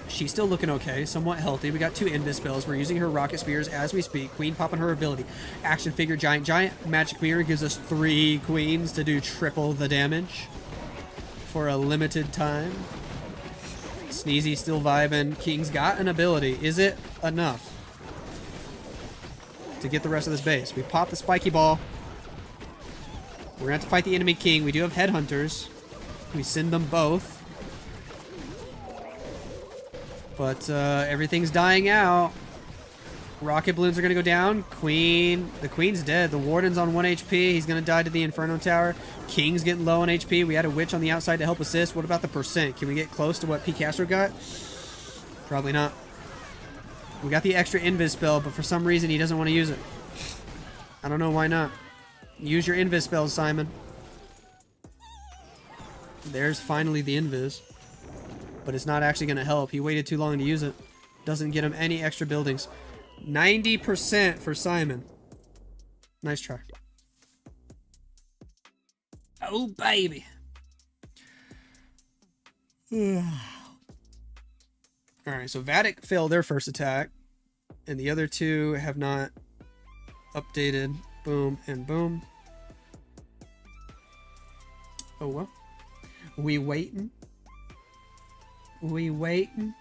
She's still looking okay, somewhat healthy. We got 2 Invis spells. We're using her Rocket Spears as we speak. Queen popping her ability. Action Figure Giant. Giant Magic Mirror gives us 3 Queens to do triple the damage for a limited time. Sneezy still vibing. King's got an ability. Is it enough to get the rest of this base? We pop the Spiky Ball. We're going to have to fight the enemy King. We do have Headhunters. We send them both. But everything's dying out. Rocket balloons are going to go down. Queen. The Queen's dead. The Warden's on 1 HP. He's going to die to the Inferno Tower. King's getting low on HP. We had a Witch on the outside to help assist. What about the percent? Can we get close to what P. Castro got? Probably not. We got the extra Invis spell, but for some reason he doesn't want to use it. I don't know why not. Use your Invis spells, Simon. There's finally the Invis. But it's not actually going to help. He waited too long to use it. Doesn't get him any extra buildings. 90% for Simon. Nice try. Oh, baby. Alright, so Vatic failed their first attack. And the other 2 have not updated. Boom and boom. Oh, well. We waiting. We waiting.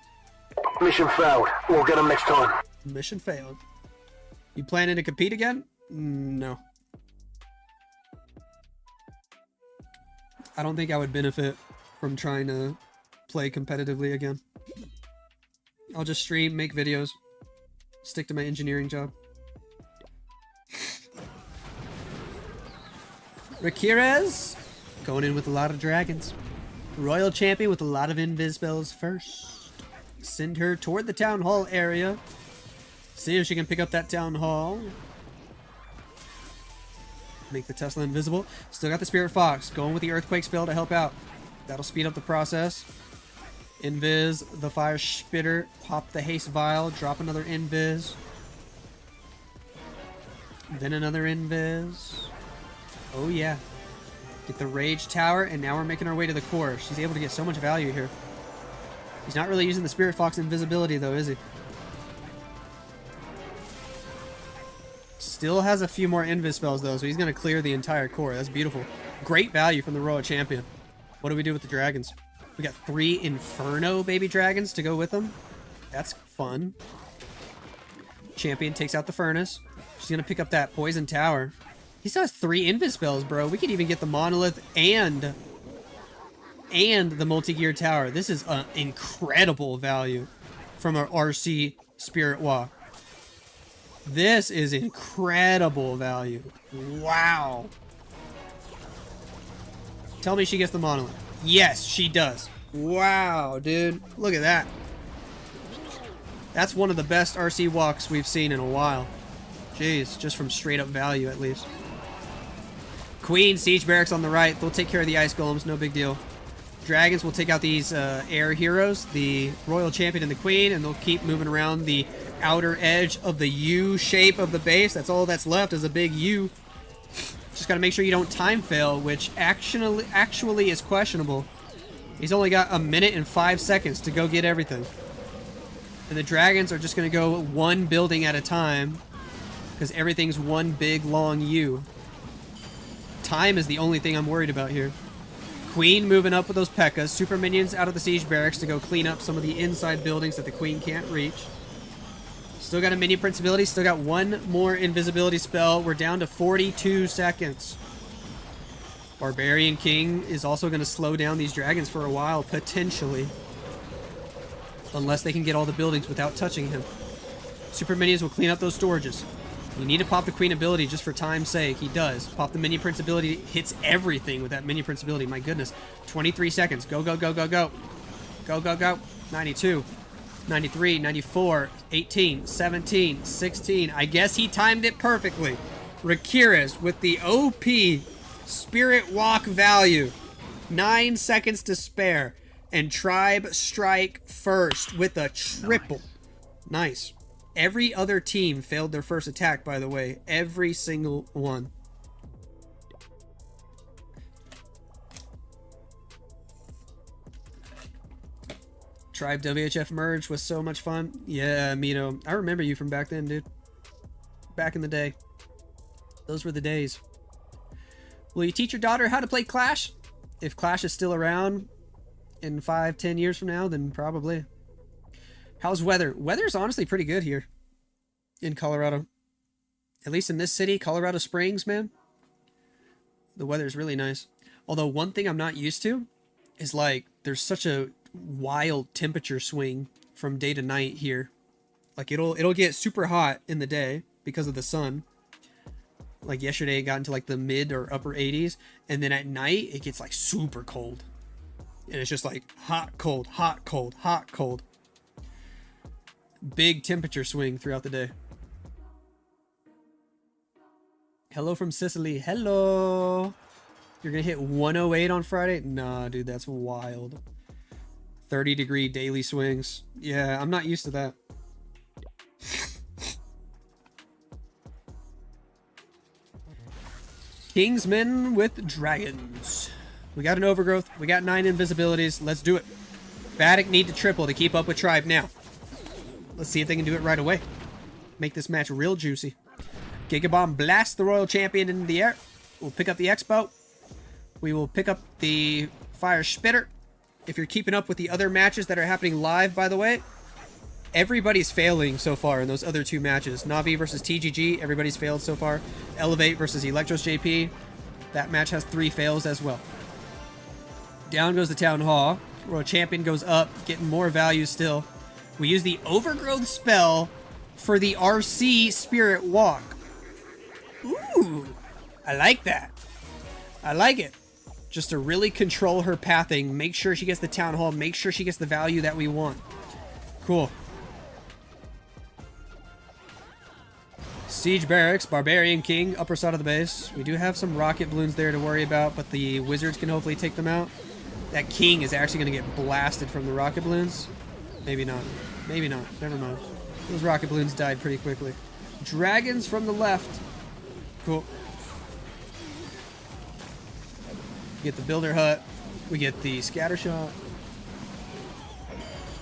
Mission failed. We'll get them next time. Mission failed. You planning to compete again? No. I don't think I would benefit from trying to play competitively again. I'll just stream, make videos, stick to my engineering job. Rakirez going in with a lot of dragons. Royal Champion with a lot of Invis spells first. Send her toward the Town Hall area. See if she can pick up that Town Hall. Make the Tesla invisible. Still got the Spirit Fox. Going with the Earthquake spell to help out. That'll speed up the process. Invis, the Fire Spitter. Pop the Haste Vial. Drop another Invis. Then another Invis. Oh yeah. Get the Rage Tower, and now we're making our way to the core. She's able to get so much value here. He's not really using the Spirit Fox invisibility, though, is he? Still has a few more Invis spells, though, so he's going to clear the entire core. That's beautiful. Great value from the Royal Champion. What do we do with the dragons? We got 3 Inferno baby dragons to go with them. That's fun. Champion takes out the Furnace. She's going to pick up that Poison Tower. He still has 3 Invis spells, bro. We could even get the Monolith and the Multi-Gear Tower. This is an incredible value from our RC Spirit Walk. This is incredible value. Wow. Tell me she gets the monolith. Yes, she does. Wow, dude. Look at that. That's one of the best RC walks we've seen in a while. Jeez, just from straight up value at least. Queen, Siege Barracks on the right. They'll take care of the Ice Golems, no big deal. Dragons will take out these air heroes, the Royal Champion and the Queen, and they'll keep moving around the outer edge of the U shape of the base. That's all that's left is a big U. Just got to make sure you don't time fail, which actually is questionable. He's only got 1 minute and 5 seconds to go get everything. And the dragons are just going to go one building at a time because everything's one big long U. Time is the only thing I'm worried about here. Queen moving up with those P.E.K.K.A.s. Super minions out of the siege barracks to go clean up some of the inside buildings that the Queen can't reach. Still got a minion prince ability. Still got one more invisibility spell. We're down to 42 seconds. Barbarian King is also going to slow down these dragons for a while, potentially. Unless they can get all the buildings without touching him. Super minions will clean up those storages. You need to pop the Queen ability just for time's sake. He does. Pop the Minion Prince ability. Hits everything with that Minion Prince ability. My goodness. 23 seconds. Go, go, go, go, go. Go, go, go. 92. 93. 94. 18. 17. 16. I guess he timed it perfectly. Rakiris with the OP Spirit Walk value. 9 seconds to spare. And Tribe strike first with a triple. Nice. Every other team failed their first attack, by the way. Every single one. Tribe WHF merge was so much fun. Yeah, Mito. I remember you from back then, dude. Back in the day. Those were the days. Will you teach your daughter how to play Clash? If Clash is still around in 5-10 years from now, then probably. How's weather? Weather's honestly pretty good here in Colorado. At least in this city, Colorado Springs, man. The weather's really nice. Although one thing I'm not used to is like there's such a wild temperature swing from day to night here. Like it'll get super hot in the day because of the sun. Like yesterday it got into like the mid or upper 80s, and then at night it gets like super cold. And it's just like hot, cold, hot, cold, hot, cold. Big temperature swing throughout the day. Hello from Sicily. Hello. You're gonna hit 108 on Friday? Nah, dude, that's wild. 30-degree daily swings. Yeah, I'm not used to that. Kingsmen with dragons. We got an overgrowth. We got 9 invisibilities. Let's do it. Vatic need to triple to keep up with Tribe now. Let's see if they can do it right away. Make this match real juicy. Gigabomb blast the Royal Champion into the air. We'll pick up the Expo. We will pick up the Fire Spitter. If you're keeping up with the other matches that are happening live, by the way, everybody's failing so far in those other 2 matches. Navi versus TGG, everybody's failed so far. Elevate versus Electros JP, that match has 3 fails as well. Down goes the Town Hall. Royal Champion goes up, getting more value still. We use the Overgrowth spell for the RC Spirit Walk. Ooh, I like that. I like it. Just to really control her pathing, make sure she gets the Town Hall, make sure she gets the value that we want. Cool. Siege Barracks, Barbarian King, upper side of the base. We do have some rocket balloons there to worry about, but the wizards can hopefully take them out. That king is actually going to get blasted from the rocket balloons. Maybe not. Maybe not. Never mind. Those rocket balloons died pretty quickly. Dragons from the left. Cool. We get the builder hut. We get the scatter shot.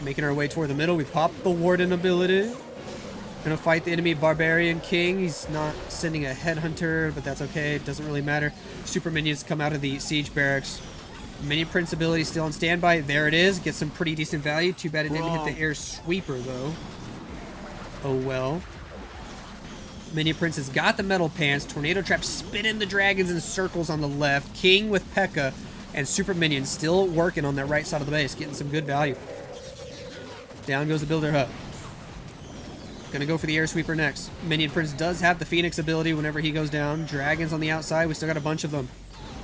Making our way toward the middle. We pop the warden ability. Gonna fight the enemy Barbarian King. He's not sending a headhunter, but that's okay. It doesn't really matter. Super minions come out of the siege barracks. Minion Prince ability still on standby. There it is. Gets some pretty decent value. Too bad it didn't hit the air sweeper, though. Oh, well. Minion Prince has got the metal pants. Tornado Trap spinning the dragons in circles on the left. King with P.E.K.K.A. And Super Minion still working on that right side of the base. Getting some good value. Down goes the Builder Hut. Gonna go for the air sweeper next. Minion Prince does have the Phoenix ability whenever he goes down. Dragons on the outside. We still got a bunch of them.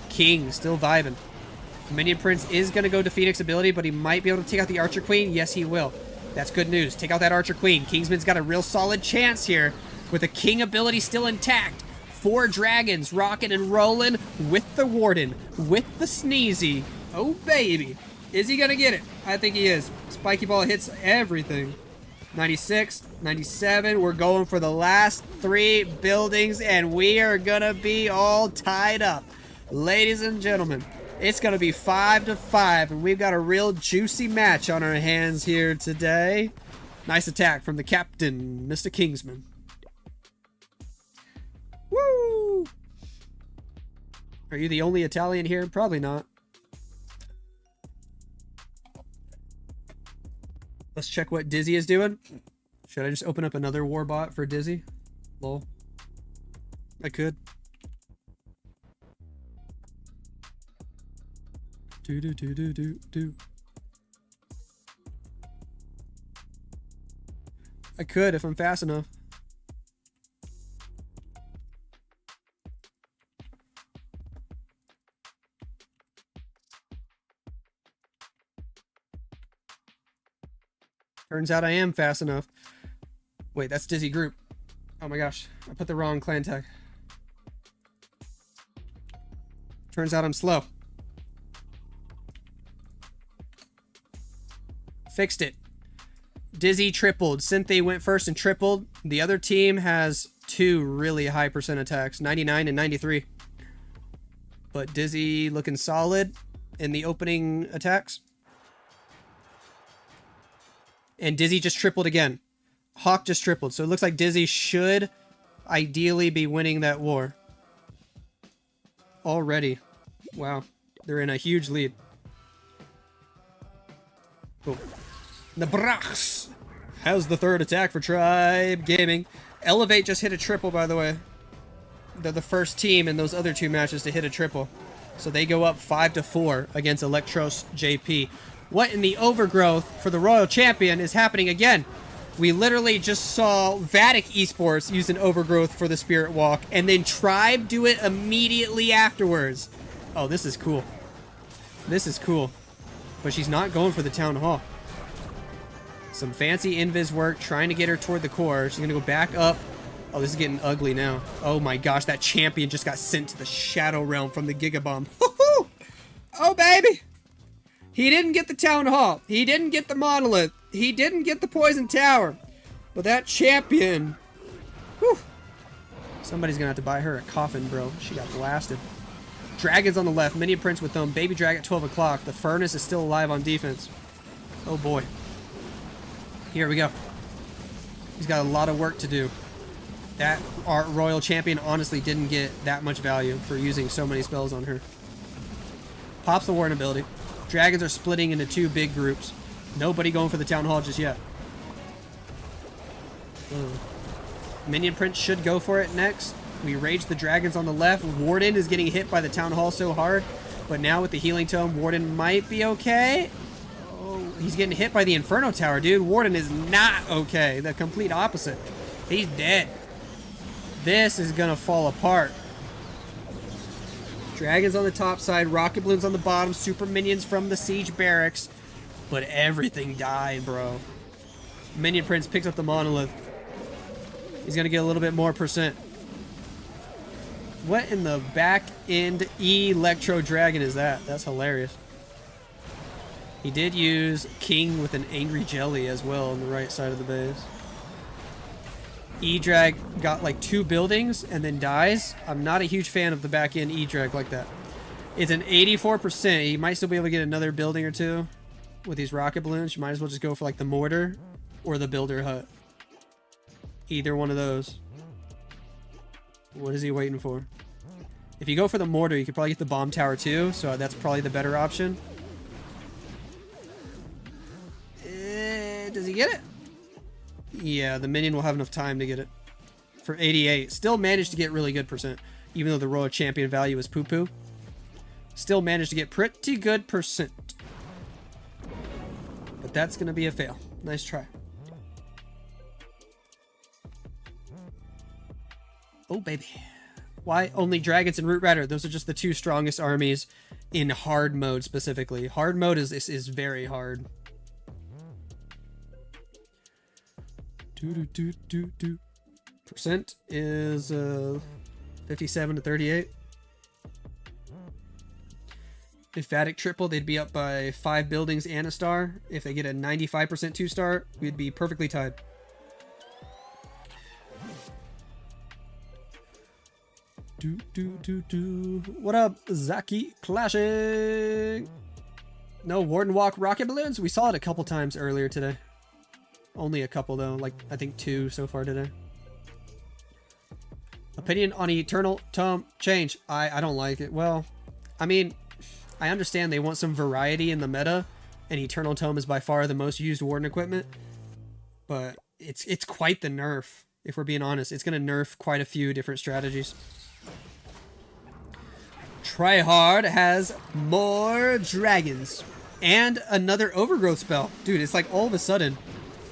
King still vibing. Minion Prince is going to go to Phoenix ability, but he might be able to take out the Archer Queen. Yes, he will. That's good news. Take out that Archer Queen. Kingsman's got a real solid chance here with the King ability still intact. 4 dragons rocking and rolling with the Warden, with the Sneezy. Oh, baby. Is he going to get it? I think he is. Spiky Ball hits everything. 96, 97. We're going for the last 3 buildings, and we are going to be all tied up. Ladies and gentlemen, it's going to be 5-5, and we've got a real juicy match on our hands here today. Nice attack from the captain, Mr. Kingsman. Woo! Are you the only Italian here? Probably not. Let's check what Dizzy is doing. Should I just open up another warbot for Dizzy? Lol. I could. Do. I could if I'm fast enough. Turns out I am fast enough. Wait, that's Dizzy Group. Oh my gosh, I put the wrong clan tag. Turns out I'm slow. Fixed it. Dizzy tripled. Cynthia went first and tripled. The other team has 2 really high percent attacks, 99 and 93. But Dizzy looking solid in the opening attacks. And Dizzy just tripled again. Hawk just tripled. So it looks like Dizzy should ideally be winning that war. Already. Wow. They're in a huge lead. Boom. Nabrax has the 3rd attack for Tribe Gaming. Elevate just hit a triple, by the way. They're the first team in those other 2 matches to hit a triple. So they go up 5-4 against Electros JP. What in the overgrowth for the Royal Champion is happening again? We literally just saw Vatic Esports use an overgrowth for the Spirit Walk, and then Tribe do it immediately afterwards. Oh, this is cool. This is cool. But she's not going for the Town Hall. Some fancy invis work, trying to get her toward the core. She's going to go back up. Oh, this is getting ugly now. Oh my gosh, that champion just got sent to the Shadow Realm from the Gigabomb. Oh, baby! He didn't get the Town Hall. He didn't get the Monolith. He didn't get the Poison Tower. But that champion... Whew. Somebody's going to have to buy her a coffin, bro. She got blasted. Dragons on the left. Minion Prince with them. Baby Drag at 12 o'clock. The Furnace is still alive on defense. Oh, boy. Here we go. He's got a lot of work to do. That our Royal Champion honestly didn't get that much value for using so many spells on her. Pops the Warden ability. Dragons are splitting into 2 big groups. Nobody going for the Town Hall just yet. Minion Prince should go for it next. We rage the dragons on the left. Warden is getting hit by the Town Hall so hard. But now with the Healing Tome, Warden might be okay. Oh, he's getting hit by the Inferno Tower, dude. Warden is not okay. The complete opposite. He's dead. This is going to fall apart. Dragons on the top side, rocket balloons on the bottom, super minions from the siege barracks. But everything died, bro. Minion Prince picks up the Monolith. He's going to get a little bit more percent. What in the back end Electro Dragon is that? That's hilarious. He did use King with an Angry Jelly as well on the right side of the base. E-Drag got like 2 buildings and then dies. I'm not a huge fan of the back end E-Drag like that. It's an 84%. He might still be able to get another building or 2 with these rocket balloons. You might as well just go for like the mortar or the builder hut. Either one of those. What is he waiting for? If you go for the mortar, you could probably get the bomb tower too, so that's probably the better option. Does he get it? Yeah, the minion will have enough time to get it. For 88. Still managed to get really good percent. Even though the Royal Champion value is poo-poo. Still managed to get pretty good percent. But that's going to be a fail. Nice try. Oh, baby. Why only Dragons and Root Rider? Those are just the 2 strongest armies in hard mode specifically. Hard mode is very hard. Percent is 57 to 38. If Vatic triple, they'd be up by 5 buildings and a star. If they get a 95% 2-star, we'd be perfectly tied. What up, Zaki Clashing? No Warden Walk rocket balloons? We saw it a couple times earlier today. Only a couple though, like I think 2 so far today. Opinion on Eternal Tome change. I don't like it. Well, I mean, I understand they want some variety in the meta, and Eternal Tome is by far the most used Warden equipment, but it's quite the nerf, if we're being honest. It's going to nerf quite a few different strategies. Tryhard has more dragons and another overgrowth spell. Dude, it's like all of a sudden,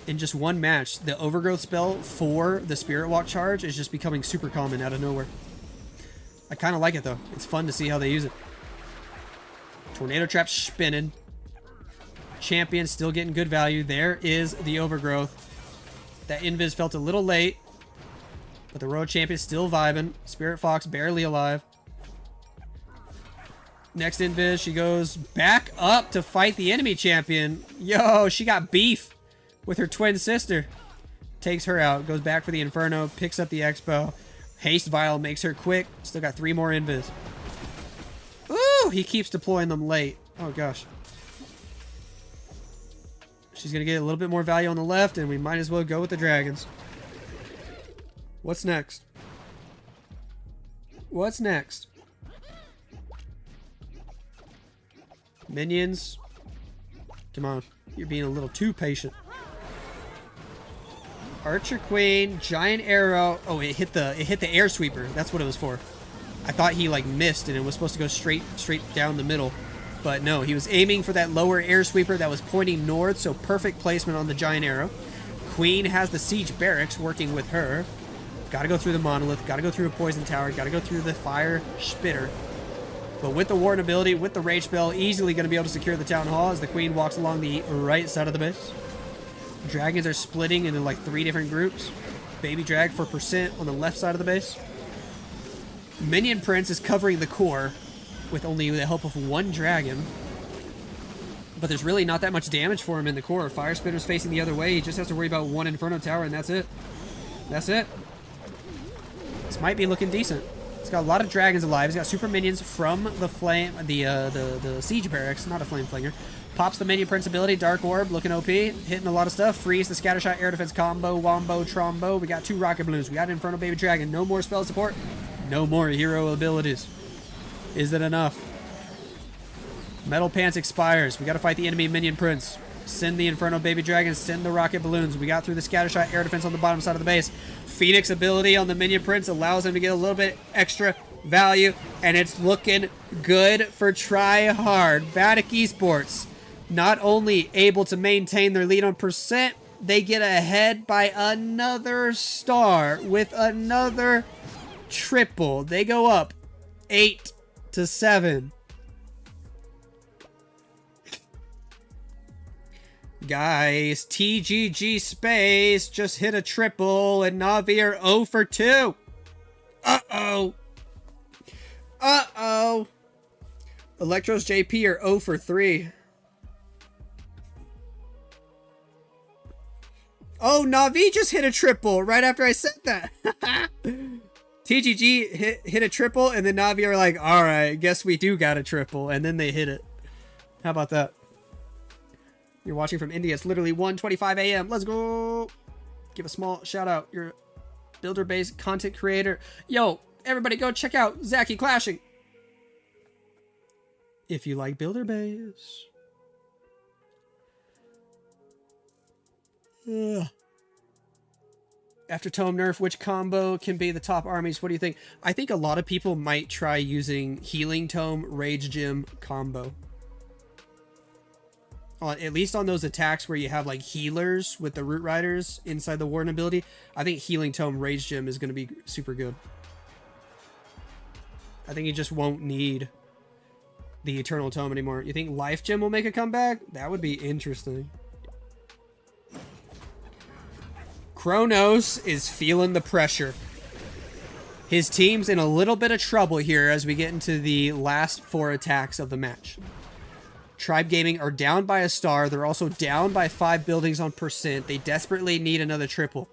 in just one match, the overgrowth spell for the Spirit Walk charge is just becoming super common out of nowhere. I kind of like it though. It's fun to see how they use it. Tornado Trap spinning. Champion still getting good value. There is the overgrowth. That invis felt a little late, but the Road Champion still vibing. Spirit Fox barely alive. Next invis, she goes back up to fight the enemy champion. Yo, she got beef with her twin sister. Takes her out. Goes back for the Inferno. Picks up the Expo. Haste Vial makes her quick. Still got 3 more invis. Ooh, he keeps deploying them late. Oh, gosh. She's going to get a little bit more value on the left, and we might as well go with the dragons. What's next? What's next? Minions. Come on. You're being a little too patient. Archer Queen, Giant Arrow. Oh, it hit the air sweeper. That's what it was for. I thought he like missed and it was supposed to go straight down the middle. But no, he was aiming for that lower air sweeper that was pointing north, so perfect placement on the Giant Arrow. Queen has the Siege Barracks working with her. Gotta go through the Monolith, gotta go through a Poison Tower, gotta go through the Fire Spitter. But with the Warden ability, with the Rage Spell, easily going to be able to secure the Town Hall as the Queen walks along the right side of the base. Dragons are splitting into like 3 different groups. Baby Drag for percent on the left side of the base. Minion Prince is covering the core with only the help of 1 dragon. But there's really not that much damage for him in the core. Fire Spitter's facing the other way. He just has to worry about 1 Inferno Tower and that's it. That's it. This might be looking decent. He's got a lot of dragons alive. He's got super minions from the flame, the siege barracks, not a flame flinger. Pops the minion prince ability, Dark Orb, looking OP, hitting a lot of stuff. Freeze the scattershot air defense combo, wombo, trombo. We got 2 rocket balloons. We got Inferno Baby Dragon. No more spell support. No more hero abilities. Is it enough? Metal Pants expires. We got to fight the enemy minion prince. Send the Inferno Baby Dragon. Send the rocket balloons. We got through the scattershot air defense on the bottom side of the base. Phoenix ability on the minion prince allows him to get a little bit extra value, and it's looking good for Tryhard. Vatic Esports not only able to maintain their lead on percent, they get ahead by another star with another triple. They go up 8 to 7. Guys, TGG Space just hit a triple and Na'Vi are 0 for 2. Uh-oh. Uh-oh. Electros JP are 0 for 3. Oh, Na'Vi just hit a triple right after I said that. TGG hit a triple and then Na'Vi are like, all right, guess we do got a triple. And then they hit it. How about that? You're watching from India. It's literally 1:25 a.m. Let's go. Give a small shout out. You're a builder-based content creator. Yo, everybody go check out Zaki Clashing. If you like builder base. After Tome nerf, which combo can be the top armies? What do you think? I think a lot of people might try using Healing Tome Rage Gym combo. At least on those attacks where you have like healers with the Root Riders inside the Warden ability, I think Healing Tome Rage Gym is going to be super good. I think you just won't need the Eternal Tome anymore. You think Life Gem will make a comeback? That would be interesting. Kronos is feeling the pressure. His team's in a little bit of trouble here as we get into the last 4 attacks of the match. Tribe Gaming are down by a star. They're also down by 5 buildings on percent. They desperately need another triple.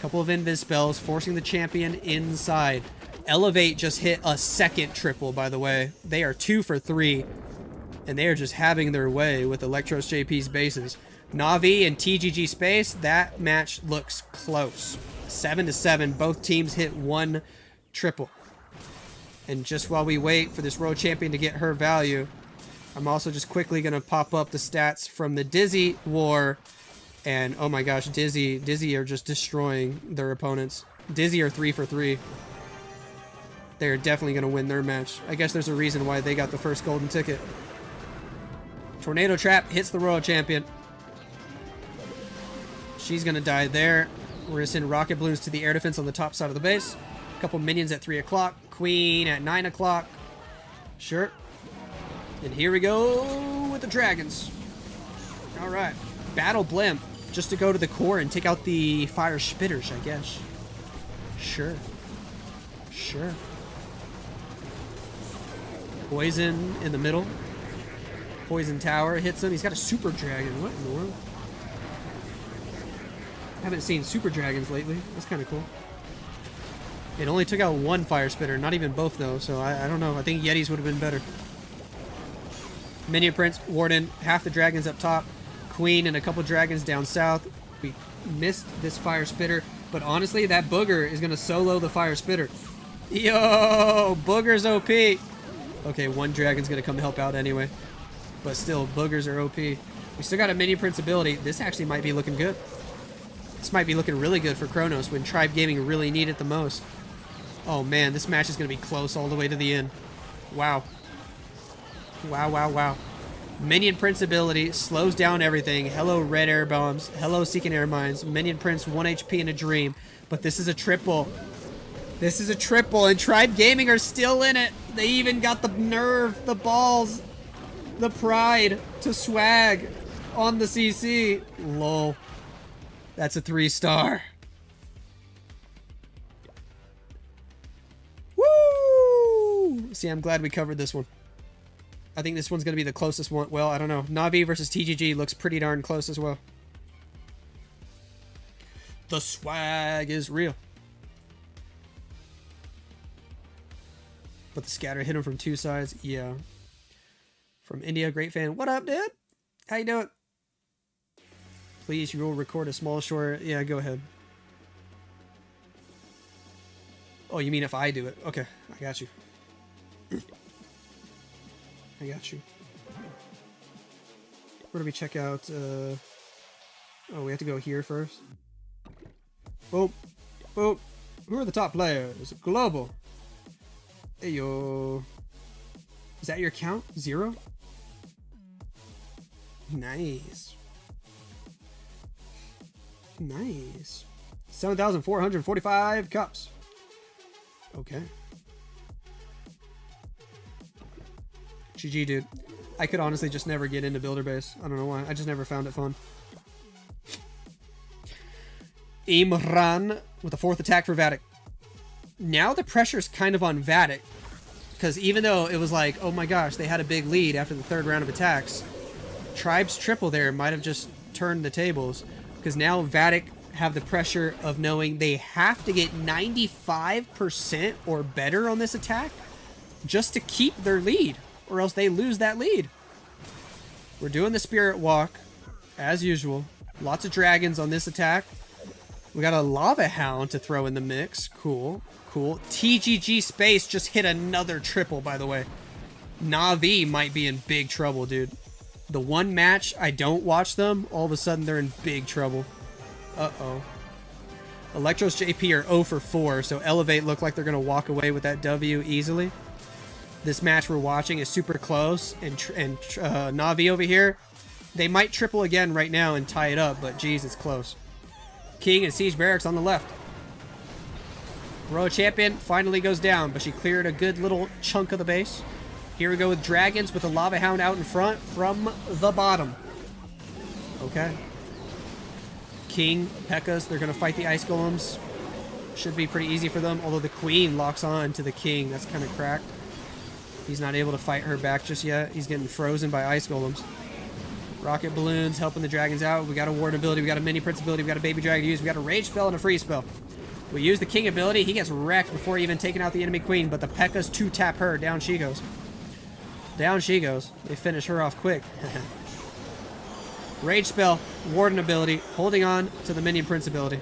Couple of invis spells, forcing the champion inside. Elevate just hit a second triple, by the way. They are 2 for 3. And they are just having their way with Electros JP's bases. Na'Vi and TGG Space, that match looks close. 7-7, both teams hit 1 triple. And just while we wait for this world champion to get her value, I'm also just quickly going to pop up the stats from the Dizzy War. And oh my gosh, Dizzy are just destroying their opponents. Dizzy are 3 for 3. They're definitely going to win their match. I guess there's a reason why they got the first golden ticket. Tornado Trap hits the Royal Champion. She's going to die there. We're going to send rocket balloons to the air defense on the top side of the base. A couple minions at 3 o'clock. Queen at 9 o'clock. Sure. And here we go with the dragons. All right. Battle Blimp. Just to go to the core and take out the fire spitters, I guess. Sure. Sure. Poison in the middle. Poison tower hits him. He's got a super dragon. What in the world? I haven't seen super dragons lately. That's kind of cool. It only took out 1 fire spitter, not even both though, so I don't know. I think Yetis would have been better. Minion Prince, Warden, half the dragons up top. Queen and a couple dragons down south. We missed this fire spitter, but honestly, that booger is going to solo the fire spitter. Yo, booger's OP. Okay, 1 dragon's going to come help out anyway. But still, boogers are OP. We still got a Minion Prince ability. This actually might be looking good. This might be looking really good for Kronos when Tribe Gaming really need it the most. Oh man, this match is going to be close all the way to the end. Wow. Wow, wow, wow. Minion Prince ability slows down everything. Hello, red air bombs. Hello, seeking air mines. Minion Prince, 1 HP in a dream. But this is a triple. This is a triple, and Tribe Gaming are still in it. They even got the nerve, the balls, the pride to swag on the CC. Lol. That's a 3-star. Woo! See, I'm glad we covered this one. I think this one's going to be the closest one. Well, I don't know. Na'Vi versus TGG looks pretty darn close as well. The swag is real. But the scatter hit him from 2 sides. Yeah. From India, great fan. What up, dude? How you doing? Please, you will record a small short. Yeah, go ahead. Oh, you mean if I do it? Okay, I got you. I got you. Where do we check out? Oh, we have to go here first. Boop. Boop. Who are the top players? Global. Hey, yo. Is that your count? 0? Nice. Nice. 7,445 cups. Okay. GG, dude. I could honestly just never get into builder base. I don't know why. I just never found it fun. Imran with the 4th attack for Vatic. Now the pressure's kind of on Vatic. Because even though it was like, oh my gosh, they had a big lead after the 3rd round of attacks, Tribe's triple there might have just turned the tables. Because now Vatic have the pressure of knowing they have to get 95% or better on this attack just to keep their lead, or else they lose that lead. We're doing the Spirit Walk, as usual. Lots of dragons on this attack. We got a Lava Hound to throw in the mix. Cool, cool. TGG Space just hit another triple, by the way. Na'Vi might be in big trouble, dude. The one match I don't watch them, all of a sudden they're in big trouble. Uh-oh. Electros JP are 0 for 4, so Elevate look like they're going to walk away with that W easily. This match we're watching is super close, and Na'Vi over here, they might triple again right now and tie it up, but geez, it's close. King and Siege Barracks on the left. Royal Champion finally goes down, but she cleared a good little chunk of the base. Here we go with dragons with the lava hound out in front from the bottom. Okay. King, P.E.K.K.A.s, they're going to fight the ice golems. Should be pretty easy for them, although the queen locks on to the king. That's kind of cracked. He's not able to fight her back just yet. He's getting frozen by ice golems. Rocket balloons helping the dragons out. We got a ward ability. We got a mini prince ability. We got a baby dragon to use. We got a rage spell and a freeze spell. We use the king ability. He gets wrecked before even taking out the enemy queen, but the P.E.K.K.A.s 2-tap her. Down she goes. Down she goes. They finish her off quick. Rage spell, warden ability, holding on to the minion prince ability.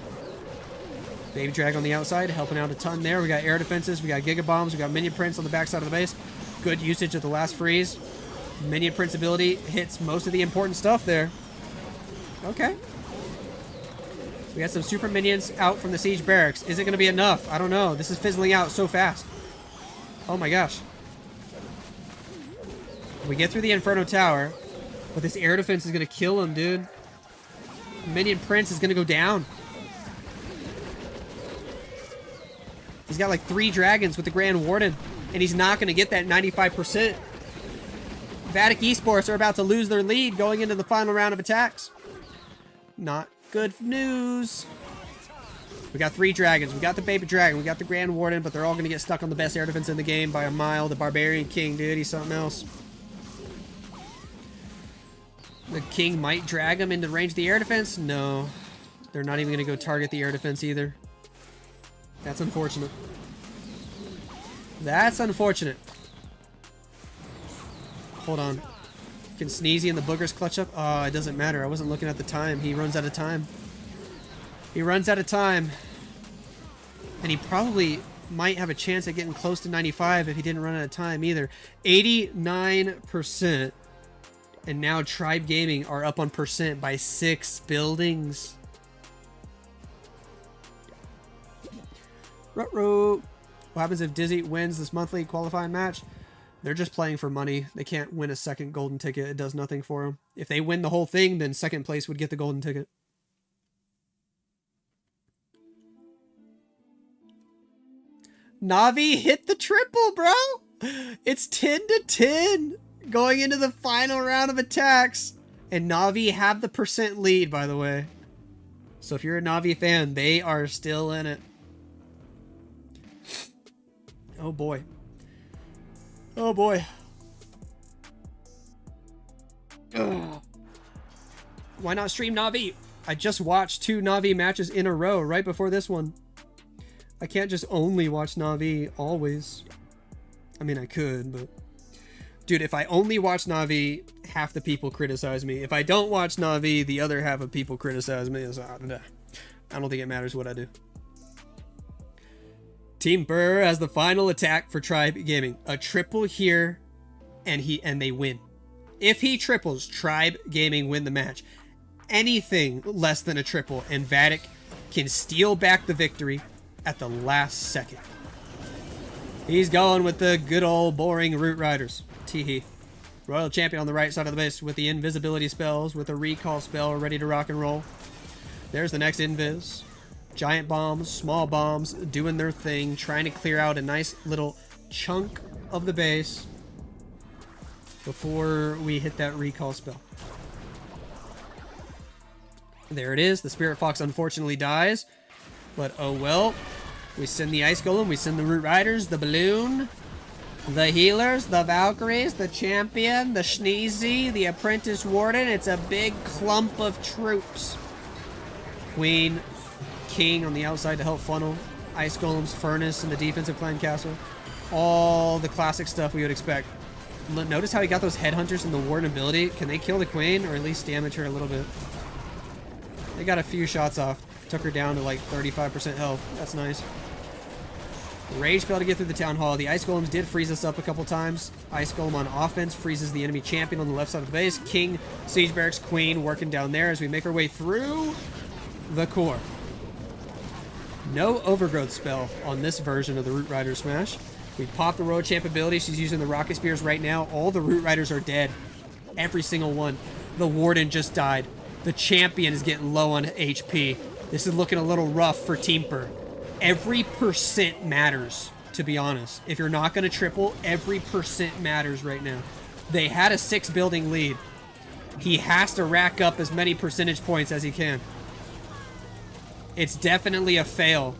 Baby drag on the outside, helping out a ton there. We got air defenses, we got giga bombs, we got minion prince on the backside of the base. Good usage of the last freeze. Minion prince ability hits most of the important stuff there. Okay. We got some super minions out from the siege barracks. Is it going to be enough? I don't know. This is fizzling out so fast. Oh my gosh. We get through the Inferno Tower, but this air defense is going to kill him, dude. Minion Prince is going to go down. He's got like 3 dragons with the Grand Warden, and he's not going to get that 95%. Vatic Esports are about to lose their lead going into the final round of attacks. Not good news. We got 3 dragons. We got the baby dragon. We got the Grand Warden, but they're all going to get stuck on the best air defense in the game by a mile. The Barbarian King, dude. He's something else. The King might drag him into range of the air defense. No. They're not even going to go target the air defense either. That's unfortunate. That's unfortunate. Hold on. Can Sneezy and the Boogers clutch up? Oh, it doesn't matter. I wasn't looking at the time. He runs out of time. He runs out of time. And he probably might have a chance at getting close to 95 if he didn't run out of time either. 89%. And now Tribe Gaming are up on percent by 6 buildings. Ruh-roh. What happens if Dizzy wins this monthly qualifying match? They're just playing for money. They can't win a second golden ticket. It does nothing for them. If they win the whole thing, then second place would get the golden ticket. Navi hit the triple, bro. It's 10-10 going into the final round of attacks. And Navi have the percent lead, by the way. So if you're a Navi fan, they are still in it. Oh boy. Oh boy. Ugh. Why not stream Navi? I just watched 2 Navi matches in a row right before this one. I can't just only watch Navi always. I mean, I could, but... Dude, if I only watch Navi, half the people criticize me. If I don't watch Navi, the other half of people criticize me. So, I don't think it matters what I do. Team Burr has the final attack for Tribe Gaming. A triple here, and they win. If he triples, Tribe Gaming win the match. Anything less than a triple, and Vatic can steal back the victory at the last second. He's going with the good old boring Root Riders. Teehee. Royal Champion on the right side of the base with the invisibility spells, with a recall spell ready to rock and roll. There's the next invis. Giant bombs, small bombs, doing their thing, trying to clear out a nice little chunk of the base before we hit that recall spell. There it is. The Spirit Fox unfortunately dies, but oh well. We send the Ice Golem, we send the Root Riders, the Balloon, the Healers, the Valkyries, the Champion, the Sneezy, the Apprentice Warden. It's a big clump of troops. Queen, King on the outside to help funnel. Ice Golems, Furnace, and the defensive clan castle. All the classic stuff we would expect. Notice how he got those headhunters and the Warden ability. Can they kill the Queen or at least damage her a little bit? They got a few shots off. Took her down to like 35% health. That's nice. Rage spell to get through the Town Hall. The Ice Golems did freeze us up a couple times. Ice Golem on offense freezes the enemy champion on the left side of the base. King, Siege Barracks, Queen working down there as we make our way through the core. No overgrowth spell on this version of the Root Rider Smash. We pop the Royal Champ ability. She's using the Rocket Spears right now. All the Root Riders are dead. Every single one. The Warden just died. The Champion is getting low on HP. This is looking a little rough for Team Burr. Every percent matters to be honest. If you're not going to triple, every percent matters right now. They had a 6 building lead. He has to rack up as many percentage points as he can. It's definitely a fail.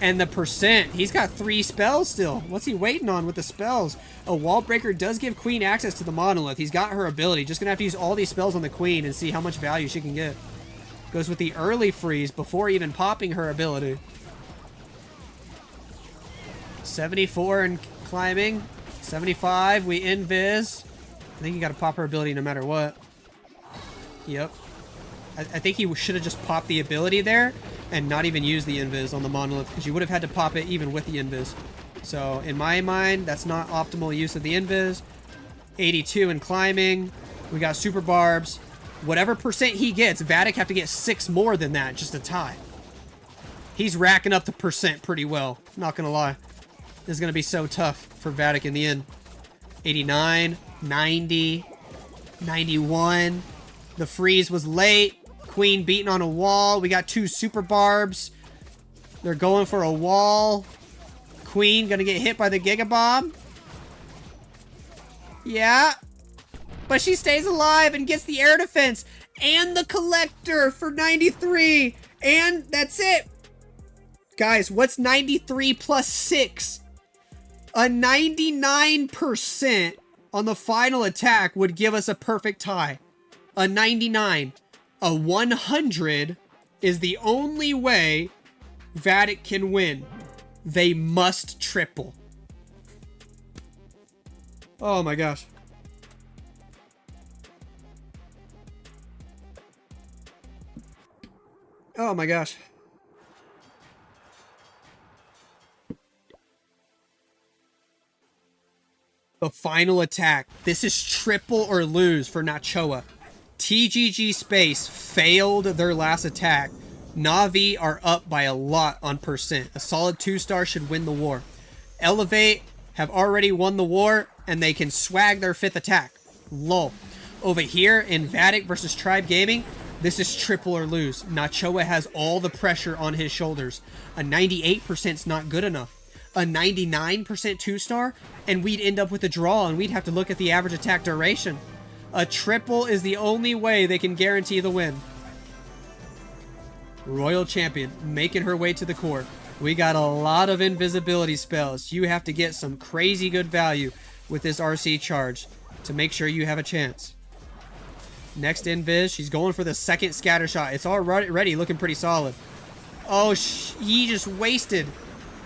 And the percent, he's got 3 spells still. What's he waiting on with the spells? A wall breaker does give Queen access to the monolith. He's got her ability. Just gonna have to use all these spells on the Queen and see how much value she can get. Goes with the early freeze before even popping her ability. 74 and climbing. 75, we invis. I think you gotta pop her ability no matter what. Yep. I think he should have just popped the ability there and not even used the invis on the monolith, because you would have had to pop it even with the invis. So in my mind, that's not optimal use of the invis. 82 in climbing. We got super barbs. Whatever percent he gets, Vatic have to get 6 more than that just to tie. He's racking up the percent pretty well, not gonna lie. This is gonna be so tough for Vatic in the end. 89, 90, 91. The freeze was late. Queen beating on a wall. We got 2 super barbs. They're going for a wall. Queen gonna get hit by the Gigabomb. Yeah. But she stays alive and gets the air defense and the collector for 93. And that's it. Guys, what's 93 plus 6? A 99% on the final attack would give us a perfect tie. A 99. A 100 is the only way Vatic can win. They must triple. Oh my gosh. Oh my gosh. The final attack. This is triple or lose for Nachoa. TGG Space failed their last attack. Na'Vi are up by a lot on percent. A solid 2-star should win the war. Elevate have already won the war, and they can swag their 5th attack. Lol. Over here in Vatic versus Tribe Gaming, this is triple or lose. Nachoa has all the pressure on his shoulders. A 98% is not good enough. A 99% 2-star, and we'd end up with a draw, and we'd have to look at the average attack duration. A triple is the only way they can guarantee the win. Royal Champion making her way to the core. We got a lot of invisibility spells. You have to get some crazy good value with this RC charge to make sure you have a chance. Next invis, she's going for the 2nd scatter shot. It's already looking pretty solid. Oh, he just wasted.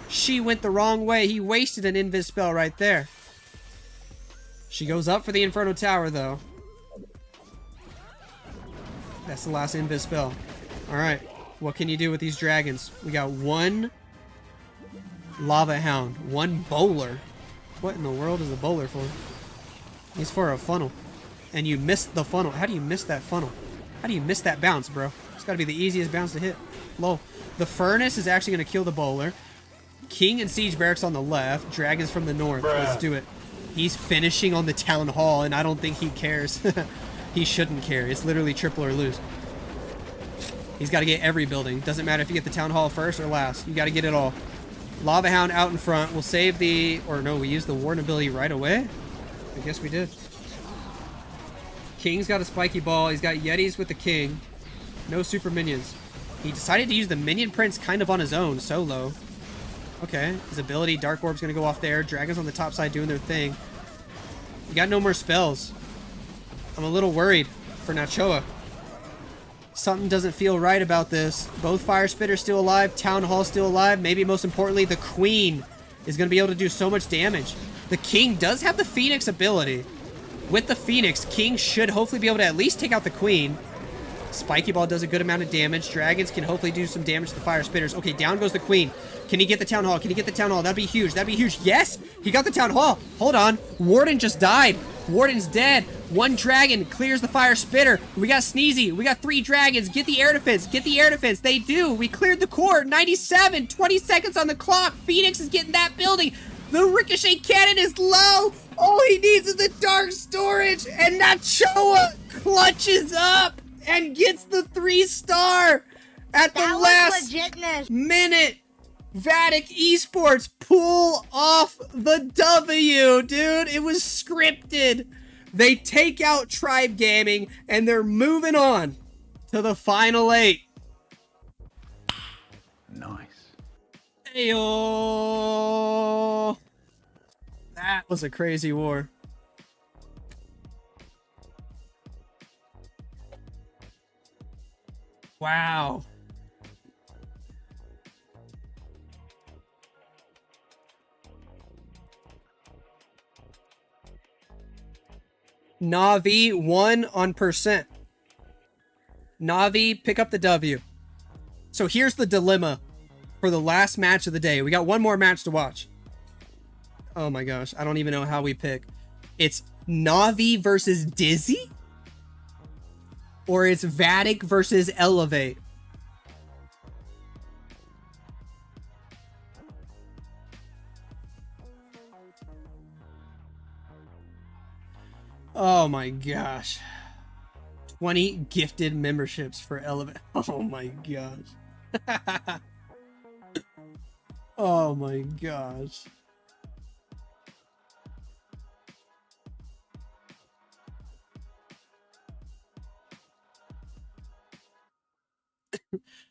She went the wrong way. He wasted an invis spell right there. She goes up for the Inferno Tower, though. That's the last invis spell. Alright, what can you do with these dragons? We got 1 Lava Hound, 1 Bowler. What in the world is a Bowler for? He's for a funnel. And you missed the funnel. How do you miss that funnel? How do you miss that bounce, bro? It's gotta be the easiest bounce to hit. Lol. The Furnace is actually gonna kill the Bowler. King and Siege Barracks on the left. Dragons from the north. Let's do it. He's finishing on the Town Hall, and I don't think he cares. He shouldn't care. It's literally triple or lose. He's got to get every building. Doesn't matter if you get the Town Hall first or last. You got to get it all. Lava Hound out in front. We'll save the... Or no, we used the Warden ability right away? I guess we did. King's got a spiky ball. He's got Yetis with the King. No super minions. He decided to use the Minion Prince kind of on his own, solo. Okay, his ability, Dark Orb's gonna go off there. Dragons on the top side doing their thing. You got no more spells. I'm a little worried for Nachoa. Something doesn't feel right about this. Both Fire Spitters still alive. Town Hall still alive. Maybe most importantly, the Queen is gonna be able to do so much damage. The King does have the Phoenix ability. With the Phoenix, King should hopefully be able to at least take out the Queen. Spiky Ball does a good amount of damage. Dragons can hopefully do some damage to the Fire Spitters. Okay, down goes the Queen. Can he get the Town Hall? Can he get the Town Hall? That'd be huge. That'd be huge. Yes! He got the Town Hall. Hold on. Warden just died. Warden's dead. 1 dragon clears the Fire Spitter. We got Sneezy. We got 3 dragons. Get the air defense. Get the air defense. They do. We cleared the core. 97. 20 seconds on the clock. Phoenix is getting that building. The Ricochet Cannon is low. All he needs is the Dark Storage. And Nachoa clutches up and gets the 3-star at the last minute. Vatic Esports pull off the W, dude. It was scripted. They take out Tribe Gaming and they're moving on to the final 8. Nice. Ayo. That was a crazy war. Wow. Navi won on percent. Navi, pick up the W. So here's the dilemma for the last match of the day. We got one more match to watch. Oh my gosh, I don't even know how we pick. It's Navi versus Dizzy? Or it's Vatic versus Elevate? Oh my gosh. 20 gifted memberships for Elevate. Oh my gosh. Oh my gosh.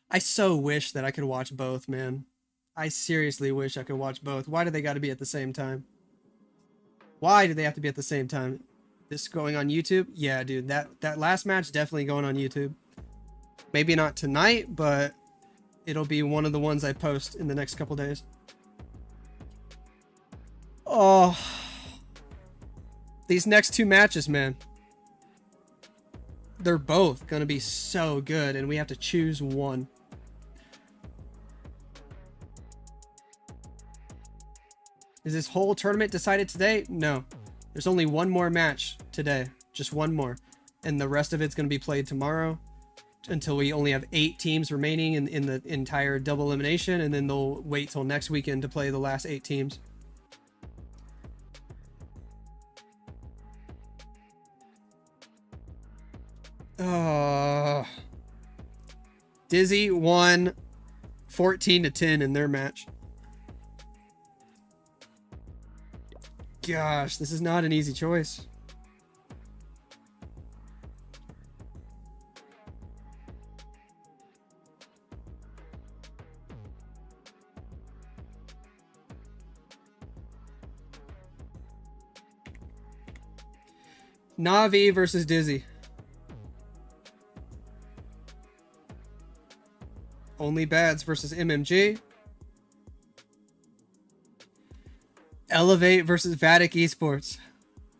I so wish that I could watch both, man. I seriously wish I could watch both. Why do they got to be at the same time? Why do they have to be at the same time? This going on YouTube? Yeah, dude, that last match definitely going on YouTube. Maybe not tonight, but it'll be one of the ones I post in the next couple days. Oh, these next 2 matches, man. They're both gonna be so good, and we have to choose one. Is this whole tournament decided today? No. There's only one more match today. Just one more. And the rest of it's going to be played tomorrow until we only have 8 teams remaining in the entire double elimination. And then they'll wait till next weekend to play the last 8 teams. Dizzy won 14-10 in their match. Gosh, this is not an easy choice. Navi versus Dizzy. Only Bads versus MMG. Elevate versus Vatic Esports.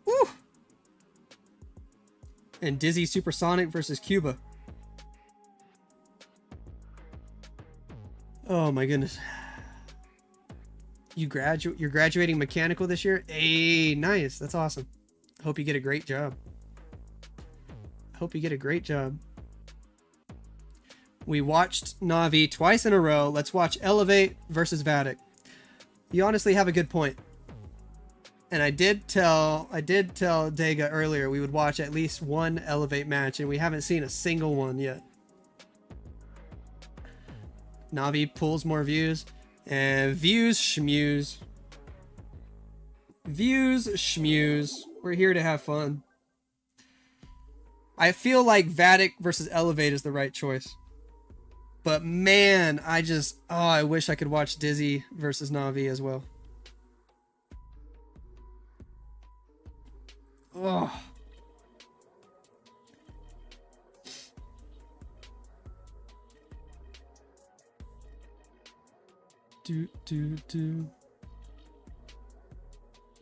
Woo! And Dizzy Supersonic versus Cuba. Oh my goodness. You're graduating mechanical this year? Hey, nice. That's awesome. Hope you get a great job. Hope you get a great job. We watched Navi twice in a row. Let's watch Elevate versus Vatic. You honestly have a good point. And I did tell Dega earlier we would watch at least one Elevate match, and we haven't seen a single one yet. Navi pulls more views, and views schmuse. Views schmuse. We're here to have fun. I feel like Vatic versus Elevate is the right choice. But man, I wish I could watch Dizzy versus Navi as well. Oh.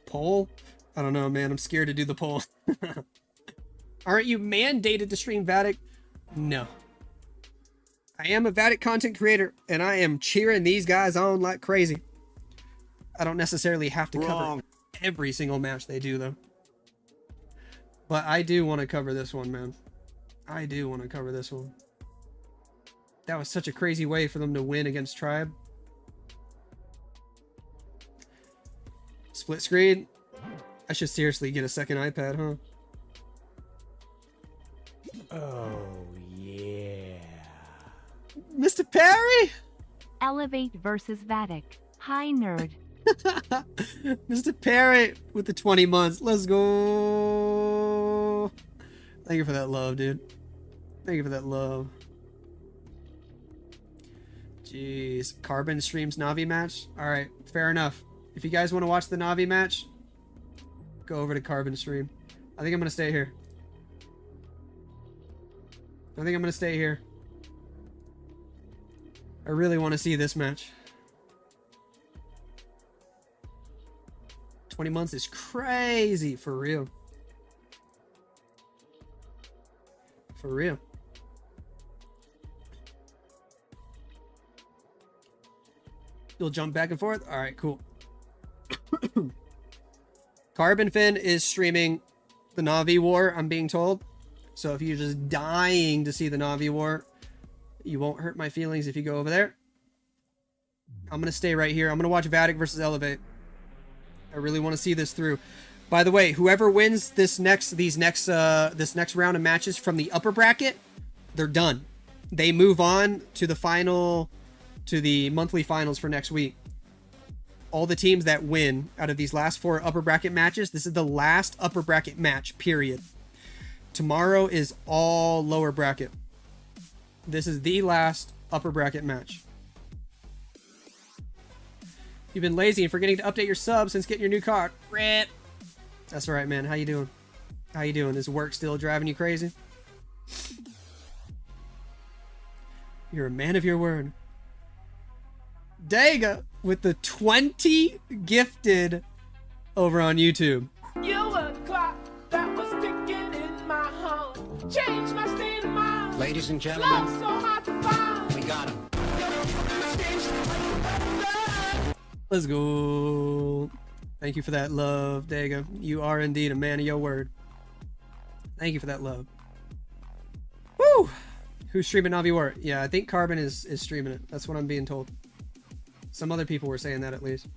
Poll? I don't know, man. I'm scared to do the poll. Aren't you mandated to stream Vatic? No. I am a Vatic content creator, and I am cheering these guys on like crazy. I don't necessarily have to cover every single match they do, though. But I do want to cover this one, man. I do want to cover this one. That was such a crazy way for them to win against Tribe. Split screen. I should seriously get a second iPad, huh? Oh, yeah. Mr. Perry? Elevate versus Vatic. Hi, nerd. Mr. Parrot with the 20 months. Let's go. Thank you for that love, dude. Thank you for that love. Jeez. Carbon streams Navi match? Alright, fair enough. If you guys want to watch the Navi match, go over to Carbon stream. I think I'm going to stay here. I think I'm going to stay here. I really want to see this match. 20 months is crazy, for real. For real. You'll jump back and forth? Alright, cool. Carbon Fin is streaming the Navi War, I'm being told. So if you're just dying to see the Navi War, you won't hurt my feelings if you go over there. I'm going to stay right here. I'm going to watch Vatic versus Elevate. I really want to see this through. By the way, whoever wins this next round of matches from the upper bracket, they're done. They move on to the monthly finals for next week. All the teams that win out of these last 4 upper bracket matches, this is the last upper bracket match, period. Tomorrow is all lower bracket. This is the last upper bracket match. You've been lazy and forgetting to update your sub since getting your new card. RIP. That's all right, man. How you doing? How you doing? Is work still driving you crazy? You're a man of your word. Dega with the 20 gifted over on YouTube. You were the clock that was ticking in my home. Change my state of mind. Ladies and Love gentlemen, so hard to find. we got him. Let's go. Thank you for that love, Dega. You are indeed a man of your word. Thank you for that love. Woo! Who's streaming Navi War? Yeah, I think Carbon is streaming it. That's what I'm being told. Some other people were saying that at least.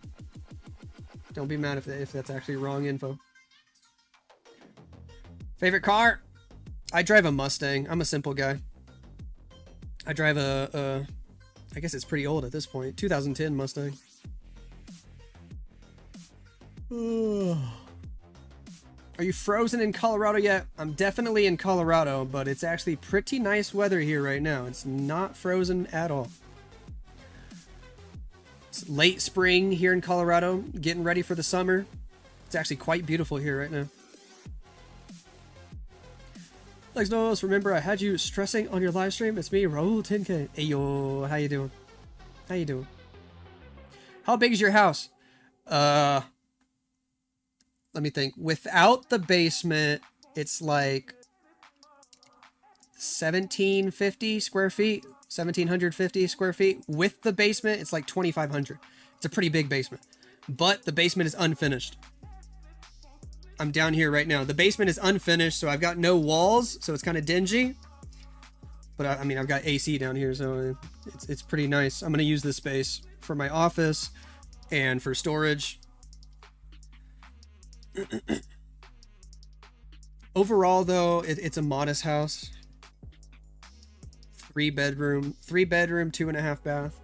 Don't be mad if that's actually wrong info. Favorite car? I drive a Mustang. I'm a simple guy. I drive I guess it's pretty old at this point. 2010 Mustang. Are you frozen in Colorado yet? I'm definitely in Colorado, but it's actually pretty nice weather here right now. It's not frozen at all. It's late spring here in Colorado, getting ready for the summer. It's actually quite beautiful here right now. Lexnos, remember I had you stressing on your live stream? It's me, Raul 10K. Hey yo, how you doing? How you doing? How big is your house? Let me think. Without the basement, it's like 1750 square feet, 1750 square feet. With the basement, it's like 2500. It's a pretty big basement, but the basement is unfinished. I'm down here right now. The basement is unfinished, so I've got no walls, so it's kind of dingy. But I mean, I've got AC down here, so it's pretty nice. I'm going to use this space for my office and for storage. Overall, though, it's a modest house. 3 bedroom, 2.5 bath.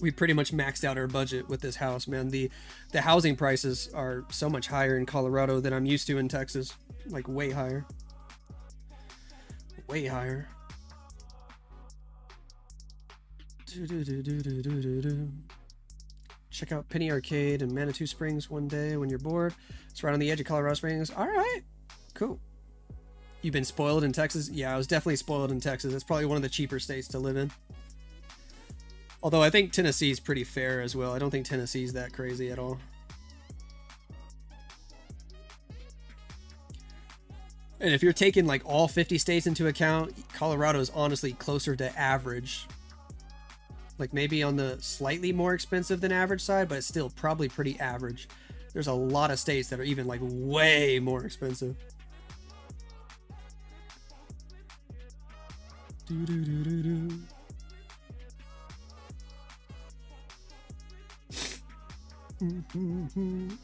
We pretty much maxed out our budget with this house, man. The housing prices are so much higher in Colorado than I'm used to in Texas. Like way higher. Way higher. Check out Penny Arcade in Manitou Springs one day when you're bored. It's right on the edge of Colorado Springs. All right, cool. You've been spoiled in Texas? Yeah, I was definitely spoiled in Texas. It's probably one of the cheaper states to live in. Although I think Tennessee's pretty fair as well. I don't think Tennessee's that crazy at all. And if you're taking like all 50 states into account, Colorado is honestly closer to average. Like maybe on the slightly more expensive than average side, but it's still probably pretty average. There's a lot of states that are even like way more expensive.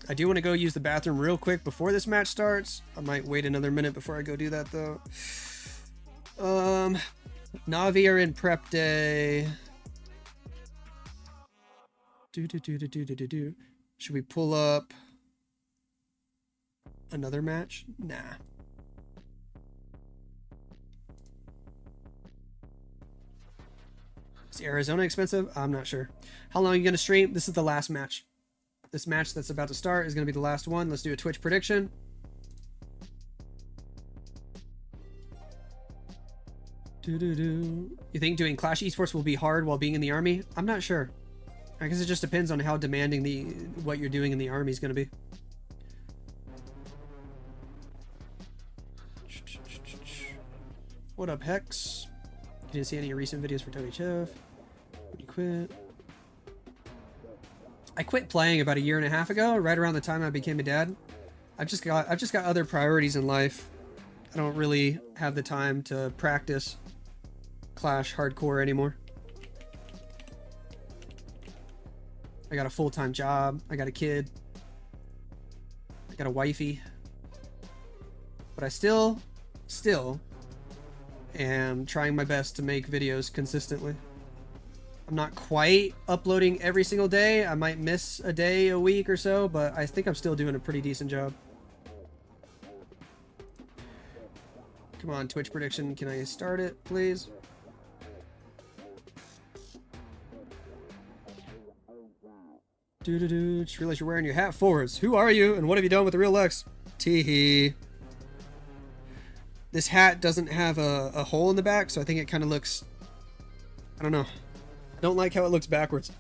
I do want to go use the bathroom real quick before this match starts. I might wait another minute before I go do that though. Navi are in prep day. Should we pull up another match? Nah. Is Arizona expensive? I'm not sure. How long are you going to stream? This is the last match. This match that's about to start is going to be the last one. Let's do a Twitch prediction. You think doing Clash Esports will be hard while being in the army? I'm not sure. I guess it just depends on how demanding what you're doing in the army is going to be. What up, Hex? You didn't see any recent videos for WHF. You quit. I quit playing about 1.5 years ago, right around the time I became a dad. I've just got other priorities in life. I don't really have the time to practice Clash hardcore anymore. I got a full-time job. I got a kid. I got a wifey. But I still am trying my best to make videos consistently. I'm not quite uploading every single day. I might miss a day a week or so, but I think I'm still doing a pretty decent job. Come on, Twitch prediction. Can I start it, please? Just realized you're wearing your hat forwards. Who are you, and what have you done with the real Lex? Teehee. This hat doesn't have a hole in the back, so I think it kind of looks... I don't know. I don't like how it looks backwards.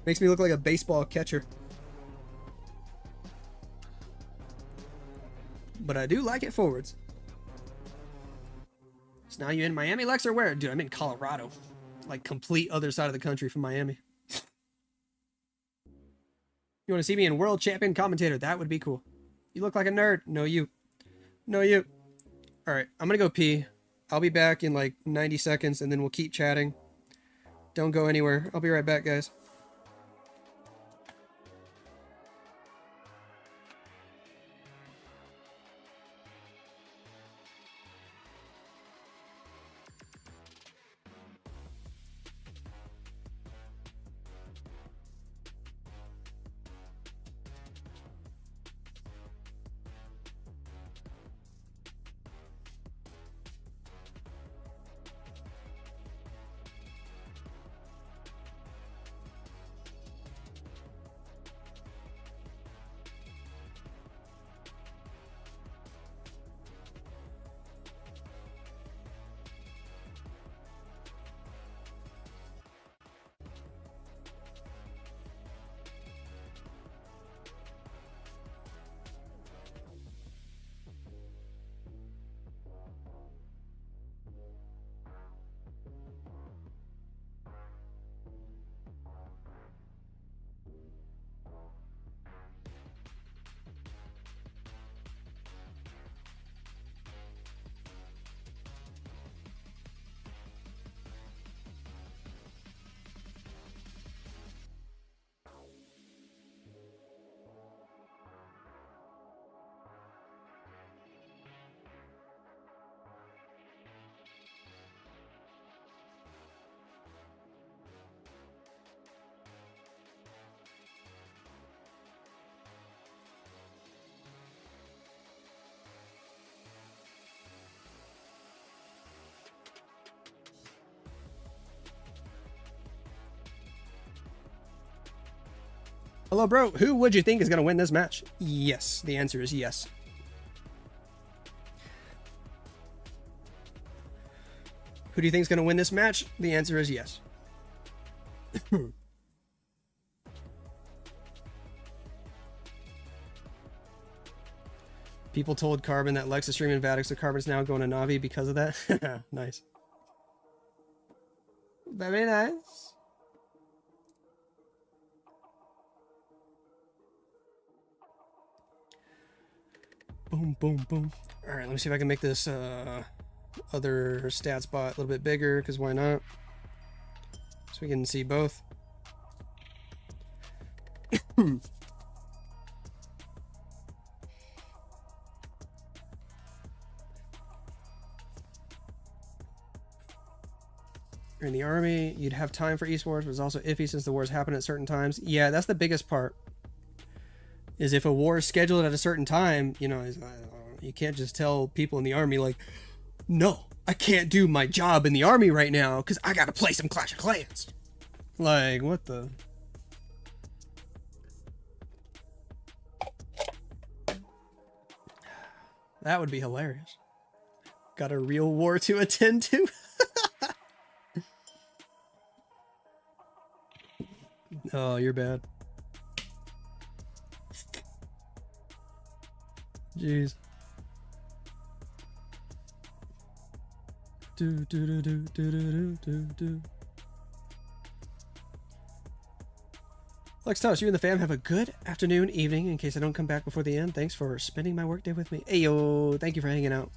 Makes me look like a baseball catcher. But I do like it forwards. So now you in Miami, Lex, or where? Dude, I'm in Colorado. Like, complete other side of the country from Miami. You want to see me in World Champion Commentator? That would be cool. You look like a nerd. No, you. No, you. Alright, I'm gonna go pee. I'll be back in like 90 seconds, and then we'll keep chatting. Don't go anywhere. I'll be right back, guys. Hello, bro. Who would you think is going to win this match? Yes. The answer is yes. Who do you think is going to win this match? The answer is yes. People told Carbon that Lex is streaming Vatic, so Carbon's now going to Navi because of that. Nice. Very nice. Boom, boom, boom. All right, let me see if I can make this other stat spot a little bit bigger, because why not? So we can see both. You're in the army. You'd have time for esports, but it's also iffy since the wars happen at certain times. Yeah, that's the biggest part. Is if a war is scheduled at a certain time, you know, you can't just tell people in the army like, no, I can't do my job in the army right now because I gotta play some Clash of Clans. Like, what the? That would be hilarious. Got a real war to attend to. Oh, you're bad. Jeez. Lexnos, you and the fam have a good afternoon, evening, in case I don't come back before the end. Thanks for spending my workday with me. Hey, yo, thank you for hanging out.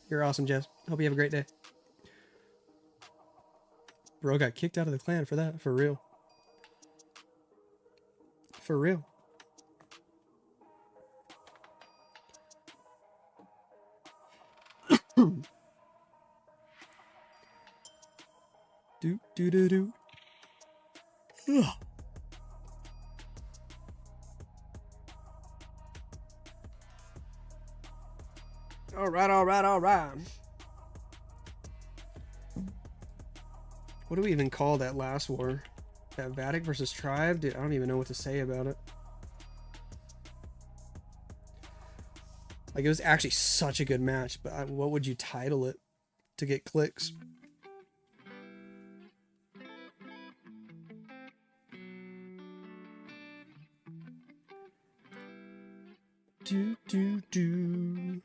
You're awesome, Jess. Hope you have a great day. Bro got kicked out of the clan for that. For real. For real. do do do do. Ugh. All right, all right, all right. What do we even call that last war? That Vatic versus Tribe? Dude, I don't even know what to say about it. Like, it was actually such a good match, but what would you title it to get clicks? Do, do, do.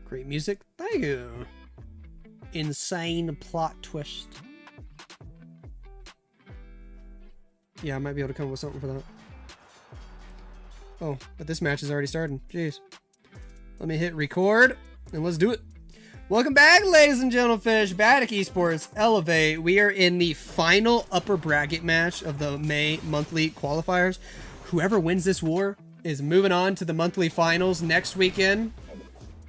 Great music. Thank you. Insane plot twist. Yeah, I might be able to come up with something for that. Oh, but this match is already starting. Jeez. Let me hit record and let's do it. Welcome back, ladies and gentlefish. Vatic Esports Elevate. We are in the final upper bracket match of the May monthly qualifiers. Whoever wins this war is moving on to the monthly finals next weekend.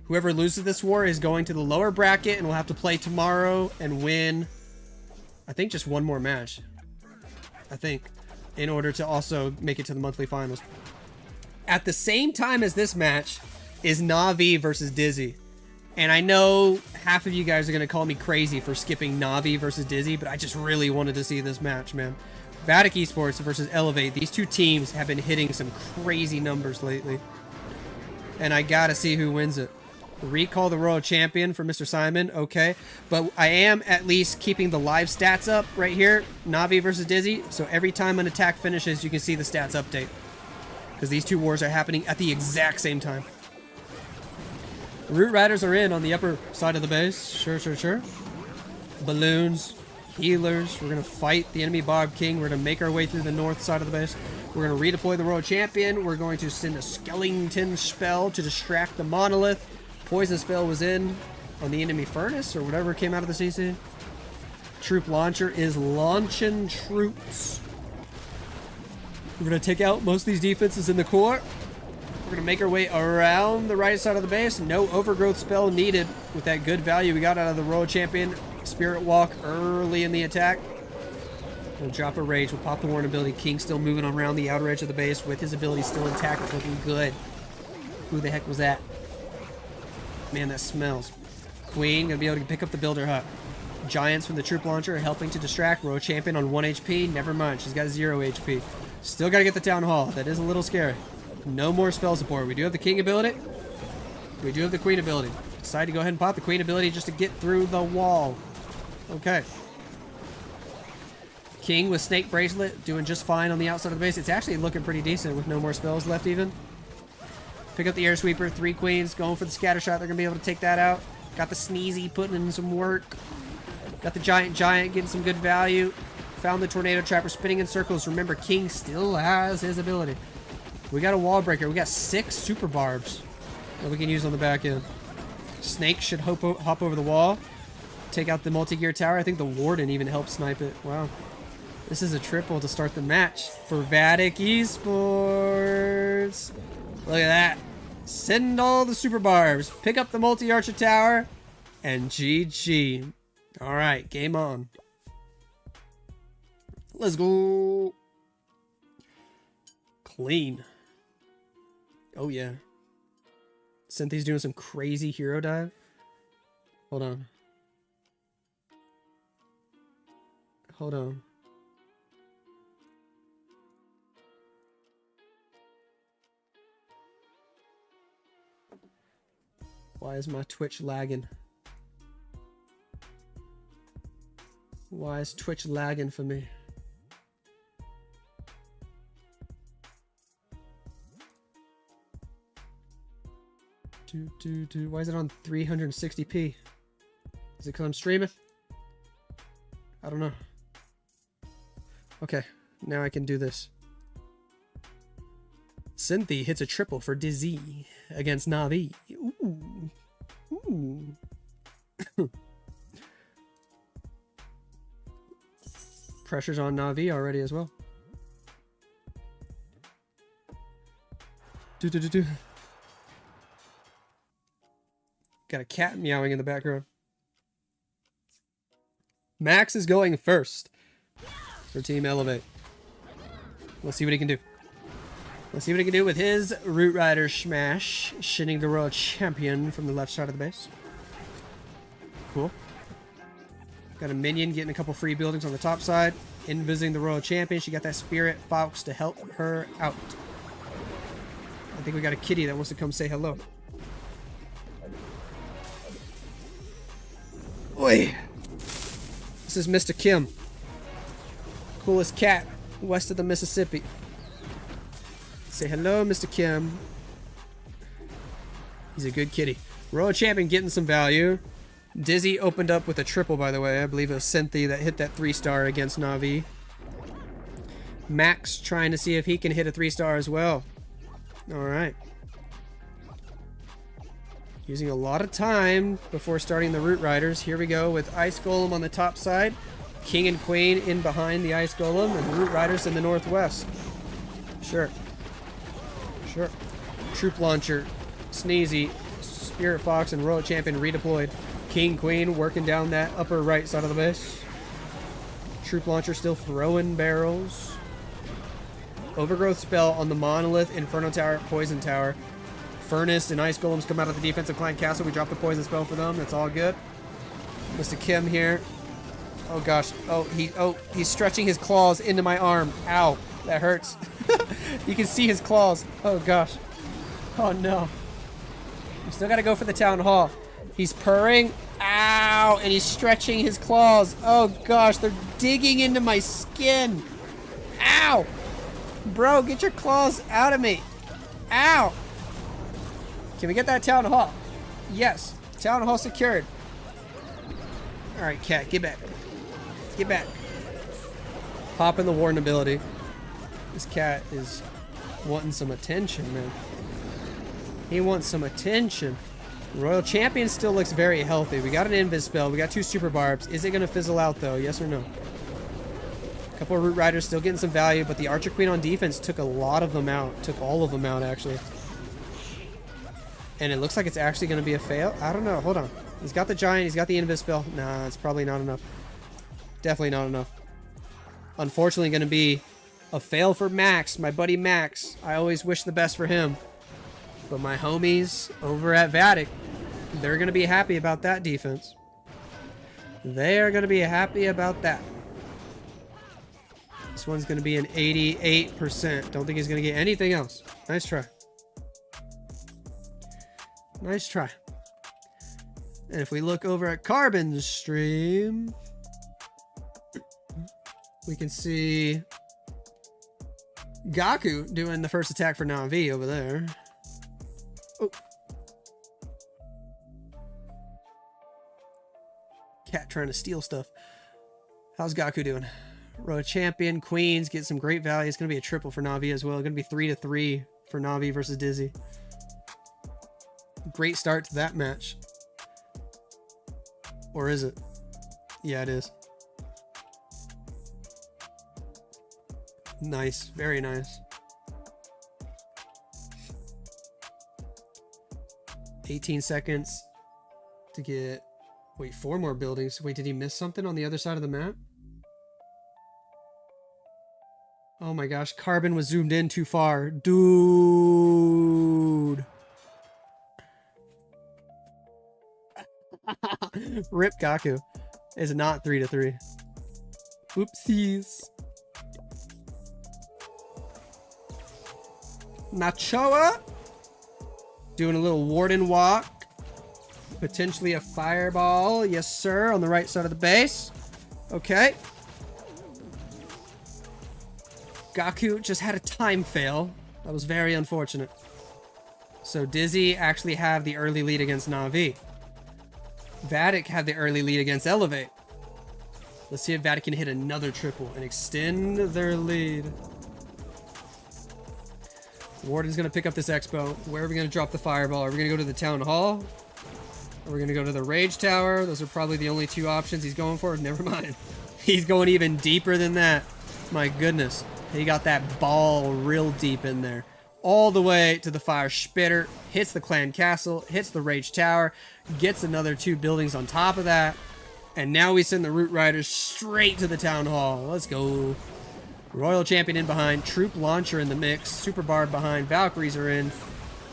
Whoever loses this war is going to the lower bracket and will have to play tomorrow and win, I think, just one more match. I think, in order to also make it to the monthly finals. At the same time as this match is Na'Vi versus Dizzy. And I know half of you guys are going to call me crazy for skipping Na'Vi versus Dizzy, but I just really wanted to see this match, man. Vatic Esports versus Elevate. These two teams have been hitting some crazy numbers lately. And I gotta see who wins it. Recall the Royal Champion for Mr. Simon, okay. But I am at least keeping the live stats up right here. Na'Vi versus Dizzy. So every time an attack finishes, you can see the stats update. Because these two wars are happening at the exact same time. Root Riders are in on the upper side of the base. Sure, sure, sure. Balloons, healers. We're going to fight the enemy Bob King. We're going to make our way through the north side of the base. We're going to redeploy the Royal Champion. We're going to send a skeleton spell to distract the Monolith. Poison spell was in on the enemy furnace or whatever came out of the CC. Troop launcher is launching troops. We're going to take out most of these defenses in the core. We're going to make our way around the right side of the base. No overgrowth spell needed with that good value we got out of the Royal Champion. Spirit Walk early in the attack. We'll drop a rage. We'll pop the Warren ability. King still moving around the outer edge of the base with his ability still intact. It's looking good. Who the heck was that? Man, that smells. Queen gonna be able to pick up the Builder Hut. Giants from the Troop Launcher are helping to distract. Royal Champion on 1 HP. Never mind, she's got 0 HP. Still gotta get the Town Hall. That is a little scary. No more spell support. We do have the King ability. We do have the Queen ability. Decide to go ahead and pop the Queen ability just to get through the wall. Okay. King with Snake Bracelet doing just fine on the outside of the base. It's actually looking pretty decent with no more spells left even. Pick up the Air Sweeper, 3 Queens, going for the Scatter Shot. They're going to be able to take that out. Got the Sneezy putting in some work. Got the Giant getting some good value. Found the Tornado Trapper spinning in circles. Remember, King still has his ability. We got a Wall Breaker. We got 6 Super Barbs that we can use on the back end. Snake should hop over the wall. take out the multi-gear tower. I think the Warden even helped snipe it. Wow. This is a triple to start the match for Vatic Esports. Look at that. Send all the super barbs. Pick up the multi-archer tower. And GG. All right, game on. Let's go. Clean. Oh, yeah. Cynthia's doing some crazy hero dive. Hold on. Hold on. Why is my Twitch lagging? Why is Twitch lagging for me? Why is it on 360p? Is it because I'm streaming? I don't know. Okay, now I can do this. Cynthia hits a triple for Dizzy against Na'Vi. Ooh. Ooh. Pressure's on Na'Vi already as well. Got a cat meowing in the background. Max is going first for Team Elevate. Let's see what he can do. Let's see what he can do with his Root Rider smash, shinning the Royal Champion from the left side of the base. Cool. Got a minion getting a couple free buildings on the top side. Invising the Royal Champion. She got that Spirit Fox to help her out. I think we got a kitty that wants to come say hello. Oi! This is Mr. Kim. Coolest cat west of the Mississippi. Say hello, Mr. Kim. He's a good kitty. Royal Champion getting some value. Dizzy opened up with a triple, by the way. I believe it was Cynthia that hit that 3-star against Na'Vi. Max trying to see if he can hit a 3-star as well. Alright. Using a lot of time before starting the Root Riders. Here we go with Ice Golem on the top side. King and Queen in behind the Ice Golem. And Root Riders in the northwest. Sure. Sure. Troop Launcher, Sneezy, Spirit Fox, and Royal Champion redeployed. King, Queen working down that upper right side of the base. Troop Launcher still throwing barrels. Overgrowth spell on the Monolith, Inferno Tower, Poison Tower. Furnace and Ice Golems come out of the defensive client castle. We drop the poison spell for them. That's all good. Mr. Kim here. Oh gosh. He's stretching his claws into my arm. Ow. That hurts. You can see his claws. Oh gosh. Oh no. We still gotta go for the town hall. He's purring. Ow. And he's stretching his claws. Oh gosh. They're digging into my skin. Ow. Bro, get your claws out of me. Ow. Can we get that town hall? Yes. Town hall secured. Alright, cat. Get back. Get back. Pop in the Warden ability. This cat is wanting some attention, man. He wants some attention. Royal Champion still looks very healthy. We got an Invis spell. We got 2 Super Barbs. Is it going to fizzle out, though? Yes or no? A couple of Root Riders still getting some value, but the Archer Queen on defense took a lot of them out. Took all of them out, actually. And it looks like it's actually going to be a fail. I don't know. Hold on. He's got the Giant. He's got the Invis spell. Nah, it's probably not enough. Definitely not enough. Unfortunately, going to be a fail for Max. My buddy Max. I always wish the best for him. But my homies over at Vatic, they're going to be happy about that defense. They are going to be happy about that. This one's going to be an 88%. Don't think he's going to get anything else. Nice try. Nice try. And if we look over at Carbon's stream, we can see Gaku doing the first attack for Na'Vi over there. Oh. Cat trying to steal stuff. How's Gaku doing? Royal Champion, Queens, get some great value. It's going to be a triple for Na'Vi as well. It's going to be 3-3 for Na'Vi versus Dizzy. Great start to that match. Or is it? Yeah, it is. Nice. Very nice. 18 seconds to get... Wait, 4 more buildings. Wait, did he miss something on the other side of the map? Oh my gosh, Carbon was zoomed in too far. Dude. Rip Gaku. Is not 3-3. Oopsies. Nachoa. Doing a little warden walk. Potentially a fireball. Yes, sir. On the right side of the base. Okay. Gaku just had a time fail. That was very unfortunate. So Dizzy actually have the early lead against Na'Vi. Vatic had the early lead against Elevate. Let's see if Vatic can hit another triple and extend their lead. Warden's going to pick up this expo. Where are we going to drop the fireball? Are we going to go to the town hall? Are we going to go to the rage tower? Those are probably the only 2 options he's going for. Never mind. He's going even deeper than that. My goodness. He got that ball real deep in there. All the way to the fire spitter. Hits the clan castle. Hits the rage tower. Gets another 2 buildings on top of that. And now we send the root riders straight to the town hall. Let's go. Royal champion in behind. Troop launcher in the mix. Super bard behind. Valkyries are in.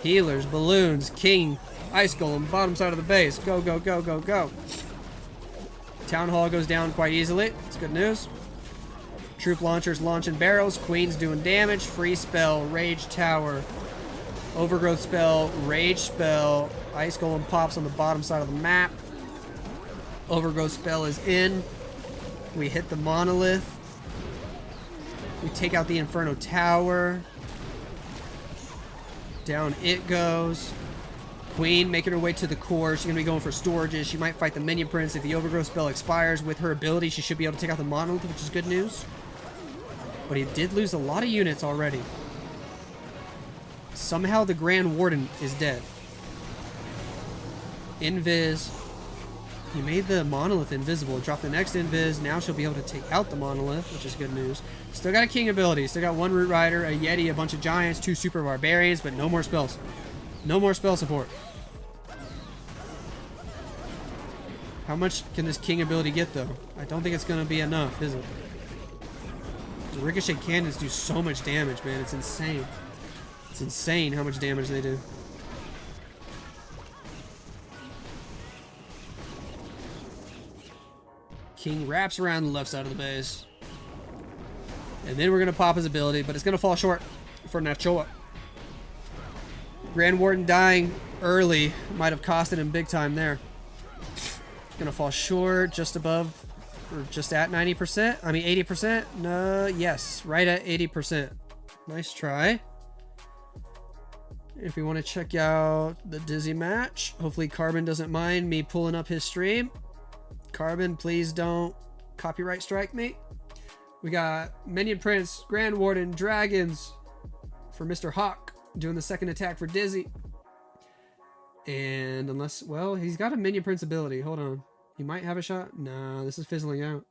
Healers, balloons, king, ice golem, bottom side of the base. Go, go, go, go, go. Town hall goes down quite easily. It's good news. Troop launchers launching barrels. Queen's doing damage. Free spell. Rage tower. Overgrowth spell. Rage spell. Ice golem pops on the bottom side of the map. Overgrowth spell is in. We hit the monolith. We take out the Inferno Tower. Down it goes. Queen making her way to the core. She's going to be going for storages. She might fight the Minion Prince. If the Overgrowth spell expires with her ability, she should be able to take out the monolith, which is good news. But he did lose a lot of units already. Somehow the Grand Warden is dead. Invis. He made the monolith invisible. Drop the next invis. Now she'll be able to take out the monolith, which is good news. Still got a king ability. Still got 1 root rider, a yeti, a bunch of giants, 2 super barbarians, but no more spells. No more spell support. How much can this king ability get though? I don't think it's going to be enough, is it? The ricochet cannons do so much damage, man. It's insane. It's insane how much damage they do. King wraps around the left side of the base. And then we're going to pop his ability, but it's going to fall short for Nachoa. Grand Warden dying early might have costed him big time there. Going to fall short, just above, or just at 90%. I mean 80%? No, yes, right at 80%. Nice try. If we want to check out the Dizzy match, hopefully Carbon doesn't mind me pulling up his stream. Carbon, please don't copyright strike me. We got Minion Prince, Grand Warden, Dragons for Mr. Hawk doing the second attack for Dizzy. And unless, well, he's got a Minion Prince ability. Hold on. He might have a shot. Nah, this is fizzling out.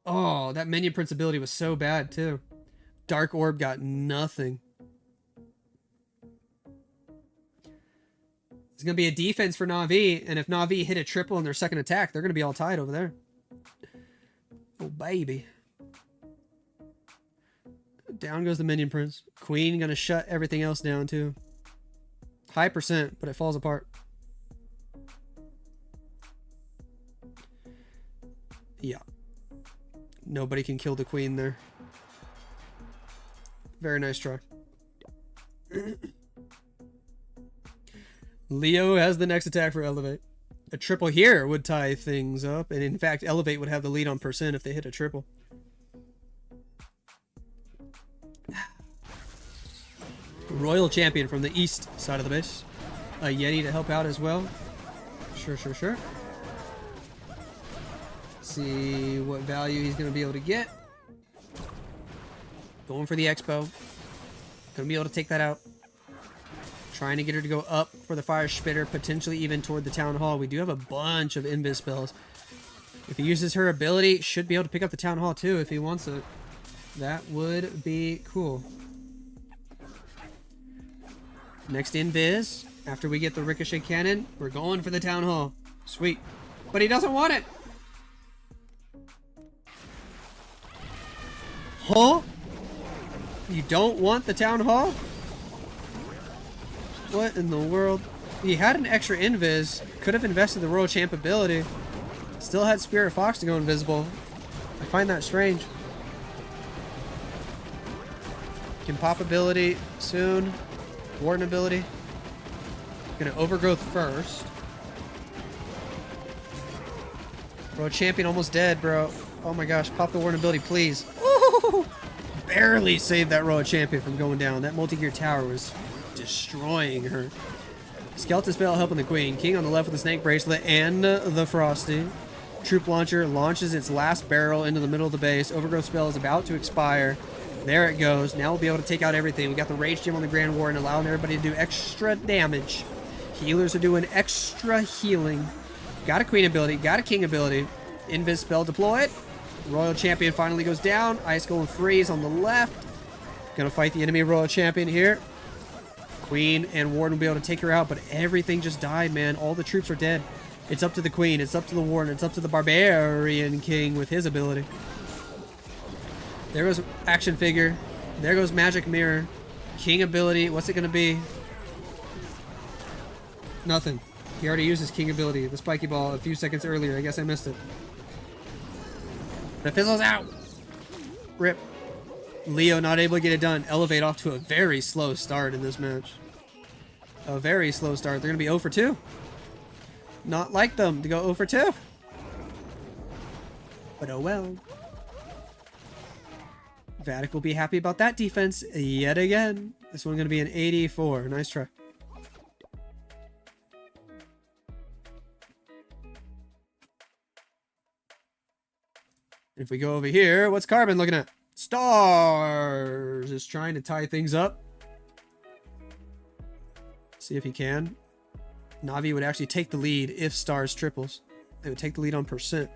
Oh, that Minion Prince ability was so bad too. Dark Orb got nothing. It's going to be a defense for Na'Vi, and if Na'Vi hit a triple in their second attack, they're going to be all tied over there. Oh, baby. Down goes the Minion Prince. Queen going to shut everything else down, too. High percent, but it falls apart. Yeah. Nobody can kill the Queen there. Very nice try. Leo has the next attack for Elevate. A triple here would tie things up, and in fact, Elevate would have the lead on percent if they hit a triple. Royal champion from the east side of the base. A Yeti to help out as well. Sure, sure, sure. See what value he's going to be able to get. Going for the expo. Going to be able to take that out. Trying to get her to go up for the fire spitter, potentially even toward the town hall. We do have a bunch of invis spells. If he uses her ability, should be able to pick up the town hall too if he wants it. That would be cool. Next invis, after we get the ricochet cannon, we're going for the town hall. Sweet. But he doesn't want it. Huh? You don't want the town hall? What in the world? He had an extra invis. Could have invested the Royal Champ ability. Still had Spirit Fox to go invisible. I find that strange. Can pop ability soon. Warden ability. Gonna overgrowth first. Bro, champion almost dead, bro. Oh my gosh, pop the warden ability, please. Ooh, barely saved that royal champion from going down. That multi-gear tower was destroying her. Skeleton spell helping the queen. King on the left with the snake bracelet and the frosty. Troop launcher launches its last barrel into the middle of the base. Overgrowth spell is about to expire. There it goes. Now we'll be able to take out everything. We got the Rage Gem on the Grand Warden, allowing everybody to do extra damage. Healers are doing extra healing. Got a Queen ability, got a King ability. Invis spell deployed. Royal Champion finally goes down. Ice Golem freeze on the left. Gonna fight the enemy Royal Champion here. Queen and Warden will be able to take her out, but everything just died, man. All the troops are dead. It's up to the Queen, it's up to the Warden, it's up to the Barbarian King with his ability. There goes action figure. There goes magic mirror. King ability. What's it going to be? Nothing. He already used his king ability, the spiky ball, a few seconds earlier. I guess I missed it. The fizzle's out. Rip. Leo not able to get it done. Elevate off to a very slow start in this match. A very slow start. They're going to be 0 for 2. Not like them to go 0 for 2. But oh well. Vatic will be happy about that defense yet again. This one's going to be an 84. Nice try. If we go over here, what's Carbon looking at? Stars is trying to tie things up. See if he can. Navi would actually take the lead if Stars triples. They would take the lead on percent.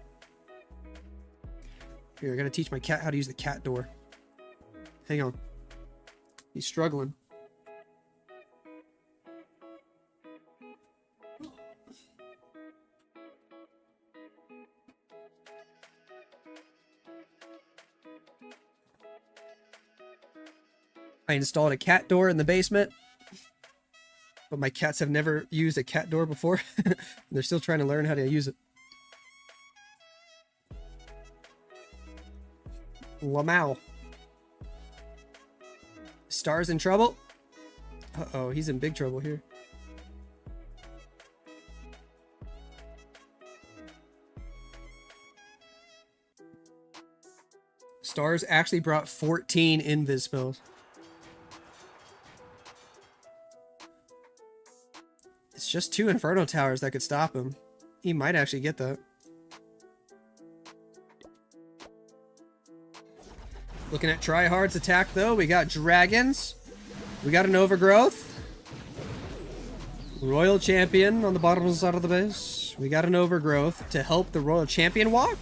Here, I gotta teach my cat how to use the cat door. Hang on. He's struggling. I installed a cat door in the basement, but my cats have never used a cat door before. They're still trying to learn how to use it. Lamau. Star's in trouble. Uh-oh, he's in big trouble here. Stars actually brought 14 invis spells. It's just 2 Inferno Towers that could stop him. He might actually get that. Looking at Tryhard's attack, though, we got dragons. We got an overgrowth. Royal Champion on the bottom side of the base. We got an overgrowth to help the Royal Champion walk.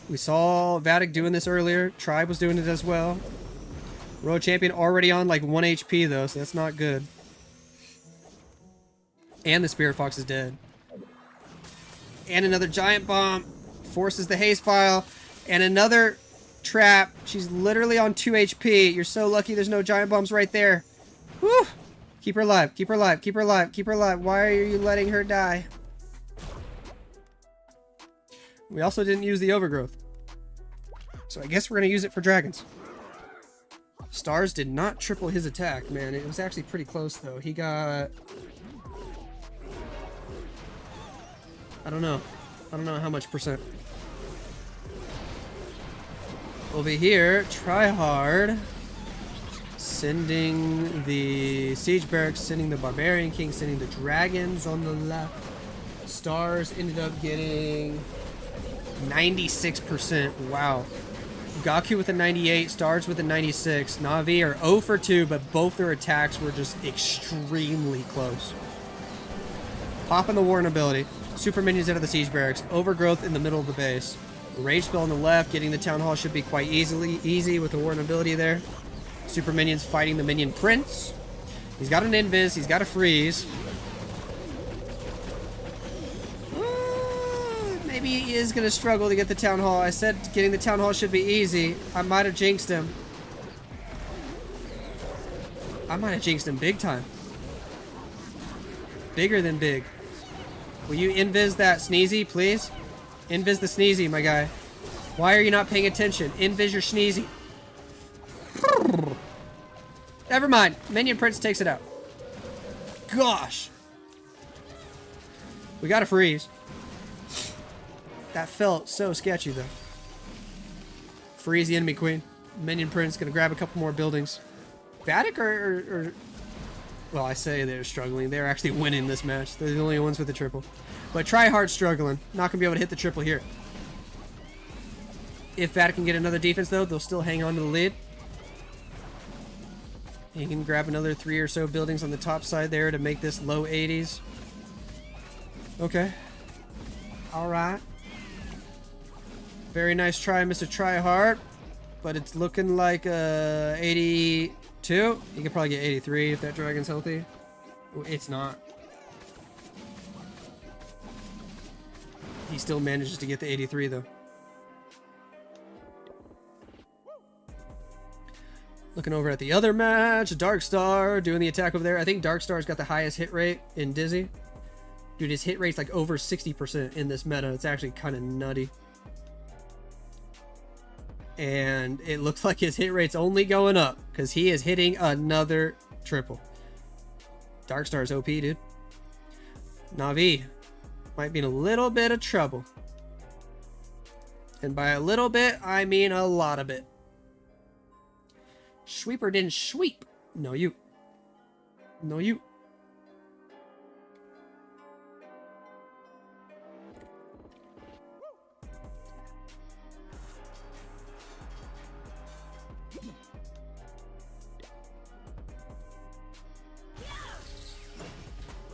We saw Vatic doing this earlier. Tribe was doing it as well. Royal Champion already on like 1 HP, though, so that's not good. And the Spirit Fox is dead. And another Giant Bomb forces the haste file. And another trap. She's literally on 2 HP. You're so lucky there's no giant bombs right there. Woo! Keep her alive. Keep her alive. Keep her alive. Keep her alive. Why are you letting her die? We also didn't use the overgrowth. So I guess we're going to use it for dragons. Stars did not triple his attack, man. It was actually pretty close, though. He got... I don't know how much percent. Over here, Tryhard sending the Siege Barracks, sending the Barbarian King, sending the dragons on the left. Stars ended up getting 96%. Wow. Gaku with a 98, Stars with a 96. Na'Vi are 0 for 2, but both their attacks were just extremely close. Popping the Warden ability. Super minions out of the siege barracks. Overgrowth in the middle of the base. Rage spell on the left. Getting the town hall should be quite easy with the Warden ability there. Super minions fighting the minion prince. He's got an invis. He's got a freeze. Maybe he is going to struggle to get the town hall. I said getting the town hall should be easy. I might have jinxed him. I might have jinxed him big time. Bigger than big. Will you invis that sneezy, please? Invis the sneezy, my guy. Why are you not paying attention? Invis your sneezy. Never mind. Minion Prince takes it out. Gosh. We got to freeze. That felt so sketchy, though. Freeze the enemy queen. Minion Prince gonna grab a couple more buildings. Vatic or well, I say they're struggling. They're actually winning this match. They're the only ones with the triple. But try hard struggling. Not gonna be able to hit the triple here. If Vatic can get another defense, though, they'll still hang on to the lead. He can grab another 3 or so buildings on the top side there to make this low 80s. Okay. All right. Very nice try, Mr. Tryhard. But it's looking like 82. You could probably get 83 if that dragon's healthy. It's not. He still manages to get the 83, though. Looking over at the other match, Darkstar doing the attack over there. I think Darkstar's got the highest hit rate in Dizzy. Dude, his hit rate's like over 60% in this meta. It's actually kind of nutty. And it looks like his hit rate's only going up because he is hitting another triple. Darkstar's OP, dude. Na'Vi might be in a little bit of trouble. And by a little bit, I mean a lot of it. Sweeper didn't sweep. No, you. No, you.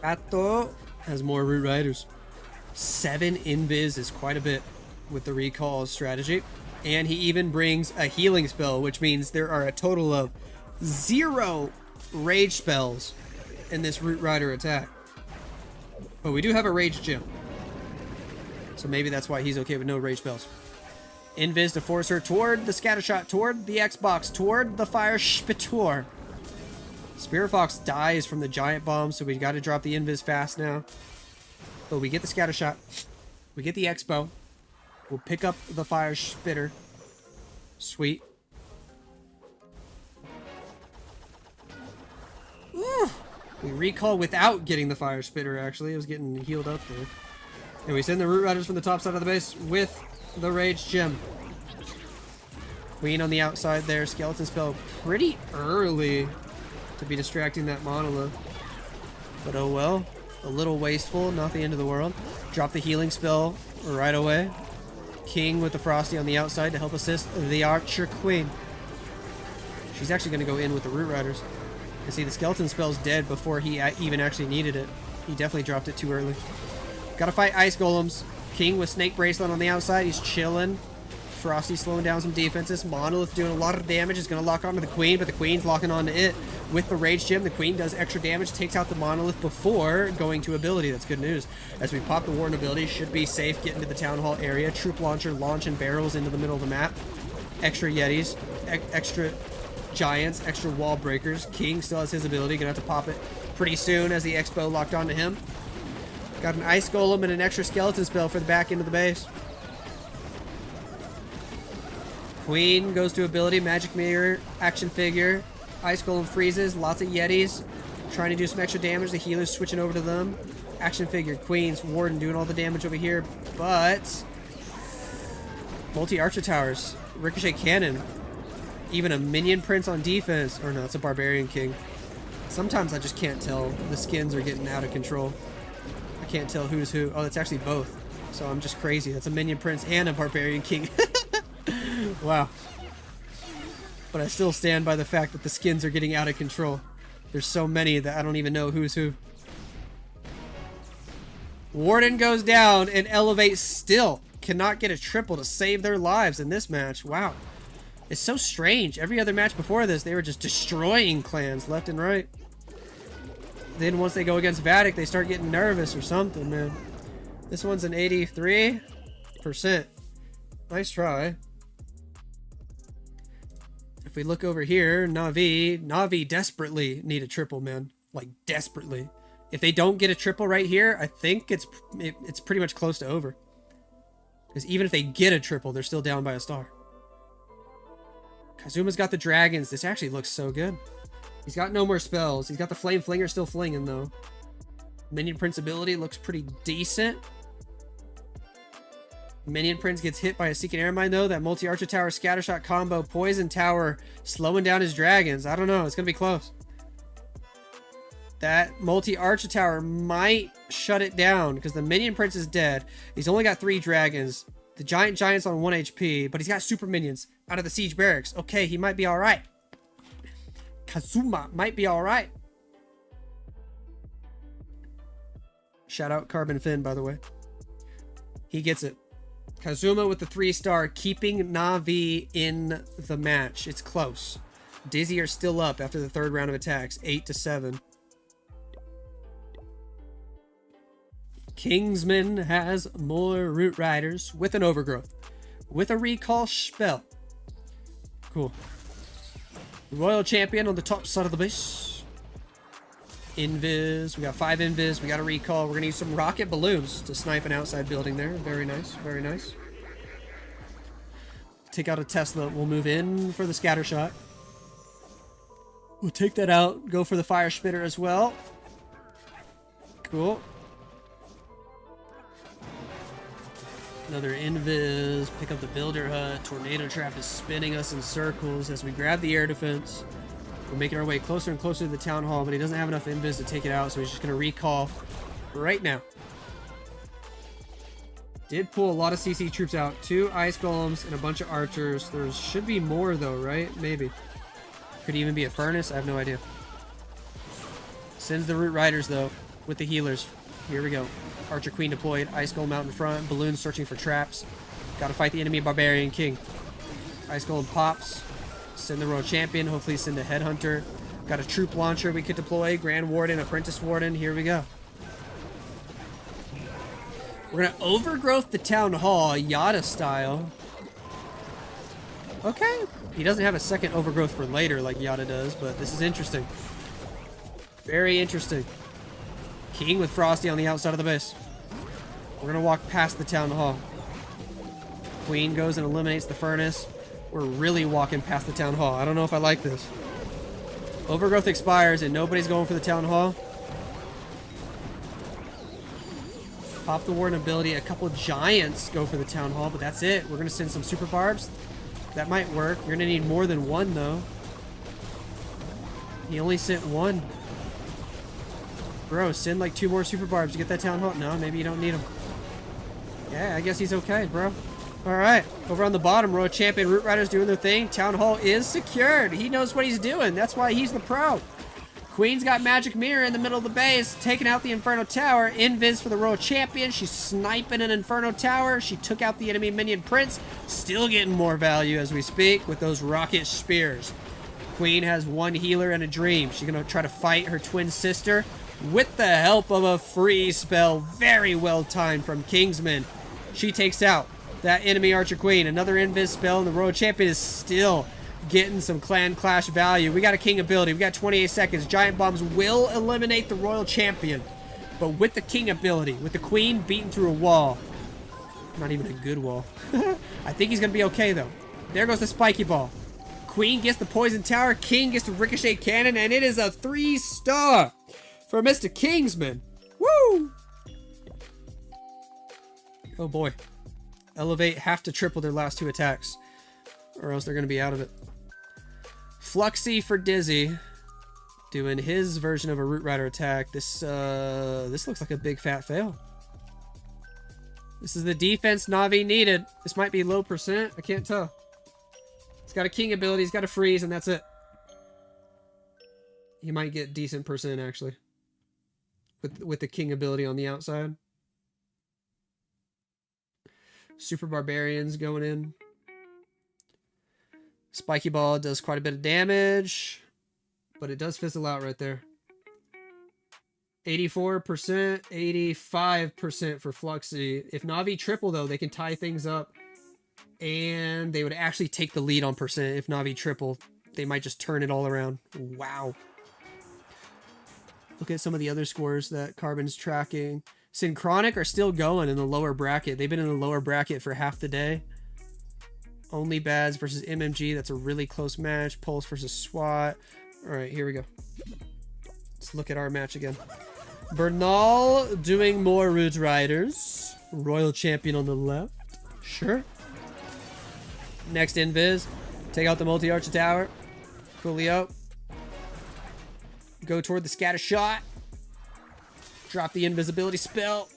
Pato has more root riders. 7 invis is quite a bit with the recall strategy. And he even brings a healing spell, which means there are a total of 0 rage spells in this root rider attack. But we do have a rage gem. So maybe that's why he's okay with no rage spells. Invis to force her toward the scattershot, toward the Xbox, toward the fire spitter. Spirit Fox dies from the giant bomb, so we got to drop the invis fast now. But we get the scattershot. We get the Expo. We'll pick up the fire spitter. Sweet. Ooh. We recall without getting the fire spitter, actually. It was getting healed up there. And we send the root riders from the top side of the base with the rage gem. Queen on the outside there. Skeleton spell pretty early to be distracting that monolith. But oh well. A little wasteful. Not the end of the world. Drop the healing spell right away. King with the Frosty on the outside to help assist the Archer Queen. She's actually going to go in with the Root Riders. And see, the Skeleton spell's dead before he even actually needed it. He definitely dropped it too early. Gotta fight Ice Golems. King with Snake Bracelet on the outside. He's chilling. Frosty slowing down some defenses. Monolith doing a lot of damage. Is going to lock onto the Queen, but the Queen's locking onto it. With the Rage Gem, the Queen does extra damage, takes out the Monolith before going to ability. That's good news. As we pop the Warden ability, should be safe getting to the Town Hall area. Troop Launcher launching barrels into the middle of the map. Extra Yetis, extra Giants, extra Wall Breakers. King still has his ability. Gonna have to pop it pretty soon as the Expo locked onto him. Got an Ice Golem and an extra Skeleton spell for the back end of the base. Queen goes to ability, Magic Mirror, Action Figure. Ice Golem freezes, lots of Yetis. Trying to do some extra damage. The healer's switching over to them. Action Figure, Queens, Warden doing all the damage over here. But multi-Archer Towers, Ricochet Cannon. Even a Minion Prince on defense. Or no, it's a Barbarian King. Sometimes I just can't tell. The skins are getting out of control. I can't tell who's who. Oh, it's actually both. So I'm just crazy. That's a Minion Prince and a Barbarian King. Wow. But I still stand by the fact that the skins are getting out of control. There's so many that I don't even know who's who. Warden goes down, and Elevate still cannot get a triple to save their lives in this match. Wow. It's so strange. Every other match before this, they were just destroying clans left and right. Then once they go against Vatic, they start getting nervous or something, man. This one's an 83%. Nice try. If we look over here, Na'Vi desperately need a triple, man. Like, desperately. If they don't get a triple right here, I think it's pretty much close to over. Because even if they get a triple, they're still down by a star. Kazuma's got the dragons. This actually looks so good. He's got no more spells. He's got the Flame Flinger still flinging, though. Minion Prince ability looks pretty decent. Minion Prince gets hit by a Seeking Airmine, though. That multi-Archer Tower Scattershot combo. Poison Tower slowing down his dragons. I don't know. It's going to be close. That multi-Archer Tower might shut it down because the Minion Prince is dead. He's only got 3 dragons. The Giant's on 1 HP, but he's got super minions out of the Siege Barracks. Okay, he might be all right. Kazuma might be all right. Shout out Carbon Fin, by the way. He gets it. Kazuma with the 3-star, keeping Na'Vi in the match. It's close. Dizzy are still up after the 3rd round of attacks, 8-7. Kingsman has more Root Riders with an Overgrowth, with a recall spell. Cool. Royal Champion on the top side of the base. Invis. We got 5 Invis. We got a recall. We're going to use some rocket balloons to snipe an outside building there. Very nice. Very nice. Take out a Tesla. We'll move in for the scatter shot. We'll take that out. Go for the fire spitter as well. Cool. Another Invis. Pick up the builder hut. Tornado trap is spinning us in circles as we grab the air defense. We're making our way closer and closer to the town hall, but he doesn't have enough Invis to take it out, so he's just going to recall right now. Did pull a lot of CC troops out. 2 ice golems and a bunch of archers. There should be more though, right? Maybe. Could even be a furnace. I have no idea. Sends the Root Riders though with the healers. Here we go. Archer Queen deployed. Ice Golem out in front. Balloons searching for traps. Gotta fight the enemy Barbarian King. Ice Golem pops. Send the Royal Champion. Hopefully send a Headhunter. Got a Troop Launcher we could deploy. Grand Warden, Apprentice Warden. Here we go. We're gonna overgrowth the Town Hall, Yada style. Okay. He doesn't have a second overgrowth for later like Yada does, but this is interesting. Very interesting. King with Frosty on the outside of the base. We're gonna walk past the Town Hall. Queen goes and eliminates the furnace. We're really walking past the Town Hall. I don't know if I like this. Overgrowth expires and nobody's going for the Town Hall. Pop the Warden ability. A couple Giants go for the Town Hall, but that's it. We're gonna send some Super Barbs. That might work. You're gonna need more than 1 though. He only sent 1. Bro, send like 2 more Super Barbs to get that Town Hall. No, maybe you don't need them. Yeah, I guess he's okay, bro. Alright, over on the bottom, Royal Champion, Root Riders doing their thing. Town Hall is secured. He knows what he's doing. That's why he's the pro. Queen's got Magic Mirror in the middle of the base, taking out the Inferno Tower. Invis for the Royal Champion. She's sniping an Inferno Tower. She took out the enemy Minion Prince. Still getting more value as we speak with those rocket spears. Queen has 1 healer and a dream. She's going to try to fight her twin sister with the help of a freeze spell. Very well timed from Kingsman. She takes out that enemy Archer Queen. Another Invis spell, and the Royal Champion is still getting some Clan Clash value. We got a King ability. We got 28 seconds. Giant Bombs will eliminate the Royal Champion. But with the King ability, with the Queen beating through a wall. Not even a good wall. I think he's going to be okay, though. There goes the Spiky Ball. Queen gets the Poison Tower. King gets the Ricochet Cannon. And it is a 3-star for Mr. Kingsman. Woo! Oh, boy. Elevate have to triple their last 2 attacks, or else they're going to be out of it. Fluxy for Dizzy, doing his version of a Root Rider attack. This looks like a big fat fail. This is the defense Na'Vi needed. This might be low percent. I can't tell. He's got a king ability, he's got a freeze, and that's it. He might get decent percent, actually. With the king ability on the outside. Super Barbarians going in. Spiky Ball does quite a bit of damage, but it does fizzle out right there. 84%, 85% for Fluxy. If Na'Vi triple, though, they can tie things up, and they would actually take the lead on percent. If Na'Vi triple, they might just turn it all around. Wow. Look at some of the other scores that Carbon's tracking. Synchronic are still going in the lower bracket. They've been in the lower bracket for half the day. Only Bads versus MMG. That's a really close match. Pulse versus SWAT. All right, here we go. Let's look at our match again. Bernal doing more Root Riders. Royal Champion on the left. Sure. Next Invis. Take out the multi-archer tower. Coolio. Go toward the scatter shot. Drop the invisibility spell.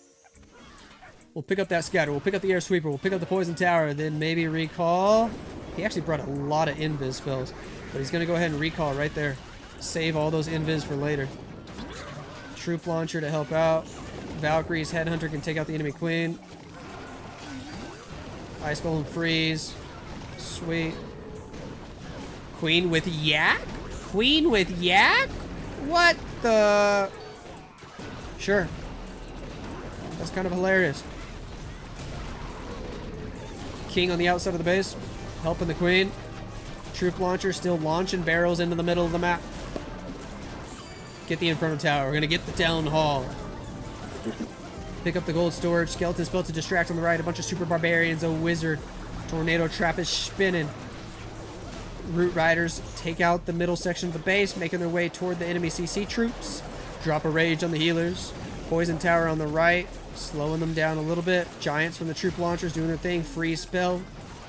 We'll pick up that scatter. We'll pick up the air sweeper. We'll pick up the poison tower. Then maybe recall. He actually brought a lot of invis spells. But he's going to go ahead and recall right there. Save all those invis for later. Troop launcher to help out. Valkyrie's headhunter can take out the enemy queen. Ice Golem freeze. Sweet. Queen with yak? Queen with yak? What the... Sure. That's kind of hilarious. King on the outside of the base. Helping the queen. Troop launcher still launching barrels into the middle of the map. Get the Inferno Tower. We're going to get the Town Hall. Pick up the gold storage. Skeleton spell to distract on the right. A bunch of Super Barbarians. A wizard. Tornado trap is spinning. Root Riders take out the middle section of the base, making their way toward the enemy CC troops. Drop a rage on the healers. Poison tower on the right, slowing them down a little bit. Giants from the troop launchers doing their thing. Freeze spell.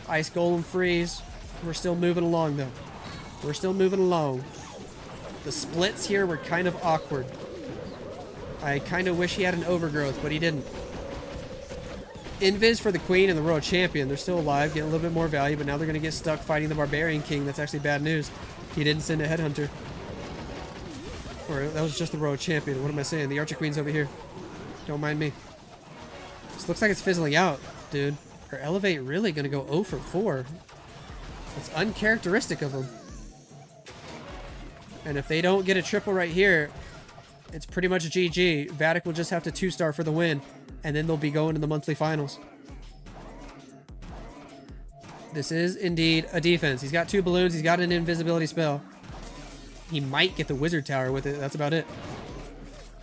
Ice Golem freeze. We're still moving along, though. We're still moving along. The splits here were kind of awkward. I kind of wish he had an overgrowth, but he didn't. Invis for the Queen and the Royal Champion. They're still alive, getting a little bit more value, but now they're going to get stuck fighting the Barbarian King. That's actually bad news. He didn't send a Headhunter. Or that was just the Royal Champion. What am I saying? The Archer Queen's over here. Don't mind me. This looks like it's fizzling out, dude. Or Elevate really going to go 0 for 4. That's uncharacteristic of him. And if they don't get a triple right here, it's pretty much a GG. Vatic will just have to 2-star for the win, and then they'll be going to the monthly finals. This is indeed a defense. He's got 2 balloons. He's got an invisibility spell. He might get the wizard tower with it. That's about it.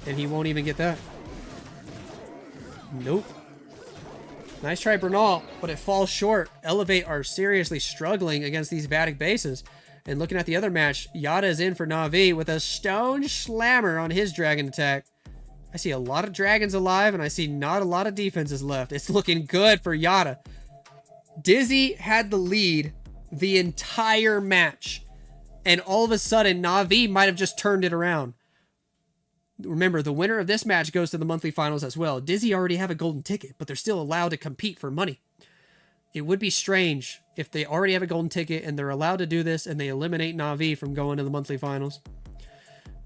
And he won't even get that. Nope. Nice try, Bernal, but it falls short. Elevate are seriously struggling against these Vatic bases. And looking at the other match, Yada is in for Na'Vi with a Stone Slammer on his dragon attack. I see a lot of dragons alive, and I see not a lot of defenses left. It's looking good for Yada. Dizzy had the lead the entire match. And all of a sudden, Na'Vi might have just turned it around. Remember, the winner of this match goes to the monthly finals as well. Dizzy already have a golden ticket, but they're still allowed to compete for money. It would be strange if they already have a golden ticket and they're allowed to do this and they eliminate Na'Vi from going to the monthly finals.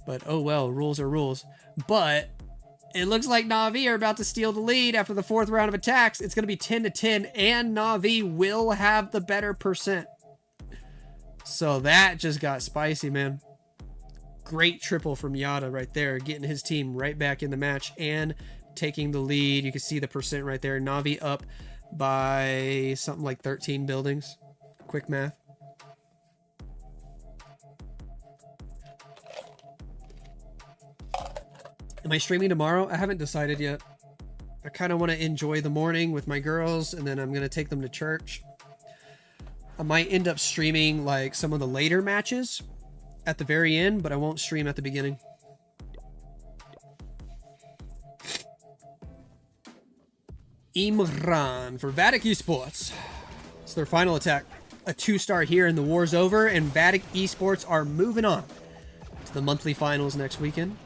But oh well, rules are rules. But it looks like Na'Vi are about to steal the lead after the 4th round of attacks. It's going to be 10-10 and Na'Vi will have the better percent. So that just got spicy, man. Great triple from Yada right there, getting his team right back in the match and taking the lead. You can see the percent right there. Na'Vi up by something like 13 buildings. Quick math. Am I streaming tomorrow? I haven't decided yet. I kind of want to enjoy the morning with my girls, and then I'm going to take them to church. I might end up streaming like some of the later matches at the very end, but I won't stream at the beginning. Imran for Vatic Esports. It's their final attack. A 2-star here and the war's over, and Vatic Esports are moving on to the monthly finals next weekend.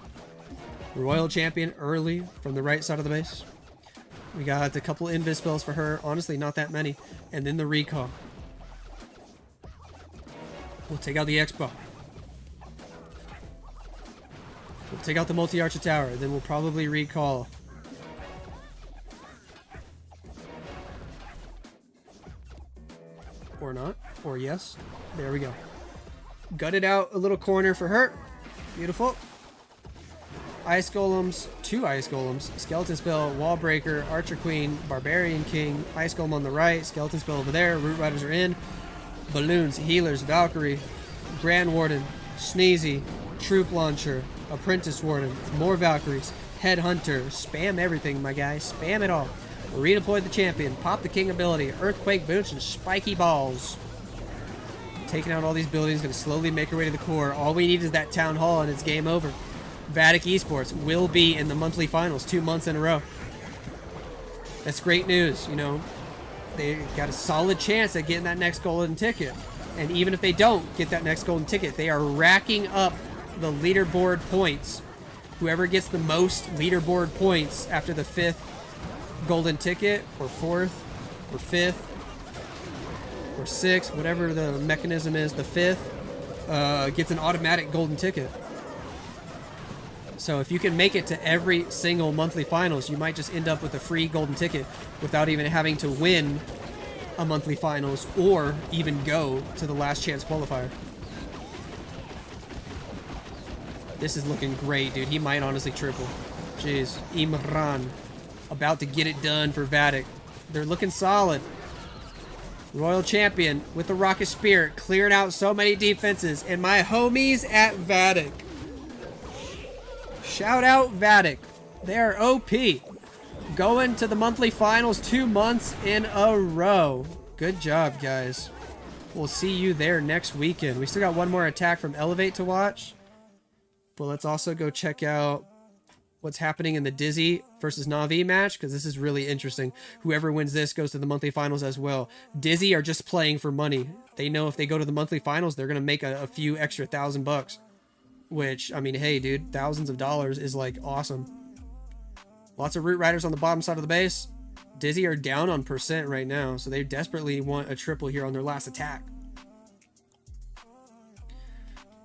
Royal Champion early from the right side of the base. We got a couple invis spells for her. Honestly, not that many. And then the recall. We'll take out the Expo. We'll take out the multi-archer tower. Then we'll probably recall. Or not. Or yes. There we go. Gutted out a little corner for her. Beautiful. Ice Golems. 2 Ice Golems. Skeleton Spell, Wall Breaker, Archer Queen, Barbarian King, Ice Golem on the right, Skeleton Spell over there, Root Riders are in, Balloons, Healers, Valkyrie, Grand Warden, Sneezy, Troop Launcher, Apprentice Warden, more Valkyries, Headhunter, spam everything, my guys, spam it all. Redeploy the champion, pop the king ability, Earthquake Boots, and Spiky Balls. Taking out all these buildings, gonna slowly make our way to the core. All we need is that Town Hall and it's game over. Vatic Esports will be in the monthly finals 2 months in a row. That's great news, you know. They got a solid chance at getting that next golden ticket. And even if they don't get that next golden ticket, they are racking up the leaderboard points. Whoever gets the most leaderboard points after the 5th golden ticket, or 4th, or 5th, or 6th, whatever the mechanism is, the 5th, gets an automatic golden ticket. So if you can make it to every single monthly finals, you might just end up with a free golden ticket without even having to win a monthly finals or even go to the last chance qualifier. This is looking great, dude. He might honestly triple. Jeez. Imran about to get it done for Vatic. They're looking solid. Royal Champion with the Rocket Spirit clearing out so many defenses. And my homies at Vatic. Shout out Vatic. They're OP. Going to the monthly finals 2 months in a row. Good job, guys. We'll see you there next weekend. We still got one more attack from Elevate to watch. But let's also go check out what's happening in the Dizzy versus Na'Vi match, because this is really interesting. Whoever wins this goes to the monthly finals as well. Dizzy are just playing for money. They know if they go to the monthly finals, they're going to make a few extra $1,000. Which, I mean, hey, dude, thousands of dollars is, like, awesome. Lots of Root Riders on the bottom side of the base. Dizzy are down on percent right now, so they desperately want a triple here on their last attack.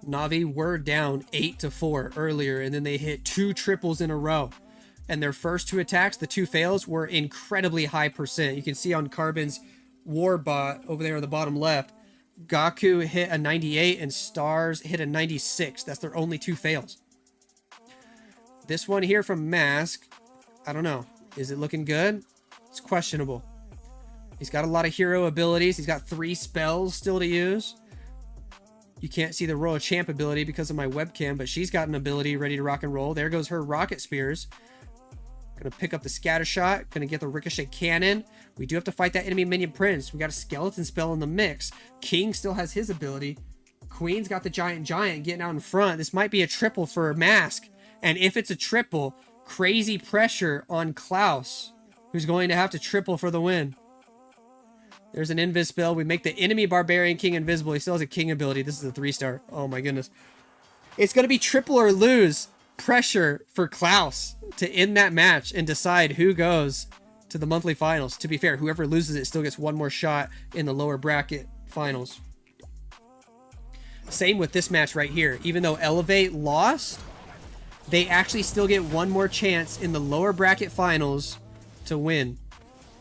Na'Vi were down 8-4 earlier, and then they hit 2 triples in a row. And their first 2 attacks, the 2 fails, were incredibly high percent. You can see on Carbon's war bot over there on the bottom left, Gaku hit a 98 and Stars hit a 96. That's their only 2 fails. This one here from Mask, I don't know. Is it looking good? It's questionable. He's got a lot of hero abilities. He's got 3 spells still to use. You can't see the Royal Champ ability because of my webcam, but she's got an ability ready to rock and roll. There goes her Rocket Spears. Gonna pick up the Scatter Shot. Gonna get the Ricochet Cannon. We do have to fight that enemy minion Prince. We got a Skeleton Spell in the mix. King still has his ability. Queen's got the Giant getting out in front. This might be a triple for Mask. And if it's a triple, crazy pressure on Klaus, who's going to have to triple for the win. There's an Invis spell. We make the enemy Barbarian King invisible. He still has a King ability. This is a 3-star. Oh my goodness. It's going to be triple or lose pressure for Klaus to end that match and decide who goes to the monthly finals. To be fair, whoever loses it still gets one more shot in the lower bracket finals. Same with this match right here. Even though Elevate lost, they actually still get one more chance in the lower bracket finals to win.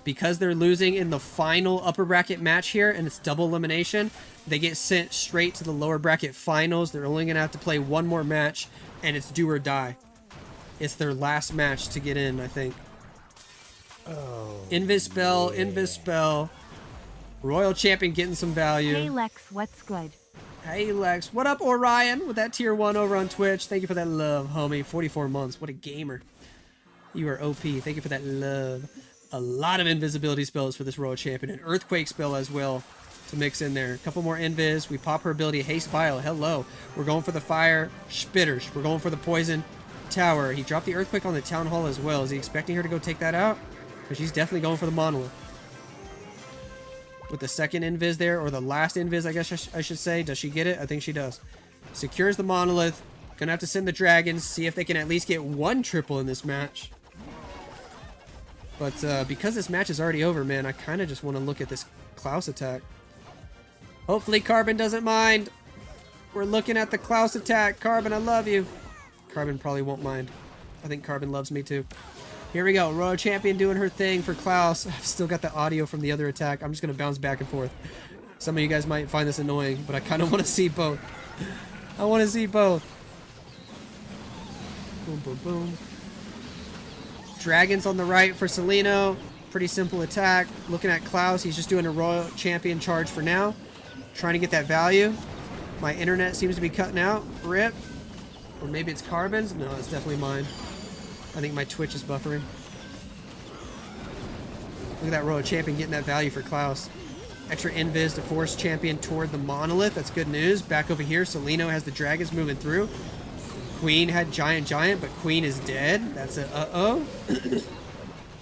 Because they're losing in the final upper bracket match here and it's double elimination, they get sent straight to the lower bracket finals. They're only going to have to play one more match and it's do or die. It's their last match to get in, I think. Oh, Invis spell. Royal Champion getting some value. Hey Lex, what's good? Hey Lex, what up Orion with that tier 1 over on Twitch? Thank you for that love, homie. 44 months, what a gamer. You are OP, thank you for that love. A lot of invisibility spells for this Royal Champion. An Earthquake spell as well to mix in there. A couple more invis. We pop her ability, Haste Bile. Hello. We're going for the Fire Spitters. We're going for the Poison Tower. He dropped the Earthquake on the Town Hall as well. Is he expecting her to go take that out? Because she's definitely going for the Monolith. With the second invis there, or the last invis, I guess I should say. Does she get it? I think she does. Secures the Monolith. Gonna have to send the Dragons. See if they can at least get 1 triple in this match. But because this match is already over, man, I kind of just want to look at this Klaus attack. Hopefully Carbon doesn't mind. We're looking at the Klaus attack. Carbon, I love you. Carbon probably won't mind. I think Carbon loves me too. Here we go. Royal Champion doing her thing for Klaus. I've still got the audio from the other attack. I'm just going to bounce back and forth. Some of you guys might find this annoying, but I kind of want to see both. I want to see both. Boom, boom, boom. Dragons on the right for Celino. Pretty simple attack. Looking at Klaus, he's just doing a Royal Champion charge for now. Trying to get that value. My internet seems to be cutting out. Rip. Or maybe it's Carbon's. No, it's definitely mine. I think my Twitch is buffering. Look at that Royal Champion getting that value for Klaus. Extra invis to force Champion toward the Monolith. That's good news. Back over here, Celino has the dragons moving through. Queen had Giant, but Queen is dead. That's a uh-oh.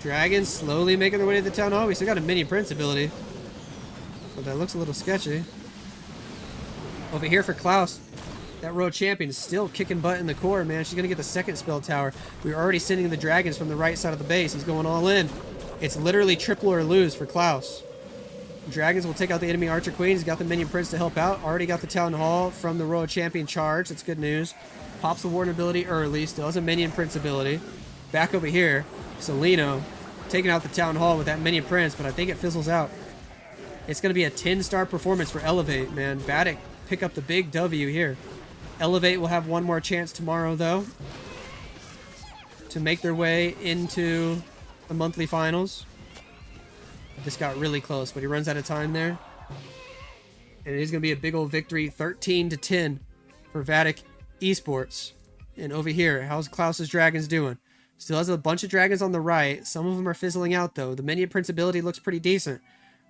Dragons slowly making their way to the Town Hall. We still got a Minion Prince ability. But that looks a little sketchy. Over here for Klaus. That Royal Champion is still kicking butt in the core, man. She's going to get the second spell tower. We were already sending the dragons from the right side of the base. He's going all in. It's literally triple or lose for Klaus. Dragons will take out the enemy Archer Queen. He's got the Minion Prince to help out. Already got the Town Hall from the Royal Champion charge. That's good news. Pops the Warden ability early. Still has a Minion Prince ability. Back over here, Celino taking out the Town Hall with that Minion Prince, but I think it fizzles out. It's going to be a 10-star performance for Elevate, man. Vatic pick up the big W here. Elevate will have one more chance tomorrow, though, to make their way into the monthly finals. This got really close, but he runs out of time there. And it is going to be a big old victory, 13-10 for Vatic Esports. And over here, how's Klaus's Dragons doing? Still has a bunch of dragons on the right. Some of them are fizzling out, though. The Minion Prince ability looks pretty decent.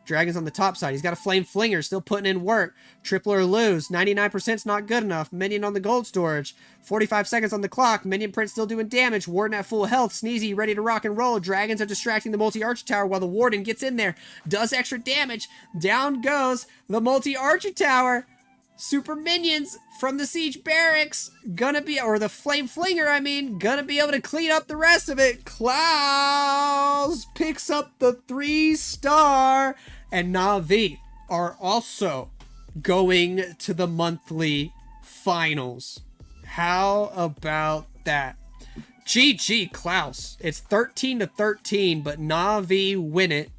Dragons on the top side. He's got a Flame Flinger still putting in work. Triple or lose. 99% is not good enough. Minion on the gold storage. 45 seconds on the clock. Minion Prince still doing damage. Warden at full health. Sneezy ready to rock and roll. Dragons are distracting the multi-archer tower while the Warden gets in there. Does extra damage. Down goes the multi-archer tower. Super minions from the siege barracks gonna be, or the flame flinger, I mean, gonna be able to clean up the rest of it. Klaus picks up the 3-star, and Na'Vi are also going to the monthly finals. How about that? GG Klaus. It's 13-13, but Na'Vi win it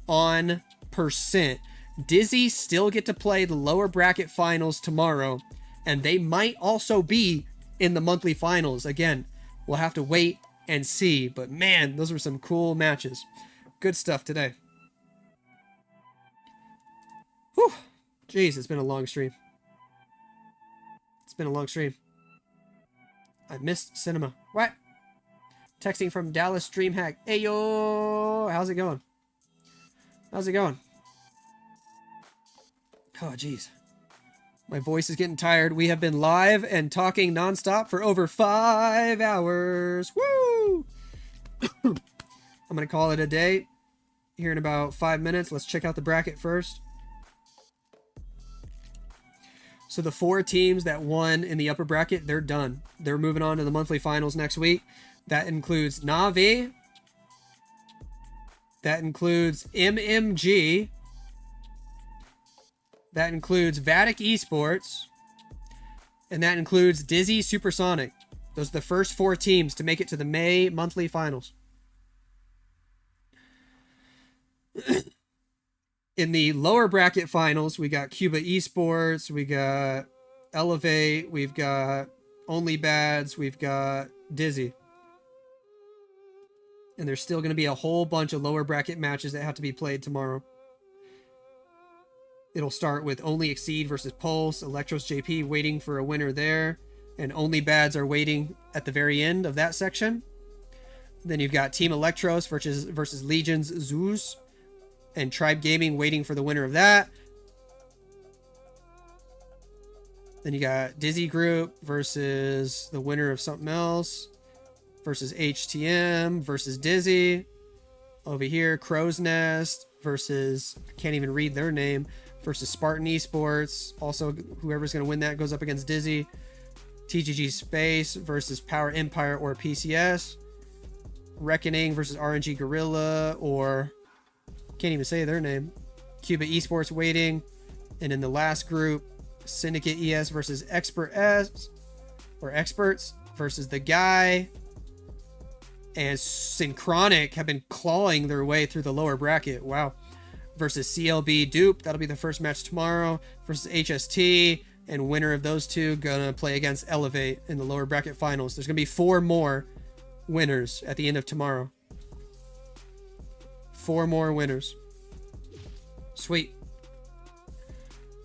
on percent. Dizzy still get to play the lower bracket finals tomorrow, and they might also be in the monthly finals. Again, we'll have to wait and see, but man, those were some cool matches. Good stuff today. Whew. Jeez, it's been a long stream. It's been a long stream. I missed cinema. What? Texting from Dallas Dreamhack. Hey, yo! How's it going? How's it going? Oh, jeez. My voice is getting tired. We have been live and talking nonstop for over 5 hours. Woo! I'm going to call it a day here in about 5 minutes. Let's check out the bracket first. So the 4 teams that won in the upper bracket, they're done. They're moving on to the monthly finals next week. That includes Na'Vi. That includes MMG. That includes Vatic Esports. And that includes Dizzy Supersonic. Those are the first 4 teams to make it to the May monthly finals. In the lower bracket finals, we got Cuba Esports, we got Elevate, we've got Only Bads, we've got Dizzy. And there's still going to be a whole bunch of lower bracket matches that have to be played tomorrow. It'll start with Only Exceed versus Pulse, Electros JP waiting for a winner there, and Only Bads are waiting at the very end of that section. Then you've got Team Electros versus Legions Zeus, and Tribe Gaming waiting for the winner of that. Then you got Dizzy Group versus the winner of something else, versus HTM versus Dizzy. Over here, Crow's Nest versus, can't even read their name, versus Spartan Esports. Also, whoever's going to win that goes up against Dizzy. TGG Space versus Power Empire or PCS. Reckoning versus RNG Gorilla, or can't even say their name. Cuba Esports waiting. And in the last group, Syndicate ES versus Expert S, or Experts versus the guy. And Synchronic have been clawing their way through the lower bracket. Wow. Versus CLB Dupe. That'll be the first match tomorrow. Versus HST. And winner of those two gonna play against Elevate in the lower bracket finals. There's gonna be 4 more winners at the end of tomorrow. 4 more winners. Sweet.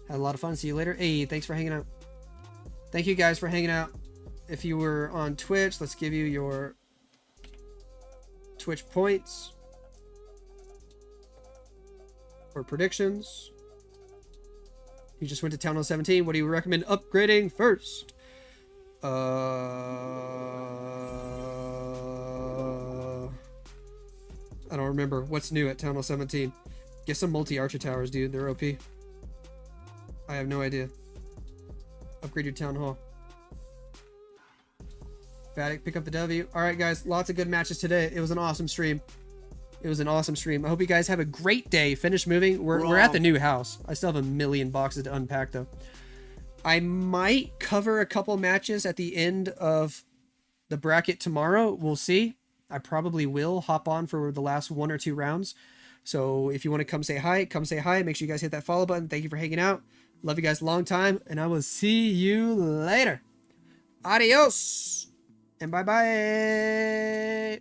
Had a lot of fun. See you later. Hey, thanks for hanging out. Thank you guys for hanging out. If you were on Twitch, let's give you your Twitch points or predictions. You just went to Town Hall 17. What do you recommend upgrading first? I don't remember what's new at Town Hall 17. Get some multi-archer towers, dude. They're OP. I have no idea. Upgrade your Town Hall. Vatic, pick up the W. Alright, guys. Lots of good matches today. It was an awesome stream. It was an awesome stream. I hope you guys have a great day. Finish moving. We're at the new house. I still have a million boxes to unpack, though. I might cover a couple matches at the end of the bracket tomorrow. We'll see. I probably will hop on for the last 1 or 2 rounds. So if you want to come say hi, come say hi. Make sure you guys hit that follow button. Thank you for hanging out. Love you guys a long time. And I will see you later. Adios. And bye-bye.